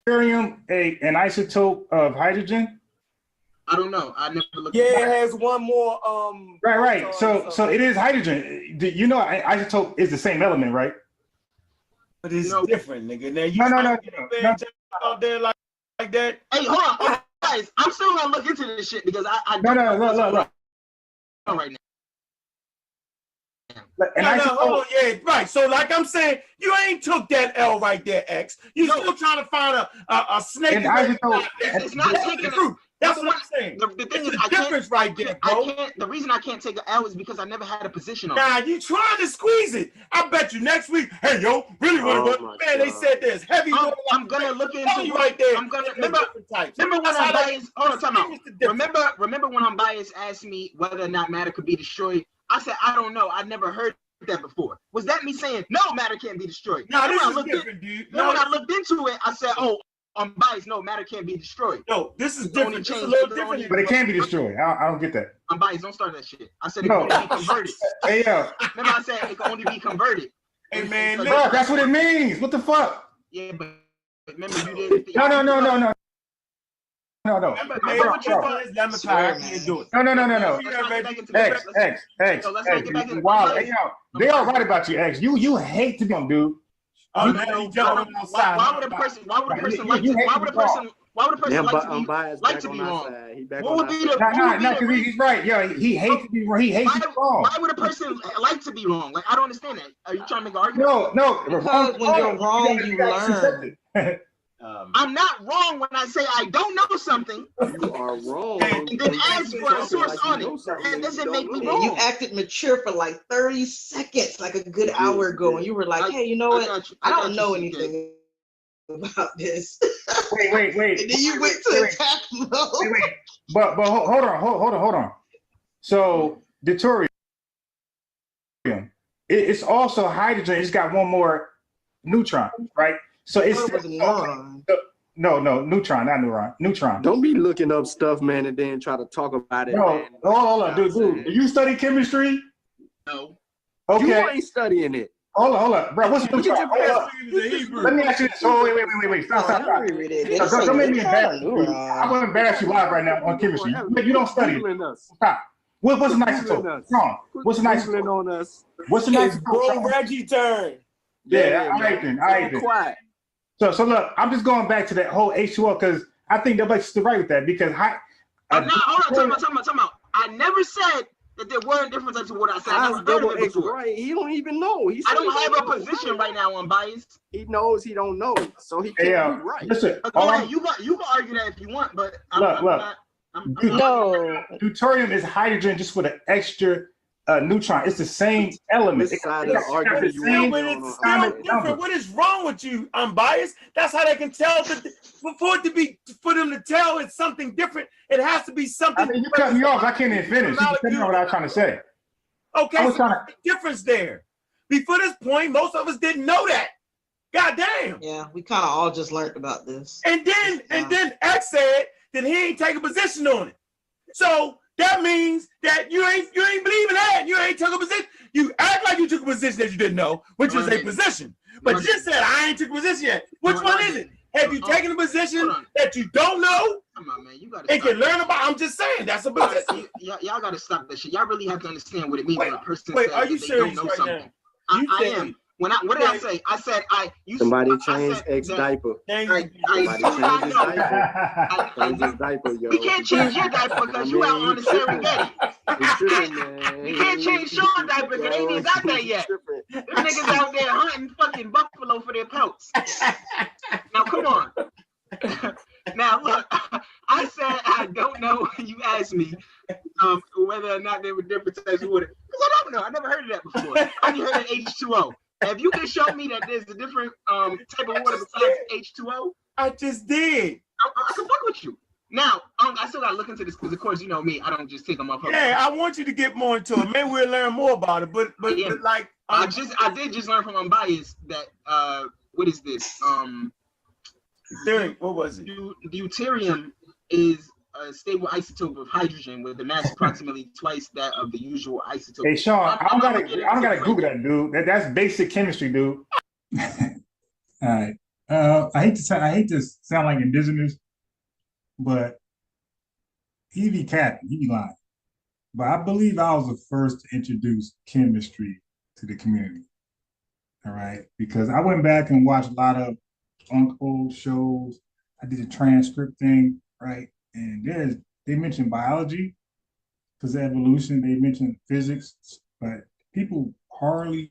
deuterium an isotope of hydrogen? I don't know. I never looked. Yeah, it has one more. Right. So it is hydrogen. You know, isotope is the same element, right? But it's different, nigga. Now you no. out there like that. Hey, hold on, guys. I'm still gonna look into this shit because I no. Look. Right now. Hold on, yeah, right. So, like I'm saying, you ain't took that L right there, X. You still trying to find a snake. It's not taking the fruit. That's what I'm saying. The thing is, the reason I can't take an L is because I never had a position on it. Nah, you trying to squeeze it. I bet you next week, hey, yo, really want to man, they said there's heavy. I'm going to look into you right there. I'm going to remember when Unbiased, hold on, time out. Remember when Unbiased asked me whether or not matter could be destroyed? I said, I don't know. I never heard that before. Was that me saying, no, matter can't be destroyed? No, this is different, dude. Then when I looked into it, I said, oh, Unbiased, no, matter can't be destroyed. No, this is different. It's a little different. But it can be destroyed. I don't get that. Unbiased, don't start that shit. I said it can only be converted. Hey, yo. Remember I said it can only be converted. Hey, man. Bro, that's what it means. What the fuck? Yeah, but remember you did it. No. Remember what you thought is do it. No. X. Wow. Hey, yo. They all right about you, X. You hate to be on, dude. Why would a person like to be wrong? What would be the because he's right. Yo, he hates to be wrong. He hates to be wrong. Why would a person like to be wrong? Like, I don't understand that. Are you trying to make an argument? No. Because when you're wrong, you learn. I'm not wrong when I say I don't know something. You are wrong. And then ask for a source on it. That doesn't make me wrong. You acted mature for like 30 seconds, like a good hour ago, and you were like, hey, you know what? I don't know anything about this. Wait. And then you went to attack mode. Wait. But hold on. So deuterium, it's also hydrogen. It's got one more neutron, right? So it's neuron. No, neutron, not neuron. Neutron. Don't be looking up stuff, man, and then try to talk about it. No, man. hold on, dude. Do you study chemistry? No. Okay. You ain't studying it. Hold on, bro. What's neutron? Let me ask you this. Oh, wait. Stop. Don't make me embarrass you. I want to embarrass you live right now on chemistry. You don't study it. Stop. What's an isotope? What's an isotope? What's an isotope? Bro, Reggie turn. Yeah, all right then. Quiet. So look, I'm just going back to that whole H2O because I think nobody's still right with that because hold on, time out. I never said that there weren't different types of what I said. I never heard of it before. Right. He don't even know. I don't have a position right now on bias. He knows he don't know, so he can't be right. Listen, you can argue that if you want, but deuterium is hydrogen just with an extra neutron. It's the same element. It's still different. What is wrong with you? Unbiased. That's how they can tell. For them to tell it's something different, it has to be something. I mean, you cut me off. I can't even finish. You didn't know what I was trying to say. Okay, so the difference there. Before this point, most of us didn't know that. God damn. Yeah, we kind of all just learned about this. And then X said that he ain't take a position on it. So that means that you ain't believing that. You ain't took a position. You act like you took a position that you didn't know, which is a position. But you just said I ain't took a position yet. Which one is it? Have you taken a position that you don't know? Come on, man. You gotta and can learn about. I'm just saying that's a position. Y'all gotta stop that shit. Y'all really have to understand what it means when a person says are you they don't know something. I am. What did I say? I said somebody changed X diaper. Somebody changed his diaper, yo. We can't change your diaper because you out on the Serengeti. We can't change Sean's diaper because they ain't even got that yet. Them niggas out there hunting fucking buffalo for their pelts. Now come on. Now look, I said I don't know. You asked me whether or not there were different types of water because I don't know. I never heard of that before. I only heard of H2O. If you can show me that there's a different type of water besides H2O, I just did. I can fuck with you. Now, I still gotta look into this because, of course, you know me. I don't just take them off. Yeah, I want you to get more into it. Maybe we'll learn more about it. But like, I did just learn from Unbiased that what is this? Deuterium. What was it? Deuterium is a stable isotope of hydrogen with a mass approximately twice that of the usual isotope. Hey Sean, I don't gotta Google that, dude. That's basic chemistry, dude. All I hate to sound like indigenous, but he be capping, he be lying. But I believe I was the first to introduce chemistry to the community. All right, because I went back and watched a lot of old shows. I did a transcript thing, right? And they mentioned biology because of evolution. They mentioned physics, but people hardly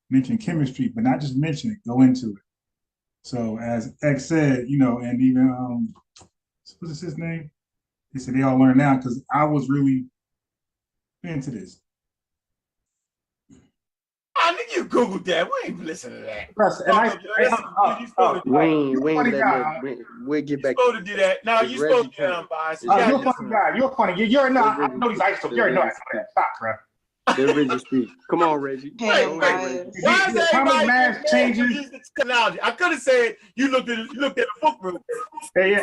mention chemistry, but not just mention it, go into it. So as X said, and even what's his name? They said they all learn now because I was really into this. I think you Googled that. We ain't listening to that. Russ, and we'll get back. You're supposed to do that. No, you're supposed to be unbiased. You're a funny guy. You're funny. You're not. I know these ISO. You're not. Stop, bro. Let Reggie speak. Come on, Reggie. Why is everybody mass changes the technology? I could have said you looked at the book room. Hey.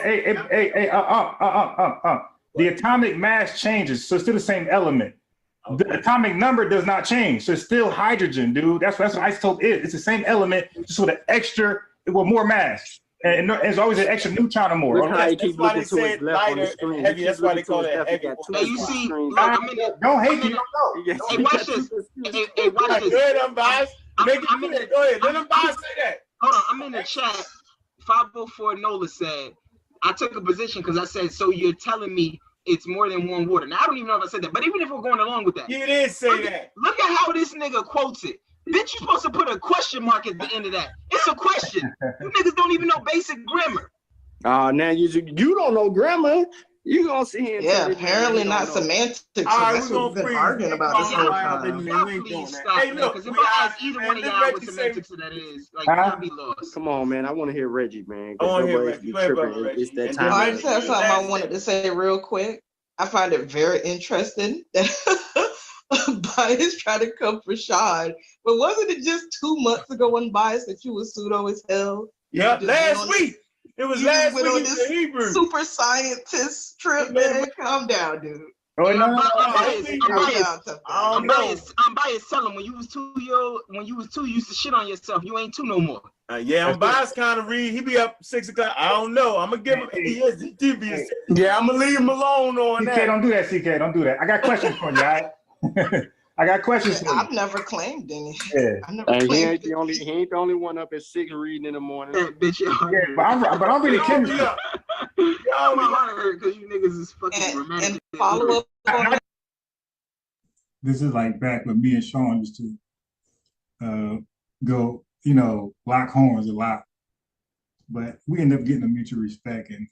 The atomic mass changes, so it's still the same element. Okay. The atomic number does not change, so it's still hydrogen, dude. That's what isotope is. It's the same element, just with more mass. And there's always an extra neutron or more. That's why they said lighter and heavy. That's why they call it heavy. Hey, you see, don't hate you. Hey, watch this. Hey, watch this. Go ahead, unbiased. Go ahead. Let unbiased say that. Hold on, I'm in the chat. 504 Nola said, I took a position because I said, so you're telling me it's more than one water. Now, I don't even know if I said that, but even if we're going along with that. You did say that. Look at how this nigga quotes it. Bitch, you're supposed to put a question mark at the end of that. It's a question. You niggas don't even know basic grammar. Now you don't know grammar. You gonna see him? Yeah, apparently not semantics. So that's what we've been arguing about this whole time. Hey, look, because if I ask either one of y'all what semantics that is, like, y'all be lost. Come on, man. I want to hear Reggie, man. I want to hear Reggie. It's that time. I just have something I wanted to say real quick. I find it very interesting that Unbiased trying to come for Sean, but wasn't it just 2 months ago, Unbiased, that you was pseudo as hell? Yeah, last week. It was last week on in this Hebrew. super scientist trip, man. Calm down, dude. Unbiased, tell him when you was 2 you used to shit on yourself. You ain't 2 no more. Unbiased kind of read. He be up 6 o'clock. I don't know. I'm gonna give him. Yeah, I'm gonna leave him alone on that. CK, don't do that. CK, don't do that. I got questions for you. All right? I got questions for you. I've never claimed any. Yeah. He ain't the only one up at 6 reading in the morning. Bitch, but I'm really kidding you. Y'all my heart hurt because you niggas is fucking romantic. And follow up on this is like back when me and Sean used to go, lock horns a lot. But we end up getting a mutual respect and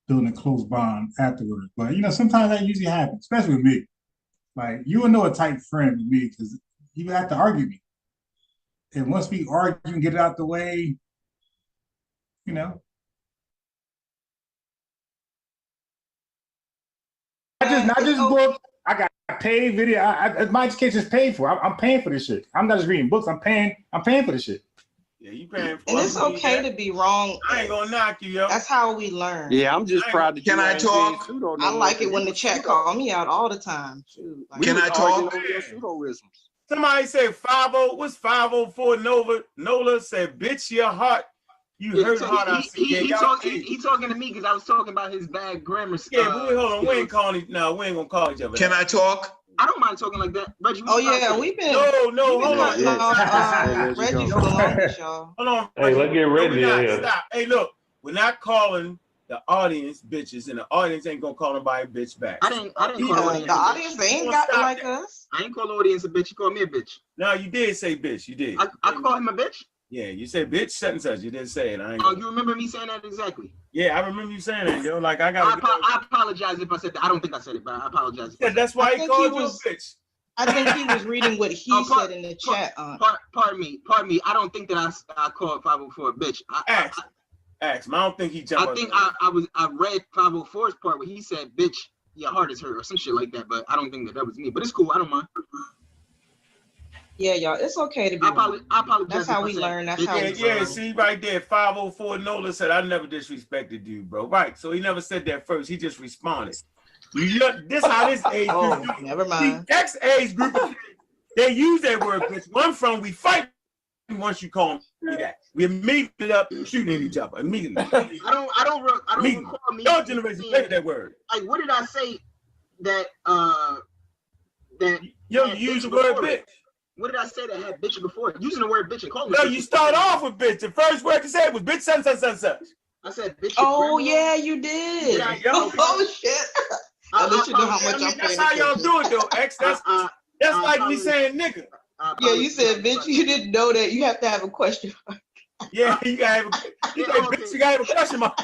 building a close bond afterwards. But sometimes that usually happens, especially with me. Like, you will know a tight friend with me because you have to argue me. And once we argue and get it out the way, Not just books. I got paid video. My education is paid for. I'm paying for this shit. I'm not just reading books. I'm paying for this shit. Yeah, you paying for it. And it's okay to be wrong. I ain't gonna knock you, yo. That's how we learn. Yeah, I'm just proud that Can I talk? I like it when the chat call me out all the time. Can I talk? Somebody said 50. What's 504 Nola said, bitch, your heart. You heard hard. He talking to me because I was talking about his bad grammar skills. Yeah, but hold on. We ain't calling. No, we ain't gonna call each other. Can I talk? I don't mind talking like that. Reggie, we've been. No, hold on. Reggie's the longest, y'all. Hold on. Hey, let's get ready. Stop. Hey, look, we're not calling the audience bitches, and the audience ain't gonna call nobody bitch back. I didn't call the audience. They ain't got like us. I ain't call the audience a bitch. You called me a bitch. No, you did say bitch. You did. I called him a bitch. Yeah, you said bitch, such and such. You didn't say it. You remember me saying that exactly? Yeah, I remember you saying that, yo. Like, I apologize if I said that. I don't think I said it, but I apologize. Yeah, that's why he called you a bitch. I think he was reading what he said in the chat. Pardon me. I don't think that I called 504 a bitch. Ask him. I don't think he jumped. I think I read 504's part where he said, bitch, your heart is hurt or some shit like that, but I don't think that was me. But it's cool. I don't mind. Yeah, y'all, it's okay to be. I apologize. That's how we learn. That's how we learn. See right there, 504 Nola said, I never disrespected you, bro. Right. So he never said that first. He just responded. This how this age group. Never mind. The X age group, they use that word, bitch. One from we fight once you call me that. We immediately up shooting at each other immediately. I don't recall me. Your generation played that word. Like, what did I say that you use the word bitch? What did I say that had bitch before? Using the word bitch and calling No, bitch. you start off with bitch. The first word you said was bitch, such. I said bitch. Oh yeah, you did. Oh shit. I'll let you know how much I'm paying. That's how y'all do it though, X. That's like me saying nigga. Yeah, you said bitch. You didn't know that. You have to have a question. Yeah, you gotta have a question mark.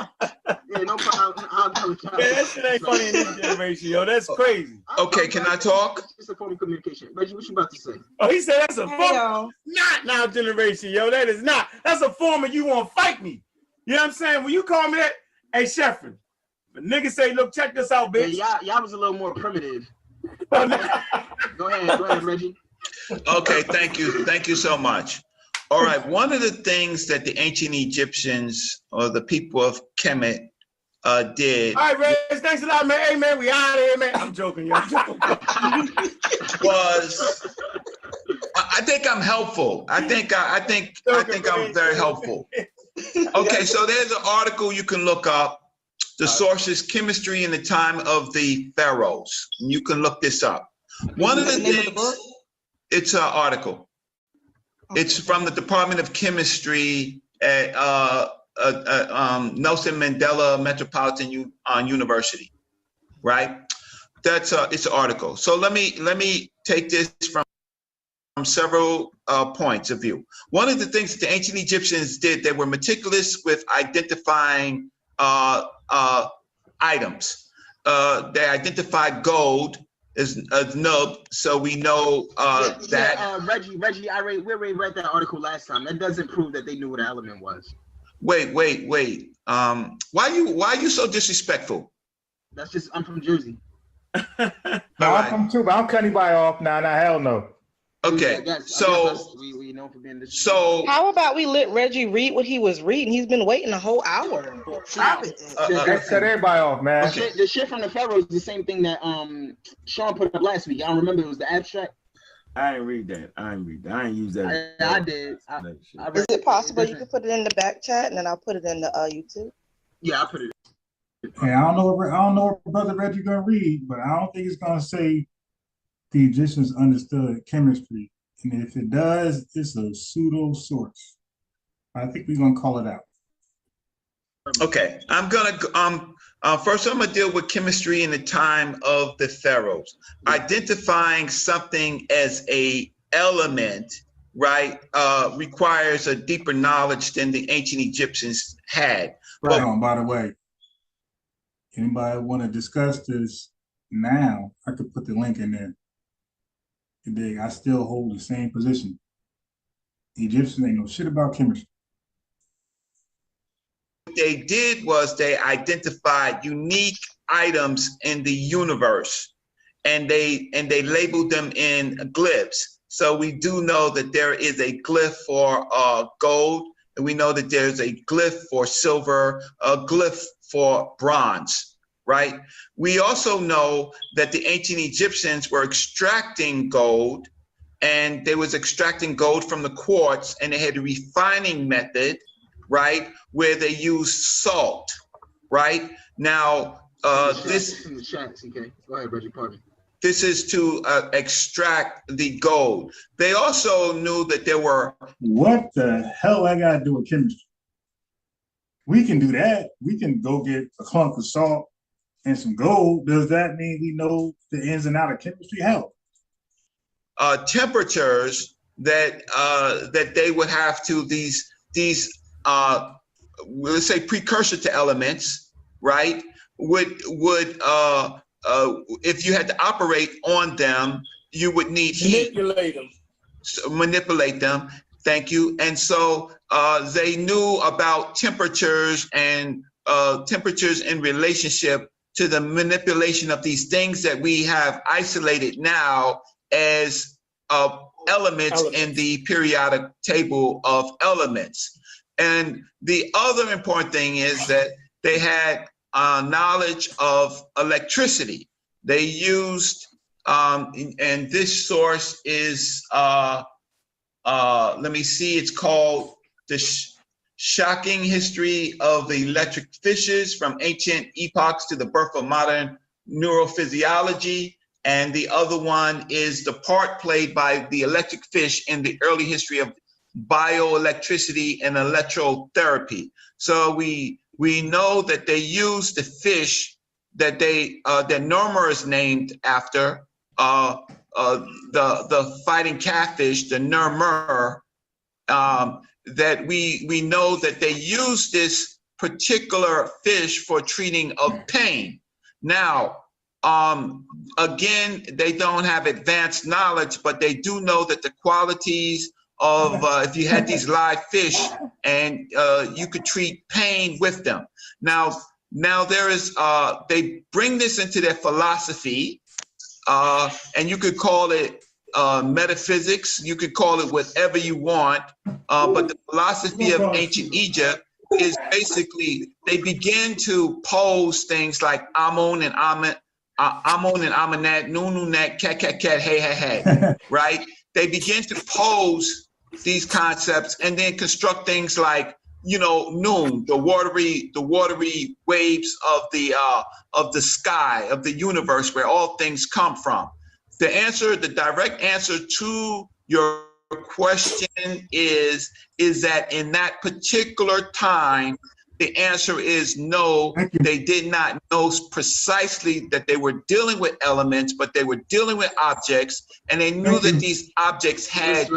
Yeah, no problem. That shit ain't funny in this generation, yo. That's crazy. Okay, can I talk? It's a form of communication. Reggie, what you about to say? Oh, he said that's a form. Not now generation, yo. That is not. That's a form of you want to fight me. You know what I'm saying? When you call me that, hey, Sheffrin, the nigga say, look, check this out, bitch. Yeah, y'all was a little more primitive. Go ahead, Reggie. Okay, thank you so much. All right, one of the things that the ancient Egyptians or the people of Kemet did. All right, Reg, thanks a lot, man. Hey, man, we out of here, man. I'm joking, yo. Was I think I'm helpful. I think I'm very helpful. Okay, so there's an article you can look up. The source is Chemistry in the Time of the Pharaohs. And you can look this up. One of the things, it's an article. It's from the Department of Chemistry at Nelson Mandela Metropolitan University, right? It's an article. So let me take this from several points of view. One of the things that the ancient Egyptians did, they were meticulous with identifying items. They identified gold as nub, so we know that. Reggie, we already read that article last time. That doesn't prove that they knew what an element was. Wait. Why are you so disrespectful? That's just, I'm from Jersey. I'm from too, but I'm cutting anybody off now. Hell no. Okay, I guess we know for being this. So how about we let Reggie read what he was reading? He's been waiting a whole hour. Stop it. Let's cut everybody off, man. Okay. The shit from the Pharaohs is the same thing that Sean put up last week. I don't remember. It was the abstract. I ain't read that. I ain't use that. I did. Is it possible you can put it in the back chat and then I'll put it in the YouTube? Yeah, I'll put it. Hey, I don't know what Brother Reggie gonna read, but I don't think it's gonna say the Egyptians understood chemistry. And if it does, it's a pseudo source. I think we're gonna call it out. Okay, I'm gonna first I'm gonna deal with chemistry in the time of the pharaohs. Identifying something as a element, right, requires a deeper knowledge than the ancient Egyptians had. Right. By the way, anybody want to discuss this now? I could put the link in there. Today, I still hold the same position. The Egyptians ain't know shit about chemistry. What they did was they identified unique items in the universe, and they labeled them in glyphs. So we do know that there is a glyph for gold, and we know that there's a glyph for silver, a glyph for bronze. Right? We also know that the ancient Egyptians were extracting gold, and they was extracting gold from the quartz, and they had a refining method, right, where they used salt, right? Now, this in the chat, CK. Go ahead, Reggie, pardon. This is to extract the gold. They also knew that there were. What the hell I got to do with chemistry? We can do that. We can go get a clump of salt and some gold. Does that mean we know the ins and outs of chemistry? Hell. Temperatures that they would have to these let's say precursor to elements, right? Would if you had to operate on them, you would need heat. Manipulate them. Thank you. And so they knew about temperatures and temperatures in relationship to the manipulation of these things that we have isolated now as elements in the periodic table of elements. And the other important thing is that they had knowledge of electricity. They used, and this source is let me see, it's called The Shocking History of the Electric Fishes from Ancient Epochs to the Birth of Modern Neurophysiology. And the other one is the part played by the electric fish in the early history of bioelectricity and electrotherapy. So we know that they use the fish that that Norma is named after, the fighting catfish, the Nermer, that we know that they use this particular fish for treating of pain. Now, again, they don't have advanced knowledge, but they do know that the qualities of if you had these live fish and you could treat pain with them. Now there is they bring this into their philosophy, and you could call it metaphysics, you could call it whatever you want, but the philosophy of ancient Egypt is basically they begin to pose things like Amun and Amanat, Nununet, Cat, hey, right? They begin to pose these concepts and then construct things like, Noon, the watery waves of the sky, of the universe, where all things come from. The direct answer to your question is that in that particular time, the answer is no. They did not know precisely that they were dealing with elements, but they were dealing with objects, and they knew that these objects had.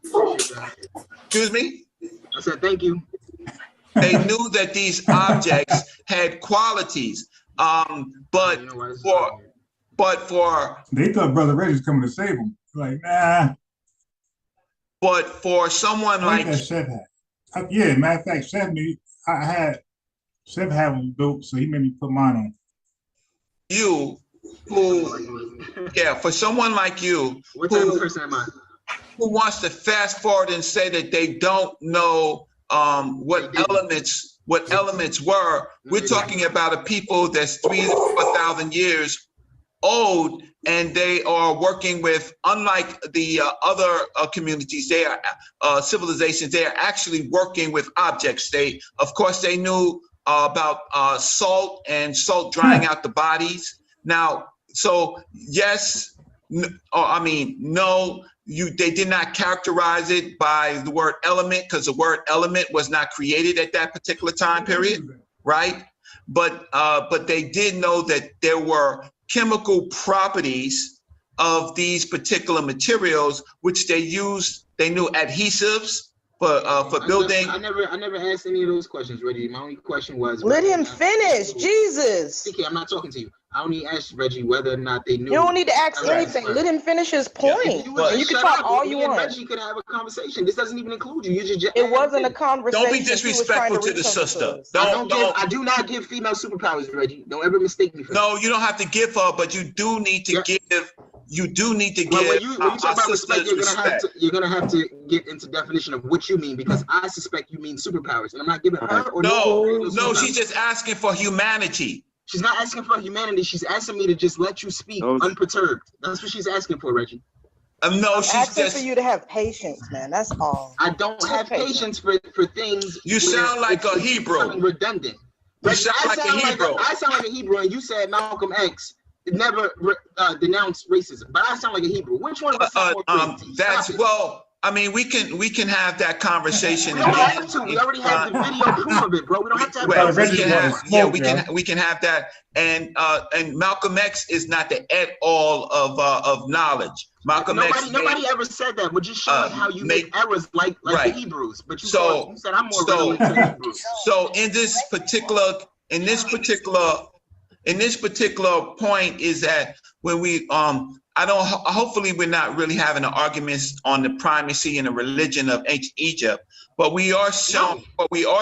Excuse me? I said thank you. They knew that these objects had qualities, but for they thought Brother Reggie was coming to save them. Like, nah. But for someone like that Chef had. Yeah, matter of fact, Chef had them built, so he made me put mine on. You, for someone like you, what type of person am I? Who wants to fast forward and say that they don't know what elements were. We're talking about a people that's 3,000 to 4,000 years old, and they are working with, unlike the other communities, they are civilizations, they are actually working with objects. They knew about salt and salt drying out the bodies. Now, so yes, no, they did not characterize it by the word element, because the word element was not created at that particular time period, right? But they did know that there were chemical properties of these particular materials, which they used. They knew adhesives for building. I never asked any of those questions, Reggie. My only question was, let him finish. Jesus. Okay, I'm not talking to you. I only asked Reggie whether or not they knew. You don't need to ask anything. Let him finish his point. Yeah, you can talk all you want. Reggie could have a conversation. This doesn't even include you. It wasn't a conversation. Don't be disrespectful to the sister. I do not give female superpowers, Reggie. Don't ever mistake me for that. No, you don't have to give her, but you do need to give. You do need to give. When you talk about respect, you're gonna have to get into definition of what you mean, because I suspect you mean superpowers, and I'm not giving her or no. She's just asking for humanity. She's not asking for humanity. She's asking me to just let you speak unperturbed. That's what she's asking for, Reggie. No, she's asking just for you to have patience, man. That's all. I don't have patience for things. You sound like a Hebrew. Redundant. You sound like a Hebrew. I sound like a Hebrew, and you said Malcolm X never denounced racism, but I sound like a Hebrew. Which one of us? We can have that conversation. We don't have to. We already have the video proof of it, bro. We don't have to. We can have that. And Malcolm X is not the all of knowledge. Nobody ever said that. We're just showing how you make errors like the Hebrews. But you said I'm more relevant to the Hebrews. So in this particular point is that when we hopefully we're not really having an argument on the primacy and the religion of ancient Egypt, but what we are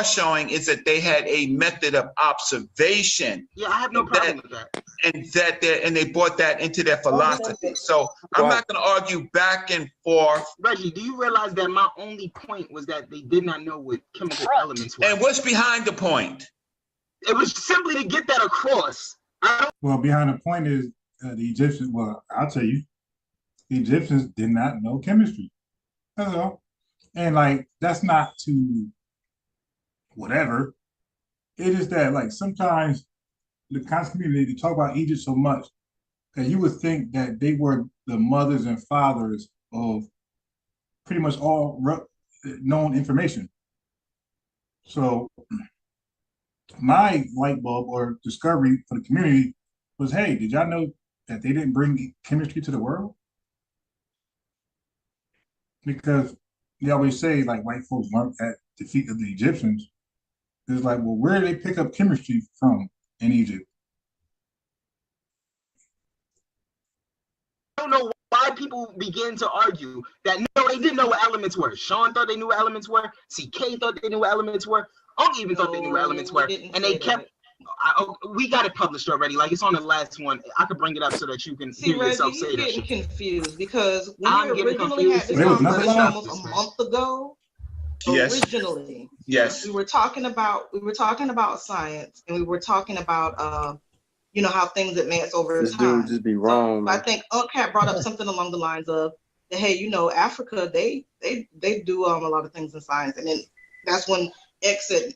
showing is that they had a method of observation. Yeah, I have no problem with that. And they brought that into their philosophy. So I'm not going to argue back and forth. Reggie, do you realize that my only point was that they did not know what chemical elements were? And what's behind the point? It was simply to get that across. Well, behind the point is the Egyptians. Well, I'll tell you, the Egyptians did not know chemistry. That's all. And like that's not to whatever. It is that like sometimes the conscious community they talk about Egypt so much that you would think that they were the mothers and fathers of pretty much all known information. So my light bulb or discovery for the community was, hey, did y'all know that they didn't bring chemistry to the world? Because they always say like white folks learned at the feet of the Egyptians. It's like, well, where did they pick up chemistry from in Egypt? I don't know why people begin to argue that no, they didn't know what elements were. Sean thought they knew what elements were. CK thought they knew what elements were. Unc even thought they knew what elements were. And they kept, we got it published already. Like it's on the last one. I could bring it up so that you can hear yourself say that. You're getting confused because when we originally had this conversation almost a month ago, originally, yes, we were talking about science and we were talking about you know how things advance over time. Dude just be wrong. So I think Unc had brought up something along the lines of, hey, you know, Africa, they do a lot of things in science, and then that's when X said,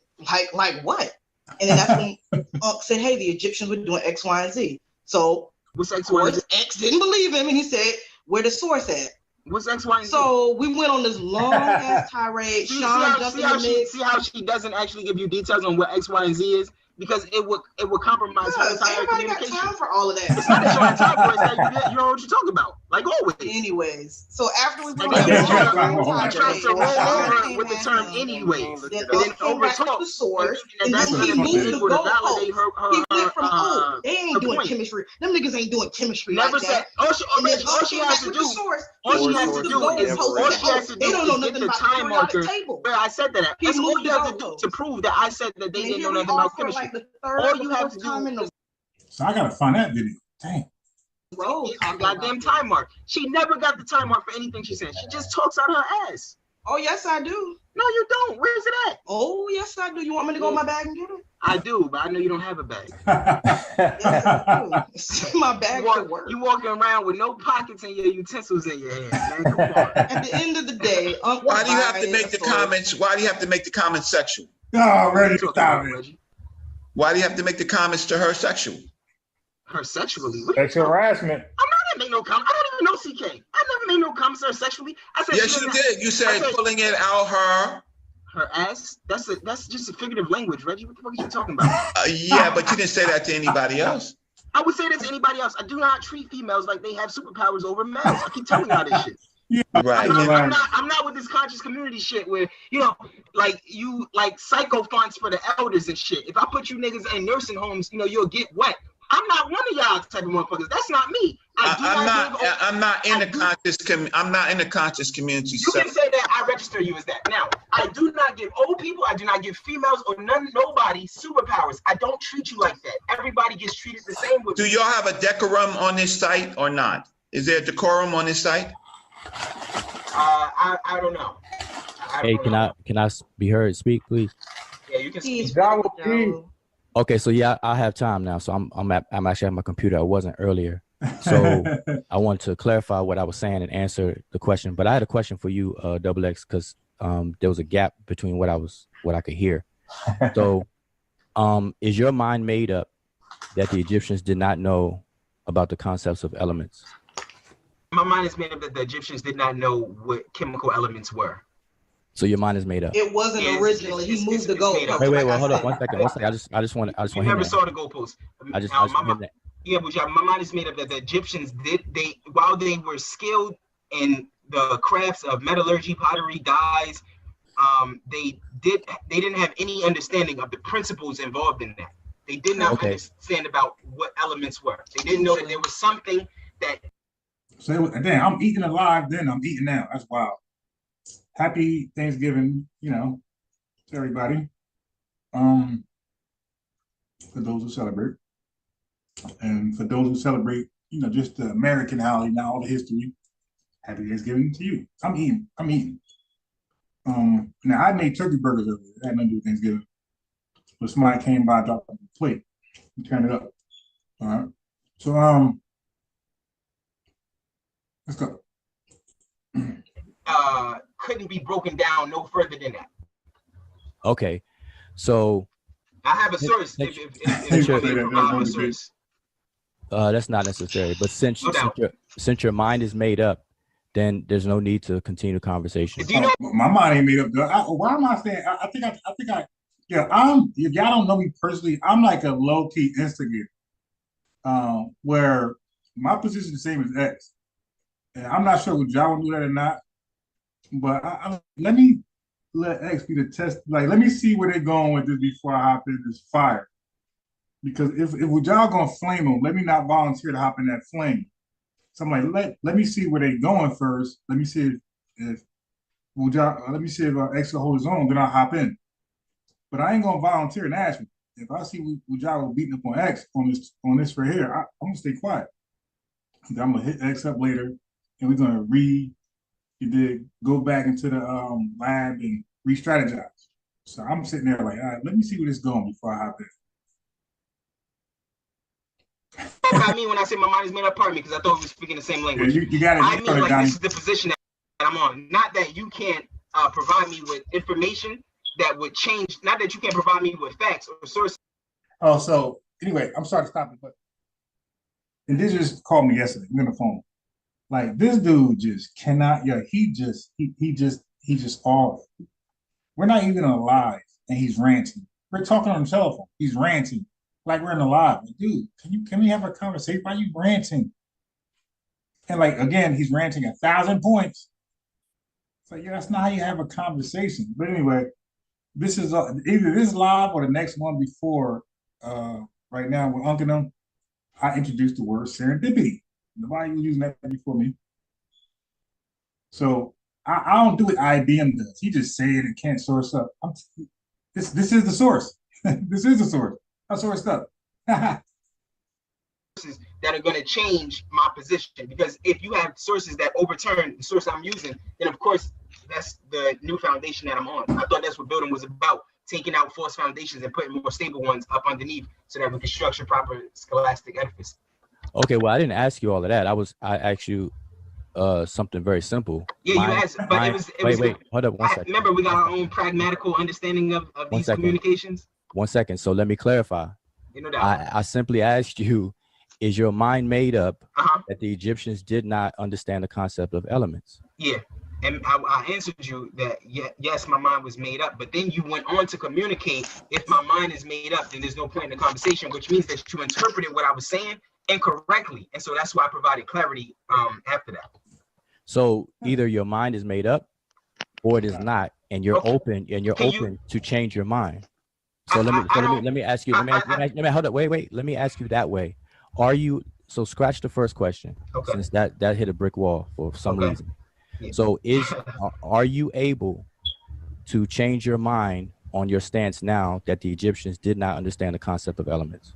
like what? And then that's when Unc said, hey, the Egyptians were doing X, Y, and Z. So what's of course X didn't believe him, and he said, where the source at? What's X, Y, and Z? So we went on this long ass tirade. See how she doesn't actually give you details on what X, Y, and Z is? Because it would compromise her entire communication. Got time for all of that. It's not that you have time for it, it's that you know what you're talking about. Like always. Anyways, so after we went on that tried to roll over with the term anyways. Then overtalk the source, and then he moved the goalpost. He went from, oh, they ain't doing chemistry. Them niggas ain't doing chemistry like that. All she has to do, they don't know nothing about the periodic table. But I said that. That's all you have to do to prove that I said that they didn't know nothing about chemistry. All you have to do. So I gotta find that video. Dang. Goddamn time mark. She never got the time mark for anything she said. She just talks out her ass. Oh yes, I do. No, you don't. Where's it at? Oh yes, I do. You want me to go in my bag and get it? I do, but I know you don't have a bag. Yes, I do. My bag should work. You walking around with no pockets and your utensils in your hand. Man, come on. At the end of the day, why do you have to make the comments? Why do you have to make the comments sexual? Oh, Reggie, stop it. Why do you have to make the comments to her sexual? Her sexually? Sexual harassment. I'm not gonna make no comment. I don't even know CK. I never made no comments to her sexually. I said yes, you did. You said pulling it out her ass. That's just a figurative language, Reggie. What the fuck are you talking about? Yeah, but you didn't say that to anybody else. I would say that to anybody else. I do not treat females like they have superpowers over males. I keep telling y'all this shit. Yeah, right. I'm not with this conscious community shit where, you know, like you like psycho fonts for the elders and shit. If I put you niggas in nursing homes, you know, you'll get wet. I'm not one of y'all type of motherfuckers. That's not me. I'm not in the conscious community. You can say that I register you as that. Now, I do not give old people, I do not give females or nobody superpowers. I don't treat you like that. Everybody gets treated the same with Do y'all have a decorum on this site or not? Is there a decorum on this site? I don't know. Can I be heard? Speak, please. Yeah, you can speak. Okay, so yeah, I have time now. So I'm actually at my computer. I wasn't earlier. So I want to clarify what I was saying and answer the question. But I had a question for you, Double X, because there was a gap between what I could hear. So is your mind made up that the Egyptians did not know about the concepts of elements? My mind is made up that the Egyptians did not know what chemical elements were. So your mind is made up. It wasn't originally. He moved the goalpost. Wait, hold up, one second. I just want. You never saw the goalpost. Yeah, but my mind is made up that the Egyptians while they were skilled in the crafts of metallurgy, pottery, dyes, they didn't have any understanding of the principles involved in that. They did not understand about what elements were. They didn't know that there was something that. So damn, I'm eating alive. Then I'm eating now. That's wild. Happy Thanksgiving, you know, to everybody. For those who celebrate, and for those who celebrate, you know, just the American holiday, not all the history. Happy Thanksgiving to you. I'm eating. Now I made turkey burgers earlier. That had nothing to do with Thanksgiving. But somebody came by, dropped on the plate, and turned it up. All right. So let's go. couldn't be broken down no further than that. Okay, so I have a source. If you want me to provide a source. That's not necessary. But since your mind is made up, then there's no need to continue the conversation. Do you know my mind ain't made up? Why am I saying? I think yeah. If y'all don't know me personally, I'm like a low key instigator. Where my position is the same as X, and I'm not sure would y'all do that or not. But let me let X be the test. Like, let me see where they're going with this before I hop in this fire. Because if y'all gonna flame them, let me not volunteer to hop in that flame. So I'm like, let me see where they're going first. Let me see if X will hold his own, then I'll hop in. But I ain't gonna volunteer and ask me. If I see Wudjau beating up on X on this right here, I'm gonna stay quiet. I'm gonna hit X up later, and we're gonna go back into the lab and re-strategize. So I'm sitting there like, all right, let me see where this is going before I hop in. What I mean when I say my mind is made up, pardon me, because I thought we were speaking the same language. Yeah, you got it. I mean, like, this is the position that I'm on. Not that you can't provide me with information that would change. Not that you can't provide me with facts or sources. Oh, so anyway, I'm sorry to stop it, but and this just called me yesterday. We're on the phone. Like, this dude just cannot. Yeah, he just all. We're not even alive, and he's ranting. We're talking on the telephone. He's ranting. Like, we're in the live. Like, dude, can we have a conversation? Why are you ranting? And like, again, he's ranting 1,000 points. It's like, yeah, that's not how you have a conversation. But anyway, this is either this live or the next one before. Right now, with Ankh and them, I introduced the word serendipity. Nobody was using that before me. So I don't do what IBM does. He just say it and can't source up. This is the source. This is the source. I sourced up. That are going to change my position, because if you have sources that overturn the source I'm using, then of course that's the new foundation that I'm on. I thought that's what building was about, taking out false foundations and putting more stable ones up underneath so that we can structure proper scholastic edifice. Okay, well, I didn't ask you all of that. I asked you something very simple. Yeah, you asked, but it was wait, hold up 1 second. Remember, we got our own pragmatical understanding of these communications. 1 second. So let me clarify. You know that. I simply asked you, is your mind made up that the Egyptians did not understand the concept of elements? Yeah. And I answered you that, yes, my mind was made up. But then you went on to communicate, if my mind is made up, then there's no point in the conversation, which means that you interpreted what I was saying incorrectly. And so that's why I provided clarity after that. So either your mind is made up or it is not, and you're open to change your mind. So let me ask you. Let me hold up. Wait. Let me ask you that way. Are you so? Scratch the first question, since that hit a brick wall for some reason. Yeah. So are you able to change your mind on your stance now that the Egyptians did not understand the concept of elements?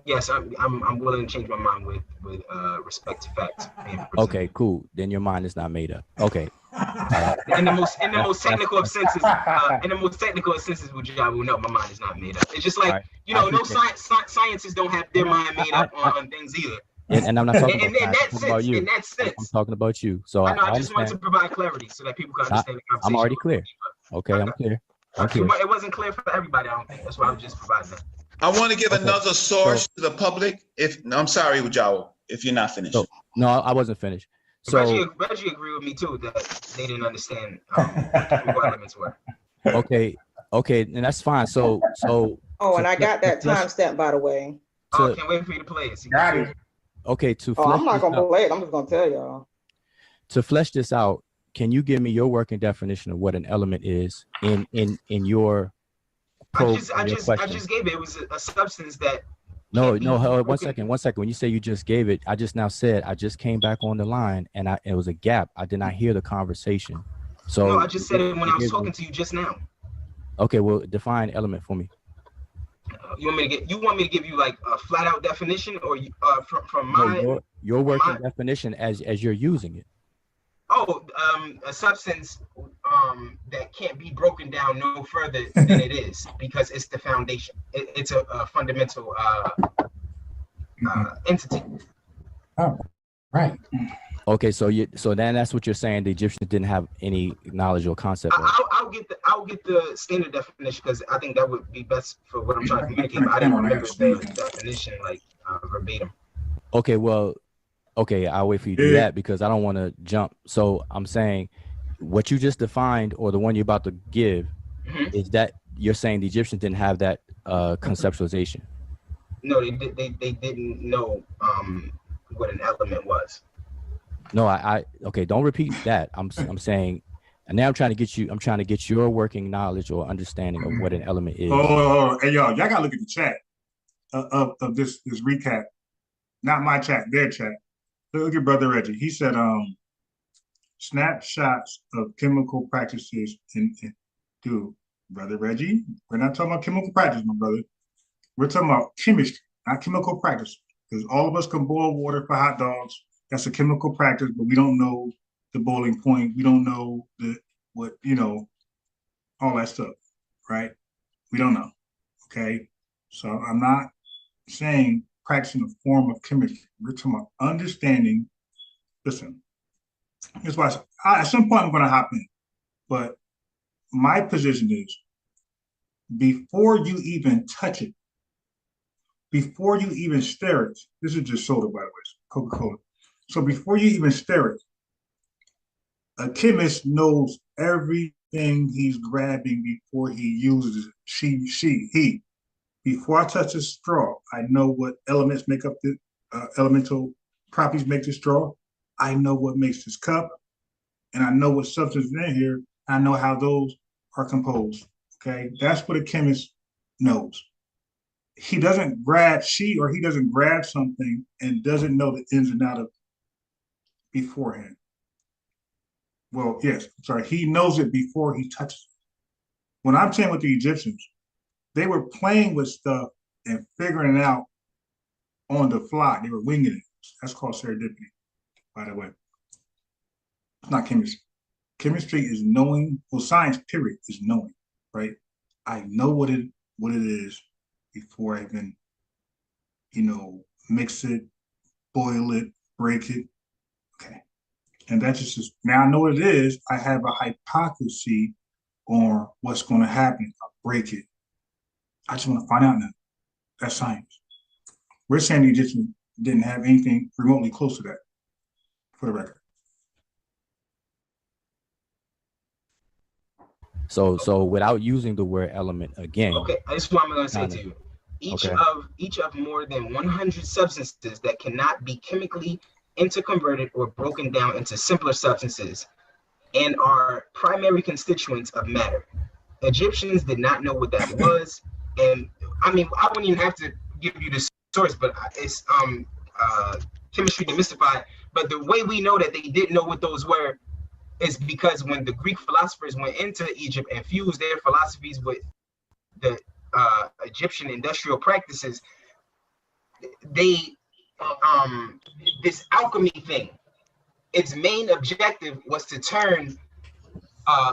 Yes, I'm willing to change my mind with respect to facts. Okay, cool. Then your mind is not made up. Okay. In the most technical of senses, Wudjau, no, my mind is not made up. It's just like, no scientists don't have their mind made up on things either. And I'm not talking about you. In that sense, I'm talking about you. So I just wanted to provide clarity so that people can understand the conversation. I'm already clear. Okay, I'm clear. It wasn't clear for everybody, I don't think. That's why I was just providing that. I want to give another source to the public. I'm sorry, Wudjau, if you're not finished. No, I wasn't finished. So Reggie agreed with me too that they didn't understand what elements were. Okay, and that's fine. So. Oh, and I got that timestamp, by the way. I can't wait for you to play it. Got it. Okay, I'm not gonna play it. I'm just gonna tell y'all. To flesh this out, can you give me your working definition of what an element is in your? I just gave it. It was a substance that. No. 1 second. When you say you just gave it, I just now said I just came back on the line and it was a gap. I did not hear the conversation. So no, I just said it when I was talking to you just now. Okay, well, define element for me. You want me to give you like a flat out definition, or from my your working definition as you're using it? A substance that can't be broken down no further than it is, because it's the foundation. It's a fundamental entity. Oh, right. Okay, so then that's what you're saying. The Egyptians didn't have any knowledge or concept. I'll get the standard definition because I think that would be best for what I'm trying to communicate. But I didn't remember the definition like verbatim. Okay, well, okay, I'll wait for you to do that because I don't want to jump. So I'm saying what you just defined or the one you're about to give is that you're saying the Egyptians didn't have that conceptualization. No, they didn't know what an element was. No, okay, don't repeat that. I'm saying, and now I'm trying to get your working knowledge or understanding of what an element is. Oh, hey y'all gotta look at the chat of this recap. Not my chat, their chat. Look at Brother Reggie. He said, snapshots of chemical practices dude, Brother Reggie, we're not talking about chemical practice, my brother. We're talking about chemistry, not chemical practice. Because all of us can boil water for hot dogs. That's a chemical practice, but we don't know the boiling point. We don't know all that stuff, right? We don't know, okay? So I'm not saying practicing a form of chemistry. We're talking about understanding. Listen, here's why at some point I'm going to hop in, but my position is before you even touch it, before you even stare it, this is just soda, by the way, Coca-Cola. So before you even stare it, a chemist knows everything he's grabbing before he uses it. He. Before I touch a straw, I know what elements make up the elemental properties make the straw. I know what makes this cup, and I know what substances in here. I know how those are composed. Okay, that's what a chemist knows. He doesn't grab something and doesn't know the ins and outs of beforehand. Well, yes, I'm sorry. He knows it before he touches it. When I'm saying with the Egyptians, they were playing with stuff and figuring it out on the fly. They were winging it. That's called serendipity, by the way. It's not chemistry. Chemistry is knowing. Well, science, period, is knowing, right? I know what it is before I even, mix it, boil it, break it. Okay. And that's just now I know what it is. I have a hypothesis on what's going to happen if I break it. I just want to find out now. That's science. We're saying the Egyptians didn't have anything remotely close to that, for the record. So without using the word element again. Okay, this is what I'm going to say to you. Each of more than 100 substances that cannot be chemically interconverted or broken down into simpler substances and are primary constituents of matter. Egyptians did not know what that was. And I mean, I wouldn't even have to give you the source, but it's chemistry demystified. But the way we know that they didn't know what those were is because when the Greek philosophers went into Egypt and fused their philosophies with the Egyptian industrial practices, they this alchemy thing, its main objective was to turn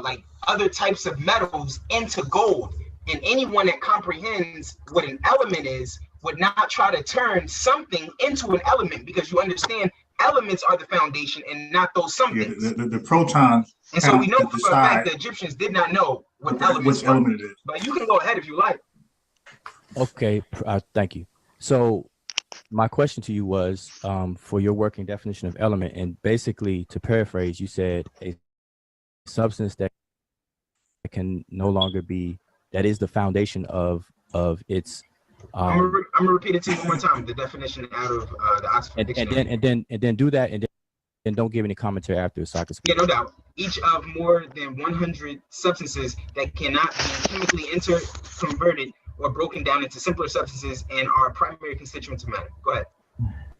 like other types of metals into gold. And anyone that comprehends what an element is would not try to turn something into an element, because you understand elements are the foundation and not those somethings. Yeah, the protons. And so we know for a fact the Egyptians did not know what which element it is. But you can go ahead if you like. Okay, thank you. So my question to you was for your working definition of element, and basically to paraphrase, you said a substance that can no longer be, that is the foundation of its. I'm gonna repeat it to you one more time. The definition out of the Oxford Dictionary. And then do that, and then don't give any commentary after, so I can speak. Yeah, no doubt. Each of more than 100 substances that cannot be chemically interconverted or broken down into simpler substances and are primary constituents of matter. Go ahead.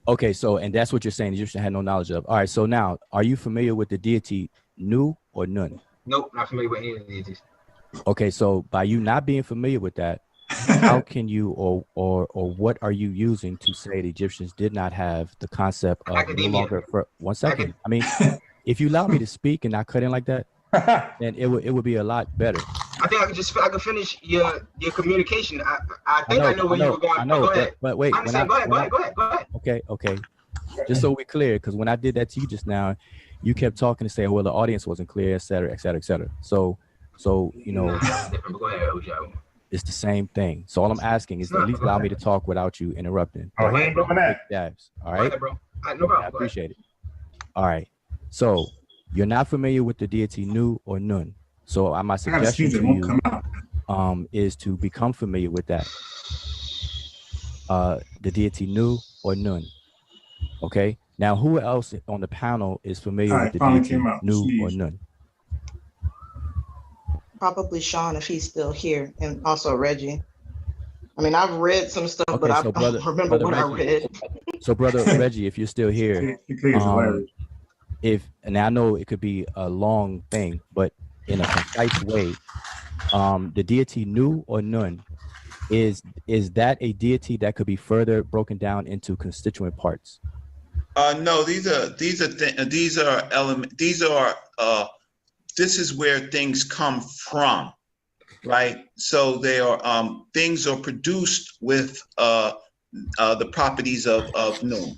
Okay, so and that's what you're saying. You should have no knowledge of. All right, so now, are you familiar with the deity Nu or Nun? Nope, not familiar with any of the deities. Okay, so by you not being familiar with that, how can you or what are you using to say the Egyptians did not have the concept of academia. No longer for 1 second? I mean, if you allow me to speak and not cut in like that, then it would be a lot better. I think I could finish your communication. I think I know where you were going. I know, go ahead. But wait. Go ahead. Okay. just so we're clear, because when I did that to you just now, you kept talking to say, well, the audience wasn't clear, et cetera, et cetera, et cetera. So you know, Go ahead, Wudjau. it's the same thing. So all I'm asking is to at least allow me to talk without you interrupting. Oh, he ain't doing that. Dabs, all right? Go ahead, bro. No problem. I appreciate it. All right. So you're not familiar with the deity Nu or Nun. So my suggestion to you is to become familiar with that. The deity Nu or Nun. Okay. Now, who else on the panel is familiar with the deity Nu or Nun? Probably Sean if he's still here, and also Reggie. I mean, I've read some stuff, but I don't remember what I read. So, brother Reggie, if you're still here, and I know it could be a long thing, but in a concise way, the deity Nu or Nun, is that a deity that could be further broken down into constituent parts? No, these are elements. This is where things come from, right? So they are things are produced with the properties of Nu.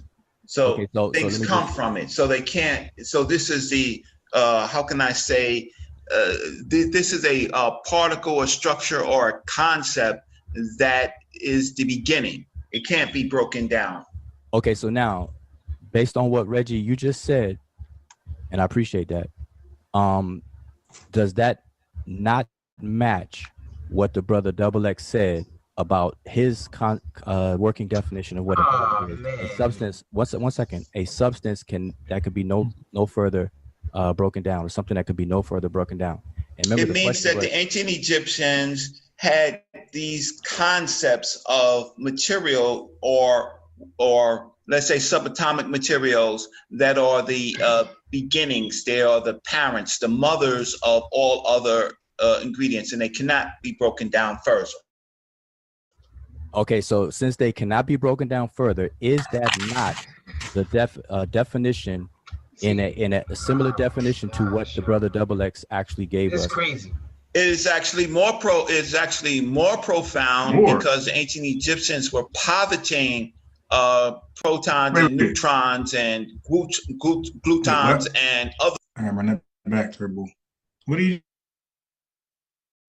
So, things come from it. So they can't. So this is the how can I say? This is a particle, a structure, or a concept that is the beginning. It can't be broken down. Okay, so now, based on what Reggie you just said, and I appreciate that. Does that not match what the brother Double X said about his working definition of what a substance? One second. A substance that could be no further broken down, or something that could be no further broken down. And remember, it means that the ancient Egyptians had these concepts of material or let's say subatomic materials that are the beginnings. They are the parents, the mothers of all other ingredients, and they cannot be broken down further. Okay, so since they cannot be broken down further, is that not the definition in a similar definition to what the brother Double X actually gave us? It's crazy. It is actually more profound because the ancient Egyptians were positing protons and neutrons and glutons and other. I run that back, Turbo. What did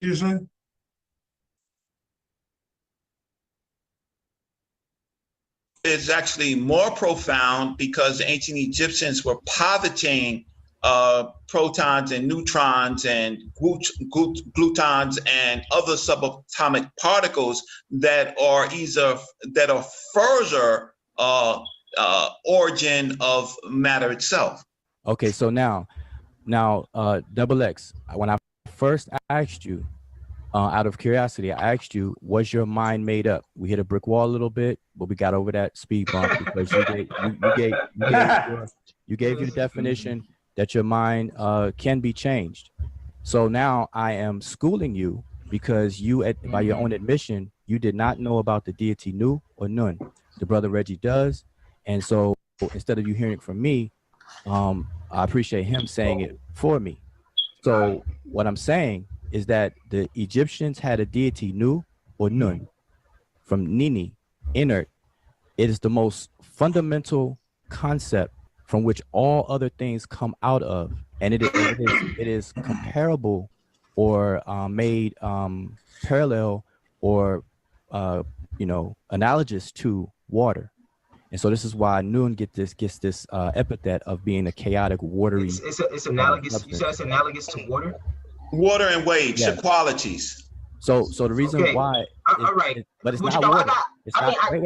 you say? It's actually more profound because the ancient Egyptians were positing protons and neutrons and glutons and other subatomic particles that are further origin of matter itself. Okay, so now, Double X, when I first asked you, out of curiosity, I asked you, was your mind made up? We hit a brick wall a little bit, but we got over that speed bump because you gave your definition that your mind can be changed. So now I am schooling you because by your own admission, you did not know about the deity Nu or Nun. The brother Reggie does. And so instead of you hearing it from me, I appreciate him saying it for me. So what I'm saying is that the Egyptians had a deity Nu or Nun from Nini, inert. It is the most fundamental concept from which all other things come out of, and it is comparable or made parallel or analogous to water. And so this is why Nun gets this epithet of being a chaotic, watery. It's analogous. You said it's analogous to water. Water and waves, the qualities. So the reason why, all right, but it's not water.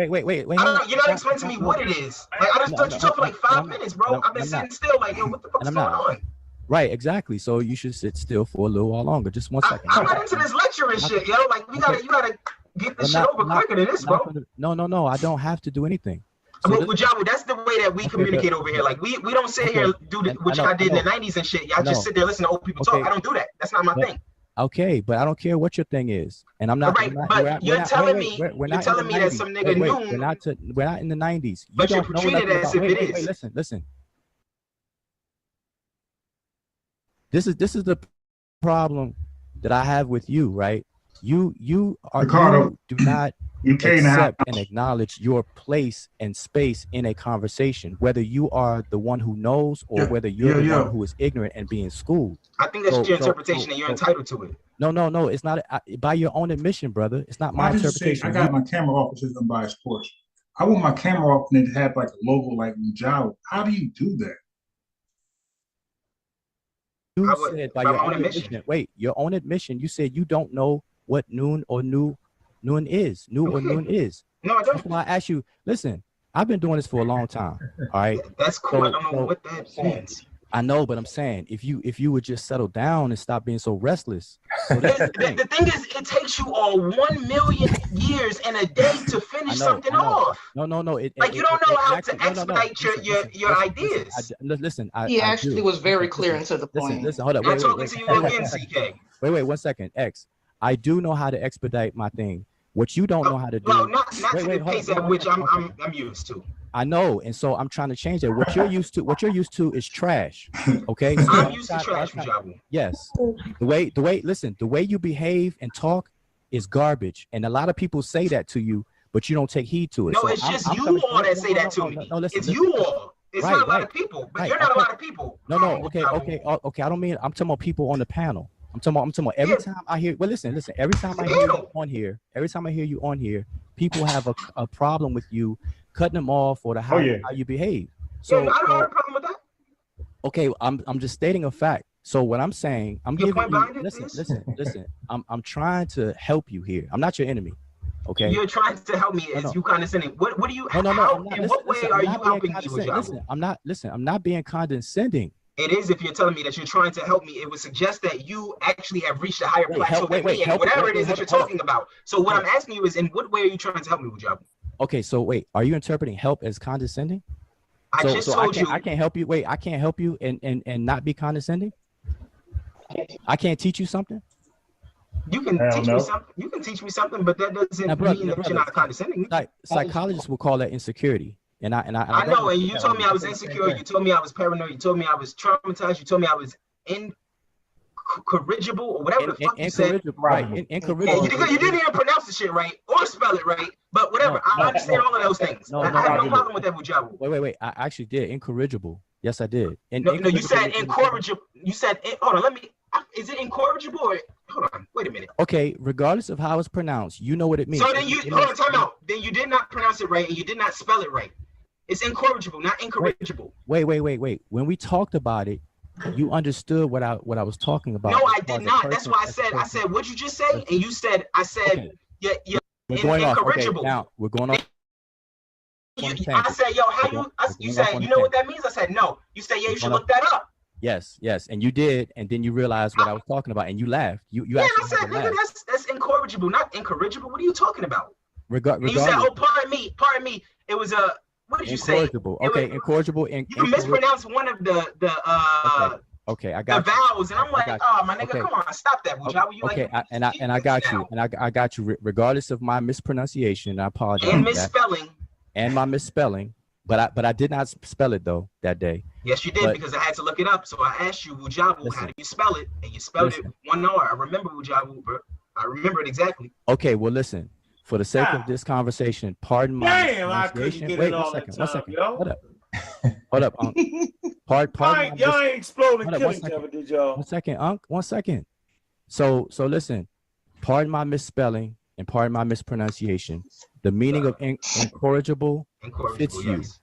Wait. You're not explaining to me what it is. Like I just let you talk for like 5 minutes, bro. I've been sitting still, like, yo, what the fuck's going on? Right, exactly. So you should sit still for a little while longer. Just 1 second. I'm not into this lecture and shit, yo. Like you gotta get this shit over quicker than this, bro. No. I don't have to do anything. So Wudjau, that's the way that we communicate over here. Like we don't sit here do what y'all did in the 90s and shit. Y'all just sit there listening to old people talk. I don't do that. That's not my thing. Okay, but I don't care what your thing is, and I'm not. Right, but you're telling me that some nigga knew. We're not in the 90s. But you're treating it as if it is. Listen. This is the problem that I have with you, right? You Ricardo, do not you came accept and acknowledge your place and space in a conversation, whether you are the one who knows or whether you're the one who is ignorant and being schooled. I think that's your interpretation, and you're entitled to it. No, it's not. By your own admission, brother. It's not my interpretation. I got my camera off, which is Unbiased.Sports. I want my camera off and it had like a logo like Wudjau. How do you do that? You said by your own admission. Wait, your own admission. You said you don't know what noon is. No, I don't. That's why I asked you. Listen, I've been doing this for a long time. All right. That's cool. I don't know what that means. I know, but I'm saying if you would just settle down and stop being so restless. So the thing is, it takes you all 1 million years and a day to finish something off. No. You don't know how to expedite your ideas. Listen, he actually was very clear and to the point. Listen, hold up. I'm talking to you again, CK. Wait, 1 second. X, I do know how to expedite my thing. What you don't know how to do. No, not to the pace at which I'm used to. I know, and so I'm trying to change that. What you're used to is trash. Okay, so I'm used to trash, Wudjau. Yes, the way you behave and talk is garbage, and a lot of people say that to you, but you don't take heed to it. No, so it's just you all that say that to me. It's you all. It's not a lot of people, but you're not a lot of people. No. Okay. I don't mean. I'm talking about people on the panel. I'm talking about every time I hear. Well, listen. Every time I hear you on here, people have a problem with you cutting them off or how you behave. So I don't have a problem with that. Okay, I'm just stating a fact. So what I'm saying, I'm giving you. Listen. I'm trying to help you here. I'm not your enemy. Okay. You're trying to help me. Is you condescending? What do you? No. In what way are you helping me, Wudjau? I'm not being condescending. It is if you're telling me that you're trying to help me. It would suggest that you actually have reached a higher plateau than me, and whatever it is that you're talking about. So what I'm asking you is, in what way are you trying to help me, Wudjau? Okay, so wait, are you interpreting help as condescending? I just told you. I can't help you. Wait, I can't help you and not be condescending? I can't teach you something? You can teach me something. You can teach me something, but that doesn't mean that you're not condescending. Psychologists will call that insecurity. And I know, and you told me I was insecure. You told me I was paranoid. You told me I was traumatized. You told me I was incorrigible or whatever the fuck you said. Right, incorrigible. You didn't even pronounce the shit right or spell it right, but whatever. I understand all of those things. I have no problem with that, Wudjau. Wait. I actually did incorrigible. Yes, I did. No, you said incorrigible. You said hold on. Let me. Is it incorrigible or hold on? Wait a minute. Okay, regardless of how it's pronounced, you know what it means. So then hold on, time out. Then you did not pronounce it right and you did not spell it right. It's incorrigible, not incorrigible. Wait. When we talked about it, you understood what I was talking about. No, I did not. That's why I said, what'd you just say? And you said, you're incorrigible. Okay, now we're going on. I said, you said, you know what that means? I said, no. You said, yeah, you should look that up. Yes, and you did, and then you realized what I was talking about, and you laughed. You I said, nigga, that's incorrigible, not incorrigible. What are you talking about? Regardless. You said, oh, pardon me. It was a. What did you say? Incorrigible. Okay, incorrigible. You mispronounced one of the Okay, I got the vowels, and I'm like, oh my nigga, come on, stop that, Wudjau. Okay, I got you, and I got you. Regardless of my mispronunciation, I apologize. And misspelling. And my misspelling, but I did not spell it though that day. Yes, you did, because I had to look it up. So I asked you, Wudjau, how do you spell it? And you spelled it one R. I remember Wudjau, bro. I remember it exactly. Okay, well listen. For the sake of this conversation, pardon my pronunciation. Wait, 1 second. Hold up, Unc. Pardon. Y'all ain't exploding, killing each other, did y'all? 1 second, Unc. 1 second. So listen. Pardon my misspelling and pardon my mispronunciation. The meaning of incorrigible fits you. Yes.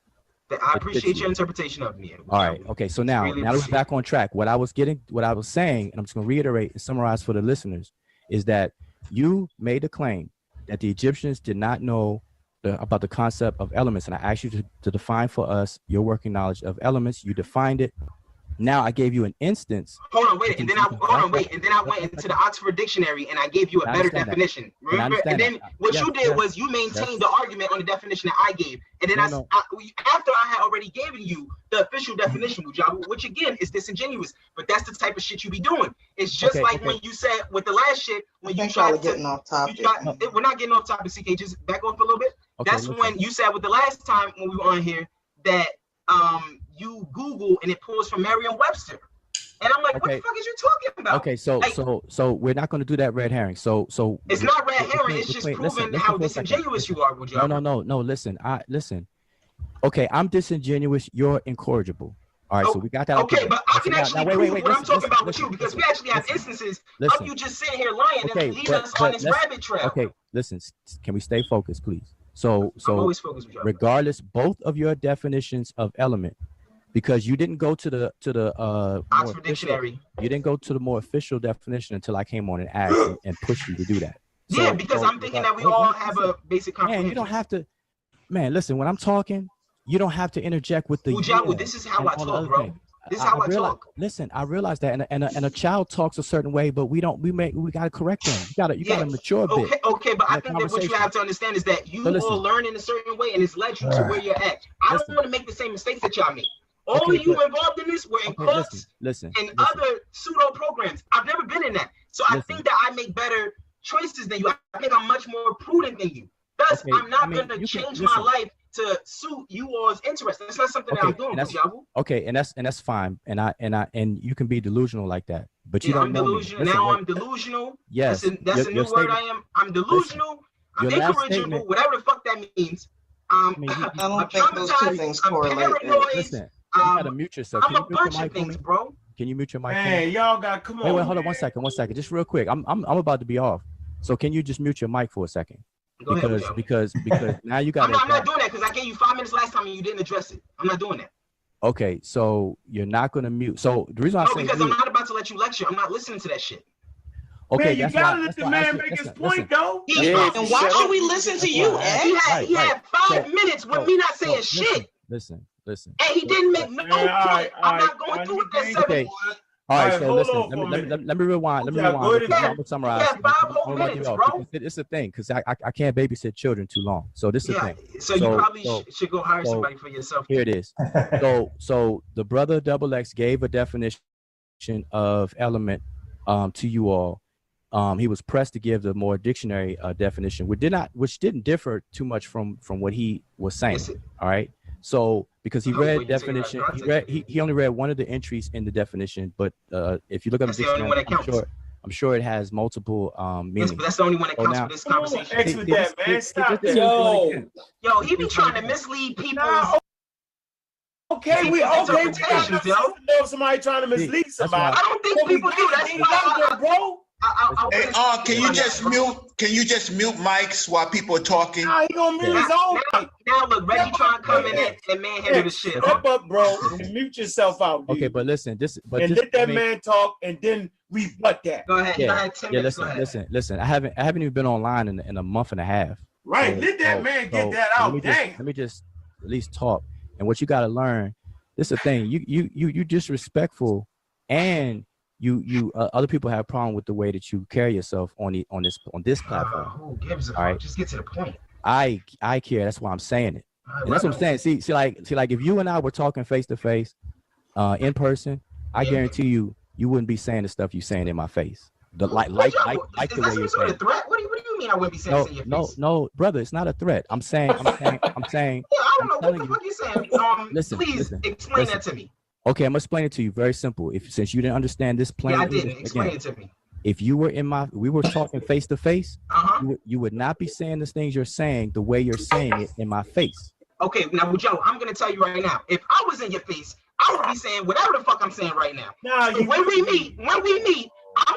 I appreciate your interpretation of me. All right. Okay. So now we're back on track. What I was saying, and I'm just going to reiterate and summarize for the listeners, is that you made a claim that the Egyptians did not know about the concept of elements. And I asked you to define for us your working knowledge of elements. You defined it. Now I gave you an instance. Hold on, wait. And then I went into the Oxford Dictionary and I gave you a better definition. Remember? And then what you did was you maintained the argument on the definition that I gave. And then after I had already given you the official definition, Wudjau, which again is disingenuous, but that's the type of shit you be doing. It's just when you said with the last shit, when you tried to getting off topic. We're not getting off topic, CK. Just back off a little bit. That's when you said with the last time when we were on here that you Google and it pulls from Merriam-Webster. And I'm like, what the fuck is you talking about? Okay, so we're not going to do that red herring. So it's not red herring. It's just proving how disingenuous you are, Wudjau. No. Listen. Okay, I'm disingenuous. You're incorrigible. All right, so we got that. Okay, but I can actually prove what I'm talking about with you because we actually have instances of you just sitting here lying and leading us on this rabbit trail. Okay, listen. Can we stay focused, please? So I'm always focused, Wudjau. Regardless, both of your definitions of element. Because you didn't go to the Oxford Dictionary. You didn't go to the more official definition until I came on and asked and pushed you to do that. Yeah, because I'm thinking that we all have a basic comprehension. Man, you don't have to. Man, listen, when I'm talking, you don't have to interject with the. Wudjau, this is how I talk, bro. This is how I talk. Listen, I realize that, and a child talks a certain way, but we gotta correct them. You gotta mature a bit. Okay, but I think that what you have to understand is that you all learn in a certain way, and it's led you to where you're at. I don't want to make the same mistakes that y'all make. All of you involved in this were in cults and other pseudo programs. I've never been in that. So I think that I make better choices than you. I think I'm much more prudent than you. Thus, I'm not going to change my life to suit you all's interest. That's not something that I'm doing, Wudjau. Okay, and that's fine. And you can be delusional like that. But you don't know me. Listen, now I'm delusional. Yes. That's a new word I am. I'm delusional. I'm incorrigible, whatever the fuck that means. I don't think those two things correlate. Listen. You gotta mute yourself. I'm a bunch of things, bro. Can you mute your mic? Man, y'all got come on. Wait, hold on one second. Just real quick. I'm about to be off. So can you just mute your mic for a second? Because now you got. I'm not doing that because I gave you 5 minutes last time and you didn't address it. I'm not doing that. Okay, so you're not gonna mute. So the reason because I'm not about to let you lecture. I'm not listening to that shit. Okay, man, you gotta let the man make his point, though. And why should we listen to you, Ed? He had 5 minutes with me not saying shit. Listen. And he didn't make no point. I'm not going through with that 7. Okay. All right, so listen. Let me rewind. Let me rewind. I'm gonna summarize. Yeah, 5 whole minutes, bro. It's a thing because I can't babysit children too long. So this is the thing. So you probably should go hire somebody for yourself. Here it is. So the brother XX gave a definition of element to you all. He was pressed to give the more dictionary definition, which didn't differ too much from what he was saying. All right. So because he read definition, he only read one of the entries in the definition, but if you look at the dictionary, I'm sure it has multiple meanings. But that's the only one that counts for this conversation. Yo, he be trying to mislead people. Okay, we somebody trying to mislead somebody. I don't think people do. That's why, bro. Hey, can you just mute mics while people are talking? Nah, he gonna mute his own. Now look, Reggie trying to come in and manhandle the shit. Step up, bro, and mute yourself out. Dude. Okay, but listen, let that man talk, and then rebut that. Go ahead. Listen. I haven't even been online in a month and a half. Right, let that man get that out. Let me just at least talk. And what you got to learn, this is the thing. You disrespectful, and you other people have a problem with the way that you carry yourself on this platform. Who gives a fuck? Right? Just get to the point. I care. That's why I'm saying it. And that's what I'm saying. See, like if you and I were talking face to face, in person, I guarantee you wouldn't be saying the stuff you're saying in my face. Like the way you're saying. Threat? What do you mean I wouldn't be saying this in your face? No, brother, it's not a threat. I'm saying. Yeah, I don't know what the fuck you saying. Please explain that to me. Okay, I'm gonna explain it to you. Very simple. Since you didn't understand this plain, I didn't. Explain it to me. If you were we were talking face to face, you would not be saying the things you're saying the way you're saying it in my face. Okay, now Wudjau, I'm gonna tell you right now. If I was in your face, I would be saying whatever the fuck I'm saying right now. When we meet, I'm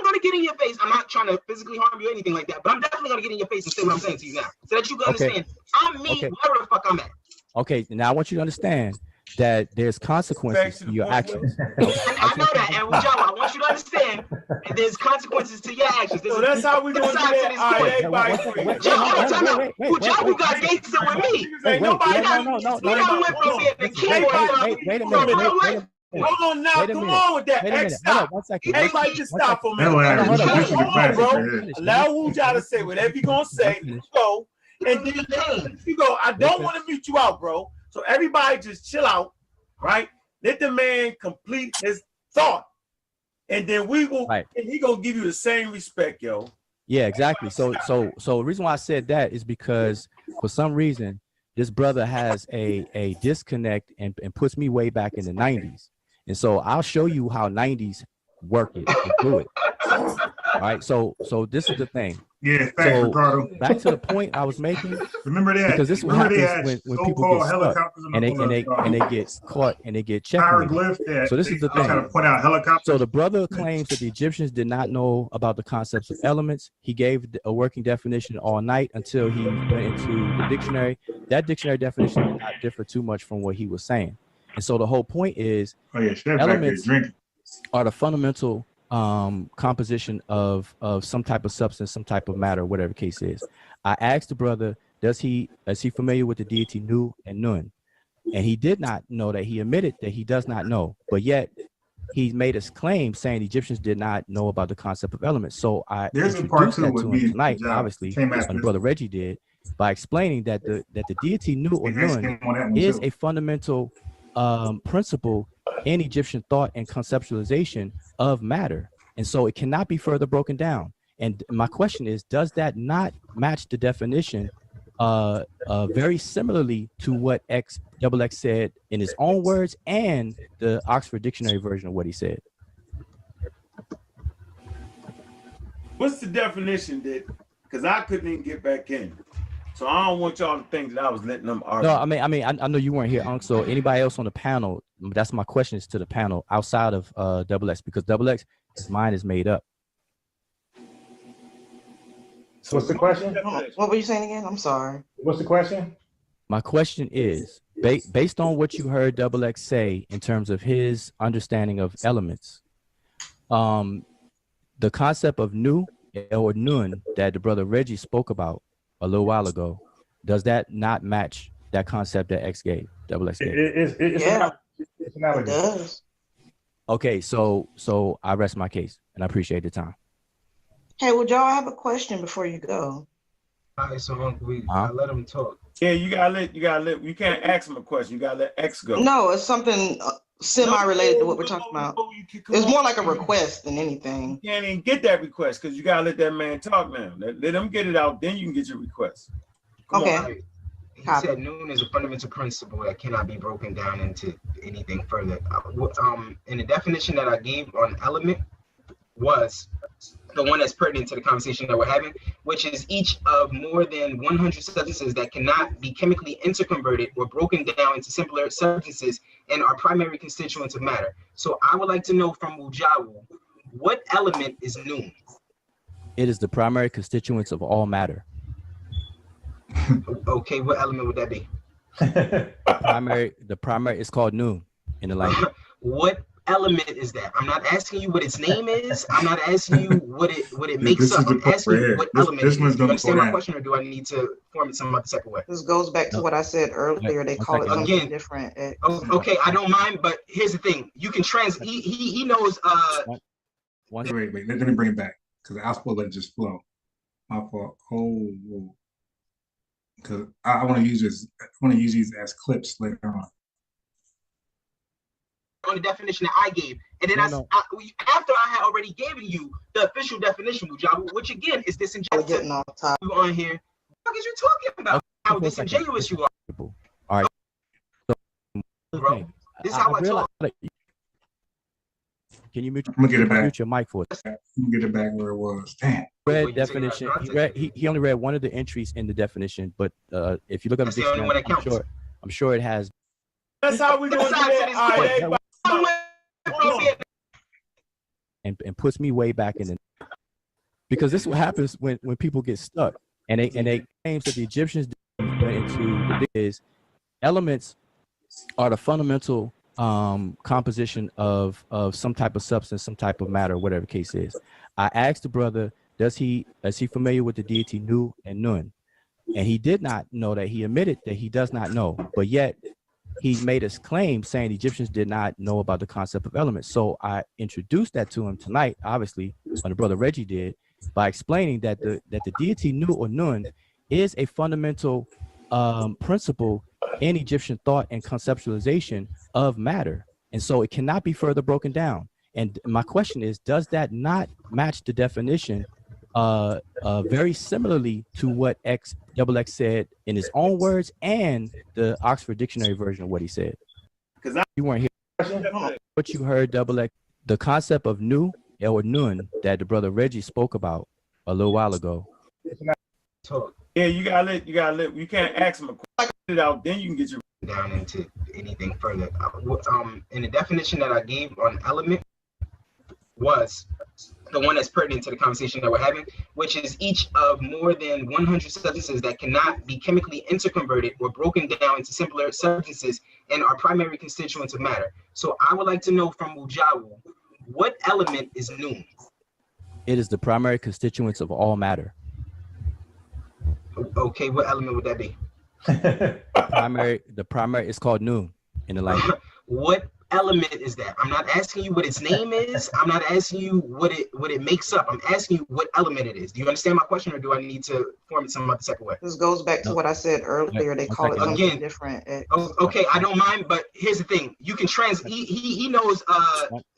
gonna get in your face. I'm not trying to physically harm you or anything like that, but I'm definitely gonna get in your face and say what I'm saying to you now, so that you can understand. I'm me, wherever the fuck I'm at. Okay, now I want you to understand that there's consequences to your actions. I know that, and Wudjau, I want you to understand that there's consequences to your actions. So that's how we're going to do it. All right, everybody. Wudjau, who got gangster with me? Ain't nobody. Wait a minute. Hold on now, come on with that. Everybody just stop for a minute. Hold on, bro. Allow Wudjau to say whatever you're going to say. Go. And then you go, I don't want to mute you out, bro. So everybody just chill out, right? Let the man complete his thought. And then and he gonna give you the same respect, yo. Yeah, exactly. So the reason why I said that is because for some reason this brother has a disconnect and puts me way back in the 90s. And so I'll show you how 90s work it and do it. All right. So this is the thing. Yeah, thanks, so Ricardo. Back to the point I was making. Remember that because this is what happens when people get stuck and they get caught and they get checkmated. So this is the thing. Trying to point out helicopters. So the brother claims that the Egyptians did not know about the concepts of elements. He gave a working definition all night until he went into the dictionary. That dictionary definition did not differ too much from what he was saying. And so the whole point is elements are the fundamental composition of some type of substance, some type of matter, whatever the case is. I asked the brother, is he familiar with the deity Nu and Nun? And he did not know that. He admitted that he does not know, but yet he made a claim saying the Egyptians did not know about the concept of elements. So I introduced that to him tonight, obviously, and brother Reggie did, by explaining that the deity Nu or Nun is a fundamental principle in Egyptian thought and conceptualization of matter. And so it cannot be further broken down. And my question is, does that not match the definition very similarly to what XXX said in his own words and the Oxford Dictionary version of what he said? What's the definition that, because I couldn't even get back in. So I don't want y'all to think that I was letting them argue. No, I know you weren't here, Unc. So anybody else on the panel, that's my question is to the panel outside of XX, because XX, his mind is made up. So what's the question? What were you saying again? I'm sorry. What's the question? My question is, based on what you heard XX say in terms of his understanding of elements, the concept of Nu or Nun that the brother Reggie spoke about a little while ago, does that not match that concept that XX gave? It's it does. Okay, so I rest my case, and I appreciate the time. Hey, well, Joe, I have a question before you go. All right, so Uncle, I let him talk. Yeah, you can't ask him a question. You gotta let X go. No, it's something semi-related to what we're talking about. It's more like a request than anything. You can't even get that request because you gotta let that man talk now. Let him get it out, then you can get your request. Okay. He said Nun is a fundamental principle that cannot be broken down into anything further. And the definition that I gave on element was the one that's pertinent to the conversation that we're having, which is each of more than 100 substances that cannot be chemically interconverted or broken down into simpler substances and are primary constituents of matter. So I would like to know from Wudjau, what element is Nun? It is the primary constituents of all matter. Okay, what element would that be? The primary is called Nun in the language. What element is that? I'm not asking you what its name is. I'm not asking you what it makes up. I'm asking you what element it is. Do you understand my question, or do I need to form it some other separate way? This goes back to what I said earlier. They call it something different. Okay, I don't mind, but here's the thing. You can he knows Wait, let me bring it back, because I was supposed to let it just flow. My fault. Because I want to use these as clips later on. On the definition that I gave, and then after I had already given you the official definition, Wudjau, which again is disingenuous. You on here? What is you talking about? How disingenuous you are? All right, bro. This is how I talk. Can you mute your mic for us? Let me get it back where it was. Damn. Read definition. He only read one of the entries in the definition, but if you look at the dictionary, I'm sure it has. That's how we doing it. And puts me way back in the, because this is what happens when people get stuck and they claim that the Egyptians went into is elements are the fundamental composition of some type of substance, some type of matter, whatever the case is. I asked the brother, is he familiar with the deity Nu and Nun? And he did not know that. He admitted that he does not know, but yet he made a claim saying the Egyptians did not know about the concept of elements. So I introduced that to him tonight, obviously, when the brother Reggie did, by explaining that the deity Nu or Nun is a fundamental principle in Egyptian thought and conceptualization of matter. And so it cannot be further broken down. And my question is, does that not match the definition very similarly to what XXX said in his own words and the Oxford Dictionary version of what he said? Because you weren't here. What you heard, Double X, the concept of nu or nun that the brother Reggie spoke about a little while ago. Yeah, you gotta let. You can't ask him a question out, then you can get your down into anything further. And the definition that I gave on element was the one that's pertinent to the conversation that we're having, which is each of more than 100 substances that cannot be chemically interconverted or broken down into simpler substances and are primary constituents of matter. So I would like to know from Wudjau, what element is nun? It is the primary constituents of all matter. Okay, what element would that be? The primary is called nun in the language. What element is that? I'm not asking you what its name is. I'm not asking you what it makes up. I'm asking you what element it is. Do you understand my question, or do I need to form it some other second way? This goes back to what I said earlier. They call it something different. Okay, I don't mind, but here's the thing. You can he knows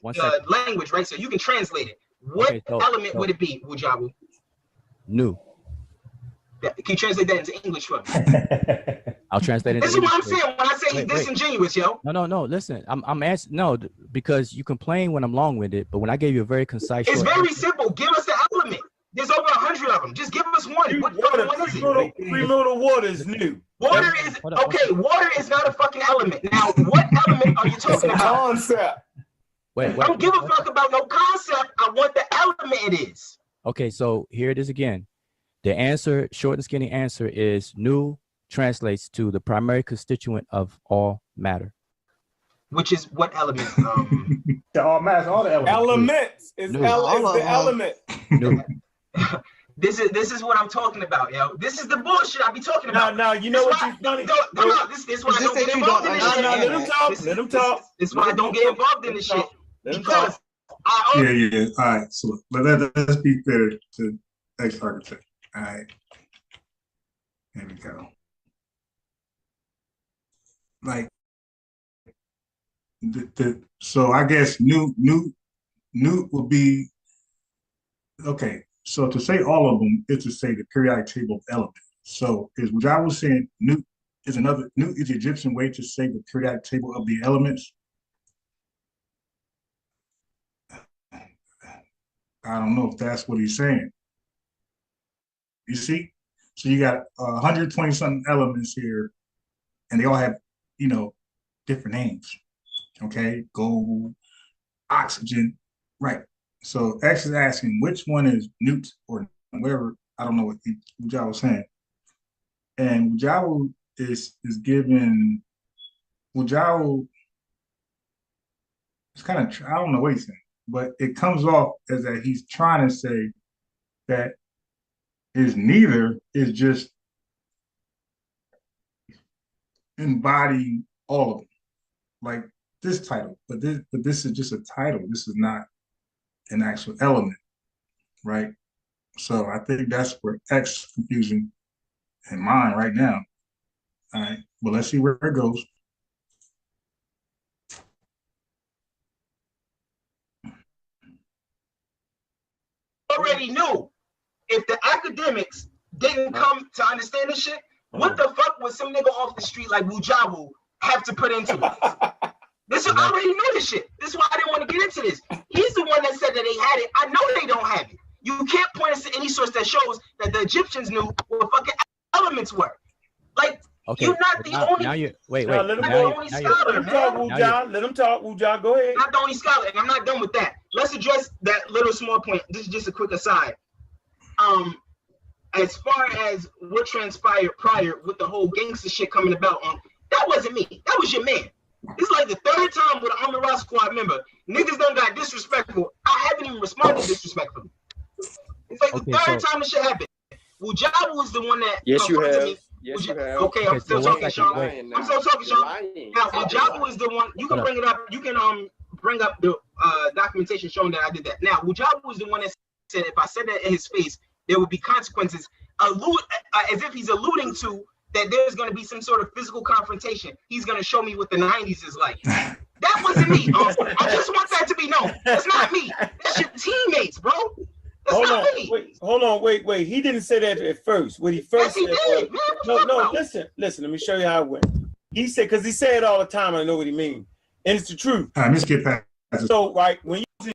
language, right? So you can translate it. What element would it be, Wudjau? Nu. Can you translate that into English for me? I'll translate it. This is what I'm saying when I say he's disingenuous, yo. No. Listen, I'm asking. No, because you complain when I'm long-winded, but when I gave you a very concise. It's very simple. Give us the element. There's over 100 of them. Just give us one. What one is it? Premortal water is new. Water is okay. Water is not a fucking element. Now, what element are you talking about? Concept. Wait. I don't give a fuck about no concept. I want the element it is. Okay, so here it is again. The answer, short and skinny answer, is nu translates to the primary constituent of all matter. Which is what element? The all matter, all the elements. Elements is the element. Nu. This is what I'm talking about, yo. This is the bullshit I be talking about. Now you know what you've done. This is why I don't get involved in this shit. Let him talk. Let him talk. This is why I don't get involved in this shit. Because Yeah. All right. So let's be fair to ex-architect. All right. There we go. Like so I guess new would be okay. So to say all of them is to say the periodic table of elements. So is what I was saying, new is the Egyptian way to say the periodic table of the elements. I don't know if that's what he's saying. You see? So you got 120 something elements here, and they all have, different names. Okay, gold, oxygen, right? So X is asking which one is newt or whatever. I don't know what Wudjau was saying, and Wudjau is given. Wudjau is kind of, I don't know what he's saying, but it comes off as that he's trying to say that is neither, is just embodying all of them, like this title. But this is just a title. This is not an actual element, right? So I think that's where X confusion in mine right now. All right, but let's see where it goes. Already knew. If the academics didn't come to understand this shit, what the fuck would some nigga off the street like Wudjau have to put into it? This is, I already knew this shit. This is why I didn't want to get into this. He's the one that said that they had it. I know they don't have it. You can't point us to any source that shows that the Egyptians knew what fucking elements were. Like, okay, you're not the only. Now you wait. Let him talk, Wudjau. Let him talk, Wudjau. Go ahead. Not the only scholar, and I'm not done with that. Let's address that little small point. This is just a quick aside. As far as what transpired prior with the whole gangster shit coming about, that wasn't me. That was your man. It's like the third time with an Amara squad member. Niggas done got disrespectful. I haven't even responded disrespectfully. It's like the third time this shit happened. Wudjau was the one that. Yes, you have. Yes, you have. Okay, I'm still talking, Sean. I'm still talking, Sean. Now, Wudjau was the one. You can bring it up. You can bring up the documentation showing that I did that. Now, Wudjau was the one that said if I said that in his face, there would be consequences. As if he's alluding to that there's going to be some sort of physical confrontation. He's going to show me what the 90s is like. That wasn't me. I just want that to be known. That's not me. That's your teammates, bro. That's not me. Hold on, wait. He didn't say that at first. What he first said was, no, listen. Let me show you how it went. He said, because he said it all the time, I know what he means. And it's the truth. All right, let's get past this. So, right, when you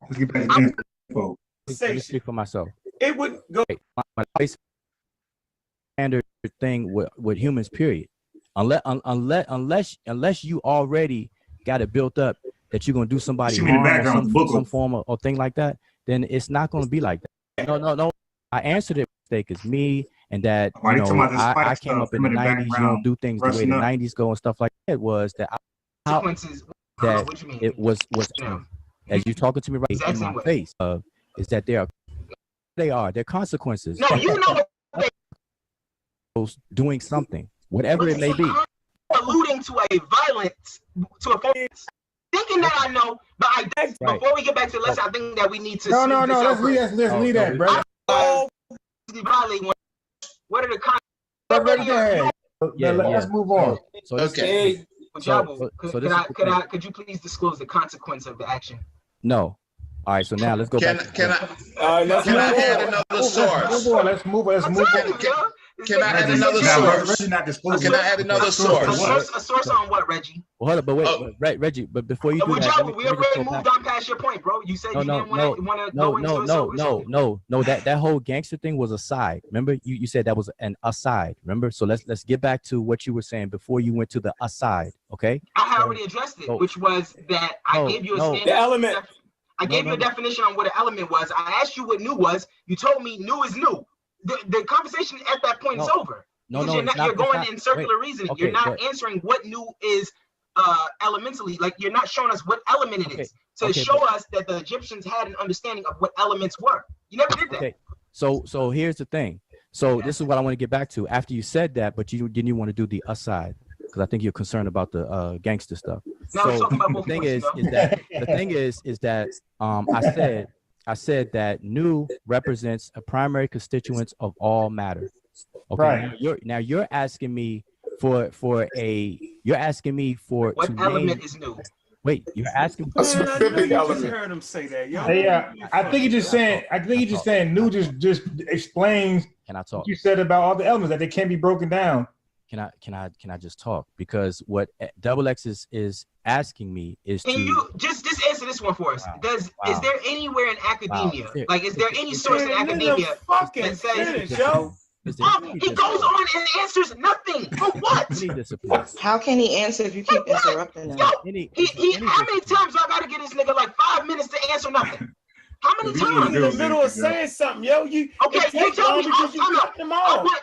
Let's get back to the info. Let me speak for myself. It would go. My basic standard thing with humans, period. Unless you already got it built up that you're gonna do somebody harm or some form or thing like that, then it's not gonna be like that. No. I answered it. Mistake is me, and that I came up in the '90s. You don't do things the way the '90s go and stuff like that. Was that it was as you talking to me right in my face is that they're consequences. No, you know doing something, whatever it may be. Alluding to a violence, to a thinking that I know, but before we get back to the lesson, I think that we need to. No. Let's leave that, bro. What are the consequences? Let's move on. So okay. Could you please disclose the consequence of the action? No. All right. So now let's go back. Can I add another source? Let's move on. Can I add another source? Can I add another source? A source on what, Reggie? Well, hold up, but wait, Reggie. But before you do that, we already moved on past your point, bro. You said you didn't want to go into No. That whole gangster thing was a side. Remember, you said that was an aside. Remember, so let's get back to what you were saying before you went to the aside. Okay. I had already addressed it, which was that I gave you a standard. The element. I gave you a definition on what an element was. I asked you what new was. You told me new is new. The conversation at that point is over. You're going in circular reasoning. Okay, you're not answering what new is elementally. Like, you're not showing us what element it is to show us that the Egyptians had an understanding of what elements were. You never did that. Okay. So here's the thing. So this is what I want to get back to. After you said that, but you didn't want to do the aside, because I think you're concerned about the gangster stuff. No, so the thing is that I said that new represents a primary constituent of all matter. Okay. Right. Now you're asking me for what element is new? Wait, you're asking a specific element. I heard him say that. Hey, I think he's just saying new just explains. Can I talk? What you said about all the elements that they can't be broken down. Can I just talk? Because what Double X is asking me is Can you just answer this one for us? Is there anywhere in academia, like, is there any source in academia that says he goes on and answers nothing? For what? How can he answer if you keep interrupting him? Yo, how many times I gotta get this nigga like 5 minutes to answer nothing? How many times? In the middle of saying something, yo. You tell me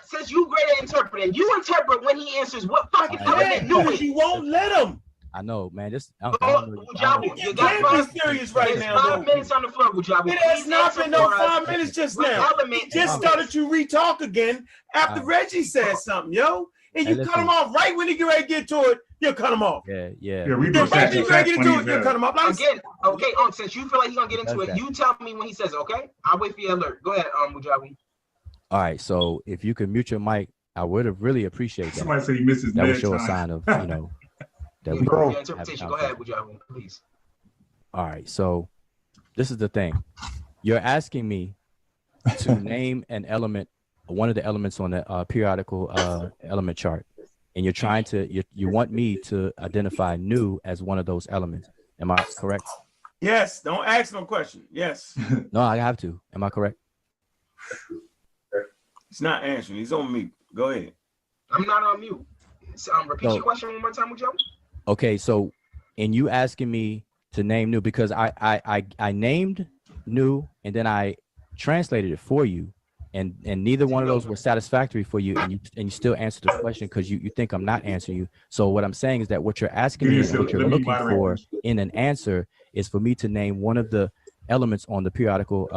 since you great at interpreting, you interpret when he answers what fucking element new is. You won't let him. I know, man. This Wudjau, you got serious right now. 5 minutes on the floor, Wudjau. It has not been no 5 minutes just now. He just started to re-talk again after Reggie said something, yo. And you cut him off right when he get ready to get to it. You cut him off. Yeah. We right when you ready to get to it, you cut him off. Again, since you feel like he's gonna get into it, you tell me when he says it, okay? I'll wait for your alert. Go ahead, Wudjau. All right. So if you could mute your mic, I would have really appreciated that. Somebody said he misses that. Would show a sign of that we your interpretation. Go ahead, Wudjau, please. All right. So this is the thing. You're asking me to name an element, one of the elements on the periodical element chart, and you're trying to you want me to identify new as one of those elements. Am I correct? Yes. Don't ask no question. Yes. No, I have to. Am I correct? He's not answering. He's on mute. Go ahead. I'm not on mute. Repeat your question one more time, Wudjau. Okay, so in you asking me to name new, because I named new and then I translated it for you, and neither one of those were satisfactory for you, and you still answered the question because you think I'm not answering you. So what I'm saying is that what you're asking me and what you're looking for in an answer is for me to name one of the elements on the periodical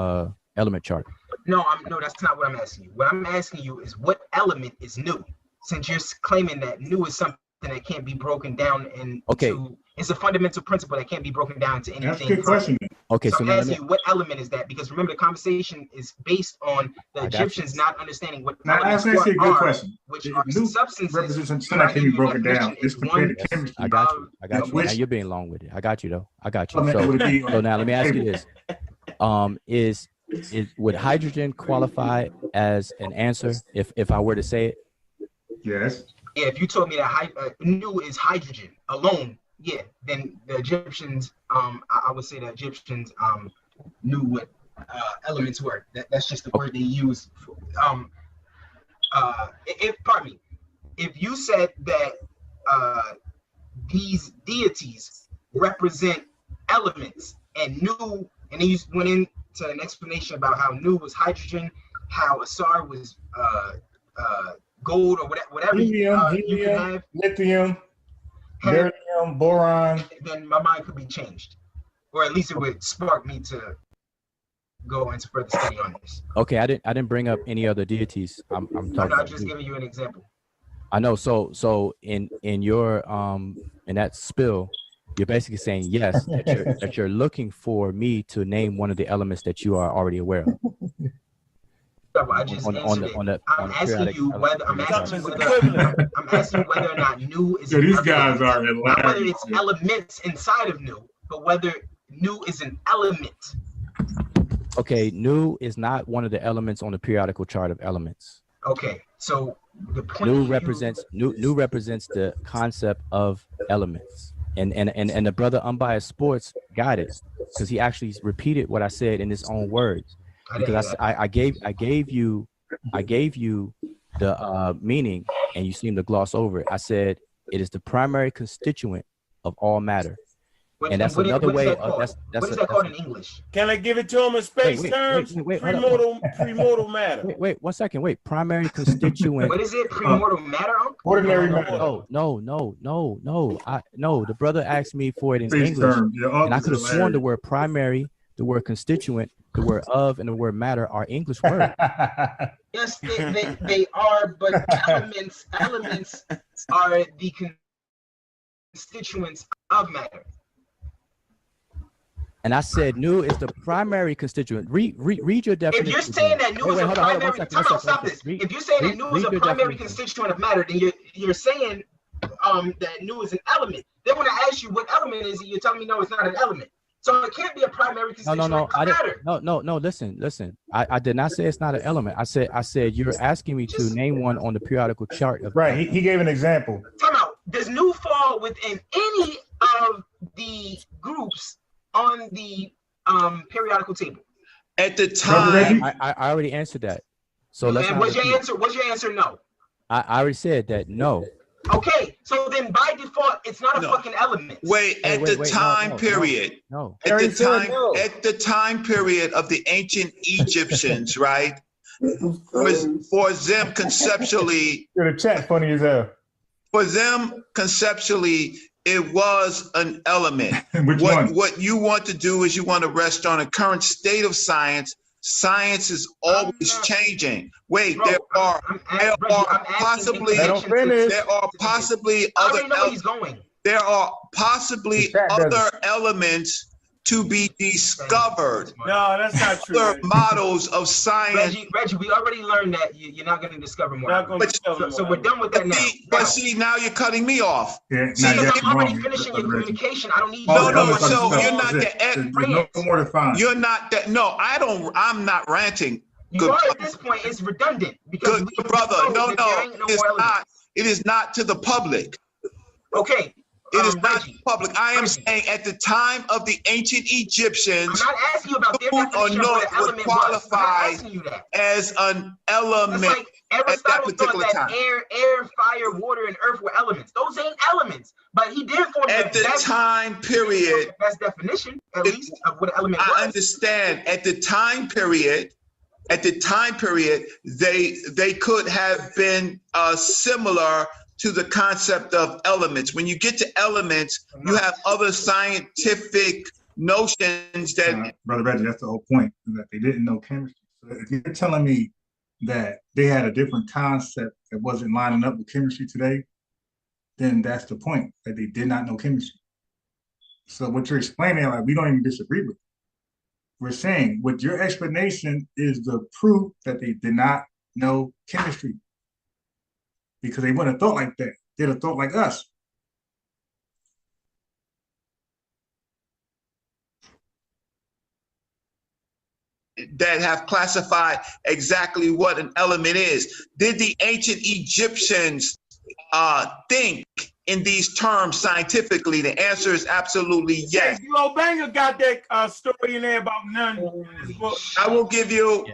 element chart. No, that's not what I'm asking you. What I'm asking you is what element is new? Since you're claiming that new is something that can't be broken down into, it's a fundamental principle that can't be broken down into anything. That's a good question. Okay, so I'm asking you, what element is that? Because remember, the conversation is based on the Egyptians not understting what elements that's a good question. Which are substances represents something that can be broken down. It's compared to chemistry. I got you. Now you're being long with it. I got you though. So now let me ask you this: would hydrogen qualify as an answer if I were to say it? Yes. Yeah, if you told me that nu is hydrogen alone, yeah, then the Egyptians, I would say the Egyptians knew what elements were. That's just the word they use. Pardon me, if you said that these deities represent elements and nu, and then you went into an explanation about how nu was hydrogen, how Asar was gold or whatever helium, you can have, lithium, beryllium, boron. Then my mind could be changed, or at least it would spark me to go into further study on this. Okay, I didn't bring up any other deities. I'm talking. I'm just giving you an example. I know. So in your in that spill, you're basically saying yes that you're looking for me to name one of the elements that you are already aware of. I just answered it. I'm asking you whether or not nu is. These guys are hilarious. Not whether it's elements inside of nu, but whether nu is an element. Okay, nu is not one of the elements on the periodical chart of elements. Okay, so the point nu represents the concept of elements, and the brother Unbiased.Sports got it because he actually repeated what I said in his own words. Because I gave you the meaning and you seem to gloss over it. I said it is the primary constituent of all matter. And that's another way. What is that called in English? Can I give it to him in space terms? Premortal matter. Wait, 1 second. Wait, primary constituent. What is it? Premortal matter? Ordinary matter. No. The brother asked me for it in English, and I could have sworn the word primary, the word constituent, the word of, and the word matter are English words. Yes, they are, but elements are the constituents of matter. And I said nu is the primary constituent. Read your definition. If you're saying that nu is a primary, stop this. If you're saying that nu is a primary constituent of matter, then you're saying that nu is an element. Then when I ask you what element is it, you're telling me no, it's not an element. So it can't be a primary constituent of matter. No. Listen. I did not say it's not an element. I said you're asking me to name one on the periodical chart. Right. He gave an example. Time out. Does nu fall within any of the groups on the periodical table? At the time, I already answered that. So let's. Was your answer no? I already said that no. Okay, so then by default, it's not a fucking element. At the time period of the ancient Egyptians, right? For them conceptually, the chat funny as hell. For them conceptually, it was an element. What you want to do is you want to rest on a current state of science. Science is always changing. Wait, there are possibly other elements to be discovered. No, that's not true. Other models of science. Reggie, we already learned that you're not going to discover more. So we're done with that now. But see, now you're cutting me off. Yeah, see, I'm already finishing your communication. I don't need No, so you're not the You're not that. No, I'm not ranting. You are at this point. It's redundant. Good brother. No, it's not. It is not to the public. Okay. It is not public. I am saying at the time of the ancient Egyptians, I'm not asking you about their definition of what an element was. I'm not asking you that. As an element like at that particular time. Air, fire, water, and earth were elements. Those ain't elements, but he did form at the time period. The best definition, at least, of what an element was. I understand. At the time period, they could have been similar to the concept of elements. When you get to elements, you have other scientific notions that. Brother Reggie, that's the whole point, that they didn't know chemistry. So if you're telling me that they had a different concept that wasn't lining up with chemistry today, then that's the point, that they did not know chemistry. So what you're explaining, like, we don't even disagree with. We're saying what your explanation is the proof that they did not know chemistry. Because they wouldn't have thought like that. They'd have thought like us. That have classified exactly what an element is. Did the ancient Egyptians think in these terms scientifically? The answer is absolutely yes. Duo Banger got that story in there about none. I will give you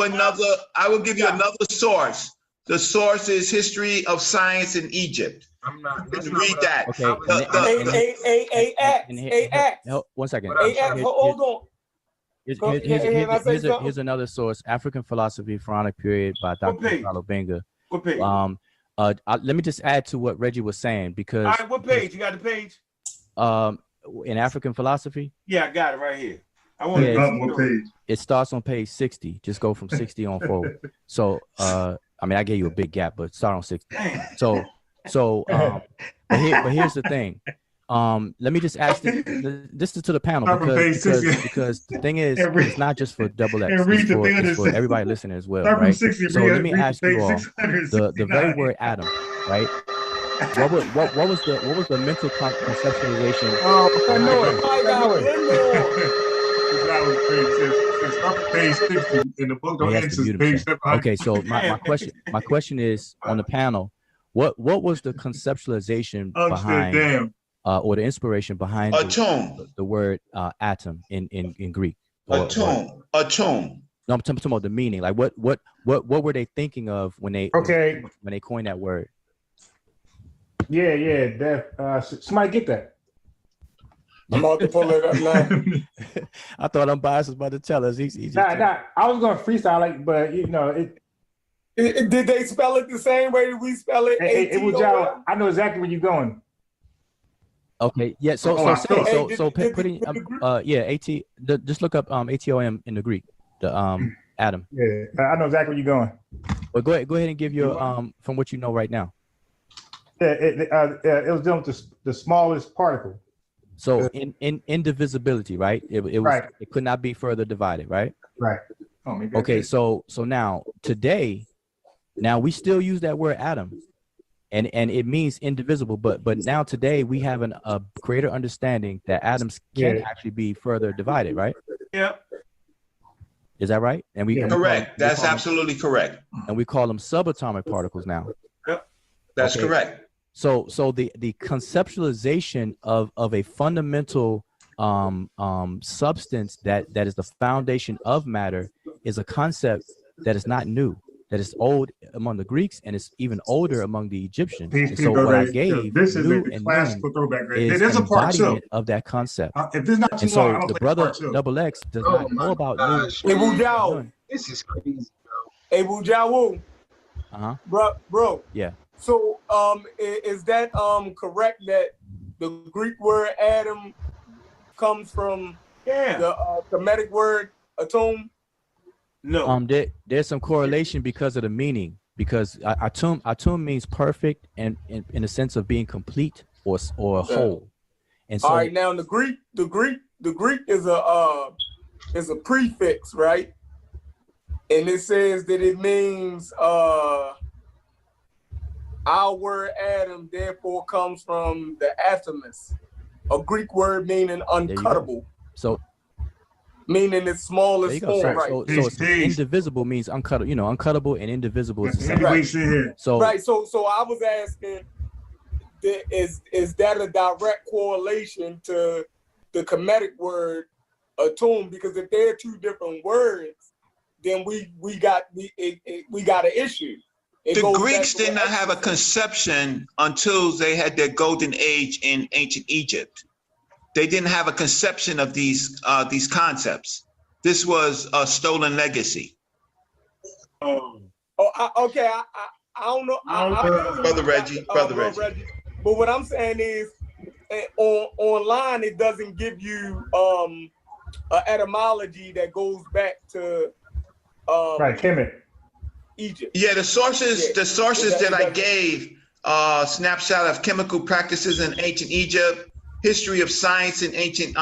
another source. The source is History of Science in Egypt. I'm not. Read that. Okay. One second. Hold on. Here's another source: African Philosophy, Pharaonic Period by Dr. Carlo Benga. What page? Let me just add to what Reggie was saying because. All right, what page? You got the page? In African Philosophy. Yeah, I got it right here. I want what page? It starts on page 60. Just go from 60 on forward. So, I mean, I gave you a big gap, but start on 60. So, but here's the thing. Let me just ask this is to the panel because the thing is, it's not just for Double X, it's for everybody listening as well, right? So let me ask you all the very word atom, right? What was the mental conceptualization? I know it. 5 hours. Page 60 in the book. Don't answer page 700. Okay, so my question is on the panel, what was the conceptualization behind or the inspiration behind the word atom in Greek? Atom. No, I'm talking about the meaning. Like what were they thinking of when they coined that word? Yeah. Somebody get that. I'm about to pull it up now. I thought Unbiased was about to tell us. He's nah. I was going to freestyle but did they spell it the same way that we spell it? Wudjau, I know exactly where you're going. Okay, yeah. Just look up ATOM in the Greek, the atom. Yeah, I know exactly where you're going. But go ahead and give your from what you know right now. Yeah, it was dealing with the smallest particle. So in indivisibility, right? It was right. It could not be further divided, right? Right. Okay, so now today, we still use that word atom, and it means indivisible. But now today we have a greater understanding that atoms can actually be further divided, right? Yeah. Is that right? And correct. That's absolutely correct. And we call them subatomic particles now. Yep. That's correct. So the conceptualization of a fundamental substance that is the foundation of matter is a concept that is not new, that is old among the Greeks and it's even older among the Egyptians. And so what I gave this is new a and classical throwback. is an embodiment of that concept. If this not too and so long, I don't the think brother Double X does not know about new. Hey, Wudjau. This is crazy, bro. Hey, Wudjau. Bro. Yeah. So, is that correct that the Greek word atom comes from the Semitic word atom? No. There's some correlation because of the meaning. Because atom means perfect and in the sense of being complete or whole. And so, all right, now the Greek is a prefix, right? And it says that it means our word atom therefore comes from the atomos, a Greek word meaning uncuttable. So meaning its smallest form, right? So it's indivisible means uncuttable, uncuttable and indivisible is the same. Right. So right. So I was asking, is that a direct correlation to the Kemetic word atom? Because if they're two different words, then we got an issue. The Greeks did not have a conception until they had their golden age in ancient Egypt. They didn't have a conception of these concepts. This was a stolen legacy. Okay. I don't know. Brother Reggie. But what I'm saying is, online it doesn't give you an etymology that goes back to Kemet. Egypt. Yeah, the sources that I gave, snapshot of chemical practices in ancient Egypt, history of science in Egypt,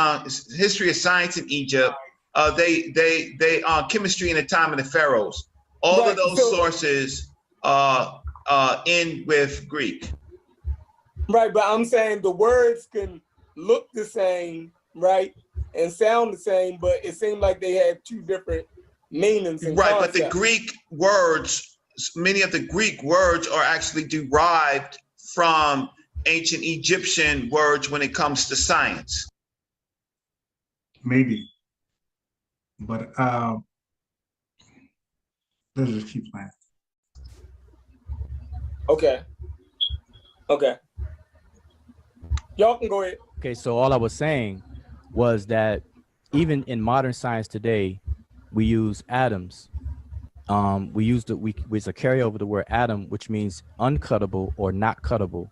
they chemistry in the time of the pharaohs. All of those sources end with Greek. Right, but I'm saying the words can look the same, right, and sound the same, but it seemed like they have two different meanings. Right, but the Greek words many of the Greek words are actually derived from ancient Egyptian words when it comes to science. Maybe. But let's just keep playing. Okay. Y'all can go ahead. Okay, so all I was saying was that even in modern science today, we use atoms. It's a carryover of the word atom, which means uncuttable or not cuttable.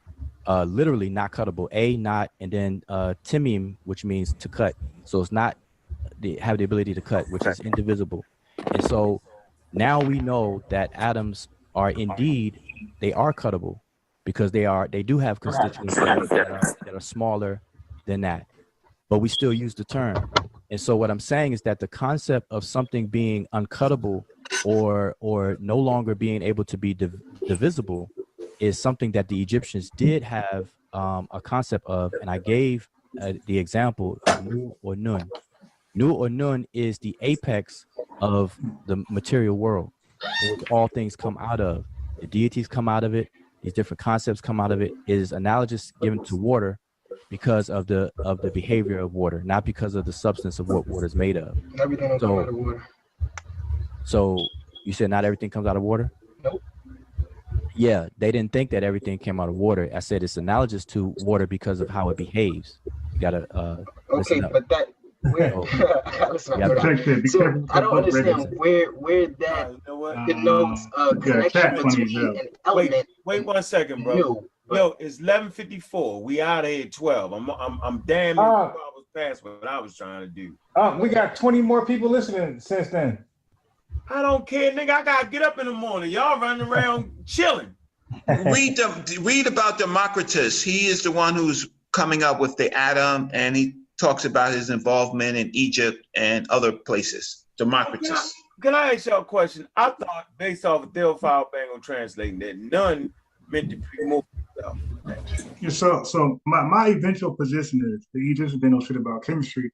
Literally not cuttable. Not, and then timim, which means to cut. So it's not have the ability to cut, which is indivisible. And so now we know that atoms are indeed, they are cuttable, because they do have constituents that are smaller than that, but we still use the term. And so what I'm saying is that the concept of something being uncuttable or no longer being able to be divisible is something that the Egyptians did have a concept of. And I gave the example of Nu or Nun. Nu or Nun is the apex of the material world, which all things come out of. The deities come out of it. These different concepts come out of it. It is analogous given to water because of the behavior of water, not because of the substance of what water is made of. Everything don't come out of water. So you said not everything comes out of water? Nope. Yeah, they didn't think that everything came out of water. I said it's analogous to water because of how it behaves. You gotta okay, but that where so I don't understand where that denotes connection between an element. Wait 1 second, bro. Yo, it's 11:54. We out of here at 12. I'm damn near 2 hours past what I was trying to do. We got 20 more people listening since then. I don't care, nigga. I gotta get up in the morning. Y'all running around chilling. Read about Democritus. He is the one who's coming up with the atom, and he talks about his involvement in Egypt and other places. Democritus. Can I ask y'all a question? I thought, based off of Theophile Bango translating, that none meant to promote stuff. Yeah, so my eventual position is the Egyptians didn't know shit about chemistry,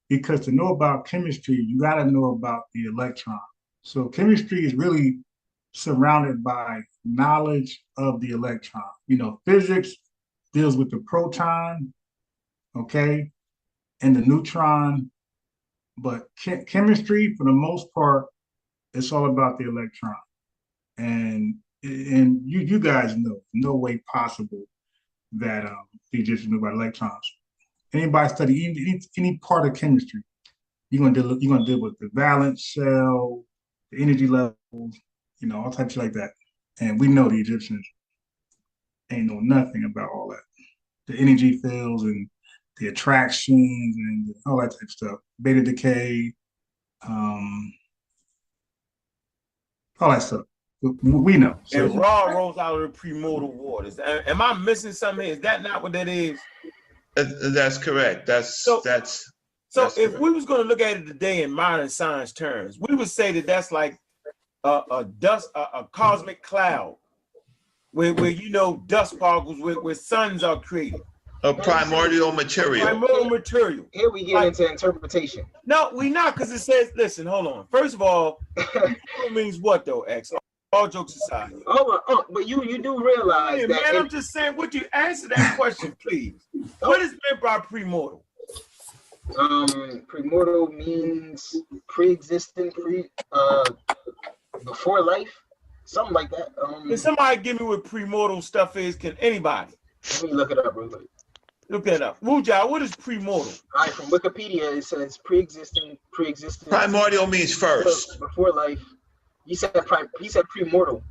because to know about chemistry, you got to know about the electron. So chemistry is really surrounded by knowledge of the electron. You know, physics deals with the proton, okay, and the neutron, but chemistry, for the most part, it's all about the electron. And you guys know, no way possible that the Egyptians knew about electrons. Anybody study any part of chemistry, you're gonna deal with the valence shell, the energy levels, you know, all types like that. And we know the Egyptians ain't know nothing about all that. The energy fields and the attractions and all that type of stuff. Beta decay, all that stuff. We know. So, and Ra rolls out of the premortal waters. Am I missing something? Is that not what that is? That's correct. That's if we was going to look at it today in modern science terms, we would say that that's like a cosmic cloud, where you know dust particles where suns are created. A primordial material. Primordial material. Here we get into interpretation. No, we not, because it says, listen, hold on. First of all, it means what though, X? All jokes aside. But you do realize that. Man, I'm just saying, would you answer that question, please? What is meant by premortal? Premortal means pre-existent, before life, something like that. Can somebody give me what premortal stuff is? Can anybody? Let me look it up real quick. Look that up. Wudjau, what is premortal? All right, from Wikipedia, it says pre-existing. Primordial means first. Before life. He said premortal.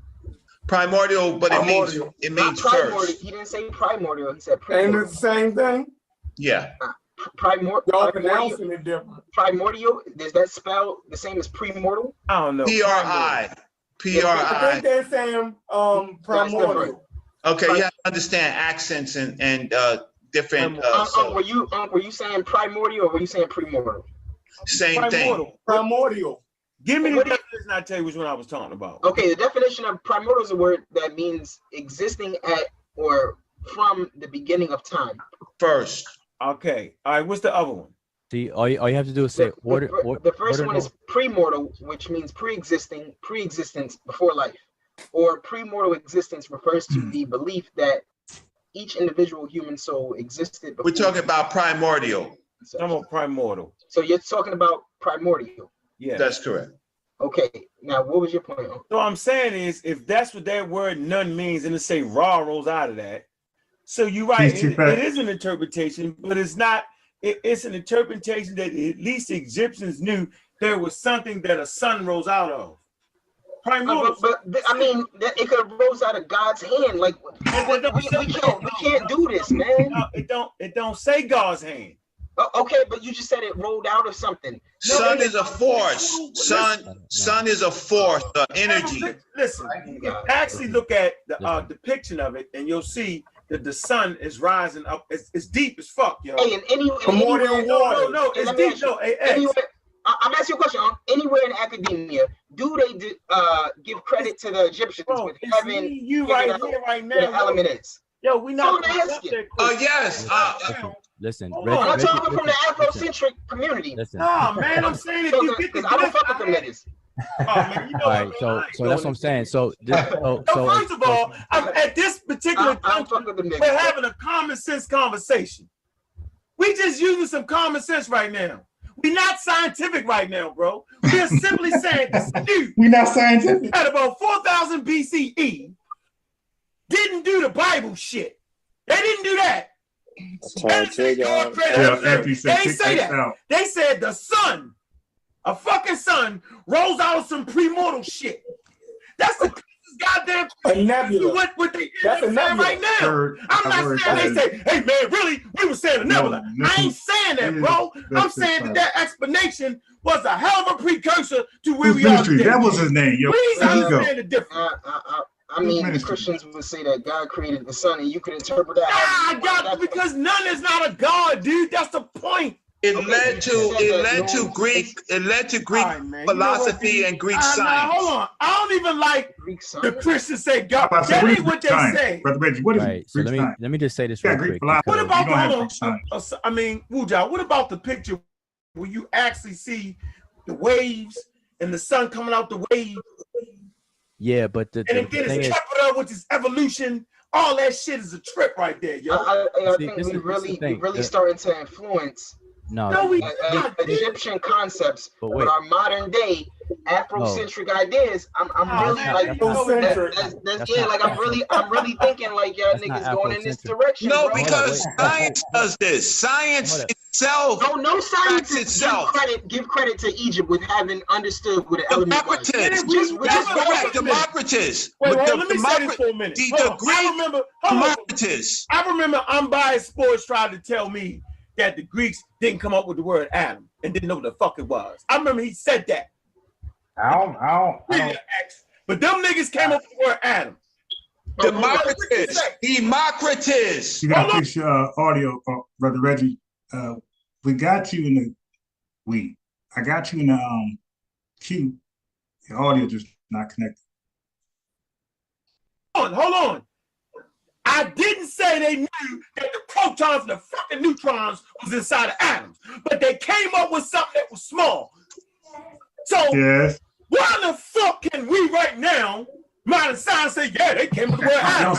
Primordial, but it means first. He didn't say primordial. He said primordial. Ain't it the same thing? Yeah. Y'all pronouncing it different. Primordial, does that spell the same as premortal? I don't know. P-R-I. I think they're saying primordial. Okay, you have to understand accents and different. Were you saying primordial or were you saying premortal? Same thing. Primordial. Give me the definition. I'll tell you which one I was talking about. Okay, the definition of primordial is a word that means existing at or from the beginning of time. First. Okay. All right. What's the other one? See, all you have to do is say order. The first one is premortal, which means pre-existence before life. or premortal existence refers to the belief that each individual human soul existed before. We're talking about primordial. I'm on primordial. So you're talking about primordial. Yeah, that's correct. Okay, now what was your point? So I'm saying is, if that's what that word none means, and it say raw rolls out of that, so you're right, it is an interpretation, but it's not, it's an interpretation that at least the Egyptians knew there was something that a sun rose out of. Primordial. But I mean, it could have rose out of God's hand. Like we can't do this, man. No, it don't say God's hand. Okay, but you just said it rolled out of something. Sun is a force. Sun is a force, energy. Listen, actually look at the depiction of it, and you'll see that the sun is rising up. It's deep as fuck, yo. Hey, more than water. No, it's deep. No, I'm asking you a question. Anywhere in academia, do they give credit to the Egyptians with having you right here, right now? The element is. Yo, we not asking. Oh yes. Listen, I'm talking from the Afrocentric community. Nah, man, I'm saying if you get the I don't fuck with them niggas. Oh, man, you know all right, so that's what I'm saying. So first of all, at this particular time, we're having a common sense conversation. We just using some common sense right now. We're not scientific right now, bro. We're simply saying this dude. We're not scientific. At about 4000 BCE, didn't do the Bible shit. They didn't do that. They say that. They said the sun, a fucking sun, rolls out of some premortal shit. That's the goddamn a nebula. What they That's a nebula right now. I'm not saying they say, hey man, really, we were saying a nebula. I ain't saying that, bro. I'm saying that explanation was a hell of a precursor to where we are today. That was his name, yo. Please understand the difference. I mean, the Christians would say that God created the sun, and you could interpret that. God, because none is not a God, dude. That's the point. It led to Greek philosophy and Greek science. Hold on, I don't even like the Christians say God. That ain't what they say. Brother Reggie, what is right, so let me just say this real quick. What about I mean, Wudjau, what about the picture where you actually see the waves and the sun coming out the wave? Yeah, but the then it's kept up with this evolution. All that shit is a trip right there, yo. I think we really starting to influence Egyptian concepts with our modern day Afrocentric ideas. I'm really like I'm really thinking like y'all niggas going in this direction. No, because science does this. Science itself. No scientists give credit to Egypt with having understood what an element was. That's correct. Democritus. Wait, let me say this for a minute. I remember Unbiased.Sports tried to tell me that the Greeks didn't come up with the word Adam and didn't know what the fuck it was. I remember he said that. I don't. But them niggas came up with the word Adam. Democritus. You gotta fix your audio, Brother Reggie. We got you in the I got you in the queue. Your audio just not connected. Hold on. I didn't say they knew that the protons and the fucking neutrons was inside of atoms, but they came up with something that was small. So why the fuck can we right now, modern science, say, yeah, they came up with the word atom?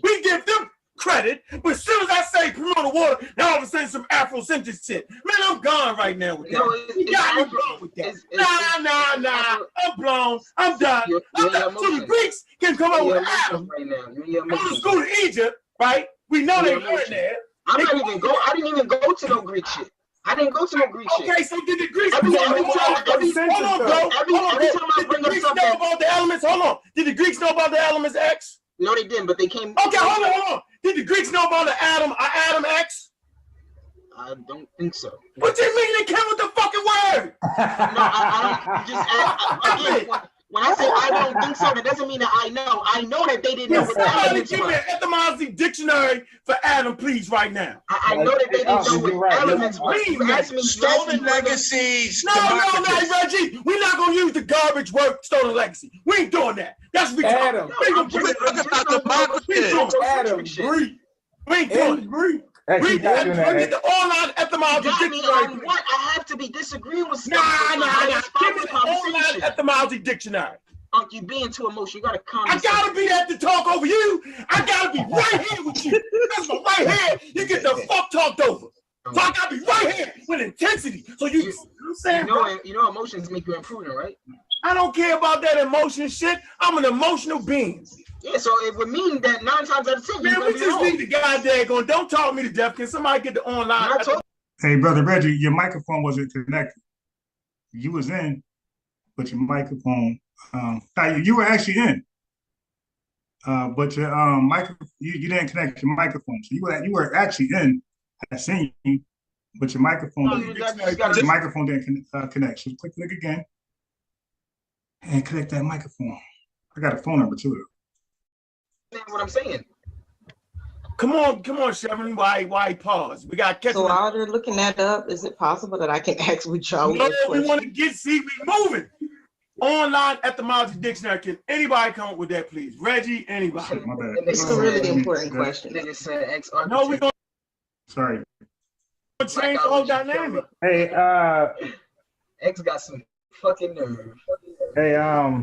We give them credit, but as soon as I say promote water, now all of a sudden some Afrocentric shit. Man, I'm gone right now with that. You got me blown with that. Nah. I'm blown. I'm done. So the Greeks can come up with atoms. Go to school in Egypt, right? We know they learned there. I didn't even go to no Greek shit. I didn't go to no Greek shit. Okay, so did the Greeks every time I bring up something know about the elements? Hold on. Did the Greeks know about the elements X? No, they didn't, but they came. Okay, hold on. Did the Greeks know about the atom X? I don't think so. What do you mean they came with the fucking word? No, I don't. Again, when I say I don't think so, that doesn't mean that I know. I know that they didn't know what the elements Give me an etymology dictionary for atom, please, right now. I know that they didn't know what elements were. Stolen legacies. No, Reggie. We're not going to use the garbage word stolen legacy. We ain't doing that. That's retarded. We're talking about democracy. Adam, Greek. We ain't doing it. Greek. Read the online etymology dictionary. What? I have to be disagreeing with something. Nah. Give me the online etymology dictionary. Unc, you being too emotional. You gotta calm I gotta be there to talk over you. I gotta be right here with you. That's my right hand. You get the fuck talked over. So I gotta be right here with intensity. So you know what I'm saying? You know emotions make you imprudent, right? I don't care about that emotion shit. I'm an emotional being. Yeah, so it would mean that 9 times out of 10, man, we just leave the goddamn going. Don't talk me to death. Can somebody get the online? Hey, brother Reggie, your microphone wasn't connected. You was in, but your microphone. You were actually in, but your you didn't connect your microphone. So you were actually in. I seen you, but your microphone didn't connect. So click again and connect that microphone. I got a phone number too. What I'm saying. Come on, Chevron. Why pause? We got catch. So while they're looking that up, is it possible that I can ask Wudjau? No, we want to we moving. Online etymology dictionary. Can anybody come up with that, please? Reggie, anybody? My bad. It's a really important question. No, we gonna. Sorry. Change the whole dynamic. Hey, X got some fucking nerve. Hey, yeah,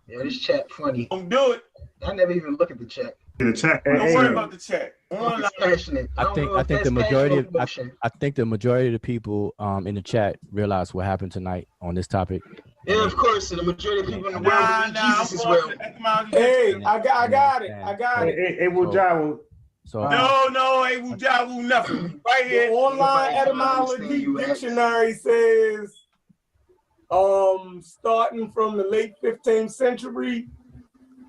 this chat funny. Don't do it. I never even look at the chat. The chat. Don't worry about the chat. Passionate. I think the majority of I think the majority of the people in the chat realize what happened tonight on this topic. Yeah, of course. And the majority of people in the world believe Jesus as well. Hey, I got it. Hey, Wudjau. So no, hey, Wudjau, nothing. Right here. The online etymology dictionary says, starting from the late 15th century,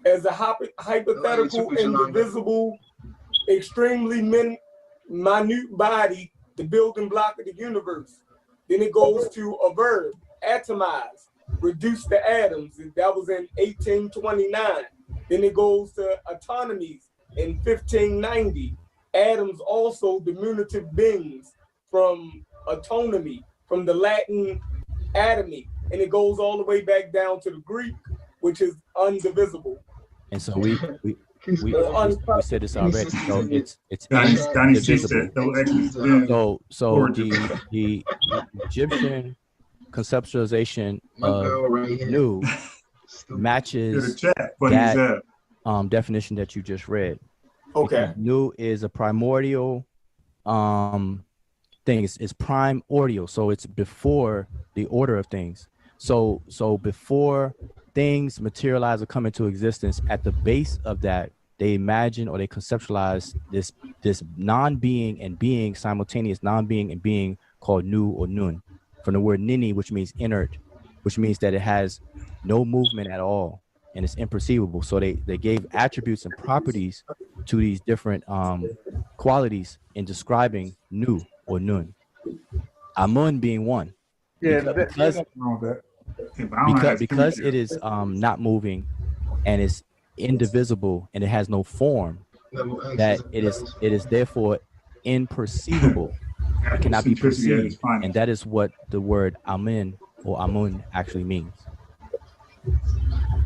as a hypothetical, indivisible, extremely minute body, the building block of the universe. Then it goes to a verb, atomize, reduce to atoms. That was in 1829. Then it goes to autonomies in 1590. Atoms also diminutive beings from autonomy, from the Latin atomy. And it goes all the way back down to the Greek, which is undivisible. And so we said this already. So it's indivisible. So the Egyptian conceptualization of Nu matches that definition that you just read. Okay. Nu is a primordial thing. It's primordial, so it's before the order of things. So before things materialize or come into existence, at the base of that, they imagine or they conceptualize this non-being and being, simultaneous non-being and being called Nu or Nun, from the word Nini, which means inert, which means that it has no movement at all and it's imperceivable. So they gave attributes and properties to these different qualities in describing Nu or Nun. Amun being one. Yeah, because it is not moving and it's indivisible and it has no form, that it is therefore imperceivable. It cannot be perceived, and that is what the word Amen or Amun actually means.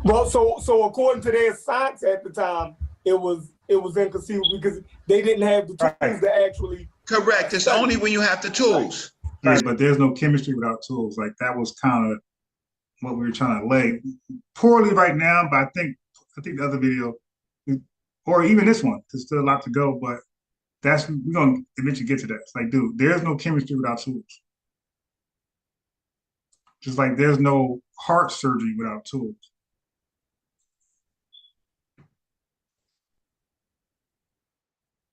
Well, so according to their science at the time, it was inconceivable because they didn't have the tools to actually. Correct. It's only when you have the tools. Right, but there's no chemistry without tools. Like that was kind of what we were trying to lay poorly right now. But I think the other video, or even this one, there's still a lot to go. But we're gonna eventually get to that. It's like, dude, there's no chemistry without tools. Just like there's no heart surgery without tools.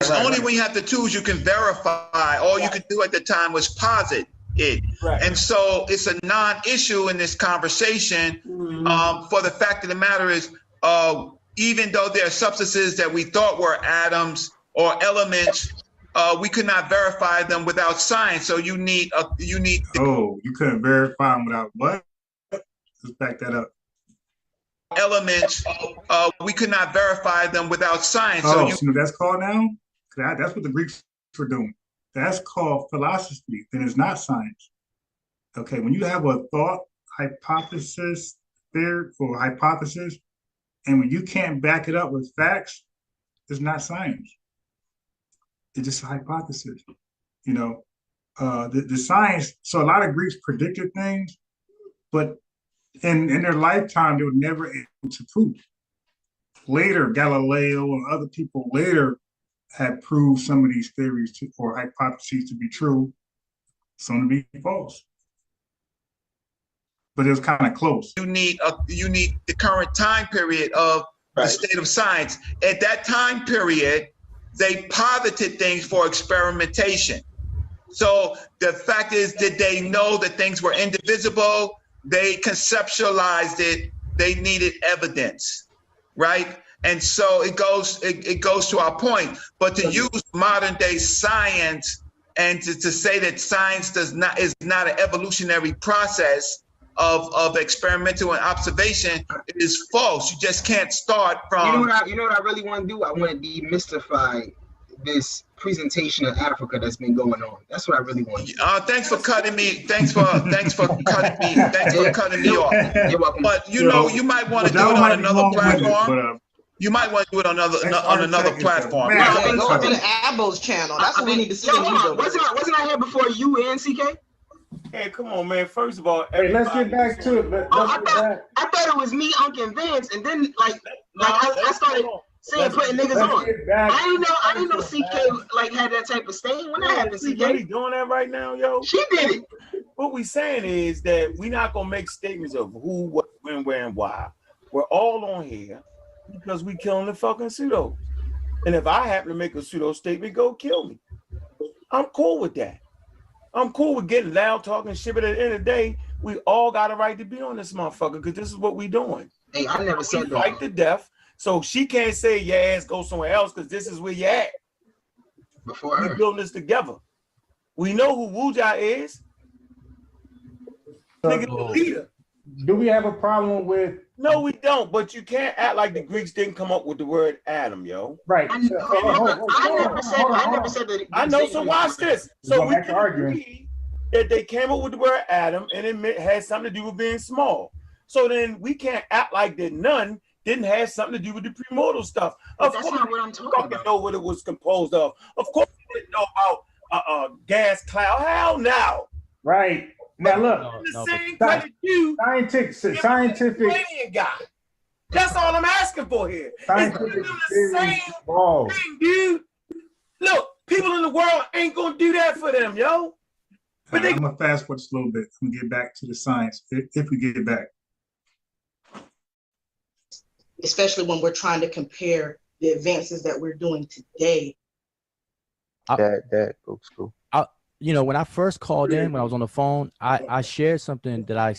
It's only when you have the tools you can verify. All you could do at the time was posit it. Right. And so it's a non-issue in this conversation. For the fact of the matter is, even though there are substances that we thought were atoms or elements, we could not verify them without science. So you need. You couldn't verify them without what? Let's back that up. Elements, we could not verify them without science. So you know what that's called now? That's what the Greeks were doing. That's called philosophy. Then it's not science. Okay, when you have a thought, hypothesis, theory, or hypothesis, and when you can't back it up with facts, it's not science. It's just a hypothesis. You know, the science. So a lot of Greeks predicted things, but And in their lifetime, they were never able to prove. Later, Galileo and other people later had proved some of these theories or hypotheses to be true, some to be false. But it was kind of close. You need the current time period of the state of science. At that time period, they posited things for experimentation. So the fact is, did they know that things were indivisible? They conceptualized it. They needed evidence, right? And so it goes to our point. But to use modern day science and to say that science is not an evolutionary process of experimental and observation is false. You just can't start from. You know what I really want to do? I want to demystify this presentation of Africa that's been going on. That's what I really want to do. Thanks for cutting me. Thanks for cutting me off. You're welcome. But you might want to do it on another platform. You might want to do it on another platform. Go to the Abbo's channel. That's what we need to see. Wasn't I here before you and CK? Hey, come on, man. First of all, let's get back to it. I thought it was me, Unc, and Vince, and then I started saying putting niggas on. I didn't know CK like had that type of stain. When that happened, CK really doing that right now, yo. She did it. What we saying is that we're not gonna make statements of who, what, when, where, and why. We're all on here because we killing the fucking pseudos. And if I happen to make a pseudo statement, go kill me. I'm cool with that. I'm cool with getting loud, talking shit, but at the end of the day, we all got a right to be on this motherfucker because this is what we doing. Hey, I never said that. Fight to death. So she can't say your ass go somewhere else because this is where you at. Before we building this together. We know who Wudjau is. Nigga, the leader. Do we have a problem with? No, we don't. But you can't act like the Greeks didn't come up with the word Adam, yo. Right. I never said that. I know. So watch this. So we can agree that they came up with the word Adam, and it had something to do with being small. So then we can't act like that none didn't have something to do with the premortal stuff. Of That's course, not what I'm talking about. Know what it was composed of. Of course, we didn't know about gas cloud. Hell no. Right. Now look, scientific guy. That's all I'm asking for here. Scientific it's the same thing, dude. Look, people in the world ain't gonna do that for them, yo. But I'm gonna fast forward just a little bit. I'm gonna get back to the science if we get back. Especially when we're trying to compare the advances that we're doing today. That folks cool. When I first called in, when I was on the phone, I shared something that I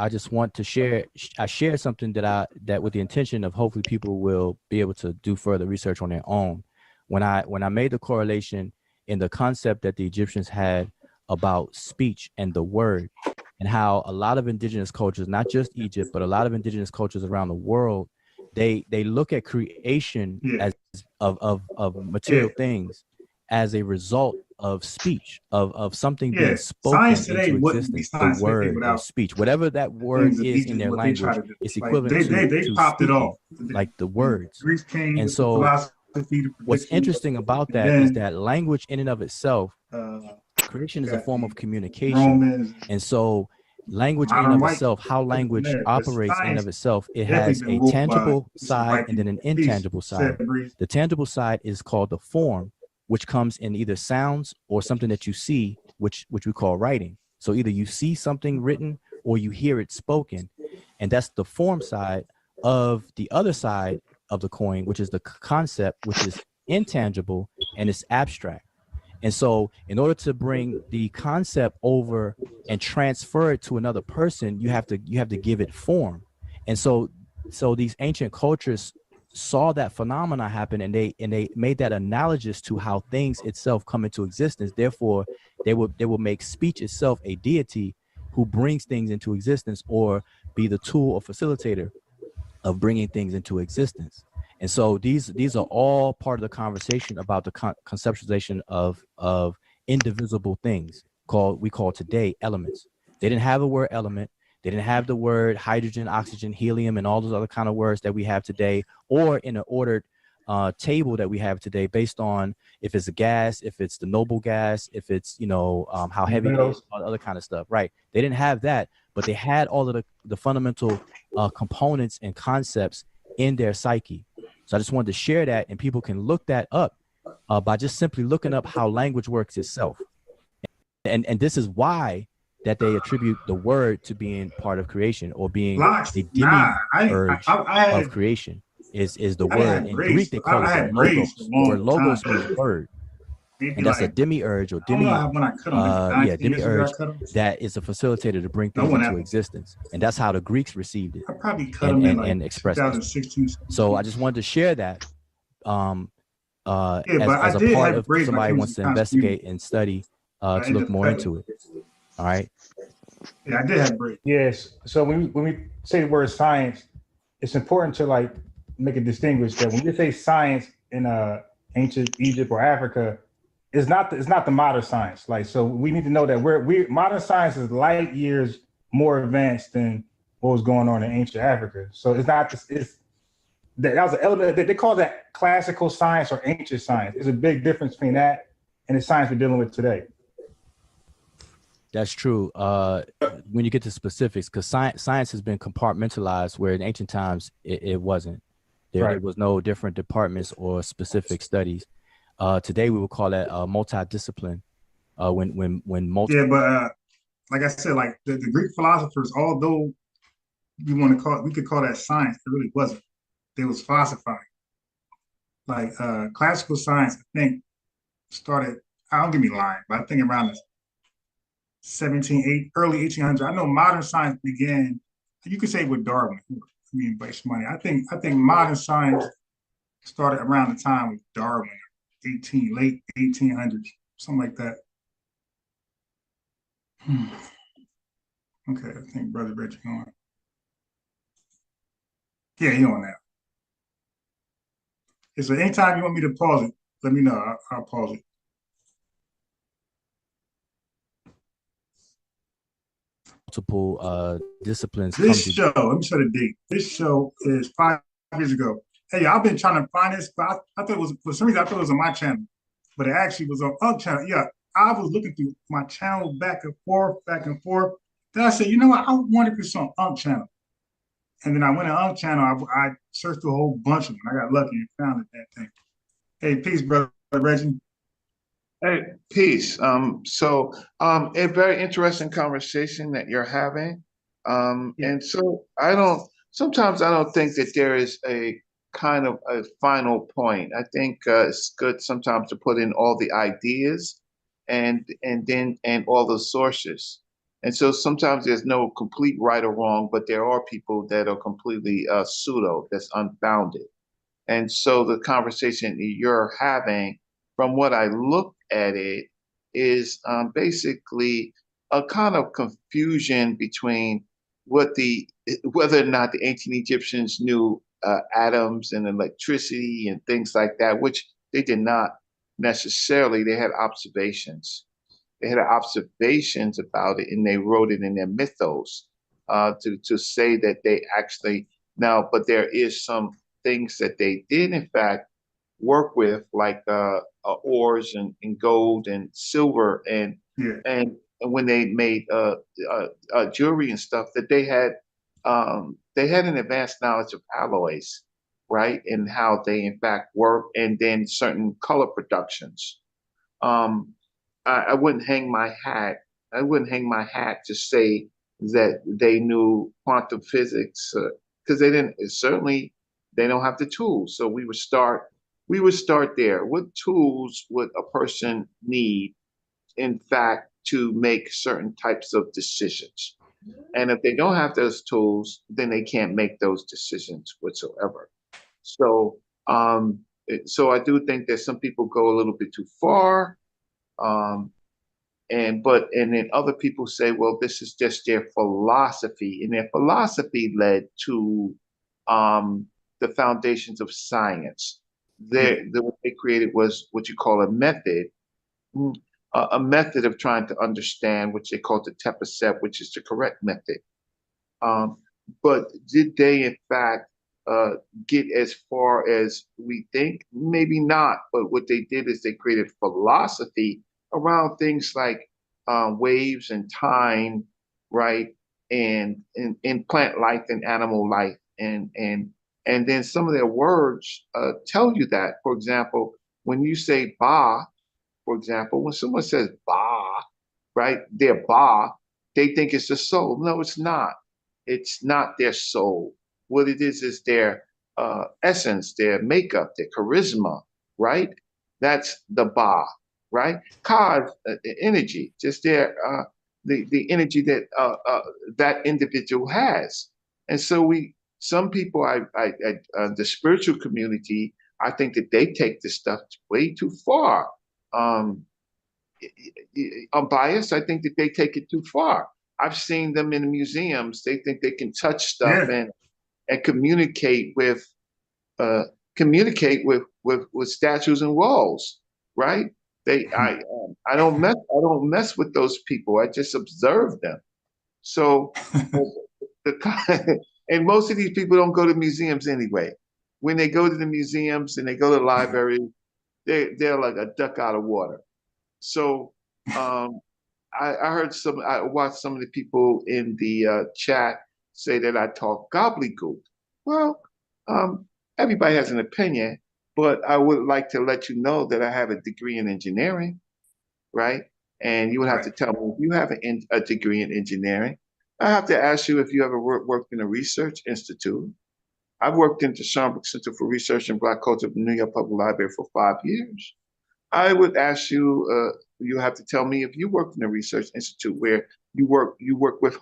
just want to share. I shared something that with the intention of hopefully people will be able to do further research on their own. When I made the correlation in the concept that the Egyptians had about speech and the word, and how a lot of indigenous cultures, not just Egypt, but a lot of indigenous cultures around the world, they look at creation as of material things as a result of speech, of something being spoken into existence, the word of speech, whatever that word is in their language, it's equivalent to popped it off, like the words. And so what's interesting about that is that language in and of itself, creation is a form of communication. And so language in and of itself, how language operates in and of itself, it has a tangible side and then an intangible side. The tangible side is called the form, which comes in either sounds or something that you see, which we call writing. So either you see something written or you hear it spoken. And that's the form side of the other side of the coin, which is the concept, which is intangible and it's abstract. And so in order to bring the concept over and transfer it to another person, you have to give it form. And so these ancient cultures saw that phenomena happen, and they made that analogous to how things itself come into existence. Therefore, they will make speech itself a deity who brings things into existence, or be the tool or facilitator of bringing things into existence. And so these are all part of the conversation about the conceptualization of indivisible things we call today elements. They didn't have the word element. They didn't have the word hydrogen, oxygen, helium, and all those other kind of words that we have today, or in an ordered table that we have today based on if it's a gas, if it's the noble gas, if it's, you know, how heavy it is, all the other kind of stuff, right? They didn't have that, but they had all of the fundamental components and concepts in their psyche. So I just wanted to share that, and people can look that up by just simply looking up how language works itself. And this is why that they attribute the word to being part of creation, or being a demiurge of creation is the word. In Greek, they call it the logos. The word logos means word. And that's a demiurge or demiurge that is a facilitator to bring things into existence. And that's how the Greeks received it and expressed it. So I just wanted to share that as a part of somebody wants to investigate and study to look more into it. All right. Yeah, I did have break. Yes. So when we say the word science, it's important to like make a distinguish that when you say science in ancient Egypt or Africa, it's not the modern science. Like, so we need to know that modern science is light years more advanced than what was going on in ancient Africa. So it's not that was an element that they call that classical science or ancient science. There's a big difference between that and the science we're dealing with today. That's true. When you get to specifics, because science has been compartmentalized, where in ancient times it wasn't. There was no different departments or specific studies. Today we would call that multidiscipline. When yeah, but like I said, like the Greek philosophers, although we could call that science, it really wasn't. They was philosophizing. Like classical science, I think started. I don't get me lying, but I think around the early 1800s. I know modern science began, you could say, with Darwin. I mean, based money. I think modern science started around the time with Darwin, late 1800s, something like that. Okay, I think Brother Reggie on. Yeah, he on now. So anytime you want me to pause it, let me know. I'll pause it. Multiple disciplines. This show, let me show the date. This show is 5 years ago. Hey, I've been trying to find this, but I thought it was, for some reason, I thought it was on my channel, but it actually was on Unc channel. Yeah, I was looking through my channel back and forth. Then I said, you know what? I wonder if it's on Unc channel. And then I went to Unc channel. I searched through a whole bunch of them. I got lucky and found that thing. Hey, peace, Brother Reggie. Hey, peace. A very interesting conversation that you're having. And so sometimes I don't think that there is a kind of a final point. I think it's good sometimes to put in all the ideas and all the sources. And so sometimes there's no complete right or wrong, but there are people that are completely pseudo, that's unfounded. And so the conversation you're having, from what I look at it, is basically a kind of confusion between whether or not the ancient Egyptians knew atoms and electricity and things like that, which they did not necessarily. They had observations. They had observations about it, and they wrote it in their mythos to say that they actually now. But there is some things that they did, in fact, work with, like ores and gold and silver, and when they made jewelry and stuff, that they had an advanced knowledge of alloys, right, and how they in fact work, and then certain color productions. I wouldn't hang my hat. I wouldn't hang my hat to say that they knew quantum physics, because they didn't. Certainly, they don't have the tools. So we would start there. What tools would a person need, in fact, to make certain types of decisions? And if they don't have those tools, then they can't make those decisions whatsoever. So, so I do think that some people go a little bit too far. And then other people say, well, this is just their philosophy, and their philosophy led to the foundations of science. What they created was what you call a method of trying to understand, which they call the tepacept, which is the correct method. But did they, in fact, get as far as we think. Maybe not, but what they did is they created philosophy around things like waves and time, right? And plant life and animal life, and then some of their words tell you that. For example, when you say Ba, for example, when someone says Ba, right, their Ba, they think it's the soul. No, it's not. It's not their soul. What it is their essence, their makeup, their charisma, right? That's the Ba, right? Ka, energy, just their the energy that that individual has. And so some people, the spiritual community, I think that they take this stuff way too far. Unbiased, I think that they take it too far. I've seen them in museums. They think they can touch stuff and communicate with statues and walls, right? I don't mess with those people. I just observe them. So and most of these people don't go to museums anyway. When they go to the museums and they go to the library, they're like a duck out of water. So I watched some of the people in the chat say that I talk gobbledygook. Well, everybody has an opinion, but I would like to let you know that I have a degree in engineering, right? And you would have to tell me if you have a degree in engineering. I have to ask you if you ever worked in a research institute. I've worked in the Schomburg Center for Research in Black Culture at the New York Public Library for 5 years. I would ask you, you have to tell me if you worked in a research institute where you work with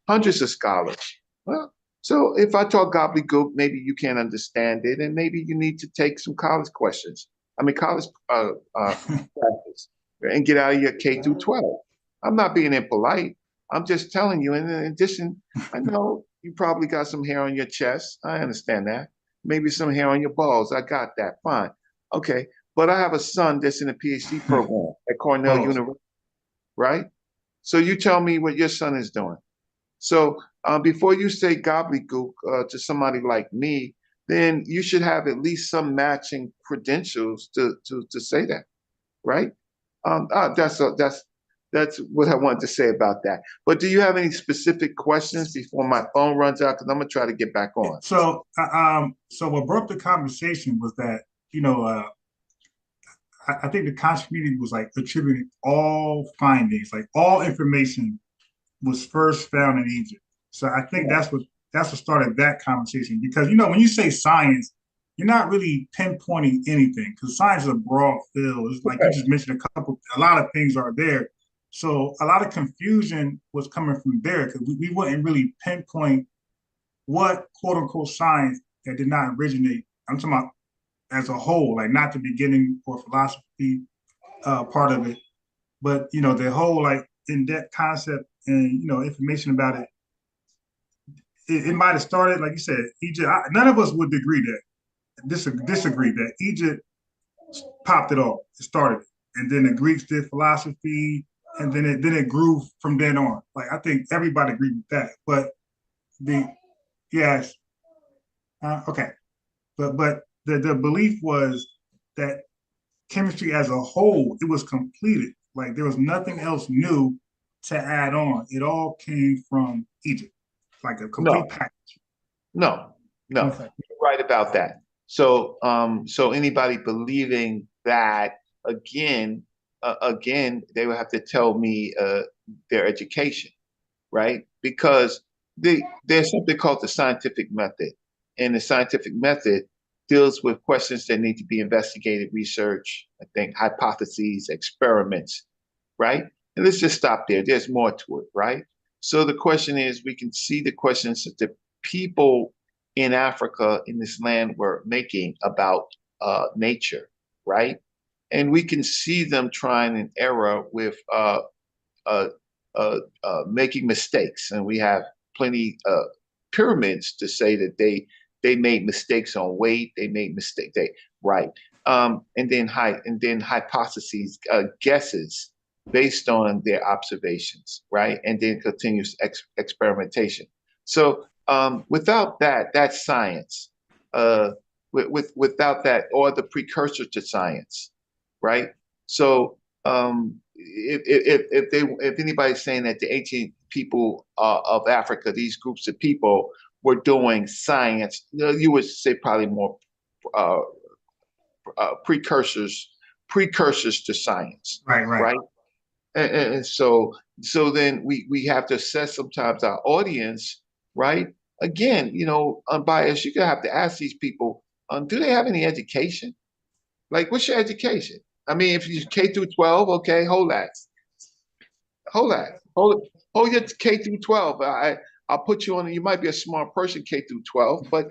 hundreds of scholars. Well, so if I talk gobbledygook, maybe you can't understand it, and maybe you need to take some college classes, and get out of your K through 12. I'm not being impolite. I'm just telling you. And in addition, I know you probably got some hair on your chest. I understand that. Maybe some hair on your balls. I got that. Fine. Okay. But I have a son that's in a PhD program at Cornell University, right? So you tell me what your son is doing. So before you say gobbledygook to somebody like me, then you should have at least some matching credentials to say that, right? That's what I wanted to say about that. But do you have any specific questions before my phone runs out? Because I'm gonna try to get back on. So what brought up the conversation was that, I think the conscious community was like attributing all findings, like all information was first found in Egypt. So I think that's what started that conversation. Because when you say science, you're not really pinpointing anything, because science is a broad field. It's like you just mentioned a lot of things are there. So a lot of confusion was coming from there, because we wouldn't really pinpoint what quote unquote science that did not originate. I'm talking about as a whole, like not the beginning or philosophy part of it, but the whole like in-depth concept and information about it. It might have started, like you said, Egypt. None of us would disagree that Egypt popped it off. It started it, and then the Greeks did philosophy, and then it grew from then on. Like I think everybody agreed with that. But the belief was that chemistry as a whole, it was completed. Like there was nothing else new to add on. It all came from Egypt, like a complete package. No, you're right about that. So, so anybody believing that again, they would have to tell me their education, right? Because there's something called the scientific method, and the scientific method deals with questions that need to be investigated, research, I think hypotheses, experiments, right? And let's just stop there. There's more to it, right? So the question is, we can see the questions that the people in Africa, in this land, were making about nature, right? And we can see them trying and error with making mistakes. And we have plenty pyramids to say that they made mistakes on weight. They made mistakes. And then hypotheses, guesses based on their observations, right? And then continuous experimentation. So Without that, that's science. Without that, or the precursor to science, right? So if anybody's saying that the ancient people of Africa, these groups of people were doing science, you would say probably more uh, precursors to science, right? And so then we have to assess sometimes our audience, right? Again, unbiased. You're gonna have to ask these people, do they have any education? Like, what's your education? I mean, if you K through 12, okay, hold that, hold your K through 12. I'll put you on. You might be a smart person K through 12, but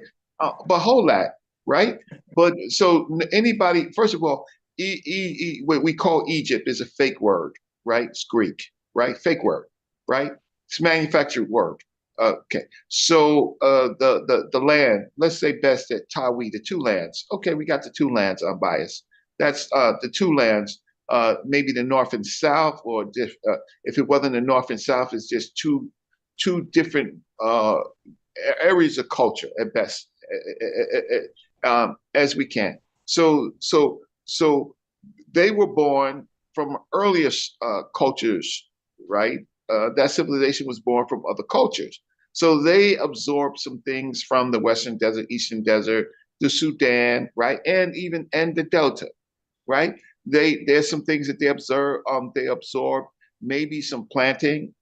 hold that, right? But so anybody, first of all, what we call Egypt is a fake word, right? It's Greek, right? Fake word, right? It's manufactured word. Okay, so the land, let's say best at Tawi, the two lands. Okay, we got the two lands unbiased. That's the two lands, maybe the north and south, or if it wasn't the north and south, it's just two different areas of culture at best, as we can. So they were born from earlier cultures, right? That civilization was born from other cultures. So they absorbed some things from the Western Desert, Eastern Desert, the Sudan, right, and the Delta, right? There's some things that they absorb, maybe some planting,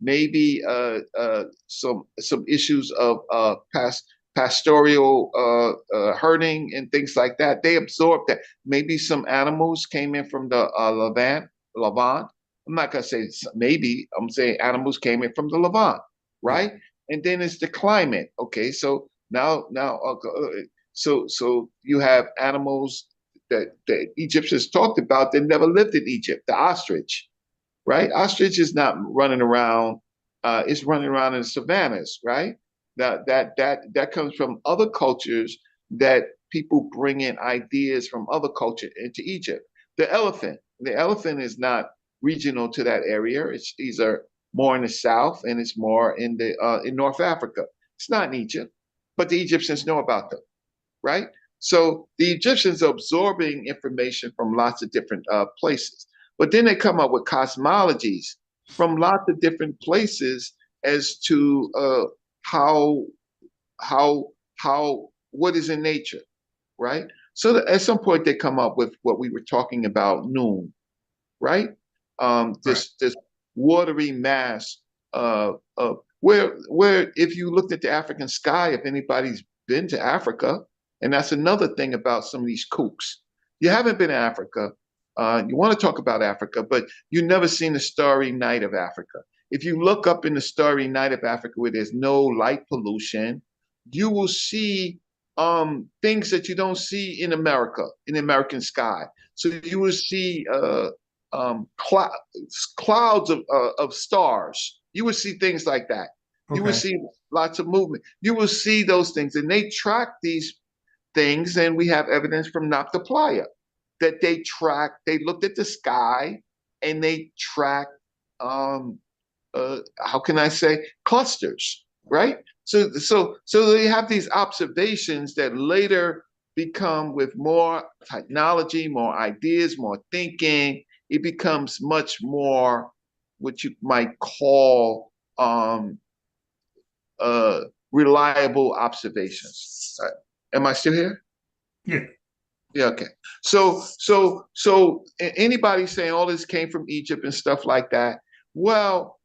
maybe some issues of pastoral herding and things like that. They absorbed that. Maybe some animals came in from the Levant. I'm not gonna say maybe. I'm saying animals came in from the Levant, right? And then it's the climate. Okay, so now, so you have animals that the Egyptians talked about that never lived in Egypt. The ostrich, right? Ostrich is not running around. It's running around in the savannas, right? That comes from other cultures, that people bring in ideas from other culture into Egypt. The elephant is not regional to that area. These are more in the south, and it's more in North Africa. It's not in Egypt, but the Egyptians know about them, right? So the Egyptians are absorbing information from lots of different places, but then they come up with cosmologies from lots of different places as to how what is in nature, right? So at some point they come up with what we were talking about, noon, right? This watery mass, where if you looked at the African sky, if anybody's been to Africa, and that's another thing about some of these kooks. You haven't been to Africa. You want to talk about Africa, but you've never seen the starry night of Africa. If you look up in the starry night of Africa where there's no light pollution, you will see things that you don't see in America, in the American sky. So you will see clouds of stars. You will see things like that. Okay. You will see lots of movement. You will see those things, and they track these things, and we have evidence from Nocta Playa that they looked at the sky and they tracked, how can I say, clusters, right? So they have these observations that later become, with more technology, more ideas, more thinking, it becomes much more what you might call reliable observations. Am I still here? Yeah. Yeah. Okay. So anybody saying all this came from Egypt and stuff like that, well,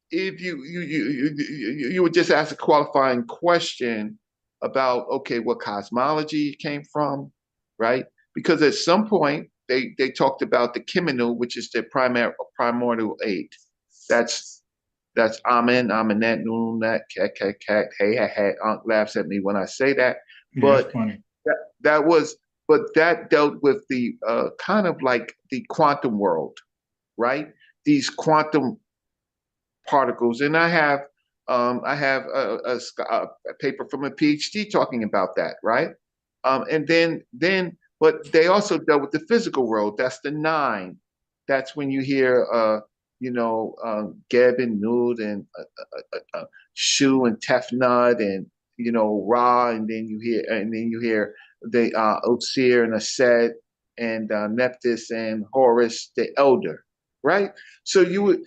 if you would just ask a qualifying question about, okay, what cosmology came from, right? Because at some point they talked about the Kimenu, which is the primordial eight. That's Amen, Amenet, Nunat, Kat, hey, Unc laughs at me when I say that. Yeah, but funny. that dealt with the kind of like the quantum world, right? These quantum particles, and I have a paper from a PhD talking about that, right? And then, but they also dealt with the physical world. That's the nine. That's when you hear Geb and Nud and Shu and Tefnut and Ra, and then you hear the Osir and Ased and Nephthys and Horus the elder, right? So you would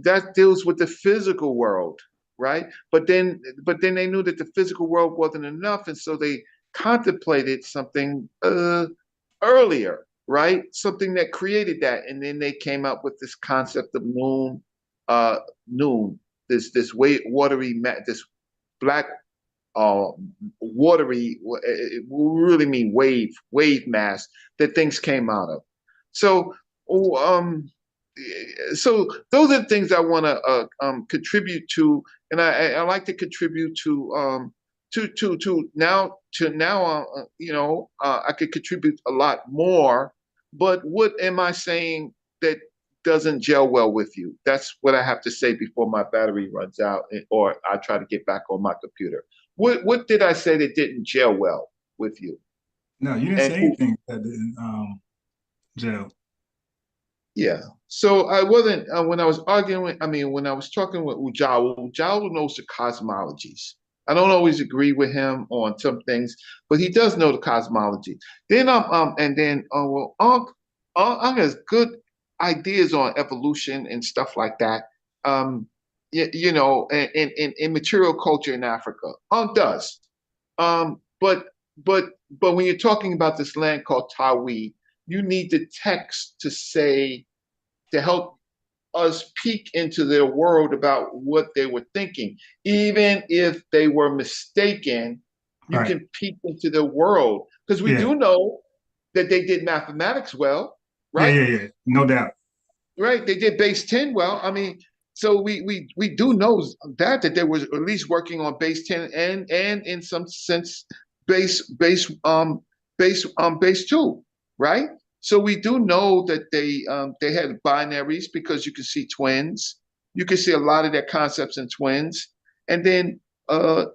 that deals with the physical world, right? But then they knew that the physical world wasn't enough, and so they contemplated something earlier, right? Something that created that, and then they came up with this concept of noon, this watery, this black watery, it really mean wave mass that things came out of. So, so those are the things I want to contribute to, and I like to contribute to now I could contribute a lot more. But what am I saying that doesn't gel well with you? That's what I have to say before my battery runs out, or I try to get back on my computer. What did I say that didn't gel well with you? No, you didn't say anything that didn't gel. Yeah. So I wasn't when I was arguing. When I was talking with Wudjau knows the cosmologies. I don't always agree with him on some things, but he does know the cosmology. Then Ankh has good ideas on evolution and stuff like that. In material culture in Africa, Ankh does. But when you're talking about this land called Tawi, you need the text to help us peek into their world about what they were thinking. Even if they were mistaken, you can peek into their world, because we do know that they did mathematics well, right? Yeah, no doubt. Right, they did base 10 well. So we do know that they were at least working on base 10 and in some sense base 2, right? So we do know that they had binaries, because you can see twins. You can see a lot of their concepts in twins, and then so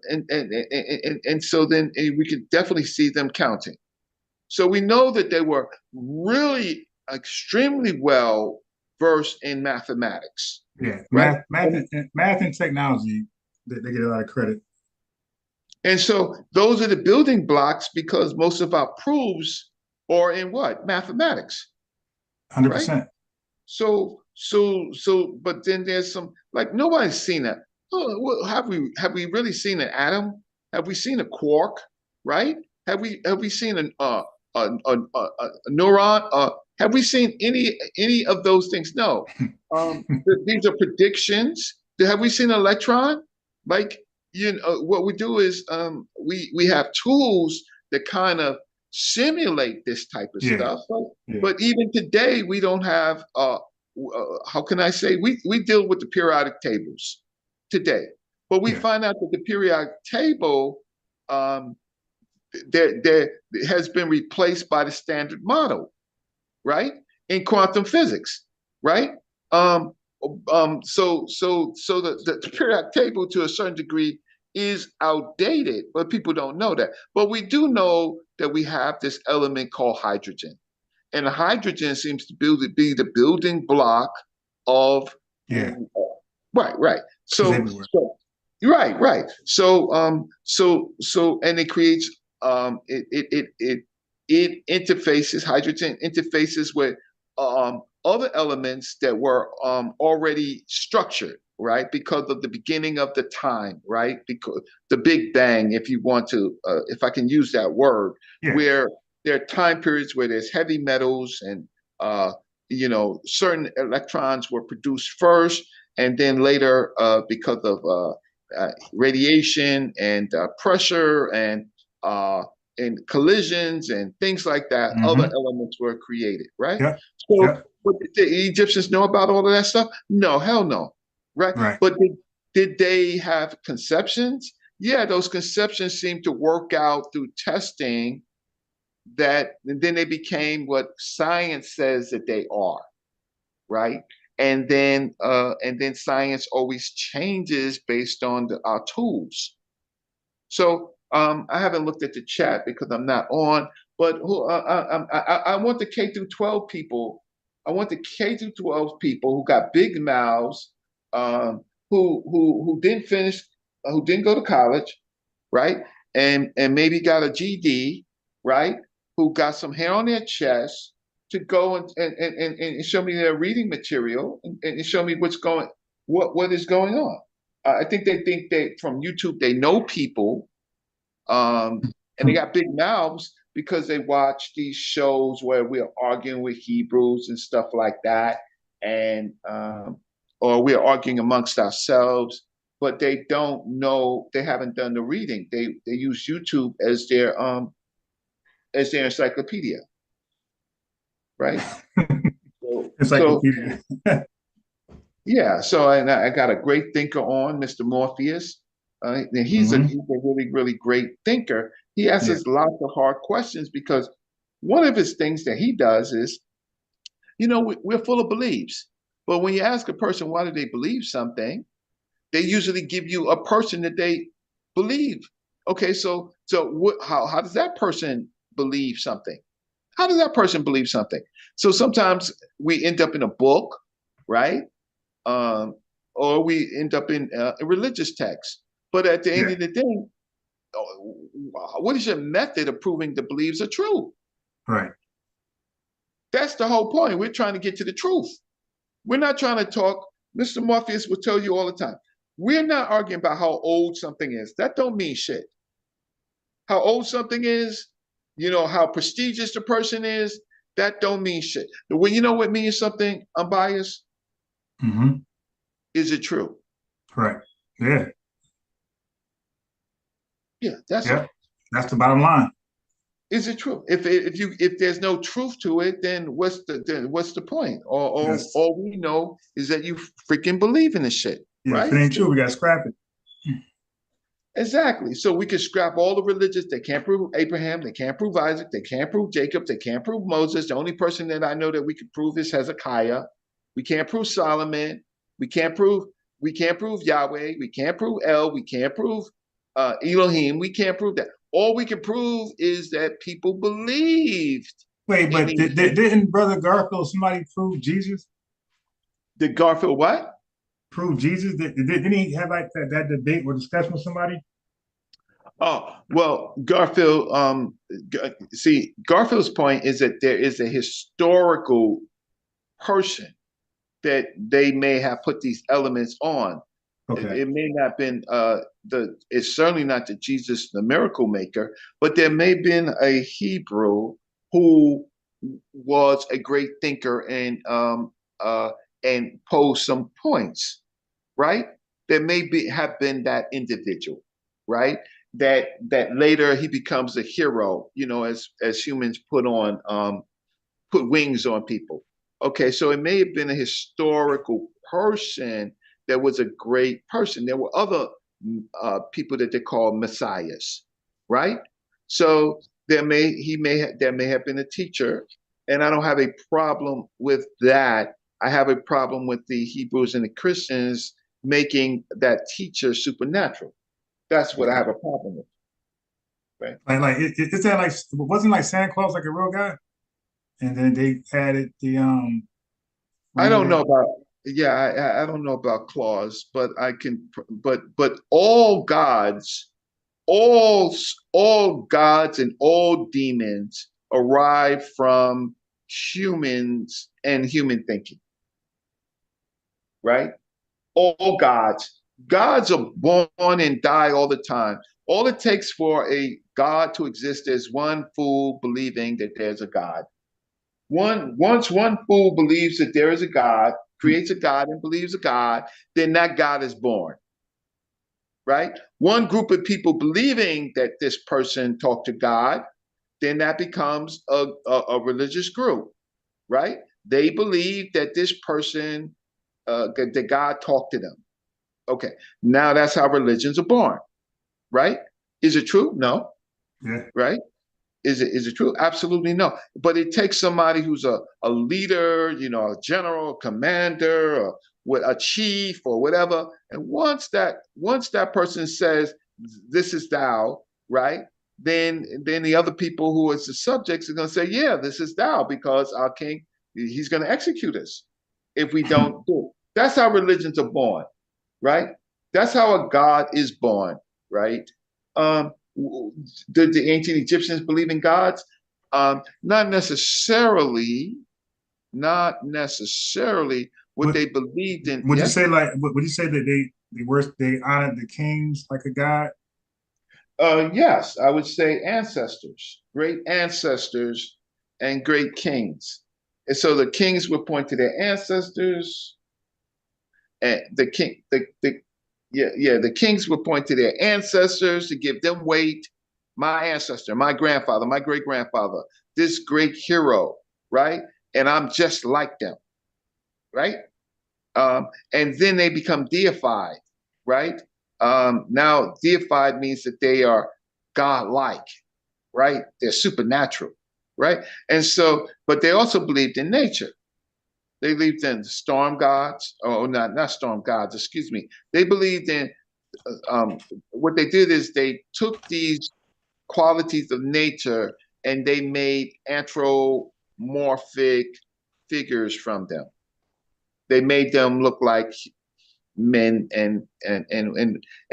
then we can definitely see them counting. So we know that they were really extremely well versed in mathematics. Yeah, right? math and technology, they get a lot of credit. And so those are the building blocks, because most of our proofs are in what? Mathematics. 100%. Right? So, but then there's some, like, nobody's seen that. Oh, well, have we really seen an atom? Have we seen a quark? Right? Have we seen a neuron? Have we seen any of those things? No. These are predictions. Have we seen an electron? Like, what we do is we have tools that kind of simulate this type of stuff. But even today, we don't have. How can I say? We deal with the periodic tables today, but we find out that the periodic table there has been replaced by the standard model, right? In quantum physics, right? So the periodic table, to a certain degree, is outdated, but people don't know that. But we do know that we have this element called hydrogen, and hydrogen seems to be the building block of right. So right. So and it creates it interfaces, hydrogen interfaces with other elements that were already structured, right? Because of the beginning of the time, right? Because the Big Bang, if you want to, if I can use that word, where there are time periods where there's heavy metals and, certain electrons were produced first, and then later, because of radiation and pressure and collisions and things like that, other elements were created, right? So, but did the Egyptians know about all of that stuff? No, hell no, right? But did they have conceptions? Yeah, those conceptions seem to work out through testing. And then they became what science says that they are, right? And then science always changes based on our tools. So I haven't looked at the chat because I'm not on, but I want the K through 12 people I want the K through 12 people who got big mouths, who didn't finish, who didn't go to college, right? And maybe got a GD, right? Who got some hair on their chest to go and show me their reading material and show me what is going on. I think they from YouTube they know people, and they got big mouths because they watch these shows where we're arguing with Hebrews and stuff like that, and or we're arguing amongst ourselves. But they don't know, they haven't done the reading. They use YouTube as their encyclopedia, right? Encyclopedia. Yeah. So I got a great thinker on, Mr. Morpheus. He's a really, really great thinker. He asks us lots of hard questions because one of his things that he does is, we're full of beliefs. But when you ask a person why do they believe something, they usually give you a person that they believe. Okay, so how does that person believe something? How does that person believe something? So sometimes we end up in a book, right? Or we end up in a religious text. But at the end of the day, what is your method of proving the beliefs are true? Right. That's the whole point. We're trying to get to the truth. We're not trying to talk. Mr. Morpheus will tell you all the time. We're not arguing about how old something is. That don't mean shit. How old something is, how prestigious the person is, that don't mean shit. Well, you know what means something, unbiased? Is it true? Right. Yeah. Yeah, that's it. That's the bottom line. Is it true? If there's no truth to it, then what's the point? All we know is that you freaking believe in this shit. Yeah, right? If it ain't true, we gotta scrap it. Exactly. So we can scrap all the religions. They can't prove Abraham. They can't prove Isaac. They can't prove Jacob. They can't prove Moses. The only person that I know that we can prove is Hezekiah. We can't prove Solomon. We can't prove Yahweh. We can't prove El. We can't prove Elohim. We can't prove that. All we can prove is that people believed. Wait, but didn't Brother Garfield somebody prove Jesus? Did Garfield what? Prove Jesus? Didn't he have like that debate or discussion with somebody? Oh, well, Garfield, Garfield's point is that there is a historical person that they may have put these elements on. Okay. It may not have been it's certainly not the Jesus, the miracle maker, but there may have been a Hebrew who was a great thinker and posed some points, right? There may have been that individual, right? That later he becomes a hero, as humans put wings on people. Okay, so it may have been a historical person that was a great person. There were other people that they call messiahs, right? So there may have been a teacher, and I don't have a problem with that. I have a problem with the Hebrews and the Christians making that teacher supernatural. That's what I have a problem with. Right? Is that wasn't like Santa Claus like a real guy? And then they added the I don't know about I don't know about Claus, but I can but all gods and all demons arrive from humans and human thinking. Right? All gods are born and die all the time. All it takes for a God to exist is one fool believing that there's a God. Once one fool believes that there is a God, creates a God and believes a God, then that God is born. Right? One group of people believing that this person talked to God, then that becomes a religious group. Right? They believe that this person, that God talked to them. Okay, now that's how religions are born, right? Is it true? No. Yeah. Right? Is it true? Absolutely no. But it takes somebody who's a leader, a general, commander, or a chief or whatever. And once that person says, "This is thou," right? Then the other people who is the subjects are going to say, "Yeah, this is thou," because our king, He's going to execute us if we don't do it. That's how religions are born, right? That's how a God is born, right? Did the ancient Egyptians believe in gods? Not necessarily. Not necessarily what they believed in. Would you say would you say that they honored the kings like a god? Yes, I would say ancestors, great ancestors, and great kings. And so the kings would point to their ancestors, and the kings would point to their ancestors to give them weight. My ancestor, my grandfather, my great grandfather, this great hero, right? And I'm just like them, right? And then they become deified, right? Now, deified means that they are God-like, right? They're supernatural, right? And so, but they also believed in nature. They believed in storm gods, or not storm gods, excuse me. They believed in, what they did is they took these qualities of nature and they made anthropomorphic figures from them. They made them look like men, and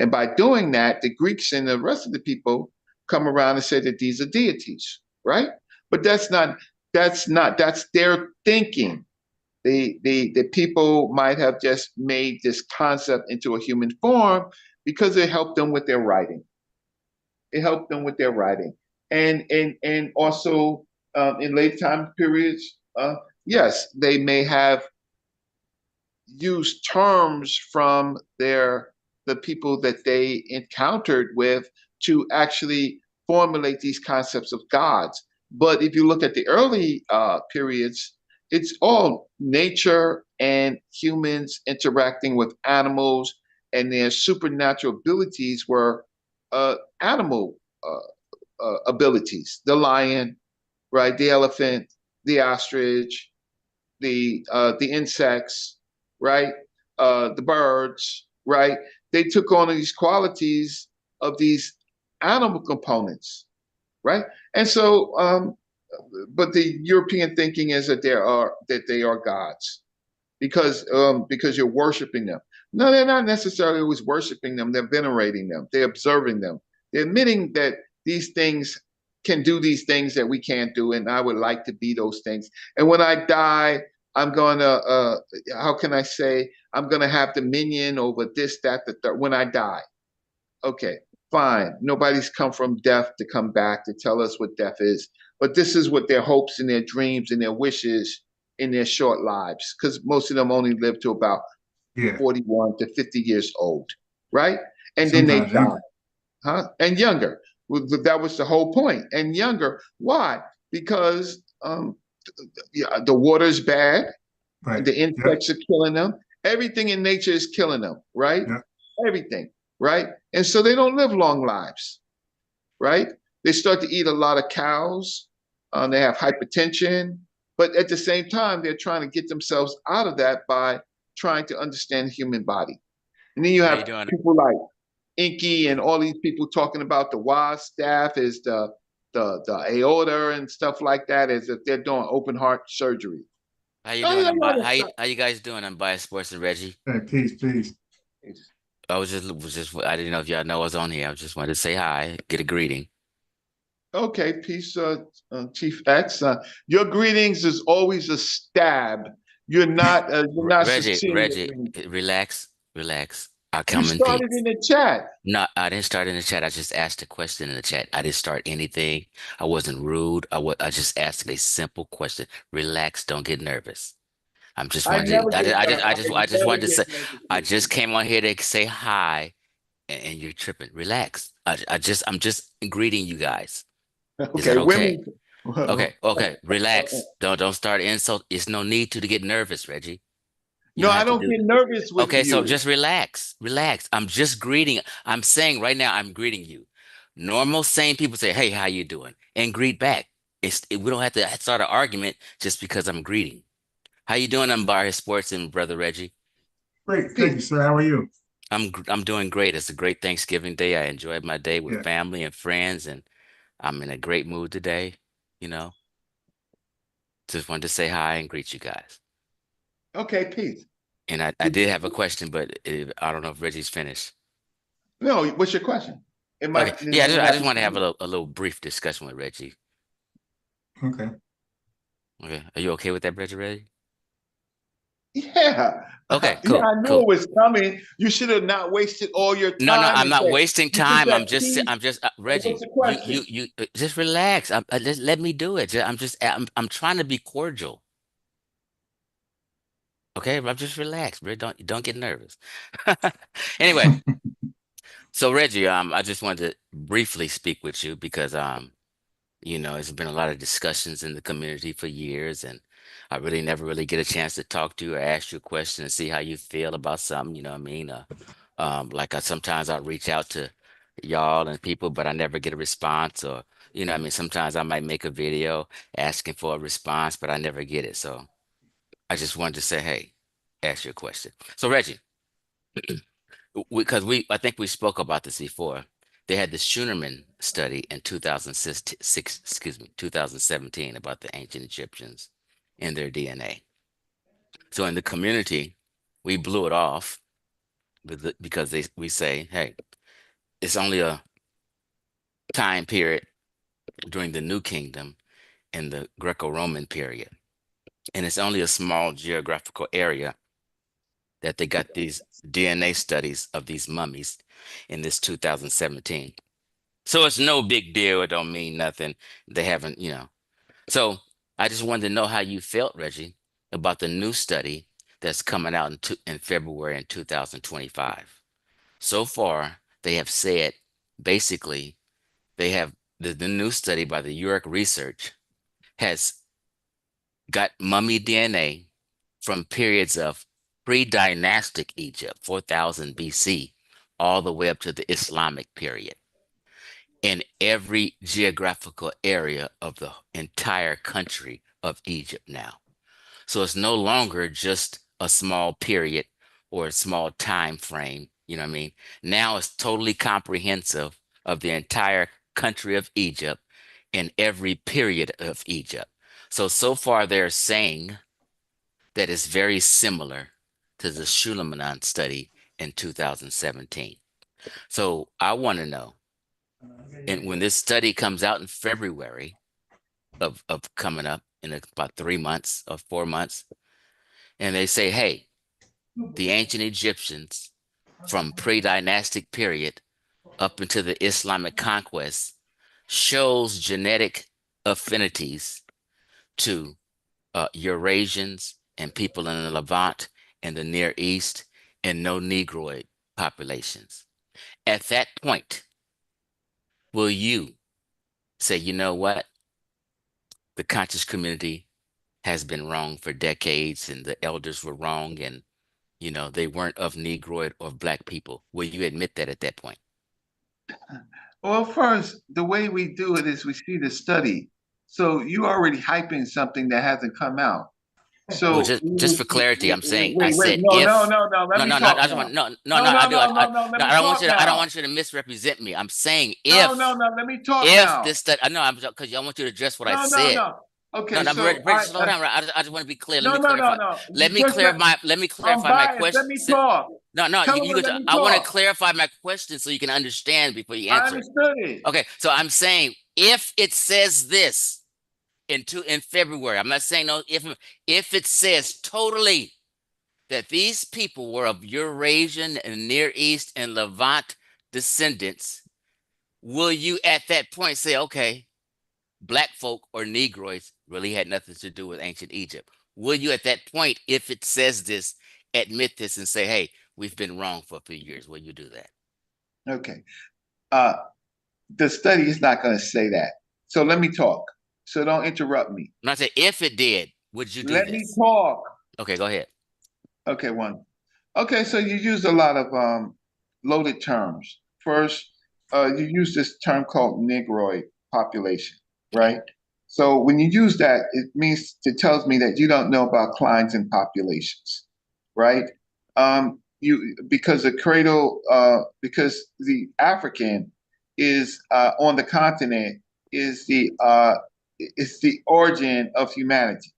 by doing that, the Greeks and the rest of the people come around and say that these are deities, right? But that's their thinking. The people might have just made this concept into a human form because it helped them with their writing. It helped them with their writing, and also in late time periods, yes, they may have use terms from the people that they encountered with to actually formulate these concepts of gods. But if you look at the early periods, it's all nature and humans interacting with animals, and their supernatural abilities were animal abilities. The lion, right? The elephant, the ostrich, the insects, right? The birds, right? They took on these qualities of these animal components, right? And so, but the European thinking is that they are gods because you're worshiping them. No, they're not necessarily always worshiping them. They're venerating them. They're observing them. They're admitting that these things can do these things that we can't do, and I would like to be those things. And when I die, I'm going to, how can I say, I'm going to have dominion over this, that, the third, when I die. Okay, fine. Nobody's come from death to come back to tell us what death is. But this is what their hopes and their dreams and their wishes in their short lives, because most of them only live to about 41 to 50 years old, right? And sometimes then they die, huh? And younger. That was the whole point. And younger. Why? Because the water's bad. Right. The insects are killing them. Everything in nature is killing them, right? Yeah. Everything, right? And so they don't live long lives, right? They start to eat a lot of cows. They have hypertension. But at the same time, they're trying to get themselves out of that by trying to understand the human body. And then you have people like Inky and all these people talking about the WAS staff is the aorta and stuff like that, as if they're doing open heart surgery. How you doing? How you guys doing? Unbiased Sports and Reggie. Hey, peace. I was just I didn't know if y'all know I was on here. I just wanted to say hi, get a greeting. Okay, peace, Chief X. Your greetings is always a stab. You're not Reggie, relax. I'll come in. You started in the chat. No, I didn't start in the chat. I just asked a question in the chat. I didn't start anything. I wasn't rude. I just asked a simple question. Relax. Don't get nervous. I'm just wanted. I just wanted to say. I just came on here to say hi, and you're tripping. Relax. I'm just greeting you guys. Okay. Is that okay? Okay. Relax. Don't start insult. It's no need to get nervous, Reggie. No, I don't get nervous with you. Okay, so just relax. I'm just greeting. I'm saying right now, I'm greeting you. Normal, sane people say, "Hey, how you doing?" and greet back. We don't have to start an argument just because I'm greeting. How you doing, Unbiased Sports and Brother Reggie? Great, thank you, sir. How are you? I'm doing great. It's a great Thanksgiving day. I enjoyed my day with family and friends, and I'm in a great mood today. You know. Just wanted to say hi and greet you guys. Okay, peace. And I did have a question, but I don't know if Reggie's finished. No, what's your question? It Okay, might. yeah, I just want to have a little brief discussion with Reggie. Okay. Okay, are you okay with that, Reggie? Yeah. Okay, Yeah, cool, I knew cool. it was coming. You should have not wasted all your time. No, I'm not said, wasting time. I'm just Reggie. What's the question? You just relax. Just let me do it. I'm trying to be cordial. Okay, I'm just relax, bro. Don't get nervous. Anyway, so Reggie, I just wanted to briefly speak with you because you know, there's been a lot of discussions in the community for years, and I really never really get a chance to talk to you or ask you a question and see how you feel about something, you know what I mean? Sometimes I reach out to y'all and people, but I never get a response, or you know what I mean, sometimes I might make a video asking for a response, but I never get it. So I just wanted to say, hey, ask you a question. So Reggie, because I think we spoke about this before. They had the Schunerman study in 2017 about the ancient Egyptians and their DNA. So in the community, we blew it off because we say, hey, it's only a time period during the New Kingdom and the Greco-Roman period, and it's only a small geographical area that they got these DNA studies of these mummies in this 2017. So it's no big deal. It don't mean nothing. They haven't, you know. So I just wanted to know how you felt, Reggie, about the new study that's coming out in February in 2025. So far, they have said basically they have the new study by the York Research has got mummy DNA from periods of pre-dynastic Egypt, 4000 BC, all the way up to the Islamic period in every geographical area of the entire country of Egypt now. So it's no longer just a small period or a small time frame, you know what I mean? Now it's totally comprehensive of the entire country of Egypt in every period of Egypt. So far they're saying that it's very similar to the Suleiman study in 2017. So I want to know, and when this study comes out in February of coming up in about 3 months or 4 months, and they say, hey, the ancient Egyptians from pre-dynastic period up into the Islamic conquest shows genetic affinities to Eurasians and people in the Levant and the Near East and no Negroid populations. At that point, will you say, you know what? The conscious community has been wrong for decades and the elders were wrong and, you know, they weren't of Negroid or Black people. Will you admit that at that point? Well, first, the way we do it is we see the study. So you already hyping something that hasn't come out. So well, just for clarity, I'm saying I wait. said No, if no. Let me talk I just now. want no No. Let me I don't want talk you to I don't now. want you to misrepresent me. I'm saying No. if Let me talk if now. this study I know I'm because I want you to address what I No. said. Okay, No, I'm so ready to slow down. I just want to be clear. Let me no. clarify. You just Let me I'm clarify my biased. Let question. me talk. No, Tell them you let me I want to talk. clarify my question so you can understand before you I answer. understood it. Okay, so I'm saying if it says this in February, I'm not saying no if it says totally that these people were of Eurasian and Near East and Levant descendants, will you at that point say, okay, Black folk or Negroids really had nothing to do with ancient Egypt? Will you at that point, if it says this, admit this and say, hey, we've been wrong for a few years? Will you do that? Okay. The study is not going to say that. So let me talk. So don't interrupt me. And I say, if it did, would you do Let this? me talk. Okay, go ahead. Okay, Okay, so you use a lot of loaded terms. First, you use this term called Negroid population, right? So when you use that, it tells me that you don't know about clines and populations, right? Because because the African is on the continent is the origin of humanity,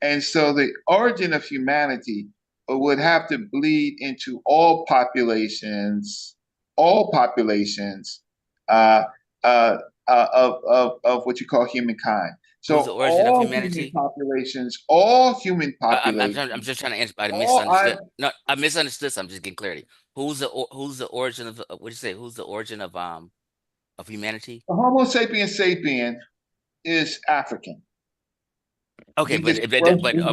And so the origin of humanity would have to bleed into all populations of what you call humankind. So Who's the origin of all humanity? human populations. I'm just trying to answer. I misunderstood. No, I misunderstood. So I'm just getting clarity. Who's the origin of what do you say? Who's the origin of humanity? The Homo sapiens sapien is African. Okay, but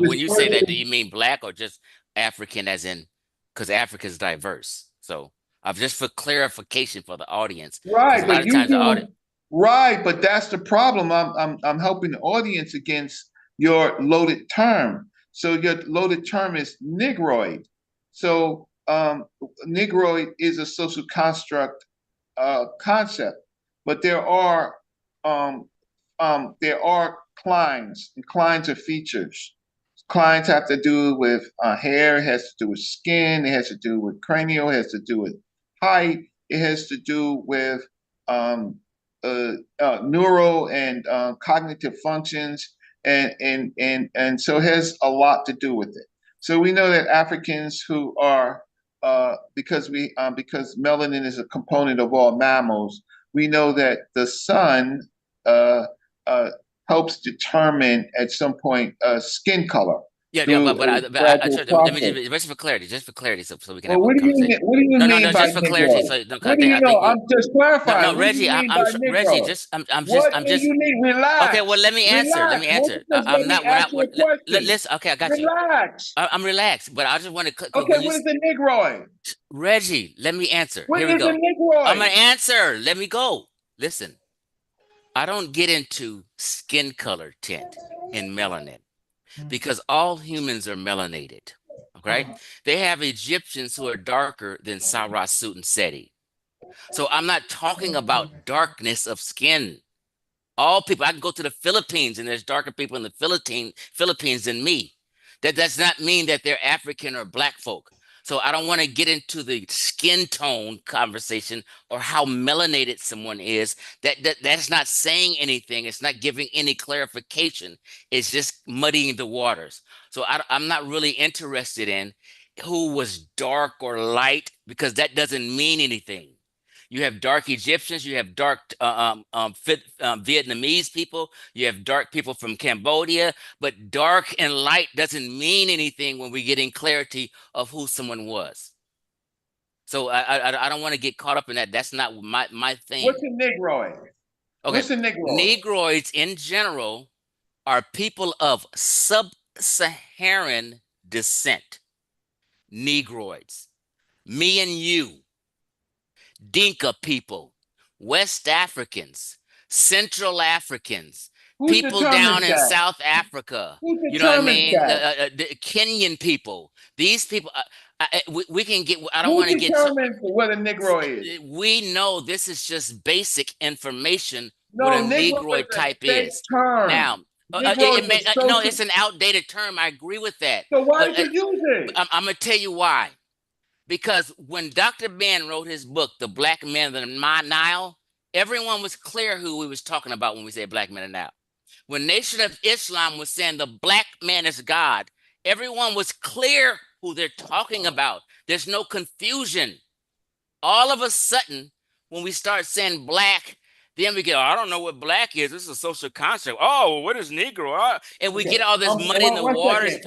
when you say that, do you mean black or just African, as in, because Africa is diverse? So I've just for clarification for the audience. Right, a lot of times the audience. Right, but that's the problem. I'm helping the audience against your loaded term. So your loaded term is Negroid. So Negroid is a social construct concept, but there are clines, and clines are features. Clines have to do with hair, it has to do with skin, it has to do with cranial, it has to do with height, it has to do with neural and cognitive functions, and so it has a lot to do with it. So we know that Africans who are because melanin is a component of all mammals, we know that the sun helps determine at some point skin color. Yeah, but let me just for clarity, so we can have a conversation. What do you mean by just for clarity. So what do you know? I'm just clarifying. No, Reggie, Reggie, I'm just. You need relax. Okay, well, let me answer. I'm not. Listen. Okay, I got you. Relax. I'm relaxed, but I just want to. Okay, what is the Negroid? Reggie, let me answer. What Here we is go. the Negroid? I'm gonna answer. Let me go. Listen, I don't get into skin color tint and melanin, because all humans are melanated, okay? They have Egyptians who are darker than Sarasut and Seti. So I'm not talking about darkness of skin. All people, I can go to the Philippines and there's darker people in the Philippines than me. That does not mean that they're African or black folk. So I don't want to get into the skin tone conversation or how melanated someone is. That's not saying anything. It's not giving any clarification. It's just muddying the waters. So I'm not really interested in who was dark or light, because that doesn't mean anything. You have dark Egyptians, you have dark Vietnamese people, you have dark people from Cambodia, but dark and light doesn't mean anything when we're getting clarity of who someone was. So I don't want to get caught up in that. That's not my thing. What's a Negroid? Okay. What's a Negroid? Negroids in general are people of sub-Saharan descent. Negroids. Me and you. Dinka people, West Africans, Central Africans, people down in South Africa. You know what I mean? The Kenyan people. These people, we can get. I don't want to get. Who determines what a Negroid is? We know this is just basic information. What a Negroid type is. Now, it's an outdated term. I agree with that. So why did you use it? I'm gonna tell you why. Because when Dr. Ben wrote his book, The Black Man of the Nile, everyone was clear who we was talking about when we said Black Man of the Nile. When Nation of Islam was saying the black man is God, everyone was clear who they're talking about. There's no confusion. All of a sudden, when we start saying black, then we get, I don't know what black is. This is a social construct. Oh, what is Negro? And we get all this money in the waters.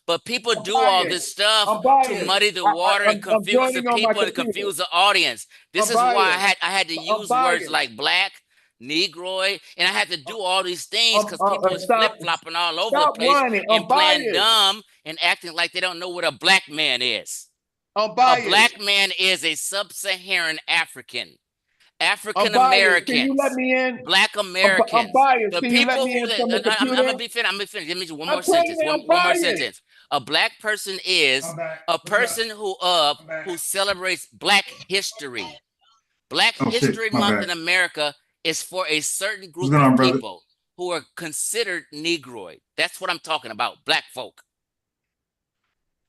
But people do all this stuff to muddy the water and confuse the people and confuse the audience. This is why I had to use words like black, Negroid, and I had to do all these things because people is flip-flopping all over the place and playing dumb and acting like they don't know what a black man is. A black man is a sub-Saharan African. African Americans. Can you let me in? Black Americans. I'm biased. The Can people you let me in from the computer? I'm gonna be finished. Let me do one more sentence. One more sentence. A black person is a person who celebrates Black history. Black History Month in America is for a certain group of people who are considered Negroid. That's what I'm talking about. Black folk.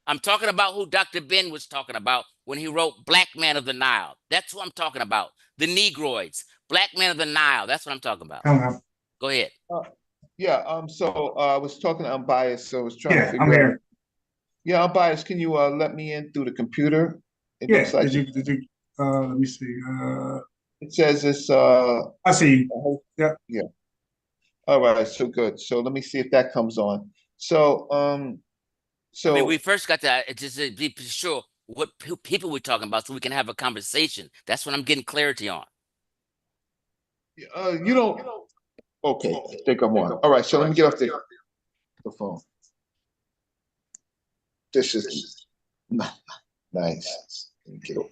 I'm talking about who Dr. Ben was talking about when he wrote Black Man of the Nile. That's what I'm talking about. The Negroids. Black Man of the Nile. That's what I'm talking about. Go ahead. Yeah. So I was talking to Unbiased, so I was trying to I'm figure out. here. Yeah, Unbiased. Can you let me in through the computer? It Yeah. looks like Did you? Let me see. it says it's. I see. Yeah. Yeah. All right. So good. So let me see if that comes on. So I mean, we first got to just to be sure who people we're talking about, so we can have a conversation. That's what I'm getting clarity on. you don't. Okay, I think I'm on. All right. So let me get off the phone. This is nice. Let me get over.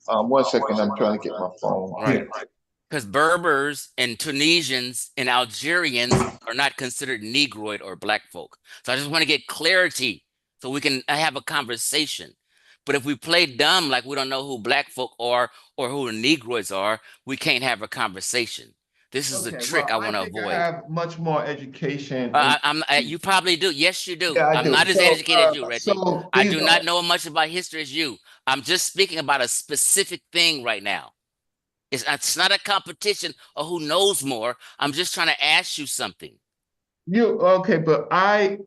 1 second. I'm trying to get my phone. Right. Because Berbers and Tunisians and Algerians are not considered Negroid or black folk. So I just want to get clarity so we can have a conversation. But if we play dumb like we don't know who black folk are or who the Negroids are, we can't have a conversation. This is the trick I want to avoid. I have much more education. You probably do. Yes, you do. Yeah, I I'm do. not as educated as you, Reggie. So I do not know much about history as you. I'm just speaking about a specific thing right now. It's not a competition of who knows more. I'm just trying to ask you something. Okay, but I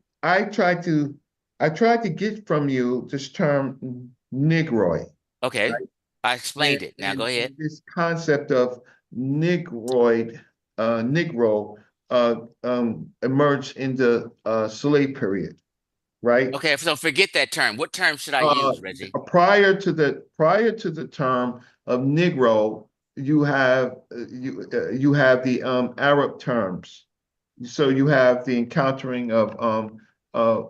tried to get from you this term Negroid. Okay, right? I explained it. Now go ahead. This concept of Negroid, Negro, emerged in the slave period, right? Okay, so forget that term. What term should I use, Reggie? Prior to the term of Negro, you have the Arab terms. So you have the encountering of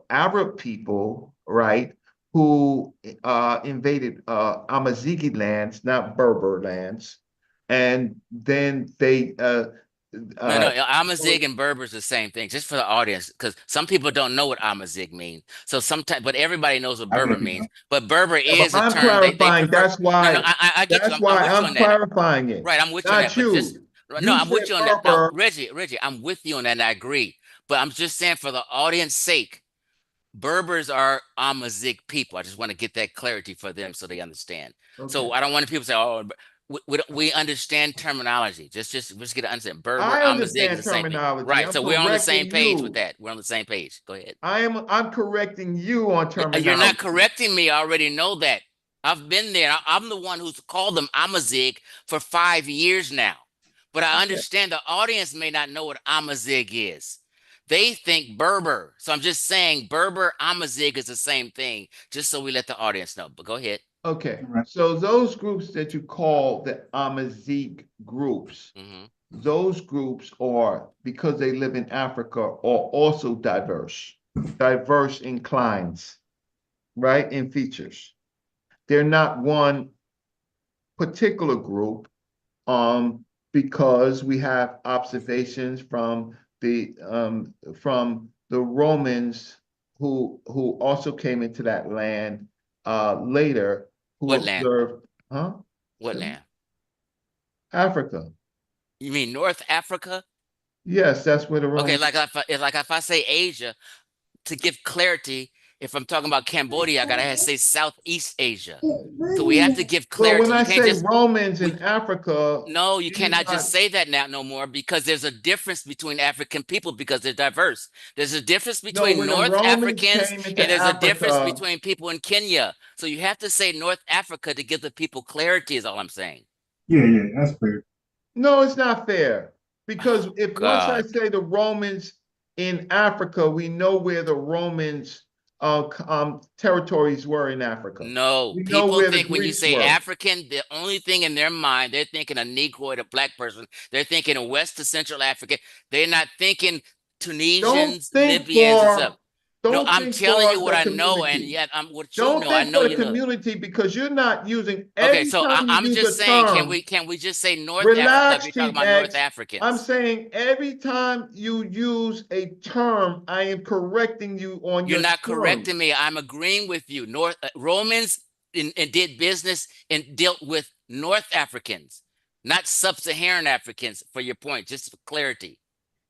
Arab people, right, who invaded Amazighi lands, not Berber lands, and then they no, Amazigh and Berber is the same thing. Just for the audience, because some people don't know what Amazigh means. So sometimes, but everybody knows what Berber means. But Berber is a term. Clarifying. That's why. No, I get that's you. why I'm clarifying it. Right, I'm with you on that. You. But just, no, I'm with you on that. No, Reggie, I'm with you on that, and I agree. But I'm just saying, for the audience sake, Berbers are Amazigh people. I just want to get that clarity for them so they understand. Okay. So I don't want people to say, "Oh, we understand terminology." Just get to understand. Berber, Amazigh is the same thing. Right. So we're on the same page with that. We're on the same page. Go ahead. I'm correcting you on terminology. You're not correcting me. I already know that. I've been there. I'm the one who's called them Amazigh for 5 years now. But I understand the audience may not know what Amazigh is. They think Berber. So I'm just saying Berber, Amazigh is the same thing, just so we let the audience know. But go ahead. Okay. So those groups that you call the Amazigh groups, those groups are, because they live in Africa, are also diverse in climes, right, in features. They're not one particular group, because we have observations from the Romans who also came into that land later. What observed, land? What land? Africa. You mean North Africa? Yes, that's where the Romans. Okay, like if I say Asia, to give clarity, if I'm talking about Cambodia, I gotta say Southeast Asia. So we have to give clarity. Well, when I say Romans in Africa, no, you cannot just say that now no more, because there's a difference between African people because they're diverse. There's a difference between North Africans and there's a difference between people in Kenya. So you have to say North Africa to give the people clarity, is all I'm saying. Yeah, that's fair. No, it's not fair, because once I say the Romans in Africa, we know where the Romans territories were in Africa. No, people think when you say African, the only thing in their mind, they're thinking a Negroid, a black person. They're thinking a West to Central Africa. They're not thinking Tunisians, Libyans, and stuff. No, I'm telling you what I know, and yet I'm what you know. I know you know. Community, because you're not using. Okay, so I'm just saying, can we just say North Africa? We're talking about North Africans. I'm saying every time you use a term, I am correcting you on your. You're not correcting me. I'm agreeing with you. Romans and did business and dealt with North Africans, not sub-Saharan Africans. For your point, just for clarity.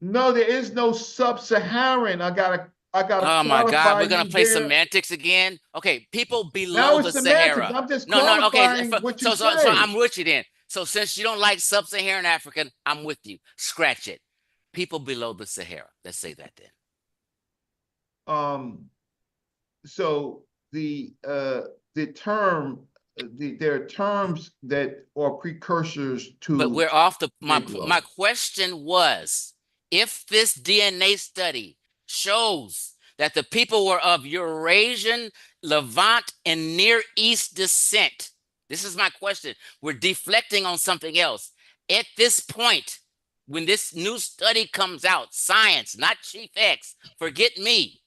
No, there is no sub-Saharan. I gotta. Oh my God, we're gonna play semantics again. Okay, people below the Sahara. I'm just clarifying what you say. So I'm with you then. So since you don't like sub-Saharan African, I'm with you. Scratch it. People below the Sahara. Let's say that then. So the term, there are terms that are precursors to. But we're off the. My question was, if this DNA study shows that the people were of Eurasian, Levant, and Near East descent. This is my question. We're deflecting on something else. At this point, when this new study comes out, science, not Chief X, forget me.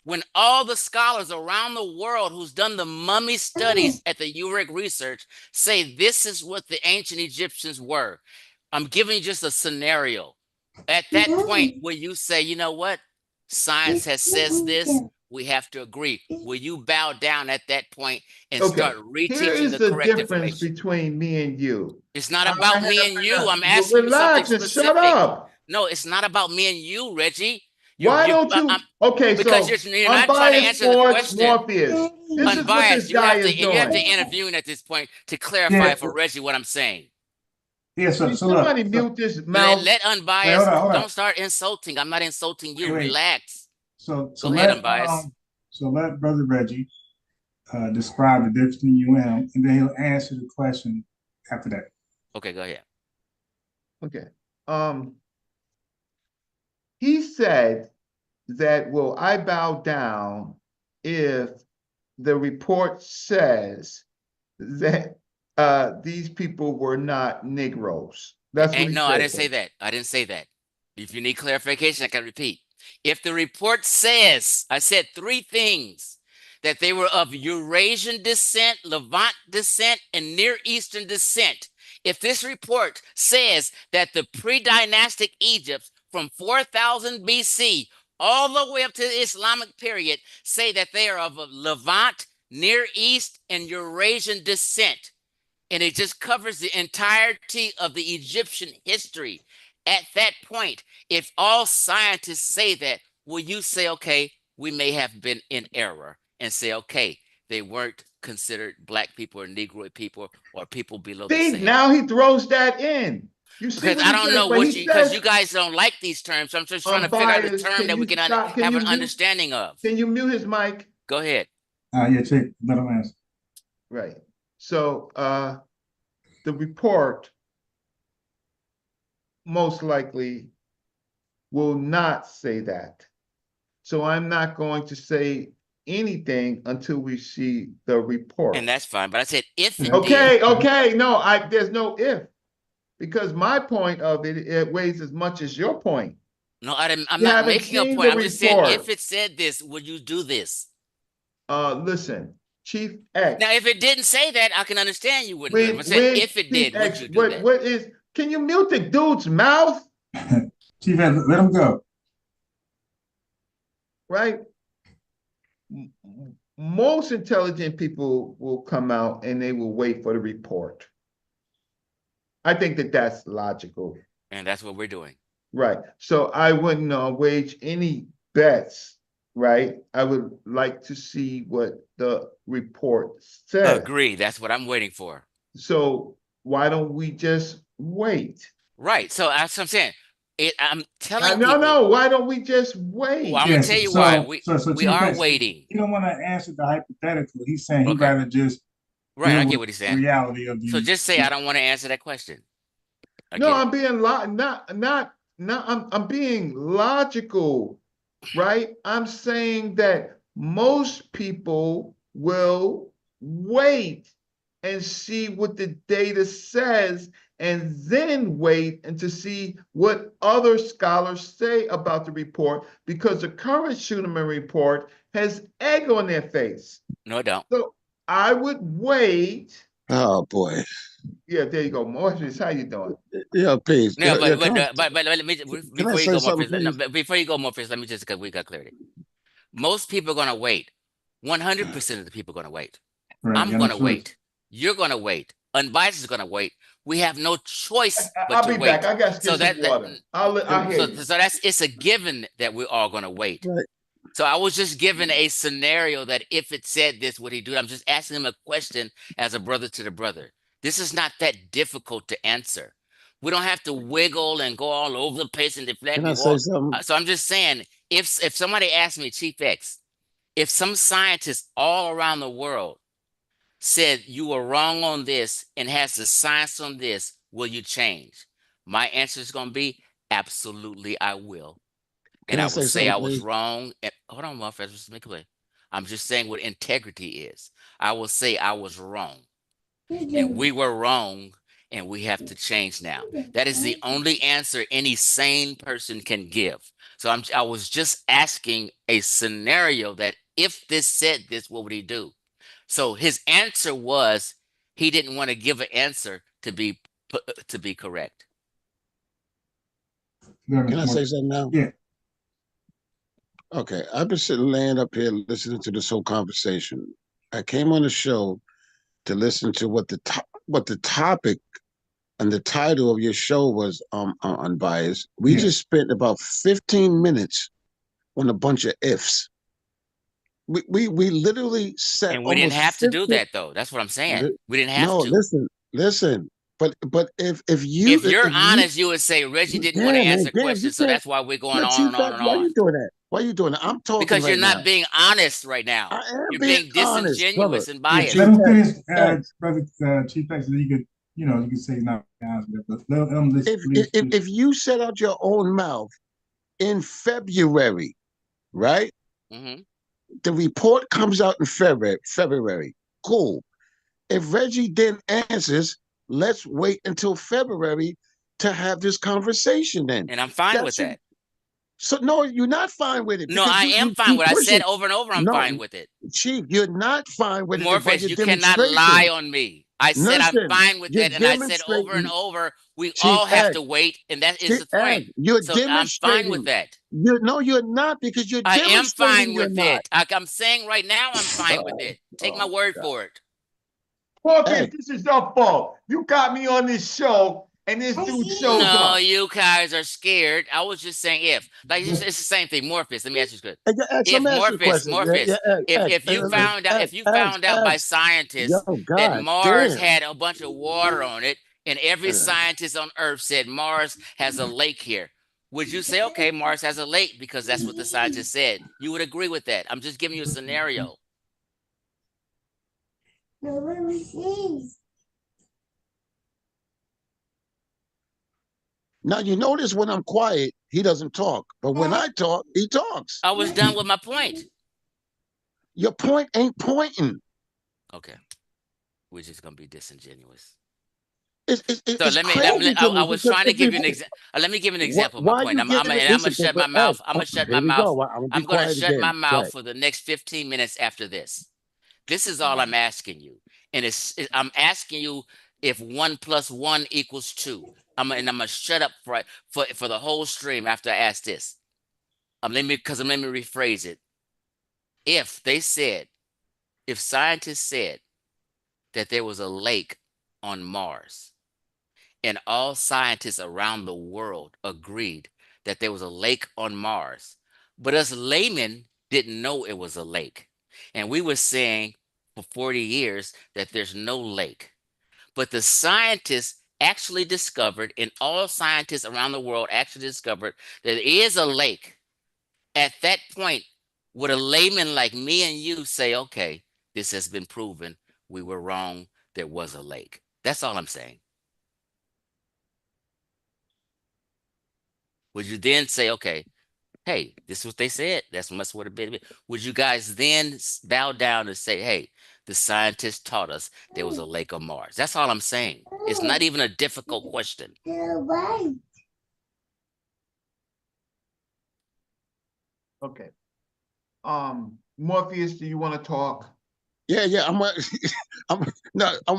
When all the scholars around the world who's done the mummy studies at the UREC research say this is what the ancient Egyptians were. I'm giving you just a scenario. At that point, will you say, you know what? Science has says this, we have to agree. Will you bow down at that point and start reteaching the correct information? Here is the difference between me and you. It's not about me and you. I'm asking you something specific. Shut up. No, it's not about me and you, Reggie. Why don't you? Because you're not trying to answer the question. Morpheus. Unbiased. You have to intervene at this point to clarify for Reggie what I'm saying. Yeah, so somebody mute this mouth. Let Unbiased. Don't start insulting. I'm not insulting you. Relax. So go ahead, Unbiased. So let Brother Reggie describe the difference between you and him, and then he'll answer the question after that. Okay, go ahead. Okay. He said that, will I bow down if the report says that these people were not Negroes? That's what he said. I didn't say that. I didn't say that. If you need clarification, I can repeat. If the report says, I said three things, that they were of Eurasian descent, Levant descent, and Near Eastern descent. If this report says that the pre-dynastic Egypt from 4000 BC all the way up to the Islamic period say that they are of Levant, Near East, and Eurasian descent, and it just covers the entirety of the Egyptian history. At that point, if all scientists say that, will you say, okay, we may have been in error, and say, okay, they weren't considered Black people or Negroid people or people below the Sahara? Now he throws that in. Because I don't know what because you guys don't like these terms. So I'm just trying to figure out a term that we can have an understanding of. Can you mute his mic? Go ahead. Yeah, check. Let him answer. Right. So the report most likely will not say that. So I'm not going to say anything until we see the report. And that's fine. But I said if it did. Okay. No, there's no if. Because my point of it weighs as much as your point. No, I'm not making a point. I'm just saying, if it said this, would you do this? Listen, Chief X. Now, if it didn't say that, I can understand you wouldn't do it. But if it did, would you do that? Can you mute the dude's mouth? Chief X, let him go. Right? Most intelligent people will come out and they will wait for the report. I think that that's logical. And that's what we're doing. Right. So I wouldn't wage any bets, right? I would like to see what the report says. Agree. That's what I'm waiting for. So why don't we just wait? Right. So that's what I'm saying. I'm telling you. No. Why don't we just wait? Well, I'm going to tell you why. We are waiting. You don't want to answer the hypothetical. He's saying he'd rather just. Right, I get what he's saying. Reality of the. So just say I don't want to answer that question. I'm being I'm being logical, right? I'm saying that most people will wait and see what the data says, and then wait and to see what other scholars say about the report, because the current Schuneman report has egg on their face. No, it don't. So I would wait. Oh boy. Yeah, there you go. Morpheus, how you doing? Yeah, please. No, but let me before you go, Morpheus, let me just, because we got clarity. Most people are gonna wait. 100% of the people are gonna wait. Right, I'm gonna wait. You're gonna wait. Unbiased is gonna wait. We have no choice but to wait. I'll be back. I got to get some water. So it's a given that we're all gonna wait. Right. So I was just given a scenario that if it said this, would he do it? I'm just asking him a question as a brother to the brother. This is not that difficult to answer. We don't have to wiggle and go all over the place and deflect Can I and say go. something? So I'm just saying, if somebody asked me, Chief X, if some scientists all around the world said you were wrong on this and has the science on this, will you change? My answer is going to be absolutely, I will. Can And I I will say say something, I was please? wrong. And, hold on, Marfez, just make a play. I'm just saying what integrity is. I will say I was wrong and we were wrong and we have to change now. That is the only answer any sane person can give. So I was just asking a scenario that if this said this, what would he do? So his answer was he didn't want to give an answer to be correct. Can I say something now? Yeah. Okay, I've been sitting laying up here listening to this whole conversation. I came on the show to listen to what the topic and the title of your show was, Unbiased. We just spent about 15 minutes on a bunch of ifs. We literally sat and we didn't almost have to 15, do that though. That's what I'm saying. We didn't have no, to. listen. But if you're honest, you would say Reggie didn't want to answer questions, so that's why we're going on and on and why on. you doing that? Why you doing that? I'm talking because right you're not now. being honest right now. I am You're being honest, disingenuous brother. and biased. Let him finish, brother Chief X, so you could, you can say he's not honest with it. But let him listen. If you set out your own mouth in February, right? Mm-hmm. The report comes out in February. Cool. If Reggie then answers, let's wait until February to have this conversation then. And I'm fine with that. So no, you're not fine with it. No, I am fine with it. I said over and over, I'm fine with it. Chief, you're not fine with it. Morpheus, you cannot lie on me. I said I'm fine with that, and I said over and over, we all have to wait, and that is the point. So I'm fine with that. No, you're not, because you're I am fine you're with not. it. I'm saying right now, I'm fine with it. Take my word for it. Morpheus, this is your fault. You got me on this show, and this dude shows up. No, you guys are scared. I was just saying if. Like, it's the same thing. Morpheus, let me ask you this. If Morpheus, if you found out by scientists that Mars had a bunch of water on it, and every scientist on Earth said Mars has a lake here, would you say, okay, Mars has a lake because that's what the scientists said? You would agree with that. I'm just giving you a scenario. Now, you notice when I'm quiet, he doesn't talk. But when I talk, he talks. I was done with my point. Your point ain't pointing. Okay. We're just going to be disingenuous. So I was trying to give you an example. Let me give an example of my point. I'm going to shut my mouth. I'm going to shut my mouth. I'm going to shut my mouth for the next 15 minutes after this. This is all I'm asking you. And I'm asking you if 1 + 1 = 2. I'm going to shut up for the whole stream after I ask this. Let me rephrase it. If scientists said that there was a lake on Mars, and all scientists around the world agreed that there was a lake on Mars, but us laymen didn't know it was a lake. And we were saying for 40 years that there's no lake. But the scientists actually discovered, and all scientists around the world actually discovered, that there is a lake. At that point, would a layman like me and you say, okay, this has been proven, we were wrong, there was a lake? That's all I'm saying. Would you then say, okay, hey, this is what they said, that's must would have been? Would you guys then bow down and say, hey, the scientists taught us there was a lake on Mars? That's all I'm saying. It's not even a difficult question. Okay. Morpheus, do you want to talk? Yeah. I'm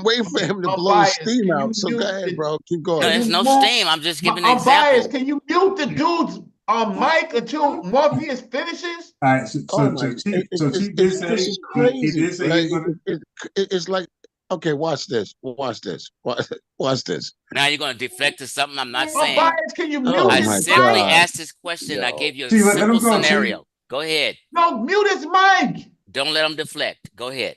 waiting for him to blow steam out. So go ahead, bro. Keep going. No, there's no steam. I'm just giving an example. Unbiased, can you mute the dude's mic until Morpheus finishes? All right. So Chief did say this is crazy. He did say it's like, okay, watch this. Watch this. Now you're going to deflect to something I'm not saying. Unbiased, can you mute I simply asked this question. I gave you a simple scenario. Go ahead. No, mute his mic. Don't let him deflect. Go ahead.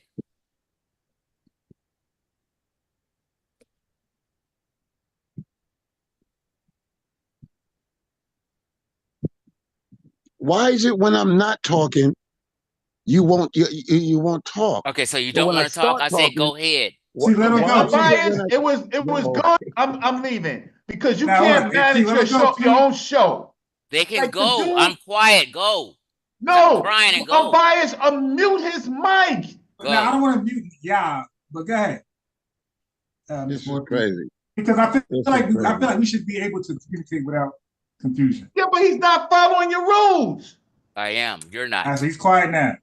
Why is it when I'm not talking, you won't talk? Okay, so you But don't when want to talk. I said talking, go ahead. See, let him go. Unbiased, it was good. I'm leaving because you can't manage your own show. They can Like go. I'm quiet. Go. No, Stop crying and go. Unbiased, unmute his mic. Go. Now I don't want to mute y'all, but go ahead. This is crazy. Because I feel like we should be able to communicate without confusion. Yeah, but he's not following your rules. I am. You're not. So he's quiet now.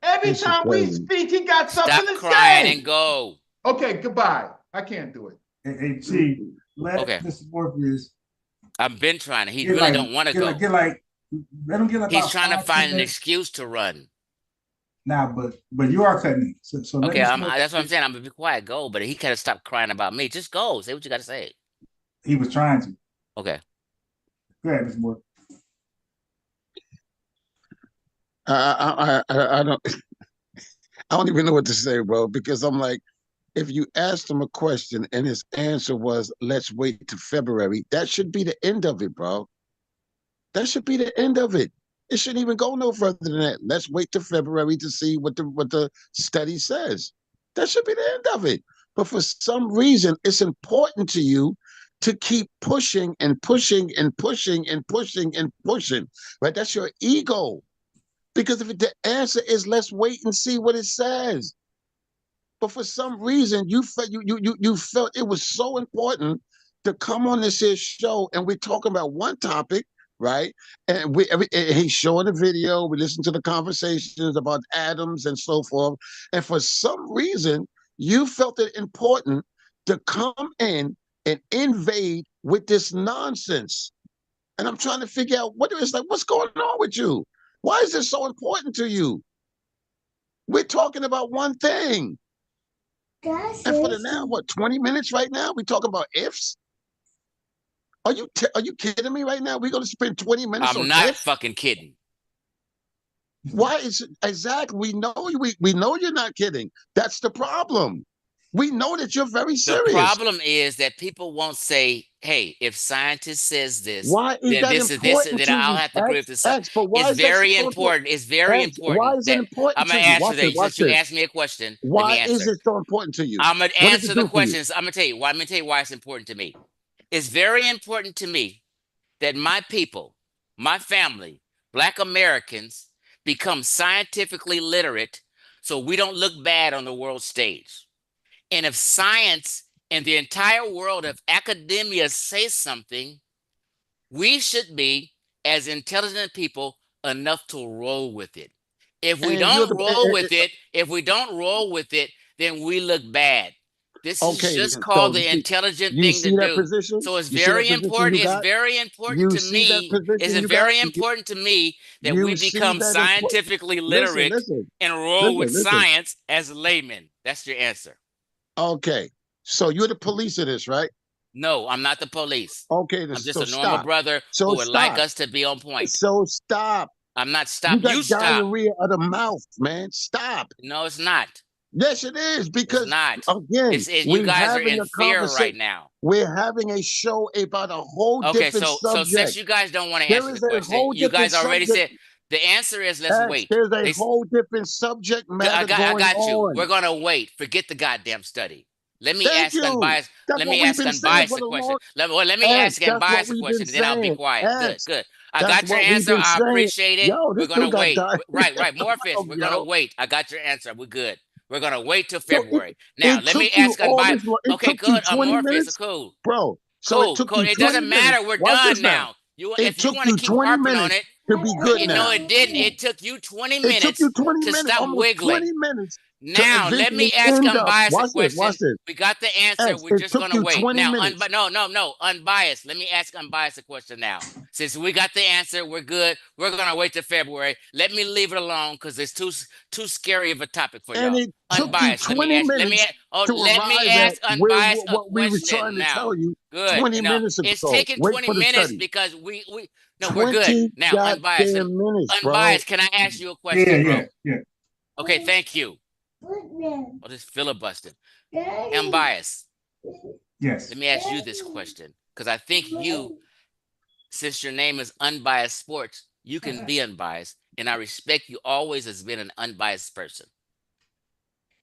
Every time we speak, he got something to say. Stop crying and go. Okay, goodbye. I can't do it. Hey, G, let Mr. Morpheus. I've been trying to. He really don't want to go. Let him get like. He's trying to find an excuse to run. Nah, but you are cutting it. So okay, that's what I'm saying. I'm gonna be quiet. Go, but he kind of stopped crying about me. Just go. Say what you got to say. He was trying to. Okay. Go ahead, Mr. Morpheus. I don't I don't even know what to say, bro, because I'm like, if you asked him a question and his answer was, let's wait to February, that should be the end of it, bro. That should be the end of it. It shouldn't even go no further than that. Let's wait to February to see what the study says. That should be the end of it. But for some reason, it's important to you to keep pushing and pushing and pushing and pushing and pushing, right? That's your ego. Because if the answer is let's wait and see what it says, but for some reason you felt it was so important to come on this here show, and we're talking about one topic, right? And he's showing the video, we listen to the conversations about atoms and so forth, and for some reason you felt it important to come in and invade with this nonsense. And I'm trying to figure out what's going on with you? Why is this so important to you? We're talking about one thing. And for the now, 20 minutes right now? We talking about ifs? Are you kidding me right now? We're going to spend 20 minutes on I'm not ifs? fucking kidding. Why is it? Exactly. We know you're not kidding. That's the problem. We know that you're very serious. The problem is that people won't say, hey, if scientist says this, why is then that this important is this, to then I'll you? have to agree with this. But why it's is that very so important. It's very important. Why is it important I'm to going you? to answer Watch that. this, watch Since you this. asked me a question, Why let me answer. is it so important to you? I'm going to What does answer it the do for you? questions. I'm going to tell you why. I'm going to tell you why it's important to me. It's very important to me that my people, my family, Black Americans, become scientifically literate so we don't look bad on the world stage. And if science and the entire world of academia say something, we should be, as intelligent people, enough to roll with it. If we don't roll with it, then we look bad. This is just called the intelligent thing to do. So it's very important. It's very important to me. Is it very important to me that we become scientifically literate and roll with science as laymen? That's your answer. Okay. So you're the police of this, right? No, I'm not the police. Okay, I'm just a normal brother who would like us to be on point. So stop. I'm not stopping. You stop. Diarrhea of the mouth, man. Stop. No, it's not. Yes, it is, because it's not. Again, you guys are in fear right now. We're having a show about a whole different subject. So since you guys don't want to answer the question, you guys already said the answer is let's wait. There's a whole different subject matter I got you. on. We're gonna wait. Forget the goddamn study. Let me ask Unbiased. Let me ask Unbiased a question. Let me ask Unbiased a question, then I'll be quiet. Good. I got your answer. I appreciate it. We're gonna wait. Right. Morpheus. We're gonna wait. I got your answer. We're good. We're gonna wait till February. Now let me ask Unbiased. Okay, good. Morpheus, cool. Bro. Cool. It doesn't matter. We're done now. If you want to keep harping on it, to be good now. No, it didn't. It took you 20 minutes to stop wiggling. 20 minutes. Now, let me ask Unbiased a question. We got the answer. We're just going to wait. Now, no. Unbiased. Let me ask Unbiased a question now. Since we got the answer, we're good. We're going to wait till February. Let me leave it alone because it's too scary of a topic for y'all. Unbiased. Let me ask Unbiased a question now. Good. 20 minutes ago. It's taking 20 minutes because we're good. Now, Unbiased. Unbiased, can I ask you a question, bro? Yeah. Okay, thank you. Oh, this filibustering. Unbiased. Yes. Let me ask you this question, because I think you, since your name is Unbiased Sports, you can be unbiased, and I respect you always as being an unbiased person.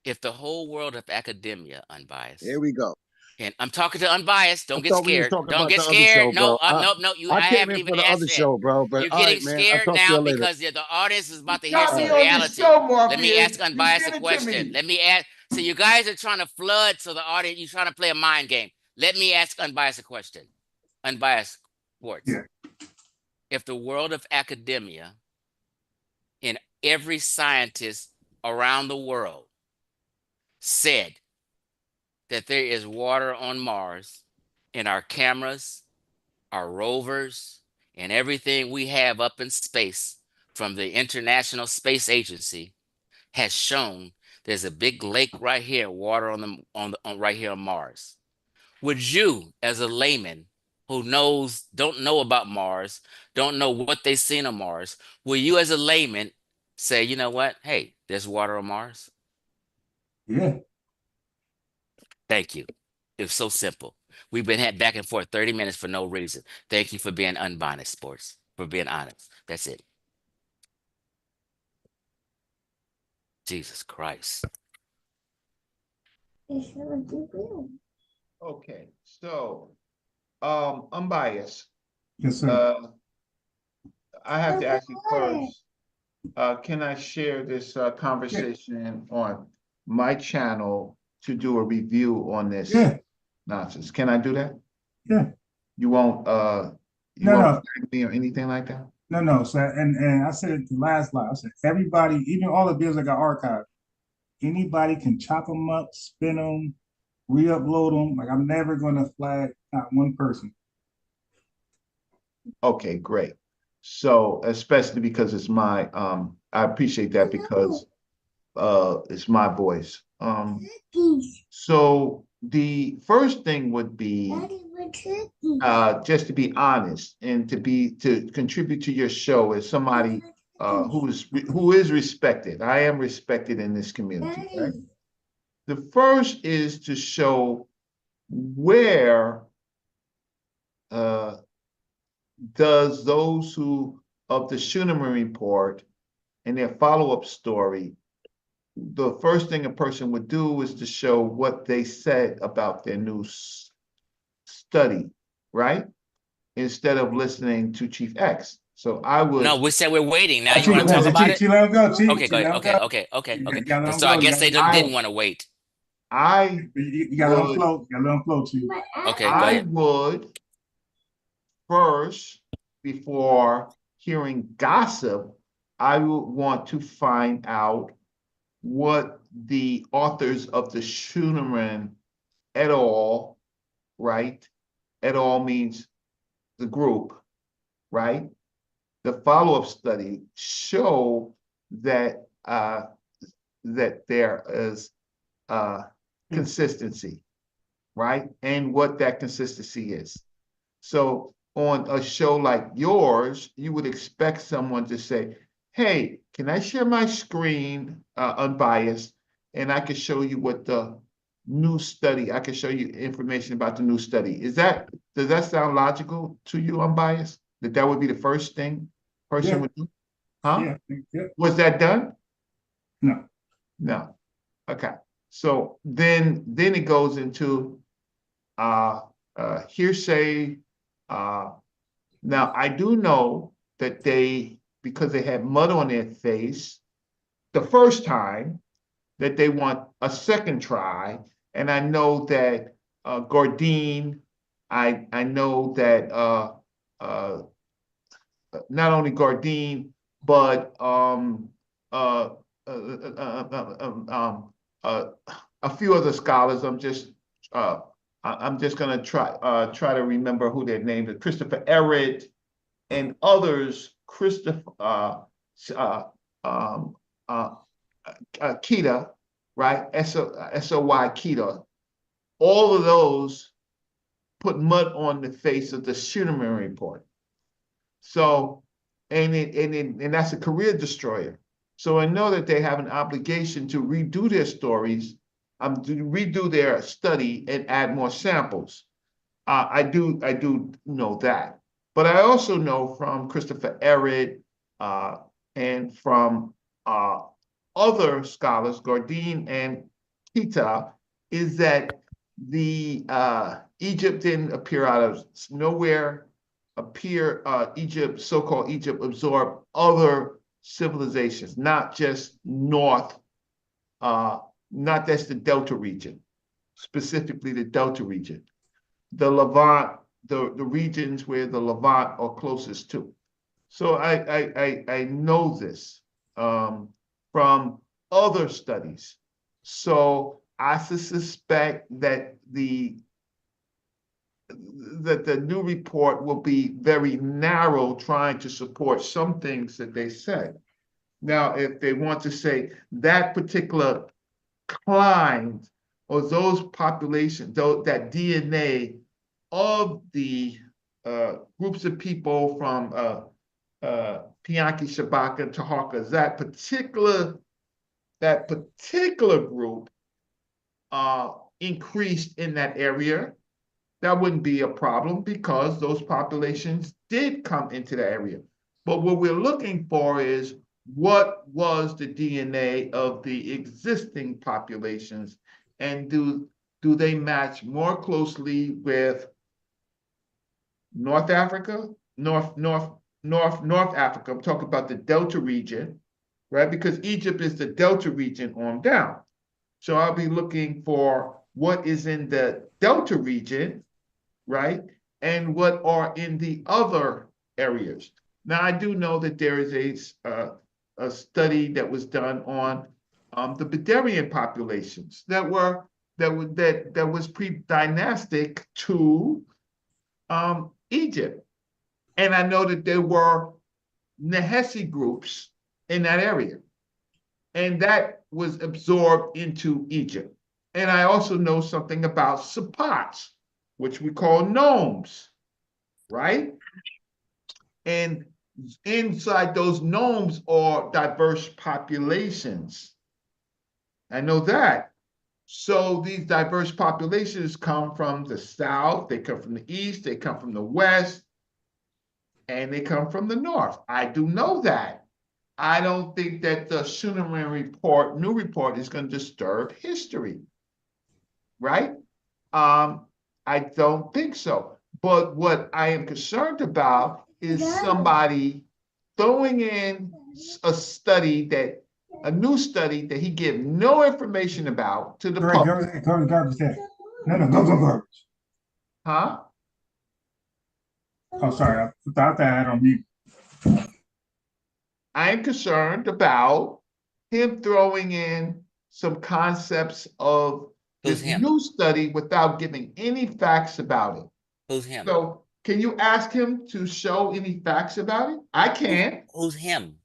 If the whole world of academia unbiased, Here we go. and I'm talking to unbiased, don't I get thought we was scared. talking Don't about get the other scared. show, No, bro. no, no. I I came haven't in even for the asked other yet. show, bro. But You're all getting right, man. I'll scared talk to now you later. because the audience is about to You hear got some me on this reality. show, Let me Morpheus. ask You unbiased did a it to question. me. Let me ask. So you guys are trying to flood so the audience. You're trying to play a mind game. Let me ask unbiased a question. Unbiased sports. Yeah. If the world of academia and every scientist around the world said that there is water on Mars, and our cameras, our rovers, and everything we have up in space from the International Space Agency has shown there's a big lake right here, water on right here on Mars. Would you, as a layman who don't know about Mars, don't know what they've seen on Mars, will you, as a layman, say, you know what? Hey, there's water on Mars. Yeah. Thank you. It's so simple. We've been had back and forth 30 minutes for no reason. Thank you for being unbiased, sports, for being honest. That's it. Jesus Christ. Okay, so unbiased. Yes, sir. I have to ask you first. Can I share this conversation on my channel to do a review on this nonsense? Can I do that? Yeah. You won't flag me or anything like that? No. So and I said it the last live. I said everybody, even all the videos that got archived, anybody can chop them up, spin them, re-upload them. Like I'm never gonna flag not one person. Okay, great. So especially because it's my I appreciate that because it's my voice. So the first thing would be just to be honest and to contribute to your show as somebody who is respected. I am respected in this community, right? The first is to show where does those who of the Schuneman report and their follow-up story, the first thing a person would do is to show what they said about their new study, right? Instead of listening to Chief X. So I would. No, we said we're waiting. Now you want to talk about it? Let him go, Chief. Okay, go ahead. Okay. So I guess they didn't want to wait. You got to let them flow. You got to let them flow, Chief. Okay, go ahead. I would first, before hearing gossip, I would want to find out what the authors of the Schuneman et al., right? Et al. Means the group, right? The follow-up study show that that there is consistency, right? And what that consistency is. So on a show like yours, you would expect someone to say, hey, can I share my screen unbiased? And I can show you what the new study, I can show you information about the new study. Does that sound logical to you, unbiased? That would be the first thing person would do? Huh? Yeah. Was that done? No. Okay. So then it goes into hearsay. Now I do know that because they had mud on their face the first time, that they want a second try. And I know that Gordine, I know that not only Gordine, but a few other scholars. I'm just gonna try to remember who their names are. Christopher Everett and others. Kita, right? SOY Kita. All of those put mud on the face of the Schuneman report. So, and that's a career destroyer. So I know that they have an obligation to redo their stories, to redo their study and add more samples. I do know that. But I also know from Christopher Everett and from other scholars, Gordine and Kita, is that the Egypt didn't appear out of nowhere. Egypt, so-called Egypt, absorbed other civilizations, not just North, not just the Delta region, specifically the Delta region, the Levant, the regions where the Levant are closest to. So I know this from other studies. So I suspect that the new report will be very narrow, trying to support some things that they said. Now, if they want to say that particular kind or those populations, that DNA of the groups of people from Pianki, Shabaka, Taharka, that particular group increased in that area, that wouldn't be a problem because those populations did come into the area. But what we're looking for is what was the DNA of the existing populations, and do they match more closely with North Africa, North Africa? I'm talking about the Delta region, right? Because Egypt is the Delta region on down. So I'll be looking for what is in the Delta region, right? And what are in the other areas. Now, I do know that there is a study that was done on the Bedouin populations that was pre-dynastic to Egypt. And I know that there were Nehesi groups in that area. And that was absorbed into Egypt. And I also know something about Sapots, which we call gnomes, right? And inside those gnomes are diverse populations. I know that. So these diverse populations come from the south, they come from the east, they come from the west, and they come from the north. I do know that. I don't think that the Schuneman report, new report, is going to disturb history, right? I don't think so. But what I am concerned about is somebody throwing in a new study that he gave no information about to the public. Garbage. No, go garbage. Huh? Oh, sorry. I thought that I had on mute. I am concerned about him throwing in some concepts of this new study without giving any facts about it. Who's him? So can you ask him to show any facts about it? I can't. Who's him?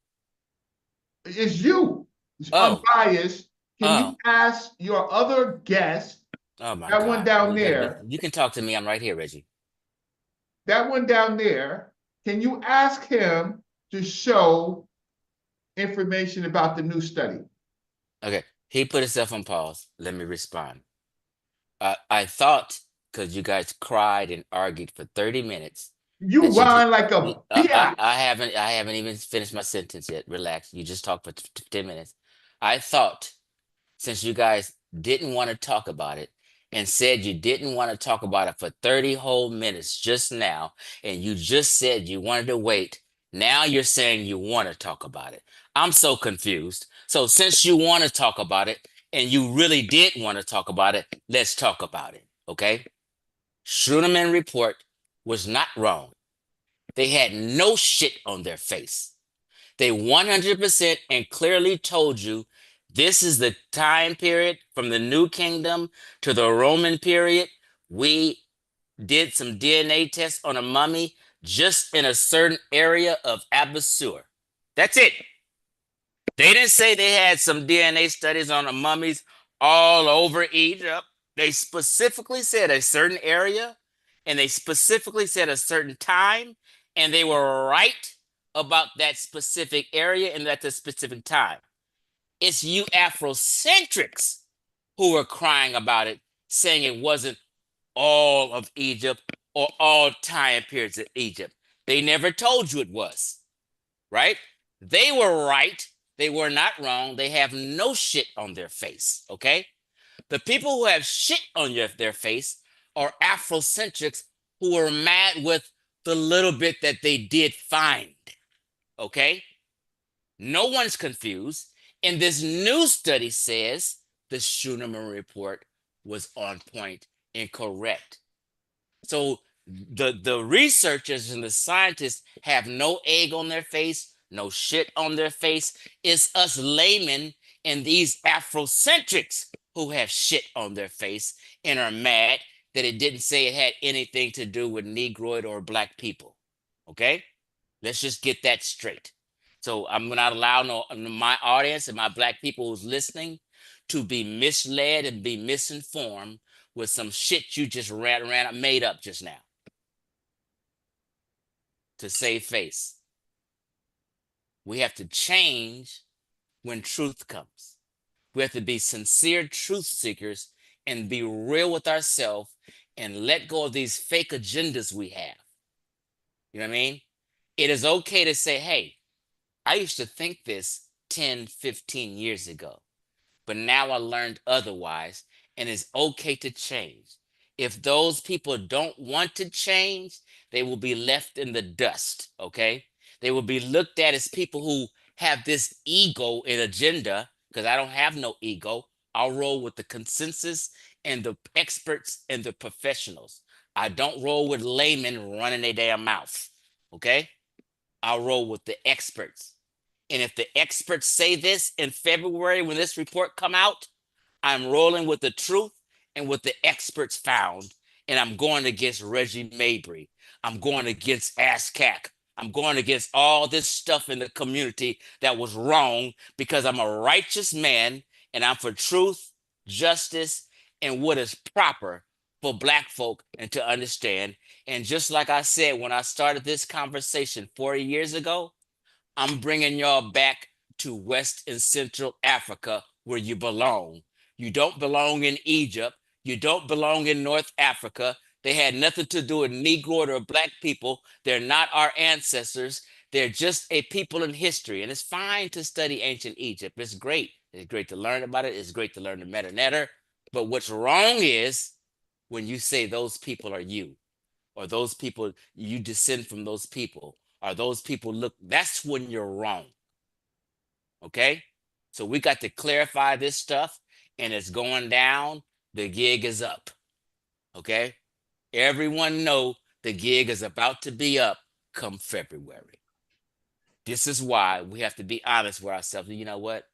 It's you. It's Unbiased. Can you ask your other guest, that God. One down there? You can talk to me. I'm right here, Reggie. That one down there, can you ask him to show information about the new study? Okay. He put himself on pause. Let me respond. I thought, because you guys cried and argued for 30 minutes. You whine like a bitch. I haven't even finished my sentence yet. Relax. You just talked for 10 minutes. I thought, since you guys didn't want to talk about it and said you didn't want to talk about it for 30 whole minutes just now, and you just said you wanted to wait, now you're saying you want to talk about it. I'm so confused. So since you want to talk about it and you really did want to talk about it, let's talk about it, okay? Schuneman report was not wrong. They had no shit on their face. They 100% and clearly told you this is the time period from the New Kingdom to the Roman period. We did some DNA tests on a mummy just in a certain area of Abasur. That's it. They didn't say they had some DNA studies on the mummies all over Egypt. They specifically said a certain area, and they specifically said a certain time, and they were right about that specific area and at the specific time. It's you Afrocentrics who were crying about it, saying it wasn't all of Egypt or all time periods of Egypt. They never told you it was, right? They were right. They were not wrong. They have no shit on their face. Okay. The people who have shit on their face are Afrocentrics who are mad with the little bit that they did find. Okay. No one's confused. And this new study says the Schuneman report was on point and correct. So the researchers and the scientists have no egg on their face, no shit on their face. It's us laymen and these Afrocentrics who have shit on their face and are mad that it didn't say it had anything to do with Negroid or black people. Okay? Let's just get that straight. So I'm not allowing my audience and my black people who's listening to be misled and be misinformed with some shit you just made up just now to save face. We have to change when truth comes. We have to be sincere truth seekers and be real with ourselves and let go of these fake agendas we have. You know what I mean? It is okay to say, hey, I used to think this 10, 15 years ago, but now I learned otherwise, and it's okay to change. If those people don't want to change, they will be left in the dust, okay? They will be looked at as people who have this ego and agenda, because I don't have no ego. I'll roll with the consensus and the experts and the professionals. I don't roll with laymen running their damn mouth, okay? I'll roll with the experts. And if the experts say this in February when this report come out, I'm rolling with the truth and what the experts found. And I'm going against Reggie Mabry. I'm going against ASCAC. I'm going against all this stuff in the community that was wrong because I'm a righteous man and I'm for truth, justice, and what is proper for black folk and to understand. And just like I said, when I started this conversation 40 years ago, I'm bringing y'all back to West and Central Africa where you belong. You don't belong in Egypt. You don't belong in North Africa. They had nothing to do with Negro or black people. They're not our ancestors. They're just a people in history. And it's fine to study ancient Egypt. It's great. It's great to learn about it. It's great to learn the meta netter. But what's wrong is when you say those people are you, or those people, you descend from those people, or those people look, that's when you're wrong. Okay? So we got to clarify this stuff, and it's going down. The gig is up. Okay? Everyone know the gig is about to be up come February. This is why we have to be honest with ourselves. You know what?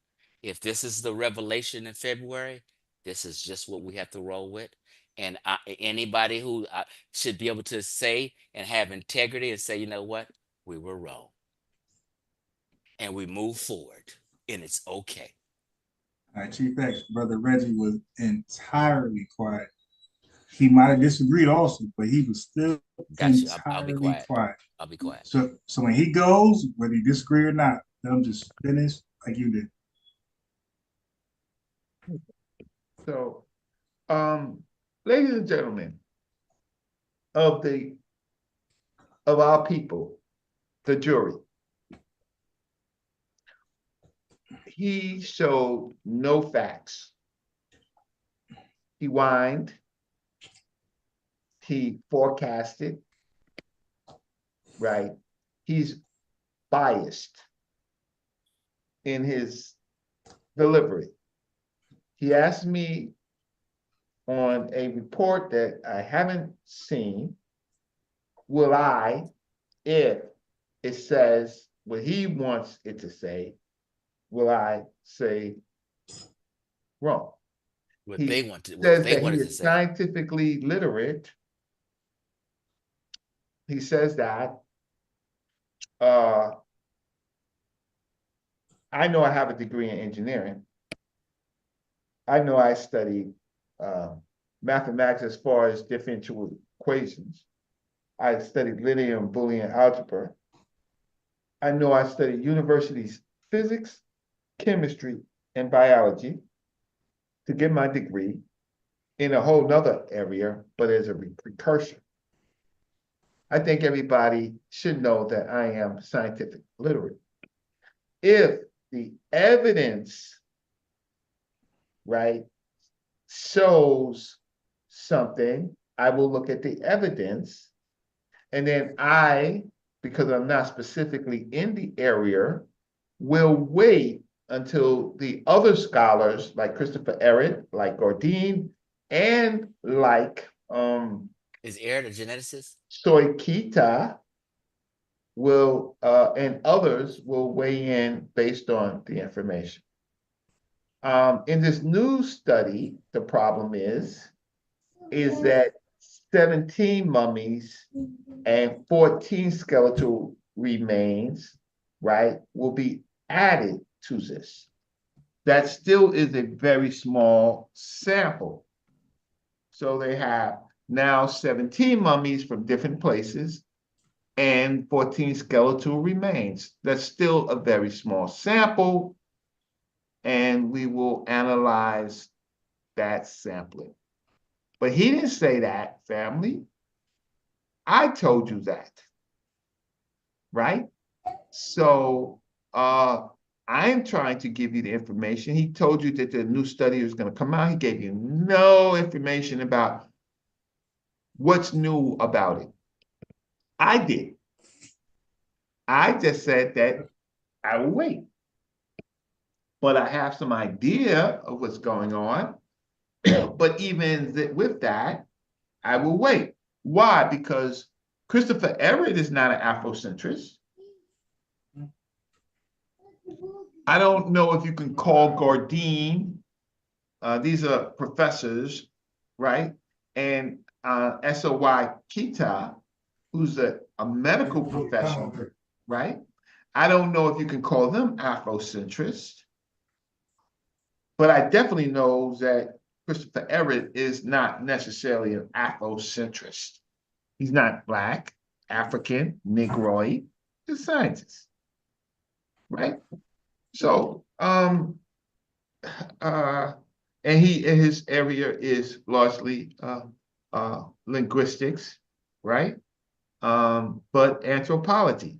If this is the revelation in February, this is just what we have to roll with. And anybody who should be able to say and have integrity and say, you know what? We were wrong. And we move forward. And it's okay. All right, Chief X, Brother Reggie was entirely quiet. He might have disagreed also, but he was still entirely I'll be quiet. I'll be quiet. So when he goes, whether you disagree or not, let him just finish like you did. So, ladies and gentlemen, of our people, the jury, he showed no facts. He whined. He forecasted. Right? He's biased in his delivery. He asked me on a report that I haven't seen, will I, if it says what he wants it to say, will I say wrong? What they want to, says that he is scientifically literate. He says that. I know I have a degree in engineering. I know I studied mathematics as far as differential equations. I studied linear and Boolean algebra. I know I studied universities physics, chemistry, and biology to get my degree in a whole nother area, but as a precursor. I think everybody should know that I am scientific literate. if the evidence, right, shows something, I will look at the evidence. And then I, because I'm not specifically in the area, will wait until the other scholars like Christopher Ehret, like Gordine, and like Is Ehret a geneticist? Soy Kita will and others will weigh in based on the information. In this new study, the problem is that 17 mummies and 14 skeletal remains, right, will be added to this. That still is a very small sample. So they have now 17 mummies from different places and 14 skeletal remains. That's still a very small sample, and we will analyze that sampling. But he didn't say that, family. I told you that, right? So I'm trying to give you the information. He told you that the new study was going to come out. He gave you no information about what's new about it. I did. I just said that I will wait. But I have some idea of what's going on. But even with that, I will wait. Why? Because Christopher Ehret is not an Afrocentrist. I don't know if you can call Gordine. These are professors, right? And Soy Kita, who's a medical professional, right? I don't know if you can call them Afrocentrist, but I definitely know that Christopher Ehret is not necessarily an Afrocentrist. He's not Black, African, Negroid. He's a scientist, right? So, and his area is largely linguistics, right? But anthropology.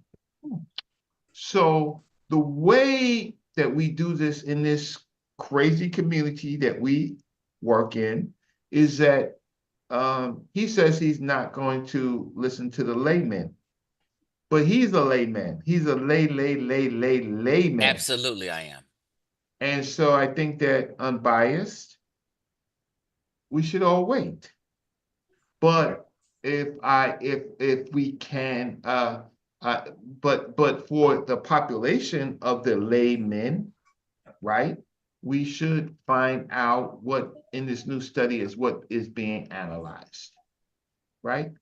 So the way that we do this in this crazy community that we work in is that he says he's not going to listen to the layman, but he's a layman. He's a layman. Absolutely, I am. And so I think that unbiased, we should all wait. But if we can, but for the population of the laymen, right? We should find out what in this new study is what is being analyzed, right?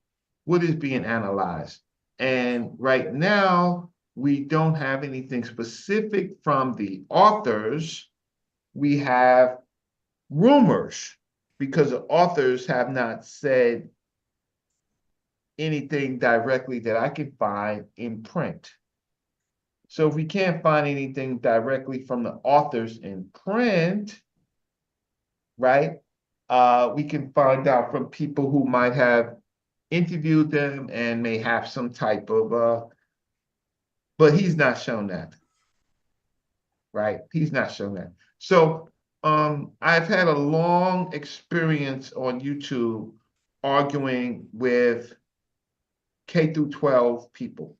What is being analyzed? And right now, we don't have anything specific from the authors. We have rumors because the authors have not said anything directly that I can find in print. So if we can't find anything directly from the authors in print, right? We can find out from people who might have interviewed them and may have some type of, but he's not shown that, right? He's not shown that. So I've had a long experience on YouTube arguing with K through 12 people.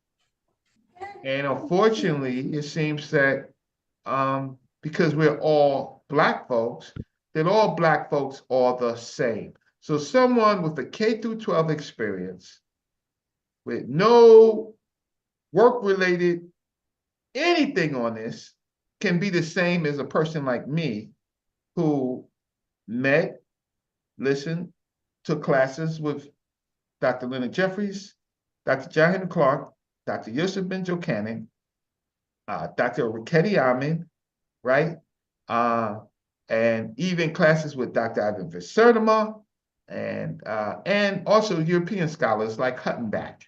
And unfortunately, it seems that because we're all Black folks, that all Black folks are the same. So someone with a K through 12 experience with no work-related anything on this can be the same as a person like me who met, listened, took classes with Dr. Leonard Jeffries, Dr. John Henry Clark, Dr. Yusuf Ben Jokanan, Dr. Riketi Amin, right? And even classes with Dr. Ivan Viserdima, and also European scholars like Huttenbach.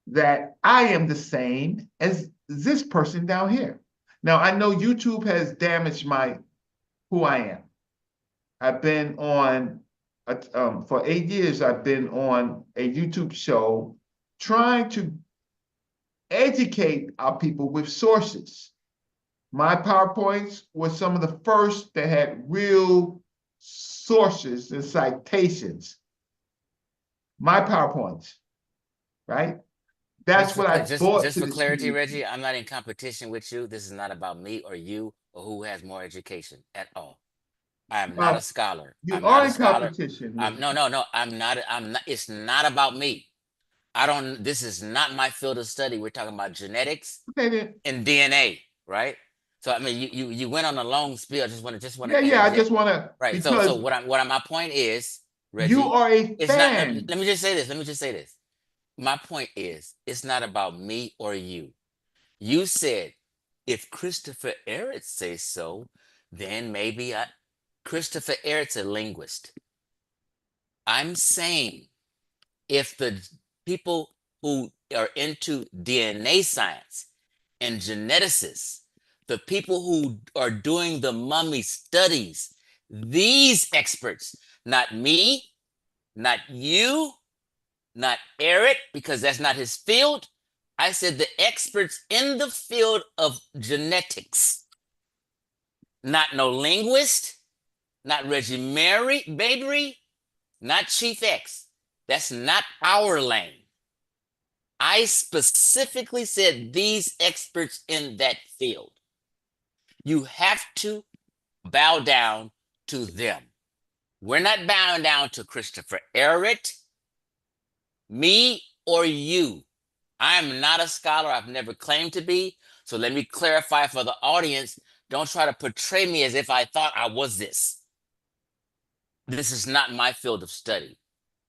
That I am the same as this person down here. Now, I know YouTube has damaged who I am. I've been on, for 8 years, I've been on a YouTube show trying to educate our people with sources. My PowerPoints were some of the first that had real sources and citations. My PowerPoints, right? That's what I brought just to for the clarity, students. Reggie, I'm not in competition with you. This is not about me or you or who has more education at all. I am not a scholar. You I'm are not a in scholar. competition. No. I'm not. It's not about me. I don't. This is not my field of study. We're talking about genetics and DNA, right? So I mean, you went on a long spiel. I just want to. Yeah. I just want to. Right. Because so my point is, Reggie, you are a it's fan. not. Let me just say this. My point is, it's not about me or you. You said, if Christopher Ehret says so, then maybe Christopher Ehret's a linguist. I'm saying, if the people who are into DNA science and geneticists, the people who are doing the mummy studies, these experts, not me, not you, not Eric, because that's not his field. I said the experts in the field of genetics, not no linguist, not Reggie Mabry, not Chief X. That's not our lane. I specifically said these experts in that field. You have to bow down to them. We're not bowing down to Christopher Ehret, me, or you. I am not a scholar. I've never claimed to be. So let me clarify for the audience. Don't try to portray me as if I thought I was this. This is not my field of study.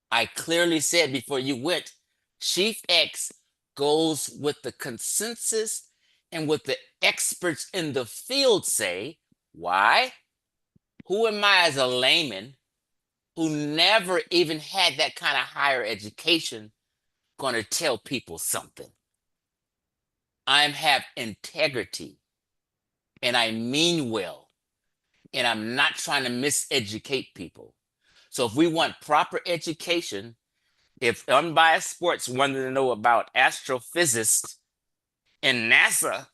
I clearly said before you went, Chief X goes with the consensus and what the experts in the field say. Why? Who am I as a layman who never even had that kind of higher education going to tell people something? I have integrity and I mean well, and I'm not trying to miseducate people. So if we want proper education, if Unbiased Sports wanted to know about astrophysicists in NASA,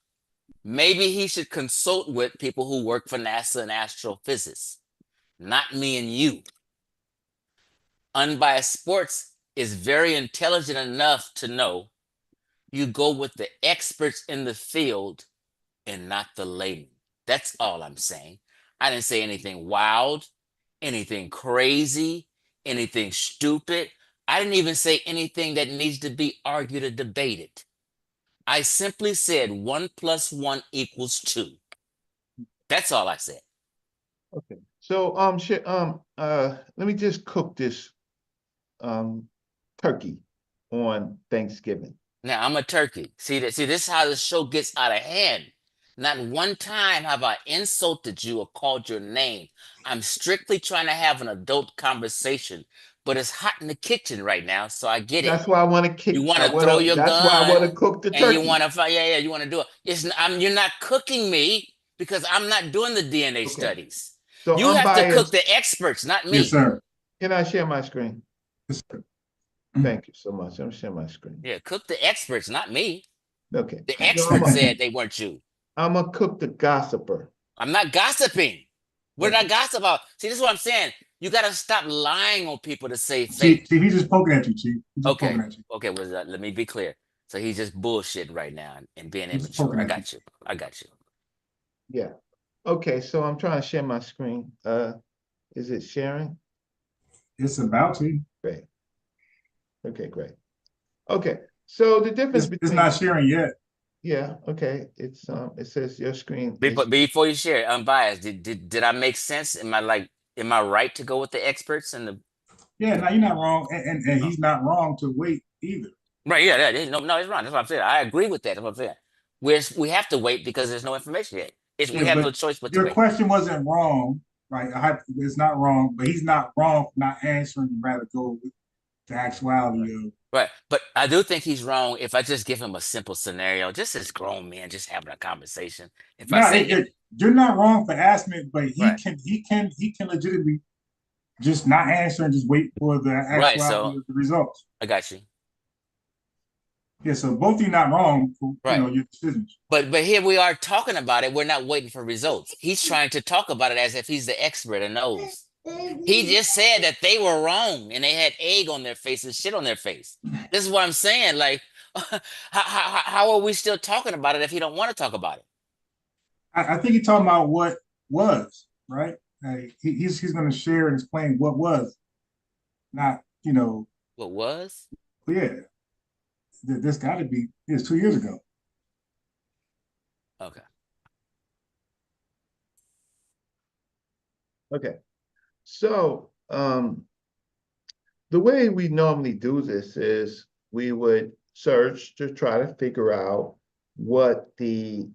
maybe he should consult with people who work for NASA and astrophysics, not me and you. Unbiased Sports is very intelligent enough to know you go with the experts in the field and not the layman. That's all I'm saying. I didn't say anything wild, anything crazy, anything stupid. I didn't even say anything that needs to be argued or debated. I simply said 1 + 1 = 2. That's all I said. Okay. So let me just cook this turkey on Thanksgiving. Now I'm a turkey. See, this is how the show gets out of hand. Not one time have I insulted you or called your name. I'm strictly trying to have an adult conversation, but it's hot in the kitchen right now, so I get it. That's why I want to kick. You want to throw your That's gun. why I want to cook the turkey. And you want to, you want to do it. You're not cooking me because I'm not doing the DNA studies. So you have to cook the experts, not me. Yes, sir. Can I share my screen? Yes, sir. Thank you so much. I'm sharing my screen. Yeah, cook the experts, not me. Okay. The experts said they weren't you. I'm gonna cook the gossiper. I'm not gossiping. What did I gossip about? See, this is what I'm saying. You got to stop lying on people to save face. Chief, he's just poking at you, Chief. Okay. Well, let me be clear. So he's just bullshitting right now and being immature. I got you. Yeah. Okay. So I'm trying to share my screen. Is it sharing? It's about to. Great. Okay, great. Okay. So the difference between it's not sharing yet. Yeah. Okay. It's it says your screen. Before you share, Unbiased, did I make sense? Am I right to go with the experts and the? Yeah, no, you're not wrong, and he's not wrong to wait either. Right? Yeah. No, he's wrong. That's what I'm saying. I agree with that. That's what I'm saying. We have to wait because there's no information yet. We have no choice but to wait. Your question wasn't wrong, right? It's not wrong, but he's not wrong for not answering. Rather go with the actuality of. Right. But I do think he's wrong if I just give him a simple scenario, just as grown men, just having a conversation. You're not wrong for asking it, but he can legitimately just not answer and just wait for the actuality of the results. I got you. Yeah, so both of you not wrong for your decisions. But here we are talking about it. We're not waiting for results. He's trying to talk about it as if he's the expert and knows. He just said that they were wrong and they had egg on their face and shit on their face. This is what I'm saying. Like, how are we still talking about it if he don't want to talk about it? I think he's talking about what was, right? He's going to share and explain what was, not what was. Yeah, this got to be. It's 2 years ago. Okay. Okay. So the way we normally do this is we would search to try to figure out what the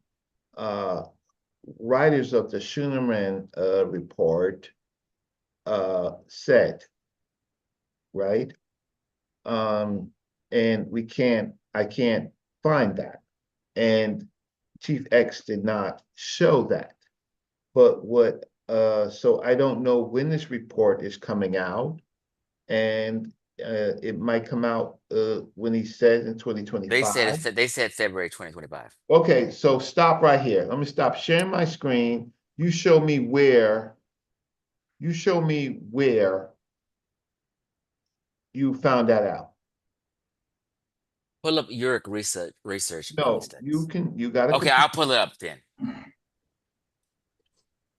writers of the Schuneman report said, right? And I can't find that. And Chief X did not show that. But so I don't know when this report is coming out, and it might come out when he says in 2025. They said February 2025. Okay, so stop right here. Let me stop sharing my screen. You show me where you found that out. Pull up Uric research. No, you got to. Okay, I'll pull it up then.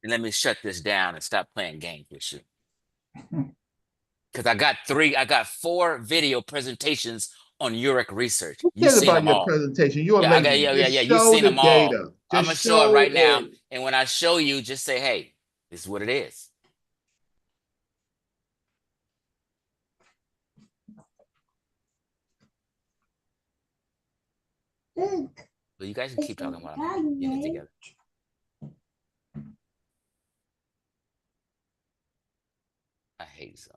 And let me shut this down and stop playing games with you. Because I got 4 video presentations on Uric research. Who cares about your presentation? You're lazy. You've seen them all. I'm gonna show it right now. And when I show you, just say, hey, this is what it is. Well, you guys can keep talking while I'm getting it together. I hate so.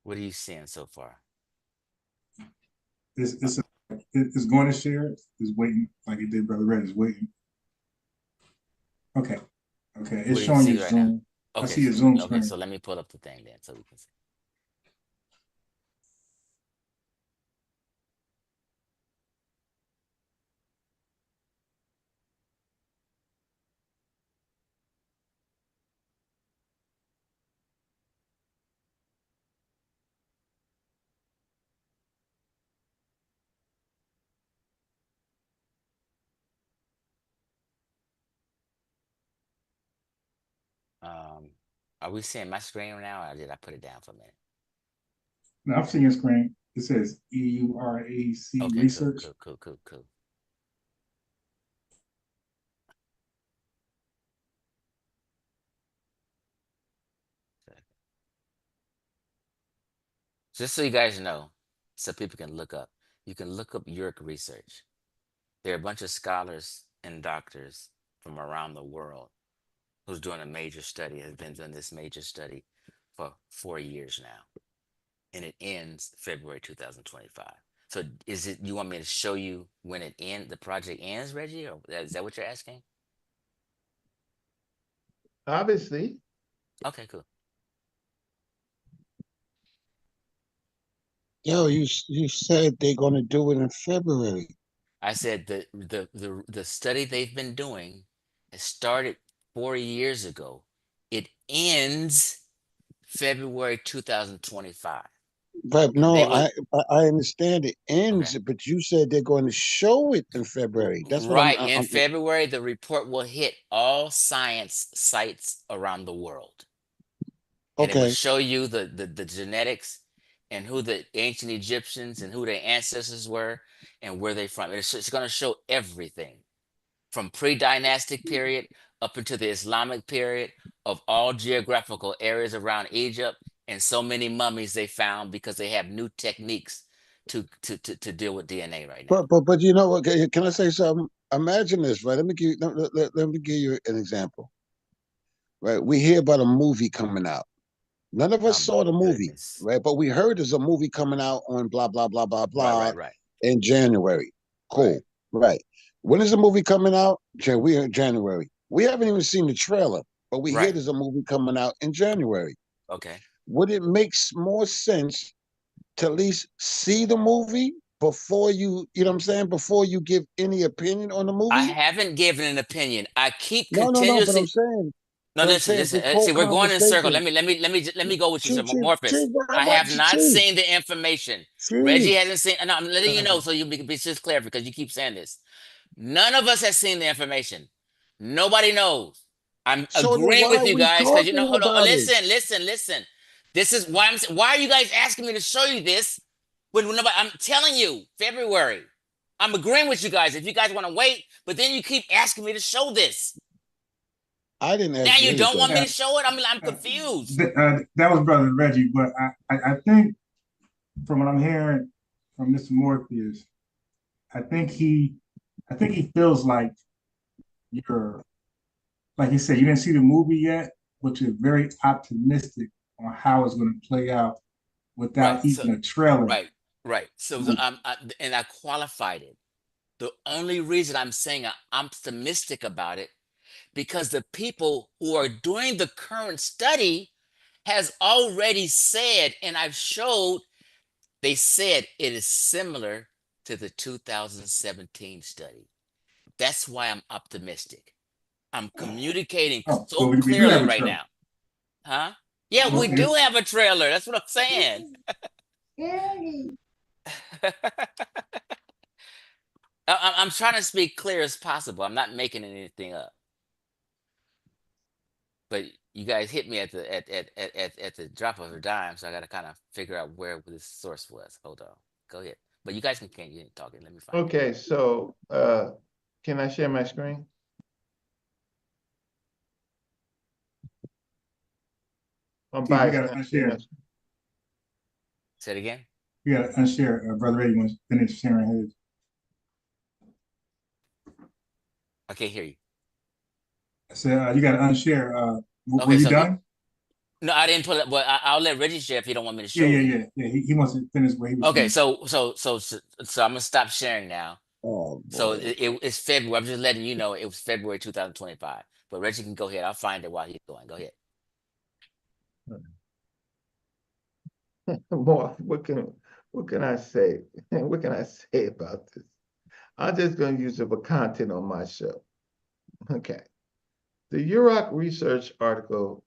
What are you seeing so far? It's going to share. It's waiting, like it did Brother Red. Is waiting. Okay. It's showing you right Zoom. Now? Okay, I see a Zoom screen. Okay, so let me pull up the thing then so we can see. Are we seeing my screen now, or did I put it down for a minute? No, I'm seeing your screen. It says EURAC okay, research. Cool. Just so you guys know, so people can look up. You can look up Uric research. There are a bunch of scholars and doctors from around the world who's doing a major study, has been doing this major study for 4 years now. And it ends February 2025. So you want me to show you when the project ends, Reggie? Or is that what you're asking? Obviously. Okay, cool. Yo, you said they're gonna do it in February. I said the study they've been doing, it started 4 years ago. It ends February 2025. But no, I understand it ends, but you said they're going to show it in February. That's right. What in February, the report will hit all science sites around the world. And it will show you the genetics and who the ancient Egyptians and who their ancestors were and where they're from. It's going to show everything from pre-dynastic period up into the Islamic period of all geographical areas around Egypt and so many mummies they found because they have new techniques to deal with DNA right now. But you know what? Can I say something? Imagine this, right? Let me give you an example. Right, we hear about a movie coming out. None of us saw the movie, right? But we heard there's a movie coming out on blah blah blah blah blah right. in January. Cool. Right. Right. When is the movie coming out? We're in January. We haven't even seen the trailer, but we hear there's a movie coming out in January. Okay. Would it make more sense to at least see the movie before you know what I'm saying, before you give any opinion on the movie? I haven't given an opinion. I keep No, but I'm saying. No, listen. See, we're going in circle. Let me go with you, sir. Morpheus. I have not seen the information. Reggie hasn't seen. No, I'm letting you know so you be just clear because you keep saying this. None of us has seen the information. Nobody knows. I'm agreeing with you guys because hold on. Listen. This is why why are you guys asking me to show you this when nobody? I'm telling you, February. I'm agreeing with you guys. If you guys want to wait, but then you keep asking me to show this. I didn't ask now you don't want me to show it? I'm confused. That was Brother Reggie, but I think from what I'm hearing from Mr. Morpheus, I think he feels like you're, like he said, you didn't see the movie yet, but you're very optimistic on how it's going to play out without even a trailer. Right. So and I qualified it. The only reason I'm saying I'm optimistic about it because the people who are doing the current study has already said, and I've showed, they said it is similar to the 2017 study. That's why I'm optimistic. I'm communicating so clearly right now. Huh? Yeah, we do have a trailer. That's what I'm saying. I'm trying to speak clear as possible. I'm not making anything up. But you guys hit me at the drop of a dime, so I got to kind of figure out where this source was. Hold on, go ahead. But you guys can you talk it. Let me find. Okay, so can I share my screen? Unbiased. Unshare. Say it again. We got to unshare. Brother Eddie wants to finish sharing his. I can't hear you. So you got to unshare. Were you done? No, I didn't pull it. But I'll let Reggie share if you don't want me to show. Yeah. He wants to finish where he was. Okay, so I'm gonna stop sharing now. Oh, so it's February. I'm just letting you know it was February 2025. But Reggie can go ahead. I'll find it while he's going. Go ahead. More. What can I say? What can I say about this? I'm just going to use it for content on my show. Okay. The UROC research article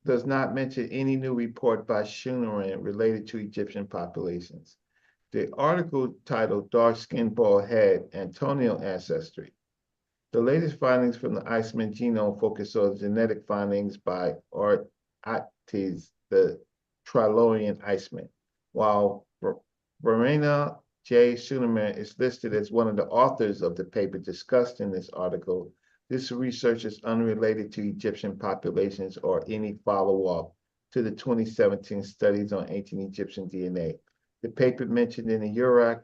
does not mention any new report by Shunaran related to Egyptian populations. The article titled Dark Skin Bald Head, Antonio Ancestry. The latest findings from the Iceman genome focus on genetic findings by Art Actes, the Trilorian Iceman, while Verena J. Schuneman is listed as one of the authors of the paper discussed in this article. This research is unrelated to Egyptian populations or any follow-up to the 2017 studies on ancient Egyptian DNA. The paper mentioned in the URAC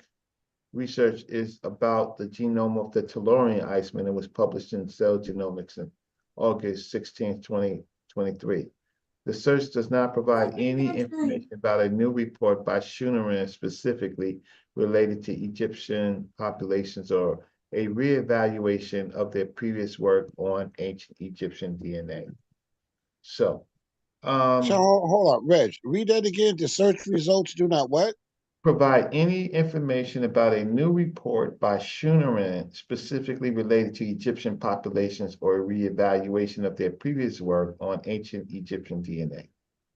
research is about the genome of the Tellurian Iceman and was published in Cell Genomics on August 16, 2023. The search does not provide any information about a new report by Shuneran specifically related to Egyptian populations or a reevaluation of their previous work on ancient Egyptian DNA. So hold on, Reg, read that again. The search results do not what? Provide any information about a new report by Shuneran specifically related to Egyptian populations or a reevaluation of their previous work on ancient Egyptian DNA.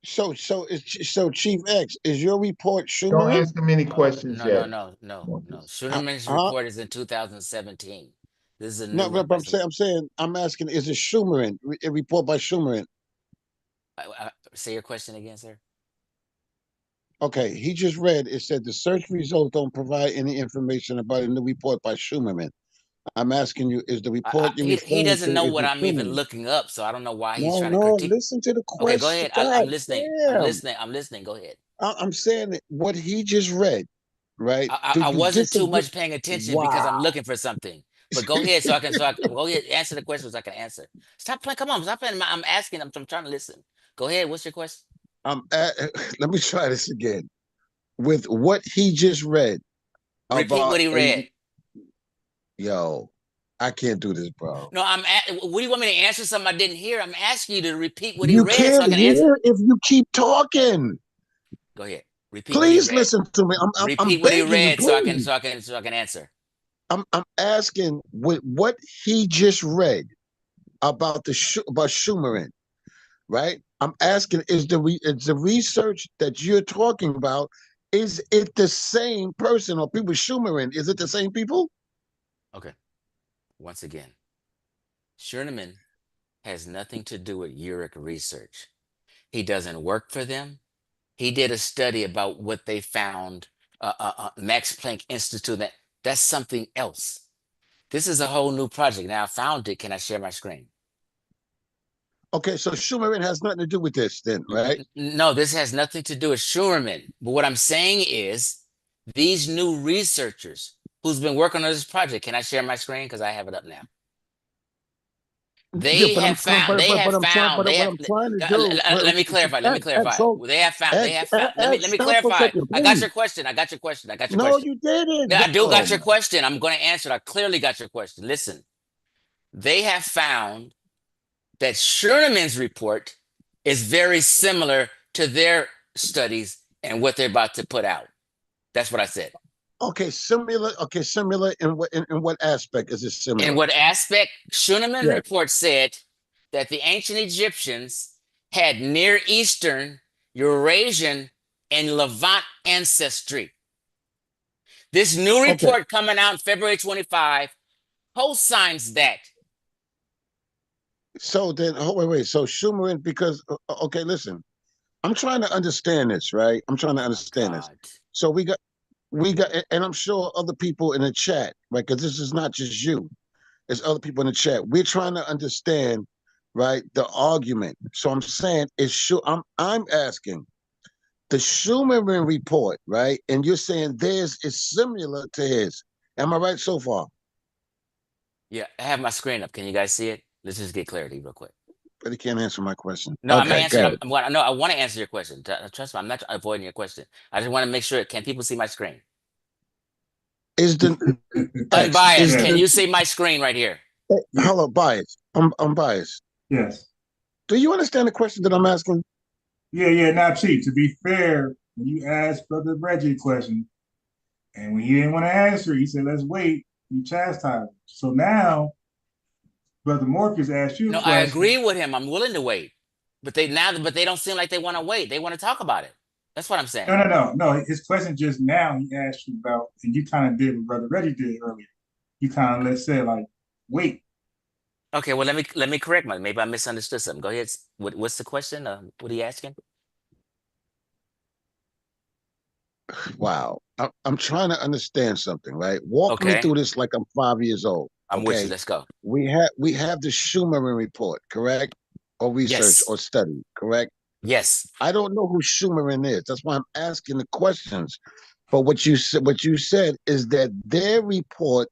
So Chief X, is your report Shuneran? Don't ask him any questions yet. No. Schuneman's report is in 2017. This is a new one. I'm asking, is it Schuneran, a report by Schuneran? Say your question again, sir. Okay, he just read, it said the search results don't provide any information about a new report by Schumerman. I'm asking you, is the report he doesn't know what I'm even looking up, so I don't know why he's trying to critique. Listen to the question. Okay, go ahead. I'm listening. I'm listening. Go ahead. I'm saying what he just read, right? I wasn't too much paying attention because I'm looking for something. But go ahead, so I can go ahead, answer the questions I can answer. Stop playing. Come on, stop playing. I'm asking. I'm trying to listen. Go ahead. What's your question? Let me try this again. With what he just read. Repeat what he read. Yo, I can't do this, bro. No, what do you want me to answer something I didn't hear? I'm asking you to repeat what he You read so I can't can hear answer. if you keep talking. Go ahead. Repeat Please what he read. listen to me. I'm Repeat what he begging you, read please. so I can answer. I'm asking what he just read about about Schumann, right? I'm asking, is the research that you're talking about, is it the same person or people Schumann? Is it the same people? Okay. Once again, Schumann has nothing to do with Uric research. He doesn't work for them. He did a study about what they found, Max Planck Institute. That's something else. This is a whole new project. Now I found it. Can I share my screen? Okay, so Schumann has nothing to do with this then, right? No, this has nothing to do with Schumann. But what I'm saying is these new researchers who's been working on this project, can I share my screen? Because I have it up now. Let me clarify. Let me clarify. Let me clarify. I got your question. No, you didn't. I do got your question. I'm going to answer it. I clearly got your question. Listen, they have found that Schurnimann's report is very similar to their studies and what they're about to put out. That's what I said. Okay, similar. Okay, similar in what aspect is it similar? In what aspect? Schurnimann's report said that the ancient Egyptians had Near Eastern, Eurasian, and Levant ancestry. This new report coming out in February 25 co-signs that. So then, wait. So Schumann, because okay, listen, I'm trying to understand this, right? I'm trying to understand this. So we got, and I'm sure other people in the chat, right? Because this is not just you; it's other people in the chat. We're trying to understand, right, the argument. So I'm saying, I'm asking the Schumann report, right? And you're saying theirs is similar to his. Am I right so far? Yeah, I have my screen up. Can you guys see it? Let's just get clarity real quick. But he can't answer my question. No, I'm answering. No, I want to answer your question. Trust me, I'm not avoiding your question. I just want to make sure. Can people see my screen? Is the Unbiased? Can you see my screen right here? Hello, biased. I'm biased. Yes. Do you understand the question that I'm asking? Yeah. Now, Chief, to be fair, when you asked Brother Reggie a question, and when he didn't want to answer, he said, "Let's wait." You chastised him. So now, Brother Morpheus asked you a question. I agree with him. I'm willing to wait, but they don't seem like they want to wait. They want to talk about it. That's what I'm saying. No. His question just now, he asked you about, and you kind of did what Brother Reggie did earlier. You kind of said like, wait. Okay, well let me correct maybe I misunderstood something. Go ahead. What's the question? What are you asking? Wow, I'm trying to understand something, right? Walk me through this like I'm 5 years old. I'm with you. Let's go. We have the Schumann report, correct? Or research or study, correct? Yes. I don't know who Schumann is. That's why I'm asking the questions. But what you said is that their report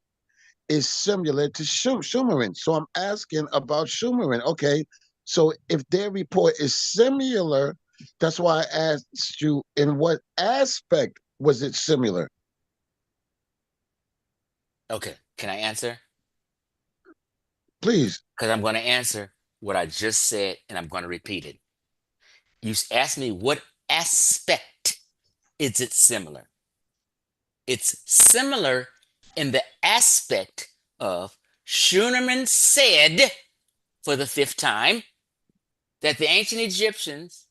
is similar to Schumann. So I'm asking about Schumann. Okay, so if their report is similar, that's why I asked you, in what aspect was it similar? Okay, can I answer? Please. Because I'm going to answer what I just said, and I'm going to repeat it. You asked me what aspect is it similar? It's similar in the aspect of Schumann said, for the 5th time, that the ancient Egyptians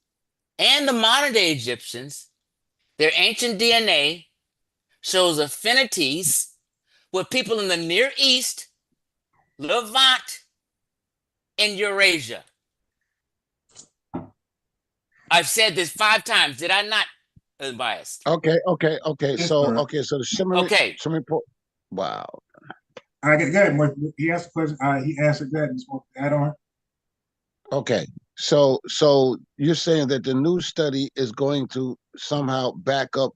and the modern day Egyptians, their ancient DNA shows affinities with people in the Near East, Levant, and Eurasia. I've said this 5 times. Did I not? Unbiased. Okay. So the Schumann report. Wow. I get that. He asked a question. He answered that. Just want to add on. Okay. So you're saying that the new study is going to somehow back up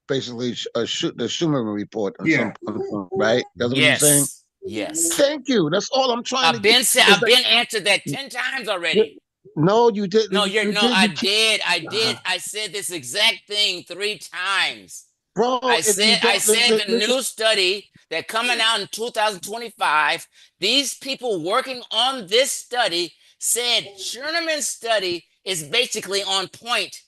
basically the Schumann report, right? That's what you're saying? Yes. Thank you. That's all I'm trying to get. I've been answered that 10 times already. No, you didn't. No, I did. I said this exact thing 3 times. Bro, I said the new study that coming out in 2025, these people working on this study said Sherman's study is basically on point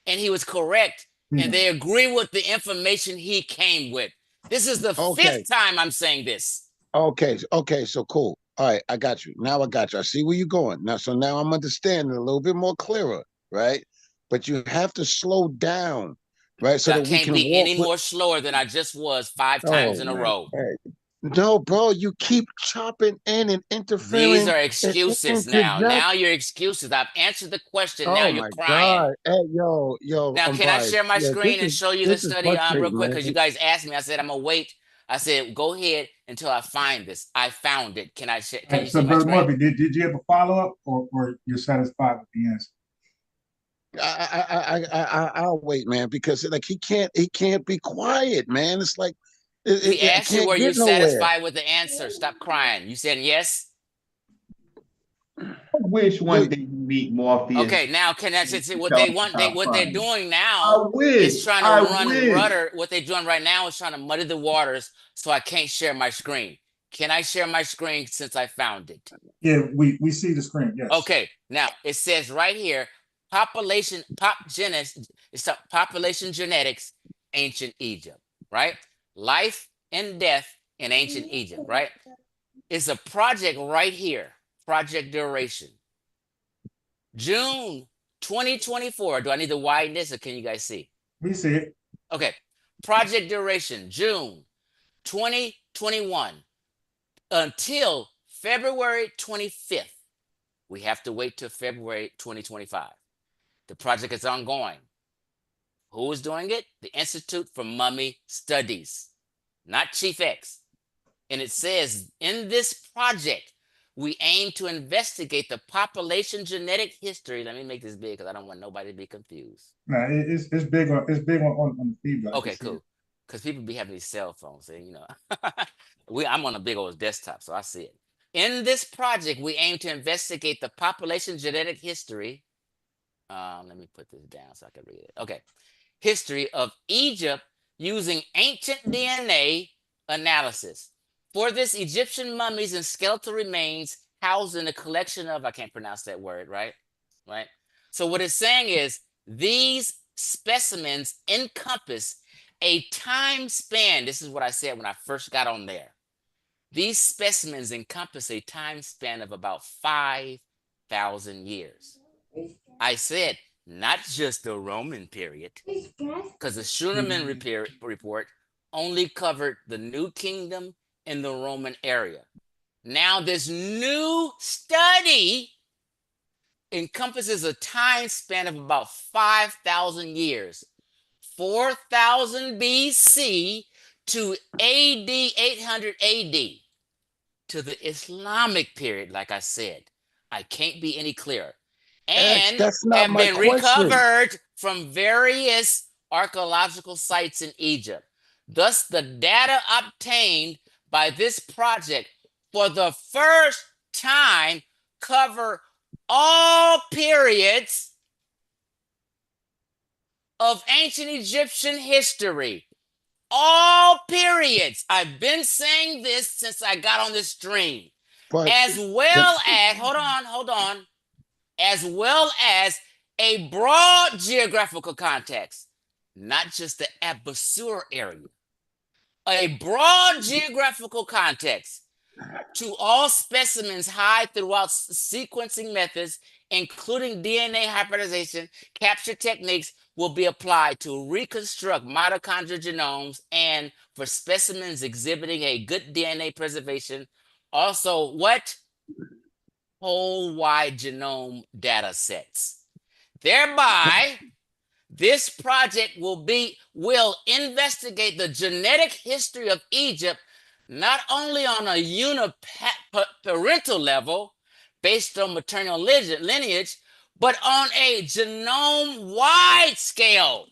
and he was correct. And they agree with the information he came with. This is the fifth time I'm saying this. Okay, so cool. All right, I got you. Now I got you. I see where you're going. Now I'm understanding a little bit more clearer, right? But you have to slow down, right? So I that we can't can be walk any more slower than I just was 5 times in a row. No, bro, you keep chopping in and interfering. These are excuses now. Now you're excuses. I've answered the question. Now you're crying. God. Hey, yo. Now, can I share my screen and show you the study real quick? Because you guys asked me. I said, I'm going to wait. I said, go ahead until I find this. I found it. Can I share? Can you see my Brother screen? Murphy, did you have a follow-up or you're satisfied with the answer? I'll wait, man, because like he can't be quiet, man. It's like He asked you, were you satisfied with the answer? Stop crying. You said yes. I wish one day you meet Morpheus. Okay, now can I say what they want? What they're doing now is trying to run rudder. What they're doing right now is trying to muddy the waters, so I can't share my screen. Can I share my screen since I found it? Yeah, we see the screen. Yes. Okay, now it says right here, population genetics, ancient Egypt, right? Life and death in ancient Egypt, right? It's a project right here. Project duration. June 2024. Do I need to widen this or can you guys see? We see it. Okay. Project duration, June 2021 until February 25th. We have to wait till February 2025. The project is ongoing. Who is doing it? The Institute for Mummy Studies, not Chief X. And it says in this project, we aim to investigate the population genetic history. Let me make this big because I don't want nobody to be confused. No, it's big on the feedback. Okay, cool. Because people be having these cell phones, and you know, I'm on a big old desktop, so I see it. In this project, we aim to investigate the population genetic history. Let me put this down so I can read it. Okay, history of Egypt using ancient DNA analysis. For this, Egyptian mummies and skeletal remains housed in a collection of, I can't pronounce that word, right? Right. So what it's saying is these specimens encompass a time span. This is what I said when I first got on there. These specimens encompass a time span of about 5,000 years. I said, not just the Roman period, because the Schumann report only covered the New Kingdom in the Roman area. Now, this new study encompasses a time span of about 5,000 years, 4,000 BC to AD 800 AD, to the Islamic period, like I said. I can't be any clearer. And have been recovered from various archaeological sites in Egypt. Thus, the data obtained by this project for the first time cover all periods of ancient Egyptian history. All periods. I've been saying this since I got on this stream. As well as, hold on, as well as a broad geographical context, not just the Abusur area. A broad geographical context to all specimens hide throughout sequencing methods, including DNA hybridization, capture techniques will be applied to reconstruct mitochondrial genomes and for specimens exhibiting a good DNA preservation. Also, what? Whole wide genome data sets. Thereby, this project will investigate the genetic history of Egypt, not only on a uniparental level, based on maternal lineage, but on a genome-wide scale.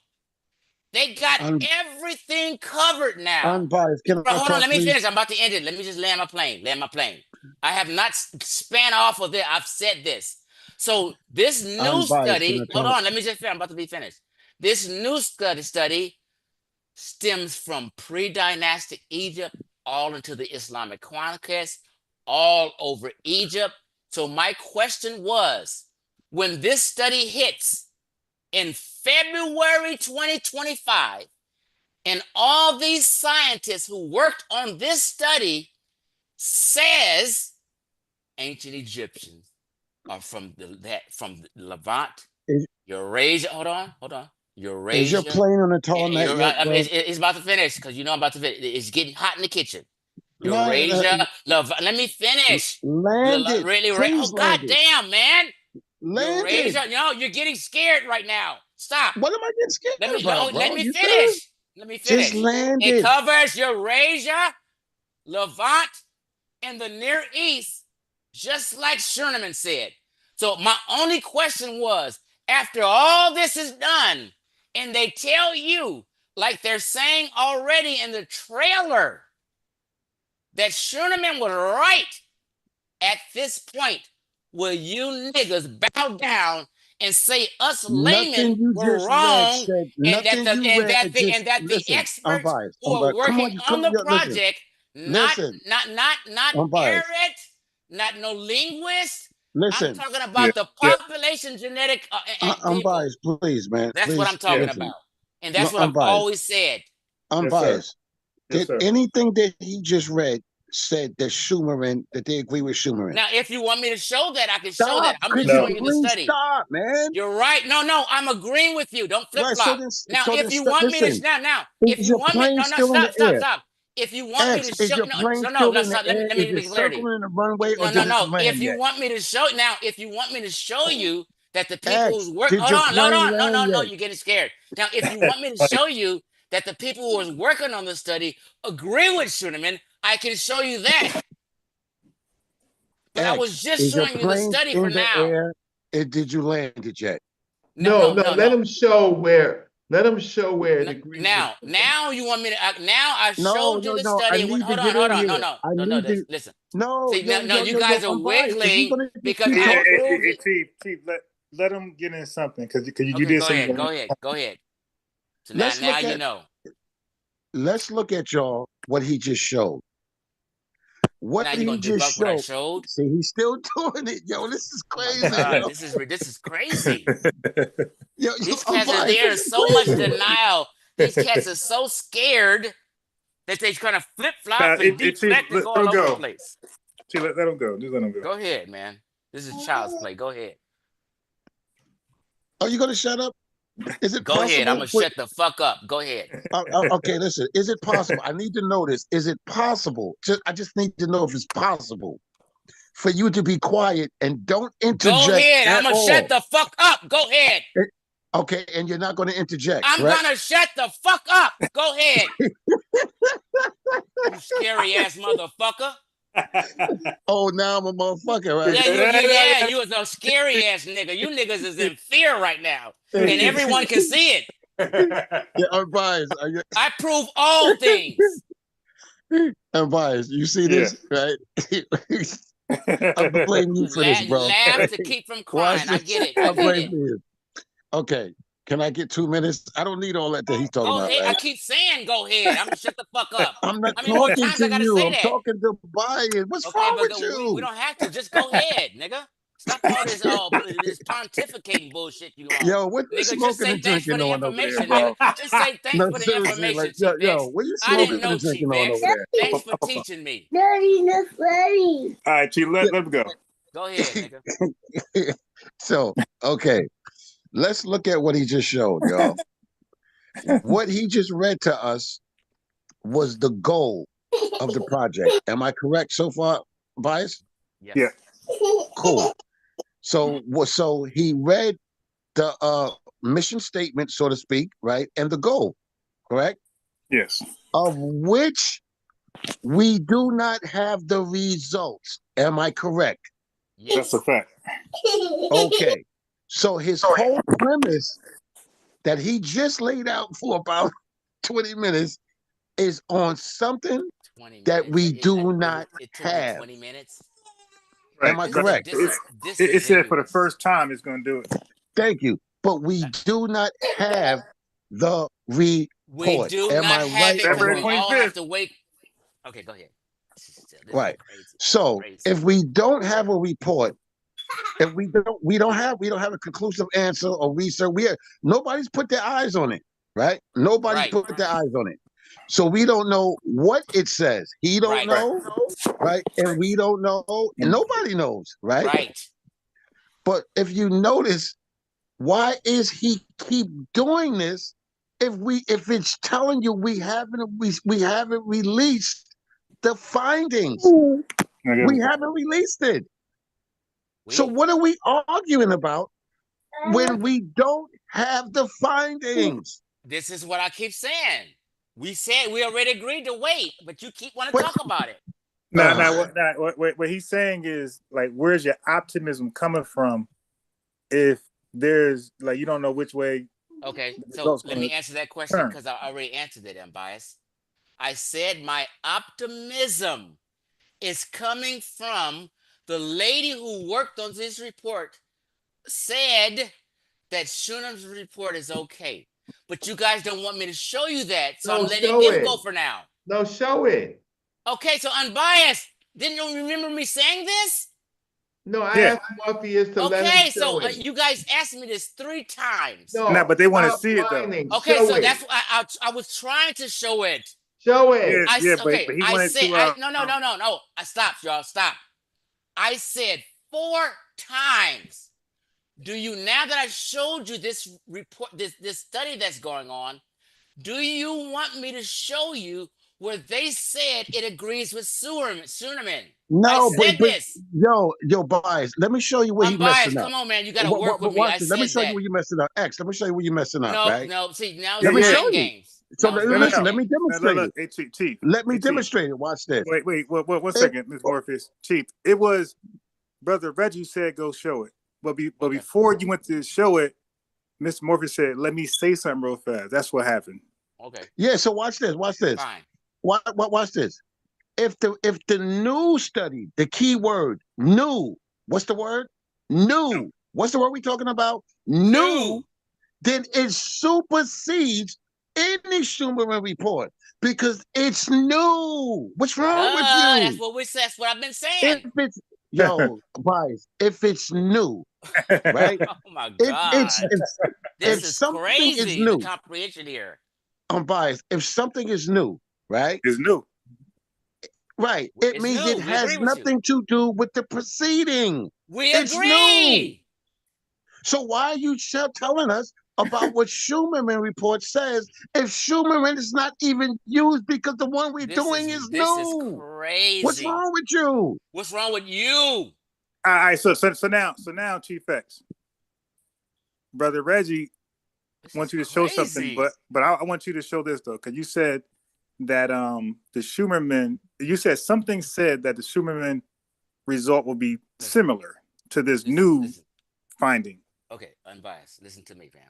They got everything covered now. Unbiased. Hold on, let me finish. I'm about to end it. Let me just land my plane. I have not span off of it. I've said this. So this new study, hold on, let me just finish. I'm about to be finished. This new study stems from pre-dynastic Egypt all into the Islamic conquest, all over Egypt. So my question was, when this study hits in February 2025, and all these scientists who worked on this study says ancient Egyptians are from from Levant, Eurasia. Hold on. Eurasia. Is your plane on the tarmac yet, bro? It's about to finish because you know I'm about to finish. It's getting hot in the kitchen. Eurasia, Levant. Let me finish. Land it. Really? Please Oh, land goddamn, man. Eurasia. No, you're getting scared right now. Stop. What am I getting scared about, bro? Let me You finish. serious? Let me finish. Just land It it. covers Eurasia, Levant, and the Near East, just like Sherman said. So my only question was, after all this is done, and they tell you, like they're saying already in the trailer, that Sherman was right at this point, will you niggas bow down and say us laymen were wrong, and that the experts who are working on the project, not Arab, not no linguist. I'm talking about the population genetic and people. Unbiased, please, man. That's please, what I'm talking listen. about, and that's what I've always said. Unbiased. Yes, Did anything that he just read said that Schumann, that they agree with Schumann? Now, if you want me to show that, I can show that. I'm just Could showing you the study. Stop, man. You're right. No, I'm agreeing with you. Don't flip flop. Now, so if you want me to now, if is you your want me, plane still in the air? stop. If you want me to Is show, your plane still in the stop. air? Let me Is make it clarity. circling the runway or did it land If you yet? want me to show now, if you want me to show you that the people X, who's work, did hold your on, plane land no, yet? you're getting scared. Now, if you want me to show you that the people who was working on the study agree with Schumann, I can show you that. But I was just showing you the study for now. Air, did you land it yet? No. Let him show where. Let him show where it agrees. Now you want me to? Now I showed you the study. Hold on. Listen. No, see, you guys are wiggling because I proved it. Chief, let him get in something because you did something. Go ahead. So now you know. Let's look at y'all what he just showed. What now he just what I showed? See, he's still doing it, yo. This is crazy. God, this is crazy. Yo, these cats are there in so much denial. These cats are so scared that they're trying to flip flop and deflect and go all over the place. Let him go. Just let him go. Go ahead, man. This is child's play. Go ahead. Are you gonna shut up? Is it Go ahead. I'm gonna shut the fuck up. Go ahead. Okay, listen. Is it possible? I need to know this. Is it possible? I just need to know if it's possible for you to be quiet and don't interject. Go ahead. I'm gonna shut the fuck up. Go ahead. Okay, and you're not gonna interject. I'm gonna shut the fuck up. Go ahead. You scary ass motherfucker. Oh, now I'm a motherfucker, right? Yeah, you was a scary ass nigga. You niggas is in fear right now, and everyone can see it. Yeah, Unbiased. I prove all things. Unbiased. You see this, right? I'm blaming you for this, bro. Laugh to keep from crying. I get it. I get it. Okay. Can I get 2 minutes? I don't need all that he's talking about. Right? I keep saying go ahead. I'm gonna shut the fuck up. I'm not talking to you. I'm talking to Brian. What's wrong with you? We don't have to. Just go ahead, nigga. Stop all this pontificating bullshit you on. Yo, what nigga, smoking just say and thanks for drinking the on over there, information, bro? nigga. Just say thanks for the information, like, Chief yo, what you smoking and drinking on over there? Thanks for teaching me. All right, Chief, let him go. Go ahead, nigga. So, okay. Let's look at what he just showed, y'all. What he just read to us was the goal of the project. Am I correct so far, Bias? Yes. Yeah. Cool. So he read the mission statement, so to speak, right? And the goal, correct? Yes. Of which we do not have the results. Am I correct? Yes. That's a fact. Okay. So his whole premise that he just laid out for about 20 minutes is on something that we do not have. 20 minutes. Right. Am I correct? It said for the first time it's going to do it. Thank you. But we do not have the report. We do Am not I have right? it. We all have to wait. Okay, go ahead. Right. So if we don't have a report, if we don't have a conclusive answer or research, nobody's put their eyes on it, right? Nobody's put their eyes on it. So we don't know what it says. He don't know, right? And we don't know, and nobody knows, right? Right. But if you notice, why is he keep doing this if it's telling you we haven't released the findings? We haven't released it. So what are we arguing about when we don't have the findings? This is what I keep saying. We said we already agreed to wait, but you keep wanting to talk about it. What he's saying is, like, where's your optimism coming from if there's, like, you don't know which way? Okay, so let me answer that question because I already answered it, Unbiased. I said my optimism is coming from the lady who worked on this report said that Shunem's report is okay. But you guys don't want me to show you that, so I'm letting them go for now. No, show it. Okay, so Unbiased, didn't you remember me saying this? No, I asked Morpheus to let him show so it. you guys asked me this 3 times. No, but they want to see it though. Okay, so that's why I was trying to show it. Show it. But he wanted to. No. Stop, y'all. Stop. I said 4 times. Do you, now that I showed you this report, this study that's going on, do you want me to show you where they said it agrees with Suleiman? No, I said this. Yo, Bias. Let me show you where you're messing up. Come on, man. You got to work with me. Let me show you where you're messing up. X, let me show you where you're messing up, right? No. See, now let me you're show you. games. So listen, let me demonstrate it. Hey, Chief. Let me demonstrate it. Watch this. Wait, 1 second, Ms. Morpheus. Chief, it was Brother Reggie said go show it. But before you went to show it, Mr. Morpheus said, let me say something real fast. That's what happened. Okay. Yeah, so watch this. Fine. Watch this. If the new study, the key word, new, what's the word? New. What's the word we talking about? New. Then it supersedes any Schumerman report because it's new. What's wrong with you? That's what I've been saying. If it's Bias, if it's new, right? Oh my God. This is crazy. Is new, the comprehension here. Unbiased. If something is new, right? It's new. Right. It means it has nothing to do with the proceeding. We it's agree. New. So why are you telling us about what Schumerman report says if Schumerman is not even used because the one we're doing is new? This is crazy. What's wrong with you? What's wrong with you? All right. So now, Chief X, Brother Reggie wants you to show something, but I want you to show this though, because you said that the Schumerman, you said something said that the Schumerman result will be similar to this new finding. Okay, Unbiased. Listen to me, fam.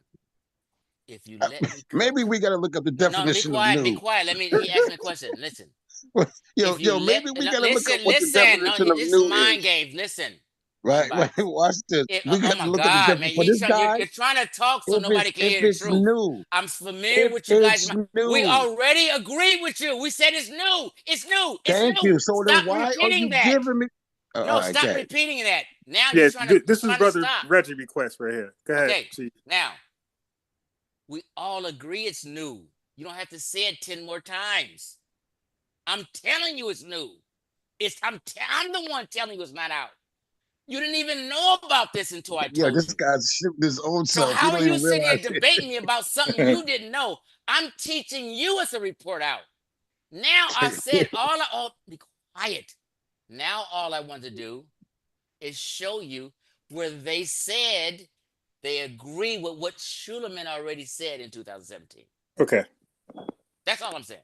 If you let me maybe we got to look up the definition of new. Be quiet. He asked me a question. Listen. Maybe we got to look up what the definition of new is. Mind games. Listen. Right. Watch this. We got to look at the definition for this guy. You're trying to talk so nobody can hear the truth. New. I'm familiar with you guys. We already agreed with you. We said it's new. It's new. Thank you. So then why are you giving me? Stop repeating that. Now you're trying to. This is Brother Reggie request right here. Go ahead. Okay. Chief. Now, we all agree it's new. You don't have to say it 10 more times. I'm telling you it's new. I'm the one telling you it's not out. You didn't even know about this until I told you. Yeah, this guy's shipped his own self. So how are you sitting here debating me about something you didn't know? I'm teaching you as a report out. Now I said be quiet. Now all I want to do is show you where they said they agree with what Suleiman already said in 2017. Okay. That's all I'm saying.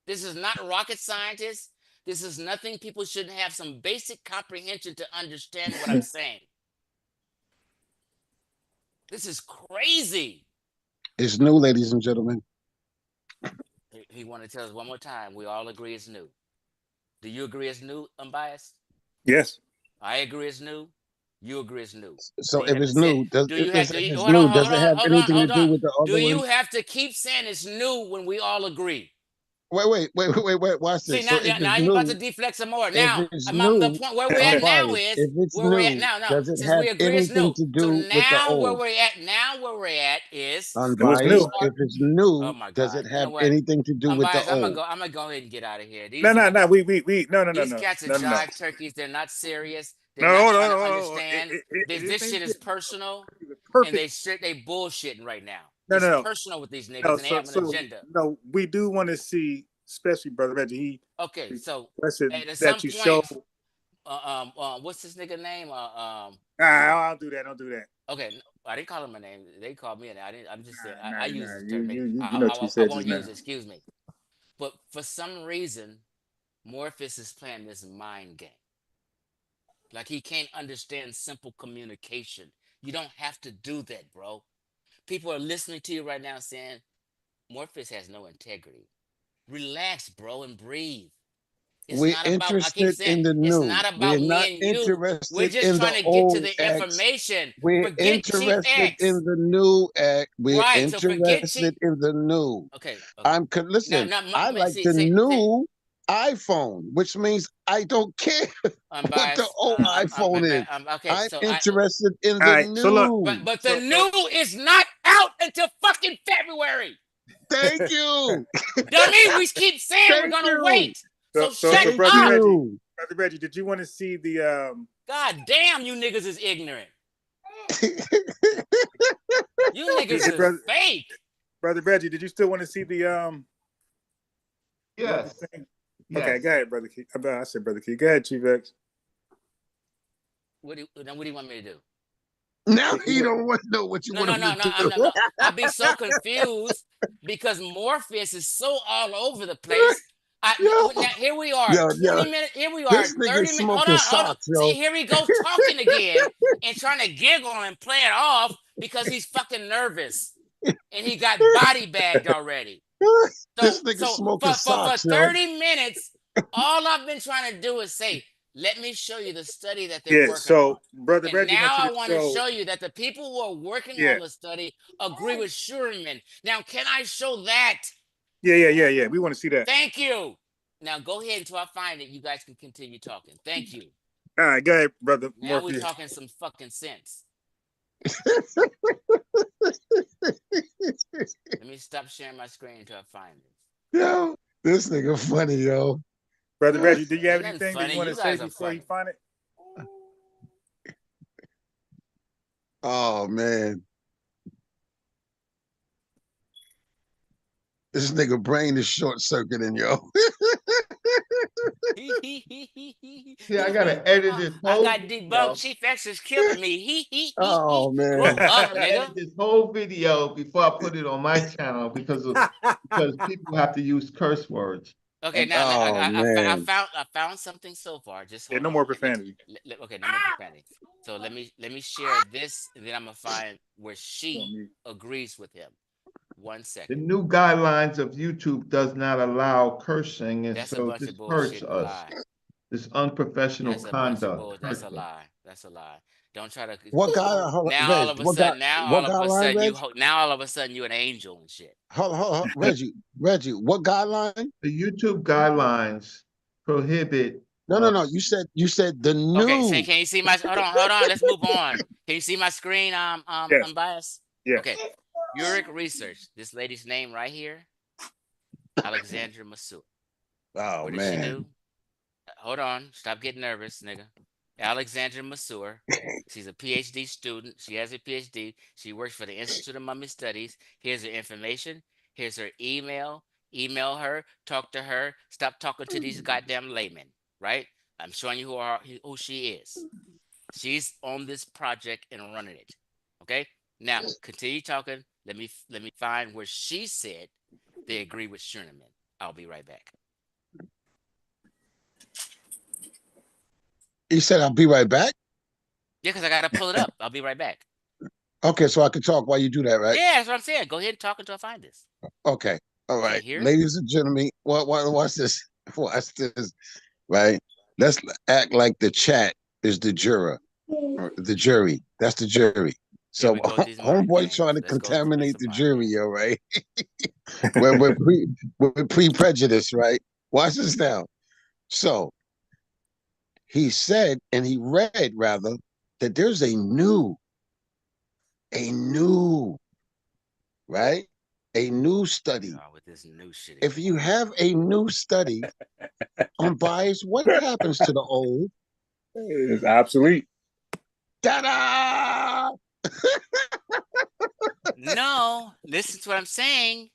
This is not rocket scientists. This is nothing people shouldn't have some basic comprehension to understand what I'm saying. This is crazy. It's new, ladies and gentlemen. He wanted to tell us one more time. We all agree it's new. Do you agree it's new, Unbiased? Yes. I agree it's new. You agree it's new. So if it's new, does it have anything to do with the other one? Do you have to keep saying it's new when we all agree? Wait. Watch See, this. So if now it's you're about new, to deflect some more. if Now, it's the new, point where we're at now unbiased. is If it's where we're at new, now. No, does it since have we agree it's anything new. to So do with the now old? where we're at is What's new? Unbiased. If it's new, oh my does God. it You know have what? anything to do with the Unbiased. old? I'm gonna go ahead and get out of here. No. No. These cats are No. jive turkeys. They're not serious. They're No, not hold trying to on. understand. This shit is personal, and Perfect. they bullshitting right now. No. It's personal with these niggas, and they have an agenda. No, we do want to see, especially Brother Reggie. Okay, so At some you point, show. what's this nigga name? I'll do that. Don't do that. Okay, I didn't call him a name. They called me a name. I didn't. I'm just saying. I use this You term. know what you I said won't just use now. it. Excuse me. But for some reason, Morpheus is playing this mind game. Like he can't understand simple communication. You don't have to do that, bro. People are listening to you right now saying Morpheus has no integrity. Relax, bro, and breathe. It's We're not about, I keep interested saying, in the it's new. not about We're me not and you. We're interested just in trying the to get to old the X. information. We're Forget Chief interested X. in the new X. We're Right, so forget interested in the new. Okay. Listen, I like see, the new iPhone, which means I don't care what the old iPhone is. Okay, I'm so interested in the right, new. so look, but the new is not out until fucking February. Thank you. Dummy, we keep saying we're gonna wait. So shut Brother up. Reggie, did you want to see the God damn, you niggas is ignorant. You niggas is fake. Brother Reggie, did you still want to see the Yes. Okay, go ahead, Brother Key. I said Brother Key. Go ahead, Chief X. What do you want me to do? Now you don't want to know what you want to do. No. I'd be so confused because Morpheus is so all over the place. Now, here we are, 20 minutes. Here we are, 30 minutes. Hold on. See, here he goes talking again and trying to giggle and play it off because he's fucking nervous and he got body bagged already. This nigga smoking socks, for 30 minutes, all I've been trying to do is say, let me show you the study that they're working on. Brother And Reggie, now I want to show you that the people who are working on the study agree with Schuerman. Now, can I show that? Yeah. We want to see that. Thank you. Now go ahead until I find it. You guys can continue talking. Thank you. All right, go ahead, Brother. Now we're talking some fucking sense. Let me stop sharing my screen until I find it. Yo, this nigga funny, yo. Brother Reggie, do you have anything that you want to say before you find it? Oh man. This nigga brain is short circuiting, yo. Yeah, I gotta edit this whole. I got debunked. Chief X is killing me. Oh man. Grow up, nigga. Edit this whole video before I put it on my channel because people have to use curse words. Okay, now I found something so far. Just hold no on. more profanity. Okay, no more profanity. So let me share this, and then I'm gonna find where she agrees with him. 1 second. The new guidelines of YouTube does not allow cursing, and That's so this hurts us. This unprofessional conduct. That's a lie. That's a lie. Don't try to. What guy? Now all of a sudden you're an angel and shit. Hold on. Reggie, what guideline? The YouTube guidelines prohibit. No. You said the new. Okay, can you see my? Hold on. Let's move on. Can you see my screen? Unbiased. Yeah. Okay. Uric Research. This lady's name right here, Alexandra Masur. Oh what did she do? Hold on. Stop getting nervous, nigga. Alexandra Masur. She's a PhD student. She has a PhD. She works for the Institute of Mummy Studies. Here's her information. Here's her email. Email her. Talk to her. Stop talking to these goddamn laymen. Right? I'm showing you who she is. She's on this project and running it. Okay? Now, continue talking. Let me find where she said they agree with Schuerman. I'll be right back. He said, I'll be right back? Yeah, because I got to pull it up. I'll be right back. Okay, so I can talk while you do that, right? Yeah, that's what I'm saying. Go ahead and talk until I find this. Okay. All right. Ladies and gentlemen, watch this. Watch this. Right? Let's act like the chat is the juror. The jury. That's the jury. So we go with these mind homeboy games. trying to Let's go through contaminate some the mind jury, games. yo, right? we're pre-prejudice, right? Watch this now. So he said, and he read rather, that there's a new, right? A new study. With this new shit If you have a new study on bias, what happens to the old? It's obsolete. Ta-da! No, listen to what I'm saying.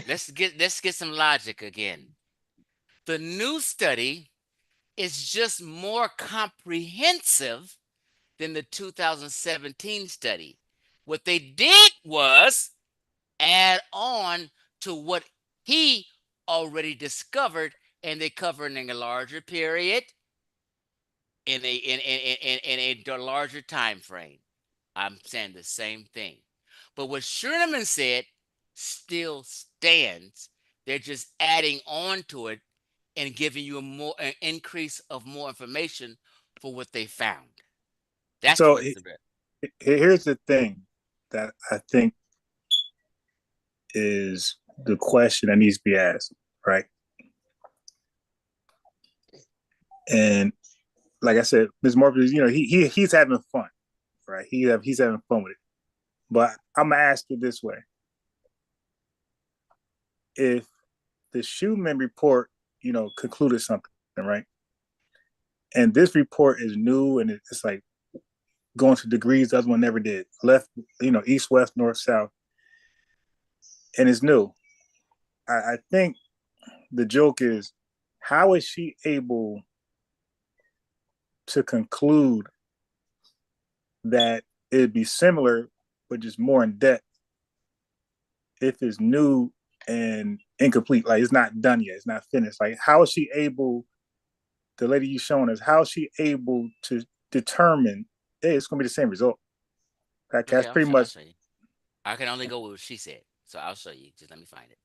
Let's get some logic again. The new study is just more comprehensive than the 2017 study. What they did was add on to what he already discovered, and they covered in a larger period, in a larger time frame. I'm saying the same thing. But what Sherman said still stands. They're just adding on to it and giving you an increase of more information for what they found. That's so what's the best. Here's the thing that I think is the question that needs to be asked, right? And like I said, Ms. Morpheus, he's having fun, right? He's having fun with it. But I'm gonna ask you this way: if the Schumann report, concluded something, right? And this report is new, and it's like going to degrees the other one never did. Left, east, west, north, south, and it's new. I think the joke is, how is she able to conclude that it'd be similar, but just more in depth if it's new and incomplete? Like, it's not done yet. It's not finished. Like, how is she able, the lady you showing us, how is she able to determine, hey, it's going to be the same result? That's pretty much. I can only go with what she said. So I'll show you. Just let me find it.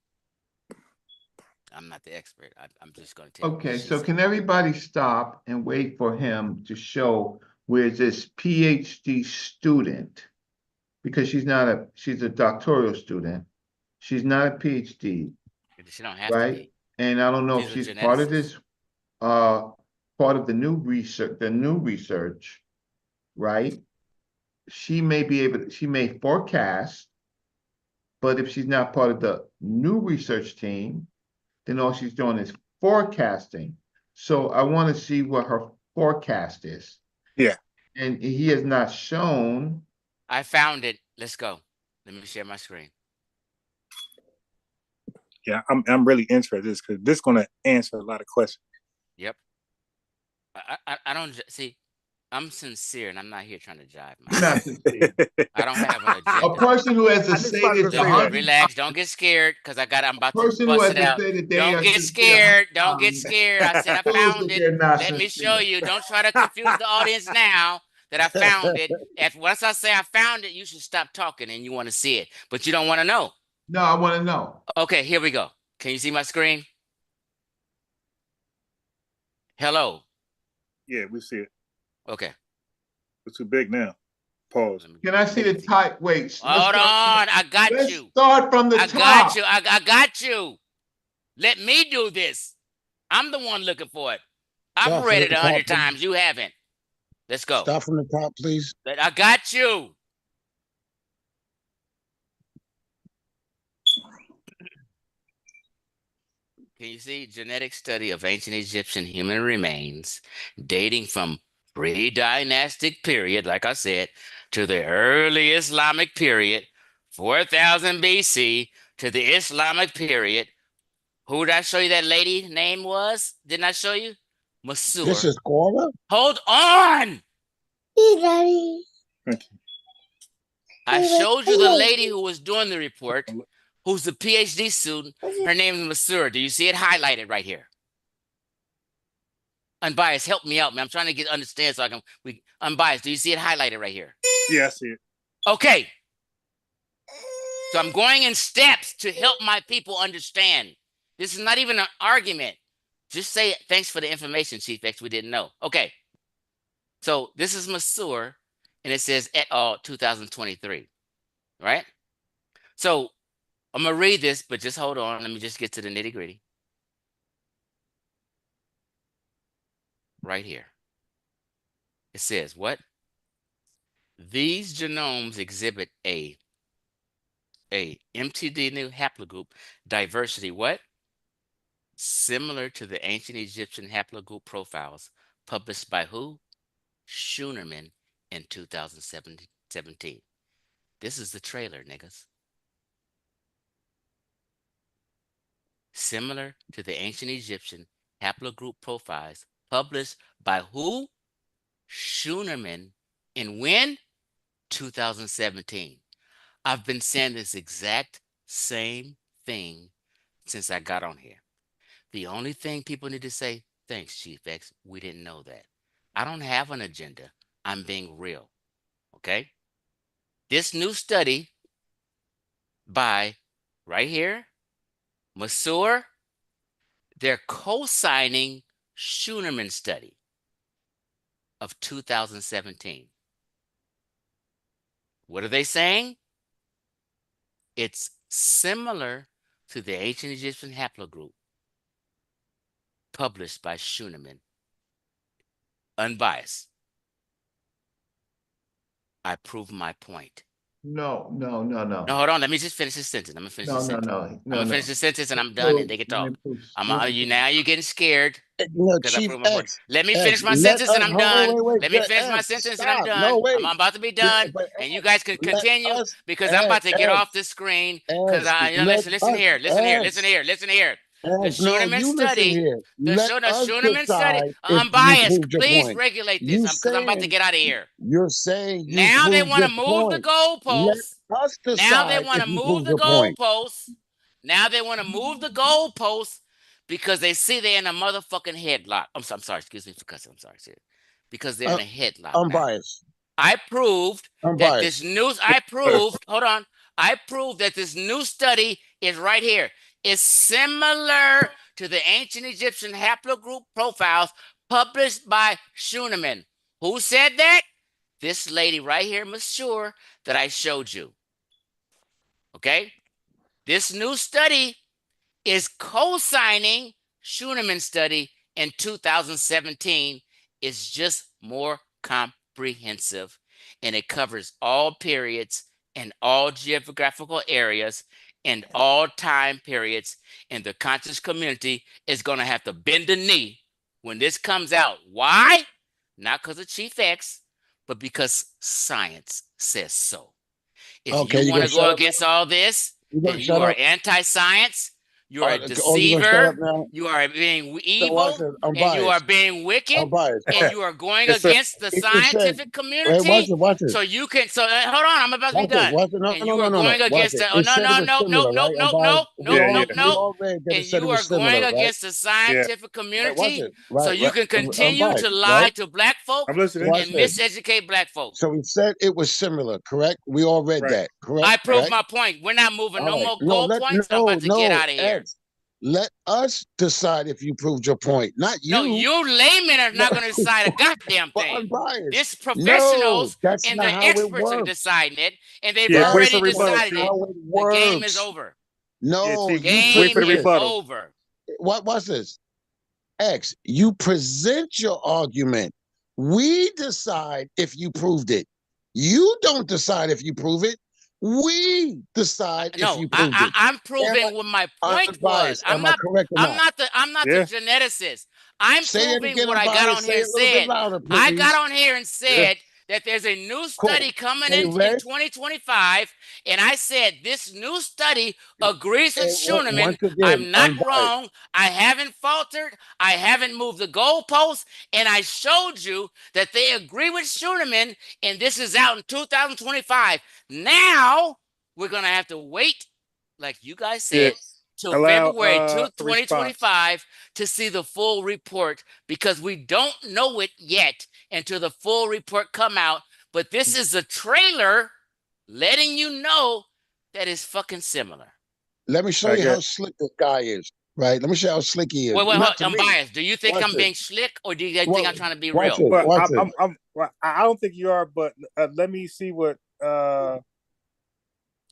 I'm not the expert. I'm just going to tell you. Okay, so can everybody stop and wait for him to show where this PhD student, because she's a doctoral student. She's not a PhD. She don't have right? to be. And I don't know if she's part of this, part of the new research, right? She may forecast, but if she's not part of the new research team, then all she's doing is forecasting. So I want to see what her forecast is. Yeah. And he has not shown. I found it. Let's go. Let me share my screen. Yeah, I'm really interested in this because this is going to answer a lot of questions. Yep. I don't see. I'm sincere, and I'm not here trying to jive. You're not sincere. I don't have an agenda. A person who has to say this. Relax. Don't get scared, because I'm about to bust it out. Don't get scared. Don't get scared. I said I found it. Let me show you. Don't try to confuse the audience now that I found it. Once I say I found it, you should stop talking and you want to see it, but you don't want to know. No, I want to know. Okay, here we go. Can you see my screen? Hello. Yeah, we see it. Okay. It's too big now. Pause. Can I see the type? Wait. Hold on. I got you. Let's start from the top. Got you. I got you. Let me do this. I'm the one looking for it. I've read it 100 times. You haven't. Let's go. Start from the top, please. I got you. Can you see? Genetic study of ancient Egyptian human remains dating from pre-dynastic period, like I said, to the early Islamic period, 4000 BC, to the Islamic period. Who did I show you that lady name was? Didn't I show you? Masur. This is Cora? Hold on. Hey, Daddy. I showed you the lady who was doing the report, who's a PhD student. Her name is Masur. Do you see it highlighted right here? Unbiased, help me out, man. I'm trying to understand so Unbiased, do you see it highlighted right here? Yeah, I see it. Okay. So I'm going in steps to help my people understand. This is not even an argument. Just say thanks for the information, Chief X. We didn't know. Okay. So this is Masur, and it says et al. 2023, right? So I'm gonna read this, but just hold on. Let me just get to the nitty gritty. Right here. It says what? These genomes exhibit a mtDNA haplogroup diversity. What? Similar to the ancient Egyptian haplogroup profiles published by who? Schunerman in 2017. This is the trailer, niggas. Similar to the ancient Egyptian haplogroup profiles published by who? Schunerman in when? 2017. I've been saying this exact same thing since I got on here. The only thing people need to say, thanks, Chief X, we didn't know that. I don't have an agenda. I'm being real. Okay? This new study by, right here, Masur, they're co-signing Schunerman study of 2017. What are they saying? It's similar to the ancient Egyptian haplogroup published by Schunerman. Unbiased. I prove my point. No. No, hold on. Let me just finish this sentence. I'm gonna finish this sentence. I'm gonna finish this sentence and I'm done and they can talk. Now you're getting scared. Chief X. Let me finish my sentence and I'm done. Let me finish my sentence and I'm done. No, wait. I'm about to be done. And you guys can continue because I'm about to get off the screen. Because listen here. The Schunerman study, unbiased. Please regulate this because I'm about to get out of here. You're saying now they want to move the goalposts. Now they want to move the goalposts. Now they want to move the goalposts because they see they're in a motherfucking headlock. I'm sorry. Excuse me for cussing. I'm sorry. Because they're in a headlock. Unbiased. I proved that this news. Hold on. I proved that this new study is right here. It's similar to the ancient Egyptian haplogroup profiles published by Schunerman. Who said that? This lady right here, Miss Sure, that I showed you. Okay? This new study is co-signing Schunerman study in 2017. It's just more comprehensive, and it covers all periods and all geographical areas and all time periods, and the conscious community is going to have to bend the knee when this comes out. Why? Not because of Chief X, but because science says so. If you want to go against all this, then you are anti-science, you are a deceiver, you are being evil, and you are being wicked, and you are going against the scientific community. So you can, hold on, I'm about to be done. And you are going against the, and you are going against the scientific community, so you can continue to lie to black folk and miseducate black folks. So we said it was similar, correct? We all read that, correct? I proved my point. We're not moving no more goal points. I'm about to get out of here. Let us decide if you proved your point, not you. No, you laymen are not going to decide a goddamn thing. This professionals and the experts are deciding it, and they've already decided it. The game is over. No, the game is over. What's this? X, you present your argument. We decide if you proved it. You don't decide if you prove it. We decide if you proved it. I'm proving what my point was. I'm not the geneticist. I'm proving what I got on here and said. I got on here and said that there's a new study coming in 2025, and I said this new study agrees with Schunerman. I'm not wrong. I haven't faltered. I haven't moved the goalposts, and I showed you that they agree with Schunerman, and this is out in 2025. Now we're gonna have to wait, like you guys said, till February 2025 to see the full report, because we don't know it yet until the full report come out. But this is a trailer letting you know that it's fucking similar. Let me show you how slick this guy is. right? Let me show you how slick he is. Wait, hold, Not to I'm me. biased. Do you think Watch I'm this. being slick, or do you think Well, I'm trying to be watch real? it. But Watch it. I don't think you are. But let me see what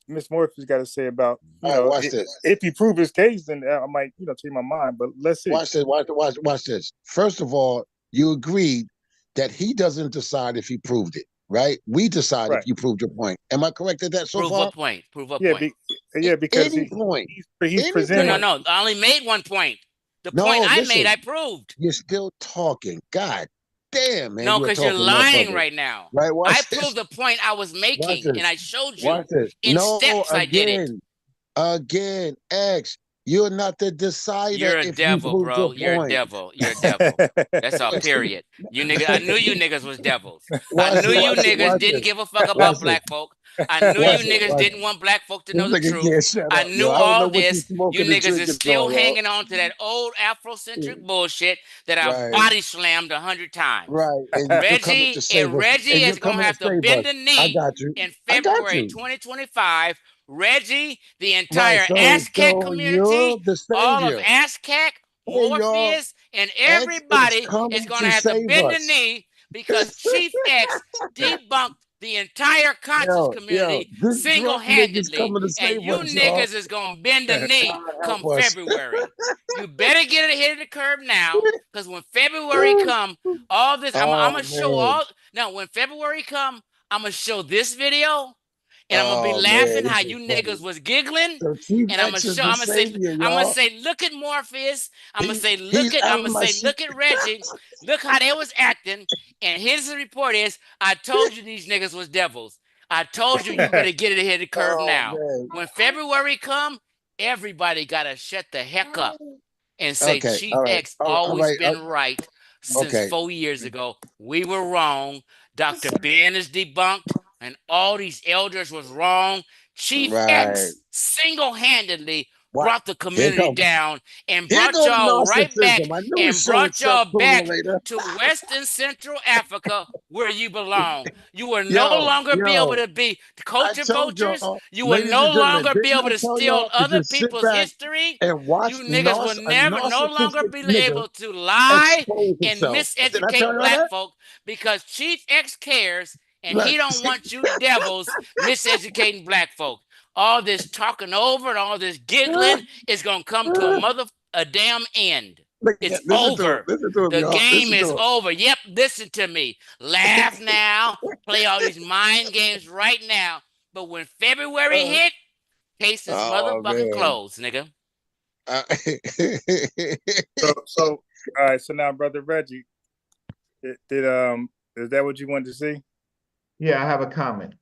Miss Morphe's got to say about watch this. if he prove his case, then I might change my mind. But let's see. Watch this. Watch this. First of all, you agreed that he doesn't decide if he proved it, right? We decide if you proved your point. Am I correct at that so Prove far? what point? Prove what Yeah, point? because Any point. he's Any presenting. No. I only made one point. The No, point I listen, made, I proved. You're still talking. God damn, man. No, You're because you're talking lying motherfucker. right now. Right? I Watch this. proved the point I was Watch making, this. and I showed you Watch this. in No, steps. I did it. Again, X. You're not the decider. You're a if you devil, prove bro. your You're a point. devil. You're a devil. That's all, period. You niggas, I knew you niggas was devils. I knew you niggas didn't give a fuck about black folk. I knew you niggas didn't want black folk to know the This nigga truth. can't shut I up, knew yo. I don't know all what you this. You smoking and niggas is drinking still on, yo. hanging on to that old Afrocentric bullshit that I Right. body slammed 100 times. Right. And you're coming to save us. Reggie And you're is going to coming have to save bend us. the knee I got you. in I got February you. 2025. Reggie, the Right. entire So Aztec community, you're the all of savior. Aztec, Hey, y'all. Morpheus, and X is everybody coming is going to to have to save bend the us. knee because Chief X debunked the entire conscious community this drunk nigga's single-handedly, coming to and save you us, y'all. niggas is going to bend the knee come Help us. February. You better get it ahead of the curve now, because when February come, all this, I'm going to show all, now when February come, I'm going to show this video, and I'm gonna be laughing how you niggas was giggling, So Chief and I'm gonna X is show. the I'm gonna say. savior, I'm gonna y'all. say, look at Morpheus. I'm gonna say, He's out of my seat. look at Reggie. Look how they was acting. And here's the report: is I told you these niggas was devils. I told you better get it ahead of the curve now. Man. When February come, everybody gotta shut the heck up and say Okay. Chief All right. X All always right. been right since Okay. 4 years ago. We were wrong. Dr. Ben is debunked, and all these elders was wrong. Chief X single-handedly brought the community down and brought y'all right back and brought y'all back to Western Central Africa where you belong. You will no longer be able to be culture vultures. You will no longer be able to steal other people's history. And watch You niggas will no longer be able to lie and miseducate black folk because Chief X cares and he don't want you devils miseducating black folk. All this talking over and all this giggling is gonna come to a damn end. It's over. The game is over. Yep, listen to me. Laugh now. Play all these mind games right now. But when February hit, case is motherfucking closed, nigga. So all right. So now, brother Reggie, is that what you wanted to see? Yeah, I have a comment.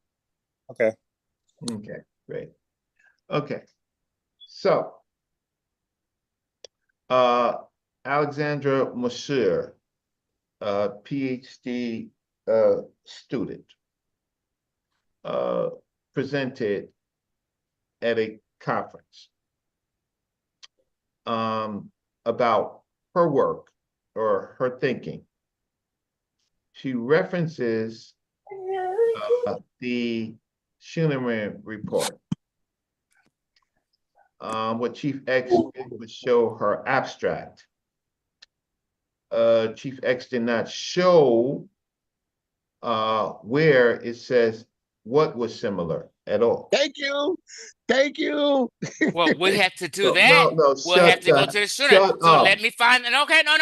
Okay. Okay, great. Okay. So Alexandra Monsieur, PhD student, presented at a conference about her work or her thinking. She references the Schuneman report. What Chief X did was show her abstract. Chief X did not show where it says what was similar at all. Thank you. Thank you. Well, we have to do that. We'll have to go to the Schuneman. So let me find it. Okay, no.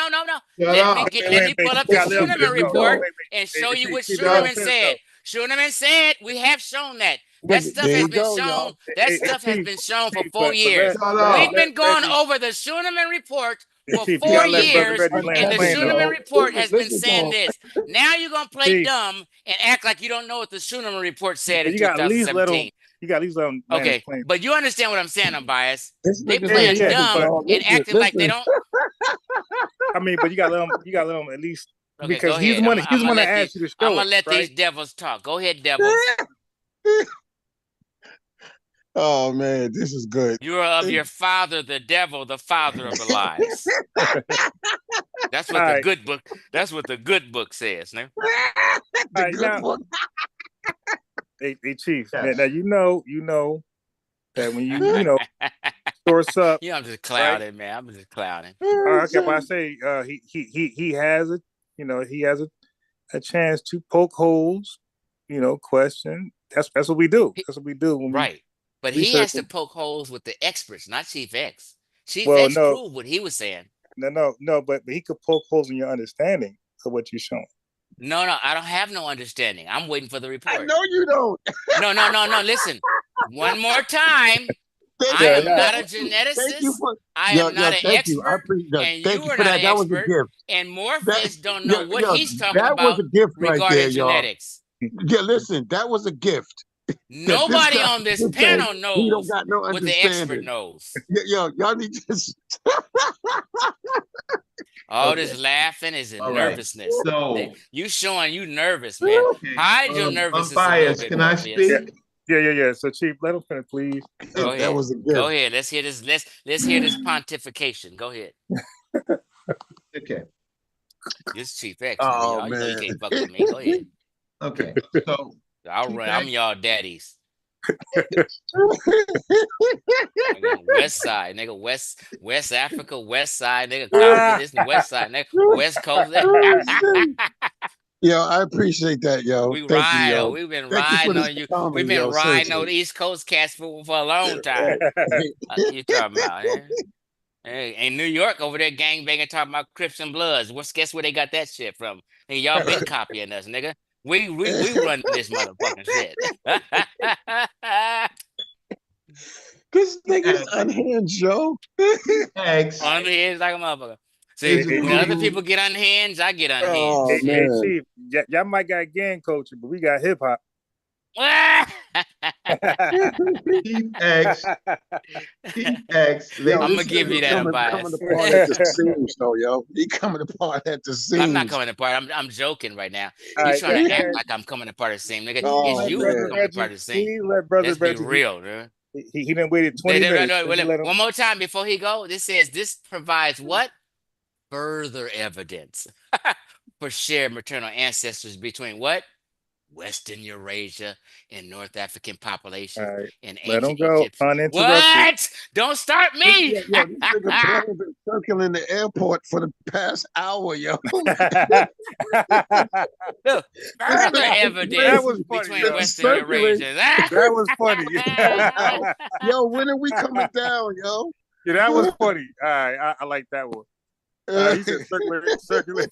Let me pull up the Schuneman report and show you what Schuneman said. Schuneman said we have shown that. That stuff has been shown. That stuff has been shown for 4 years. We've been going over the Schuneman report for 4 years, and the Schuneman report has been saying this. Now you're gonna play dumb and act like you don't know what the Schuneman report said in 2017. You got at least let them. Okay, but you understand what I'm saying? I'm biased. They playing dumb and acting like they don't. I mean, but you got to let them at least. Okay, because go ahead. he's the one that asked you to show I'm gonna let these devils talk. Go ahead, devils. Oh man, this is good. You are of your father, the devil, the father of the lies. That's what the good book. That's what the good book says. Now, hey, Chief. Yes. Now you know that when you source up. Yeah, I'm just clowning, man. I'm just clowning. Okay, but I say he has a he has a chance to poke holes, question. That's what we do. That's what we do when Right. But we he research. has to poke holes with the experts, not Chief X. Chief Well, X no, proved what he was saying. no, but he could poke holes in your understanding of what you're showing. No, I don't have no understanding. I'm waiting for the report. I know you don't. No. Listen, one more time. I am not a geneticist. I am not an expert, and you are not an expert. And Morpheus don't know what he's talking about was a gift regarding right there, genetics. Yeah, listen, that was a gift. Nobody on this panel He don't knows got no what the expert understanding. knows. Y'all need to. All this laughing is a nervousness. So you showing you nervous, man. Hide your nervousness a little bit, Can I Morpheus. speak? Yeah. So, Chief, let him finish, please. Go ahead. That was a gift. Go ahead. Let's hear this. Let's hear this pontification. Go ahead. Okay. This Chief X. Oh, You know you man. can't fuck with me. Go ahead. Okay. So I'll run. I'm y'all daddies. West side, nigga. West Africa, West side, nigga. This West side, nigga. West Coast. Yo, I appreciate that, yo. We Thank ride. you, yo. We've been Thank riding you on you. comedy, We've been yo, riding on seriously. the East Coast cats for a long time. You talking about, man? Hey, in New York over there, gangbanging, talking about Crips and Bloods. Guess where they got that shit from? Hey, y'all been copying us, nigga. We run this motherfucking shit. This nigga's unhinged, yo. Unhinged like a motherfucker. See, when other people get unhinged, I get unhinged. Oh, Hey, Chief, y'all might got gang coaching, but we got hip hop. Chief X. Yo, I'm gonna give you that unbiased. Coming apart at the seams, though, yo. He coming apart at the seams. I'm not coming apart. I'm joking right now. You're trying to act like I'm coming apart at the seam, nigga. Oh, it's you man. coming apart at the seam. Please let brother Let's be Reggie. real, man. He done waited 20 minutes. One more time before he go. This says this provides what? Further evidence for shared maternal ancestors between what? Western Eurasia and North African population and Let him ancient go. Egyptian. Uninterrupted. What? Don't start me. Yo, this nigga plane been circling the airport for the past hour, yo. Look, further evidence between Western Eurasia. That was funny. Yo, when are we coming down, yo? Yeah, that was funny. All right, I like that one. He said circulate.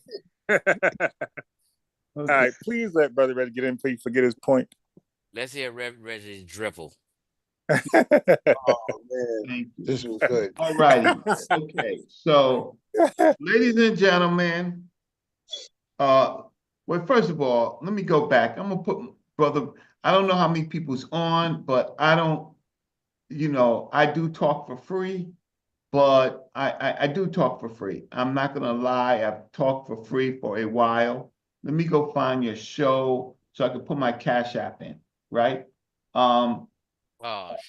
All right, please let Brother Reggie get in, please forget his point. Let's hear Reggie's dribble. Oh man, this was good. All righty. Okay, so ladies and gentlemen, well, first of all, let me go back. I'm gonna put brother. I don't know how many people's on, but I don't. I do talk for free, but I do talk for free. I'm not gonna lie. I've talked for free for a while. Let me go find your show so I can put my Cash App in, right? Oh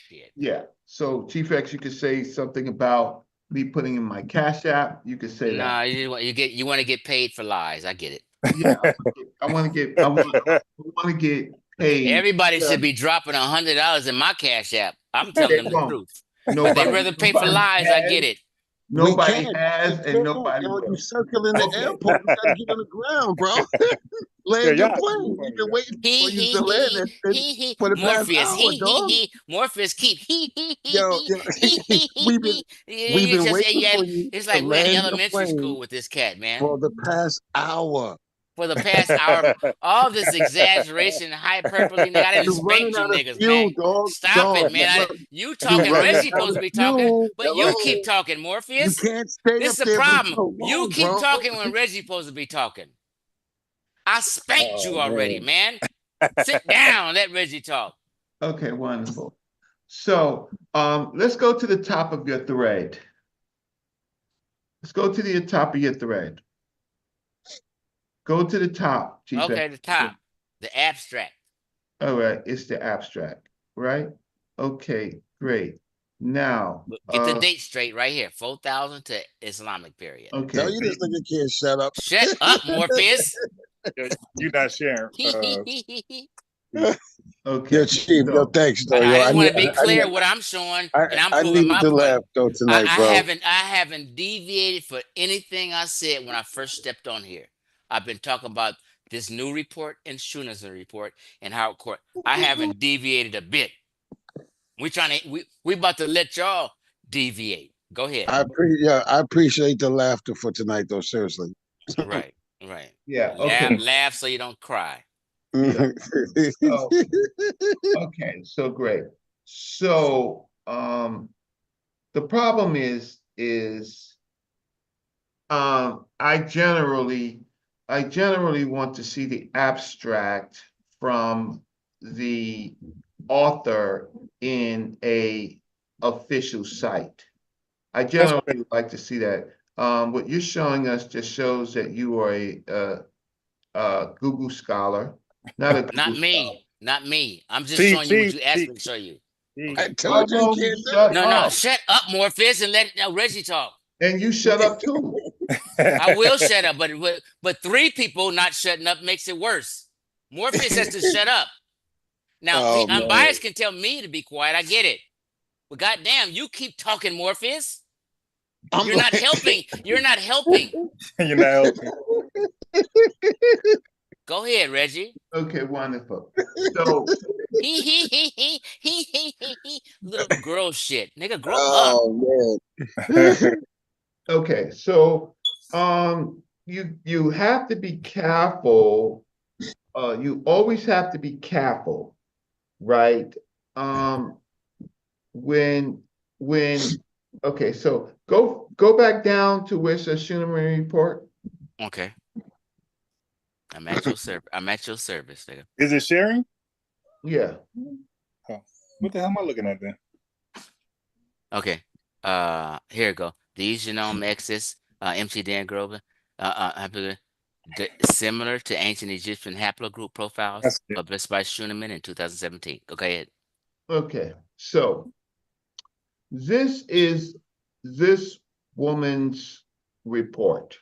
shit. Yeah. So Chief X, you could say something about me putting in my Cash App. You could say that. Nah, you want to get paid for lies. I get it. Yeah, I want to get paid. Everybody should be dropping $100 in my Cash App. I'm telling them the truth. But they rather pay for lies. I get it. Nobody has, and nobody will. You circling the airport. You gotta get on the ground, bro. Land your plane. You've been waiting for you to land for the past hour, dog. Morpheus keep Yo, we've been waiting for you. It's like we're in elementary school with this cat, man. For the past hour. For the past hour, all this exaggeration, hyperbole, nigga, I didn't spank you niggas, man. Stop it, man. You talking, Reggie supposed to be talking, but you keep talking, Morpheus. You can't stay this up is the there problem. so long, You keep bro. talking when Reggie's supposed to be talking. I spanked you already, man. Sit down, let Reggie talk. Okay, wonderful. So let's go to the top of your thread. Let's go to the top of your thread. Go to the top, Chief. Okay, the top. The abstract. All right, it's the abstract, right? Okay, great. Now get the date straight right here. 4,000 to Islamic period. Okay. Tell you this nigga can't shut up. Shut up, Morpheus. You're not sharing. Okay. Yo, Chief, yo, thanks, though. I Yo, just want to be clear what I'm showing, and I'm I proving needed my to point. laugh though tonight, I bro. haven't deviated for anything I said when I first stepped on here. I've been talking about this new report and Schuner's report and how court. I haven't deviated a bit. We about to let y'all deviate. Go ahead. I appreciate the laughter for tonight, though. Seriously. Right, right. Yeah. Okay. Laugh so you don't cry. Yeah. So, okay. So great. So, the problem is, I generally want to see the abstract from the author in a official site. I generally like to see that. What you're showing us just shows that you are a Google scholar, not a Google Not me. I'm just showing you what you asked me to show you. I told you you can't shut No, up. shut up, Morpheus, and let Reggie talk. And you shut up too. I will shut up, but three people not shutting up makes it worse. Morpheus has to shut up. Now, Unbiased can tell me to be quiet. I get it. But goddamn, you keep talking, Morpheus. You're not helping. You're not helping. You're not helping. Go ahead, Reggie. Okay, wonderful. So little girl shit. Nigga, grow up. Oh man. Okay, so you have to be careful. You always have to be careful, right? When okay, so go back down to where it says Schuneman report. Okay. I'm at your service, nigga. Is it sharing? Yeah. Oh, what the hell am I looking at then? Okay. Here we go. These genome X's, MC Dan Grover, similar to ancient Egyptian haplogroup profiles published by Schuneman in 2017. Go ahead. Okay, so this is this woman's report,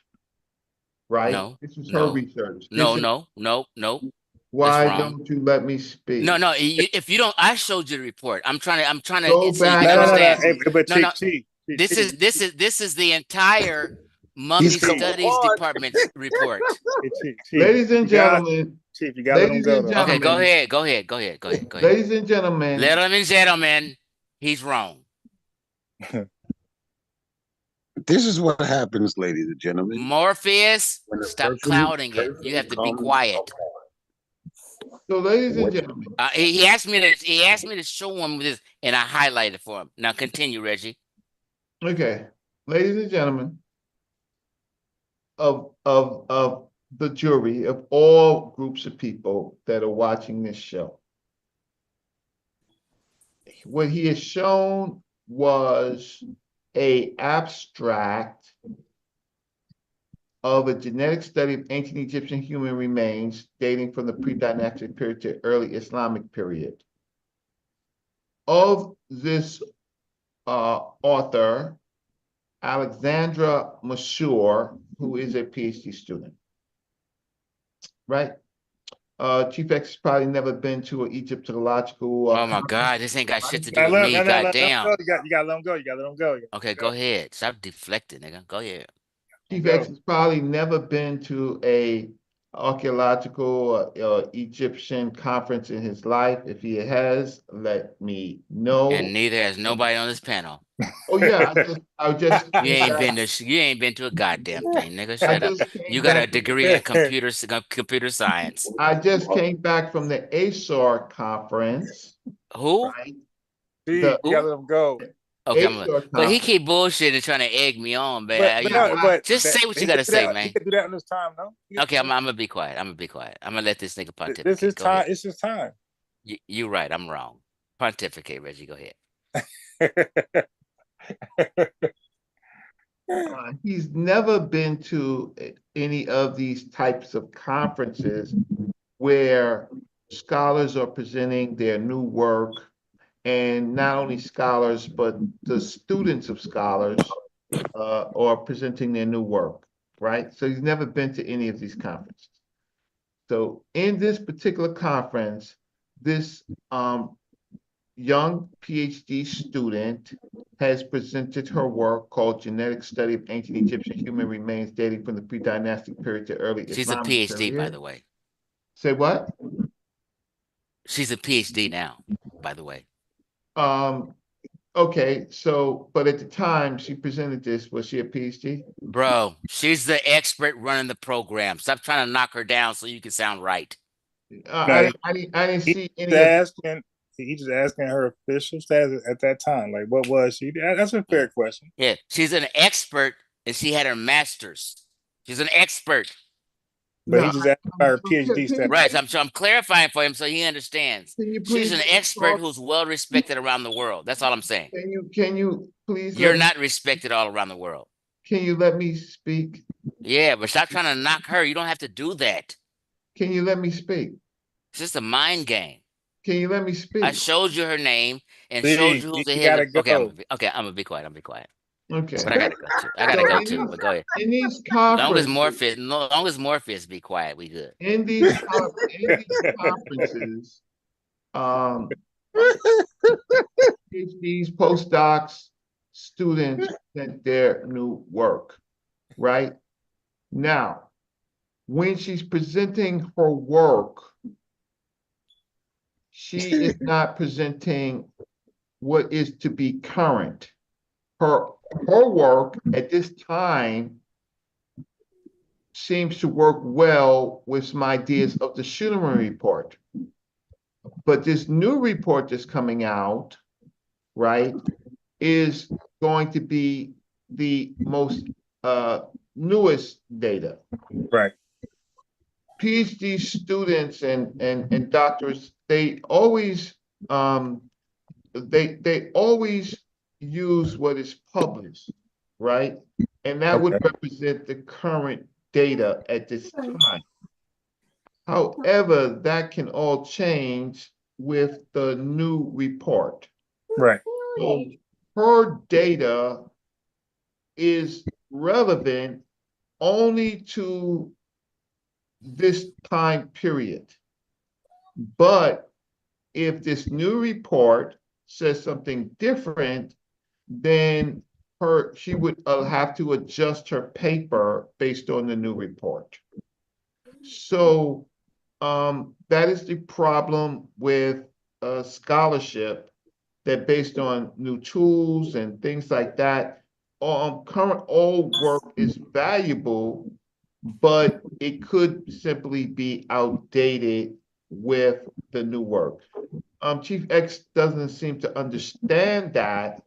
right? No, this is her research. No. Why don't you let me speak? No. If you don't, I showed you the report. I'm trying to Go so you back. can understand. No. This is the entire Mummy Studies Department report. Ladies and gentlemen. Chief, you gotta let him go. Okay, go ahead. Ladies and gentlemen. Ladies and gentlemen, he's wrong. This is what happens, ladies and gentlemen. Morpheus, stop clouding it. You have to be quiet. So, ladies and gentlemen, he asked me to show him this, and I highlighted for him. Now continue, Reggie. Okay, ladies and gentlemen of the jury, of all groups of people that are watching this show, what he has shown was a abstract of a genetic study of ancient Egyptian human remains dating from the pre-dynastic period to early Islamic period. Of this author, Alexandra Masur, who is a PhD student, right? Chief X has probably never been to an Egyptological. Oh my God, this ain't got shit to do with me. Goddamn. You gotta let him go. You gotta let him go. Okay, go ahead. Stop deflecting, nigga. Go ahead. Chief X has probably never been to a archaeological Egyptian conference in his life. If he has, let me know. And neither has nobody on this panel. Oh yeah, I just you ain't been to a goddamn thing, nigga. Shut up. You got a degree in computer science. I just came back from the ASOR conference. Who? Right? You gotta let him go. Okay, but he keep bullshitting, trying to egg me on, but just say what you gotta say, man. He can do that in this time, no? Okay, I'm gonna be quiet. I'm gonna let this nigga pontificate. This is time. It's his time. You're right. I'm wrong. Pontificate, Reggie. Go ahead. He's never been to any of these types of conferences where scholars are presenting their new work, and not only scholars, but the students of scholars are presenting their new work, right? So he's never been to any of these conferences. So in this particular conference, this young PhD student has presented her work called Genetic Study of Ancient Egyptian Human Remains Dating from the Pre-Dynastic Period to Early She's a Islamic PhD, by Period. the way. Say what? She's a PhD now, by the way. Okay, so, but at the time she presented this, was she a PhD? Bro, she's the expert running the program. Stop trying to knock her down so you can sound right. I didn't see any of He's just asking her official status at that time. Like, what was she? That's a fair question. Yeah, she's an expert, and she had her master's. She's an expert. But he just asked her PhD status. Right, so I'm clarifying for him so he understands. She's an expert who's well respected around the world. That's all I'm saying. Can you please? You're not respected all around the world. Can you let me speak? Yeah, but stop trying to knock her. You don't have to do that. Can you let me speak? It's just a mind game. Can you let me speak? I showed you her name and showed you who's the head. Okay, I'm gonna be quiet. Okay. But I gotta go too. But go ahead. In these conferences, long as Morpheus be quiet, we good. In these conferences, PhDs, postdocs, students present their new work, right? Now, when she's presenting her work, she is not presenting what is to be current. Her work at this time seems to work well with some ideas of the Schunemann report. But this new report that's coming out, right, is going to be the most newest data. Right. PhD students and doctors, they always they always use what is published, right? And that would represent the current data at this time. However, that can all change with the new report. Right. So her data is relevant only to this time period. But if this new report says something different, then she would have to adjust her paper based on the new report. So that is the problem with scholarship, that based on new tools and things like that, current old work is valuable, but it could simply be outdated with the new work. Chief X doesn't seem to understand that,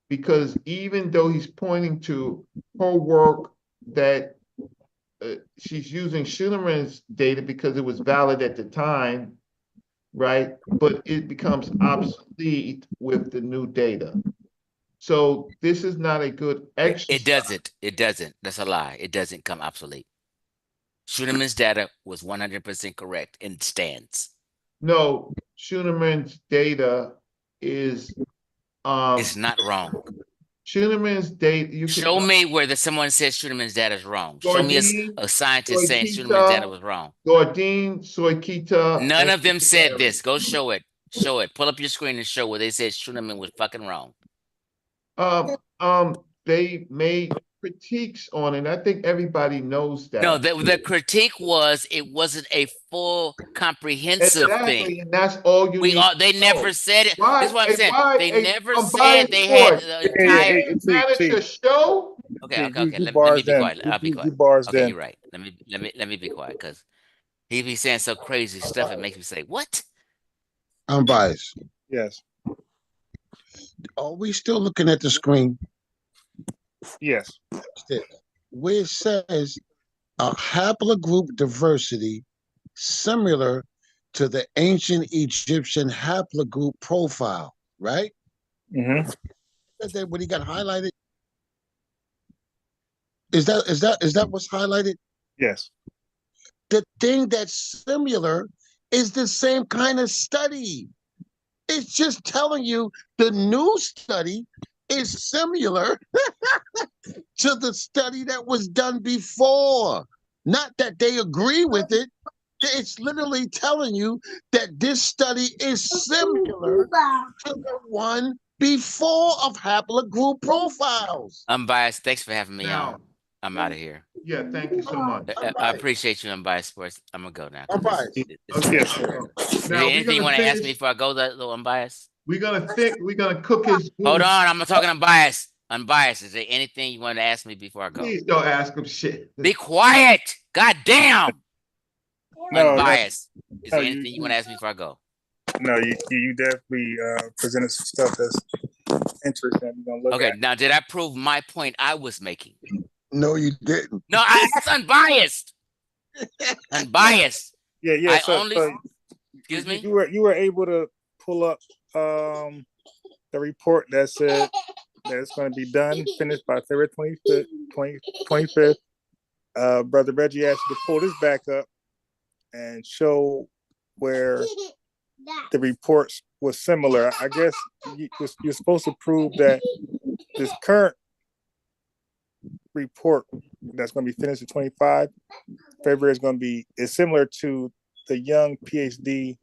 because even though he's pointing to her work that she's using Schunemann's data because it was valid at the time, right? But it becomes obsolete with the new data. So this is not a good exercise. It doesn't. That's a lie. It doesn't come obsolete. Schunemann's data was 100% correct and stands. No, Schunemann's data is it's not wrong. Schunemann's data. Show me where someone says Schunemann's data is wrong. Show me a scientist saying Schunemann's data was wrong. Gordine, Soikita. None of them said this. Go show it. Show it. Pull up your screen and show where they said Schunemann was fucking wrong. They made critiques on it. I think everybody knows that. No, the critique was it wasn't a full comprehensive thing. And that's all you need. They never said it. That's what I'm saying. They never said they had the entire manager show. Okay. Let me be quiet. I'll be quiet. Okay, you're right. Let me be quiet, because he be saying so crazy stuff. It makes me say, what? Unbiased. Yes. Are we still looking at the screen? Yes. Where it says a haplogroup diversity similar to the ancient Egyptian haplogroup profile, right? Mm-hmm. Is that what he got highlighted? Is that what's highlighted? Yes. The thing that's similar is the same kind of study. It's just telling you the new study is similar to the study that was done before. Not that they agree with it, It's literally telling you that this study is similar to the one before of haplogroup profiles. Unbiased, thanks for having me Now, on. I'm out of here. yeah, thank you so much. I appreciate you, Unbiased Sports. I'm gonna go now. Unbiased. Okay. Is there anything you want to ask me before I go, little Unbiased? We're gonna cook his food. Hold on, I'm talking Unbiased. Unbiased. Is there anything you want to ask me before I go? Please don't ask him shit. Be quiet. God damn. No, Unbiased. Is there anything you want to ask me before I go? No, you definitely presented some stuff that's interesting. We're gonna look Okay, at. now did I prove my point I was making? No, you didn't. No, that's unbiased. Unbiased. Yeah. Excuse me. You were able to pull up the report that said that it's going to be finished by February 25th. Brother Reggie asked you to pull this back up and show where the reports was similar. I guess you're supposed to prove that this current report that's going to be finished in 25 February is similar to the young PhD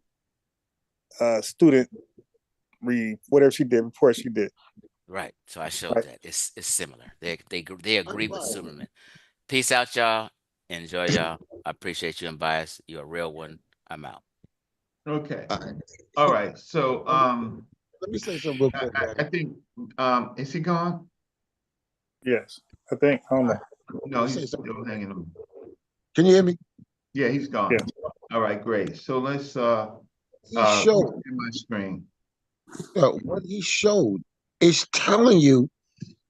student report she did. Right. So I showed that it's similar. They agree with Superman. Peace out, y'all. Enjoy, y'all. I appreciate you, Unbiased. You're a real one. I'm out. Okay. All right. So let me say something real quick. I think is he gone? Yes, I think. I don't know. No, he's still hanging on. Can you hear me? Yeah, he's gone. Yeah. All right, great. So let's showed my screen. What he showed is telling you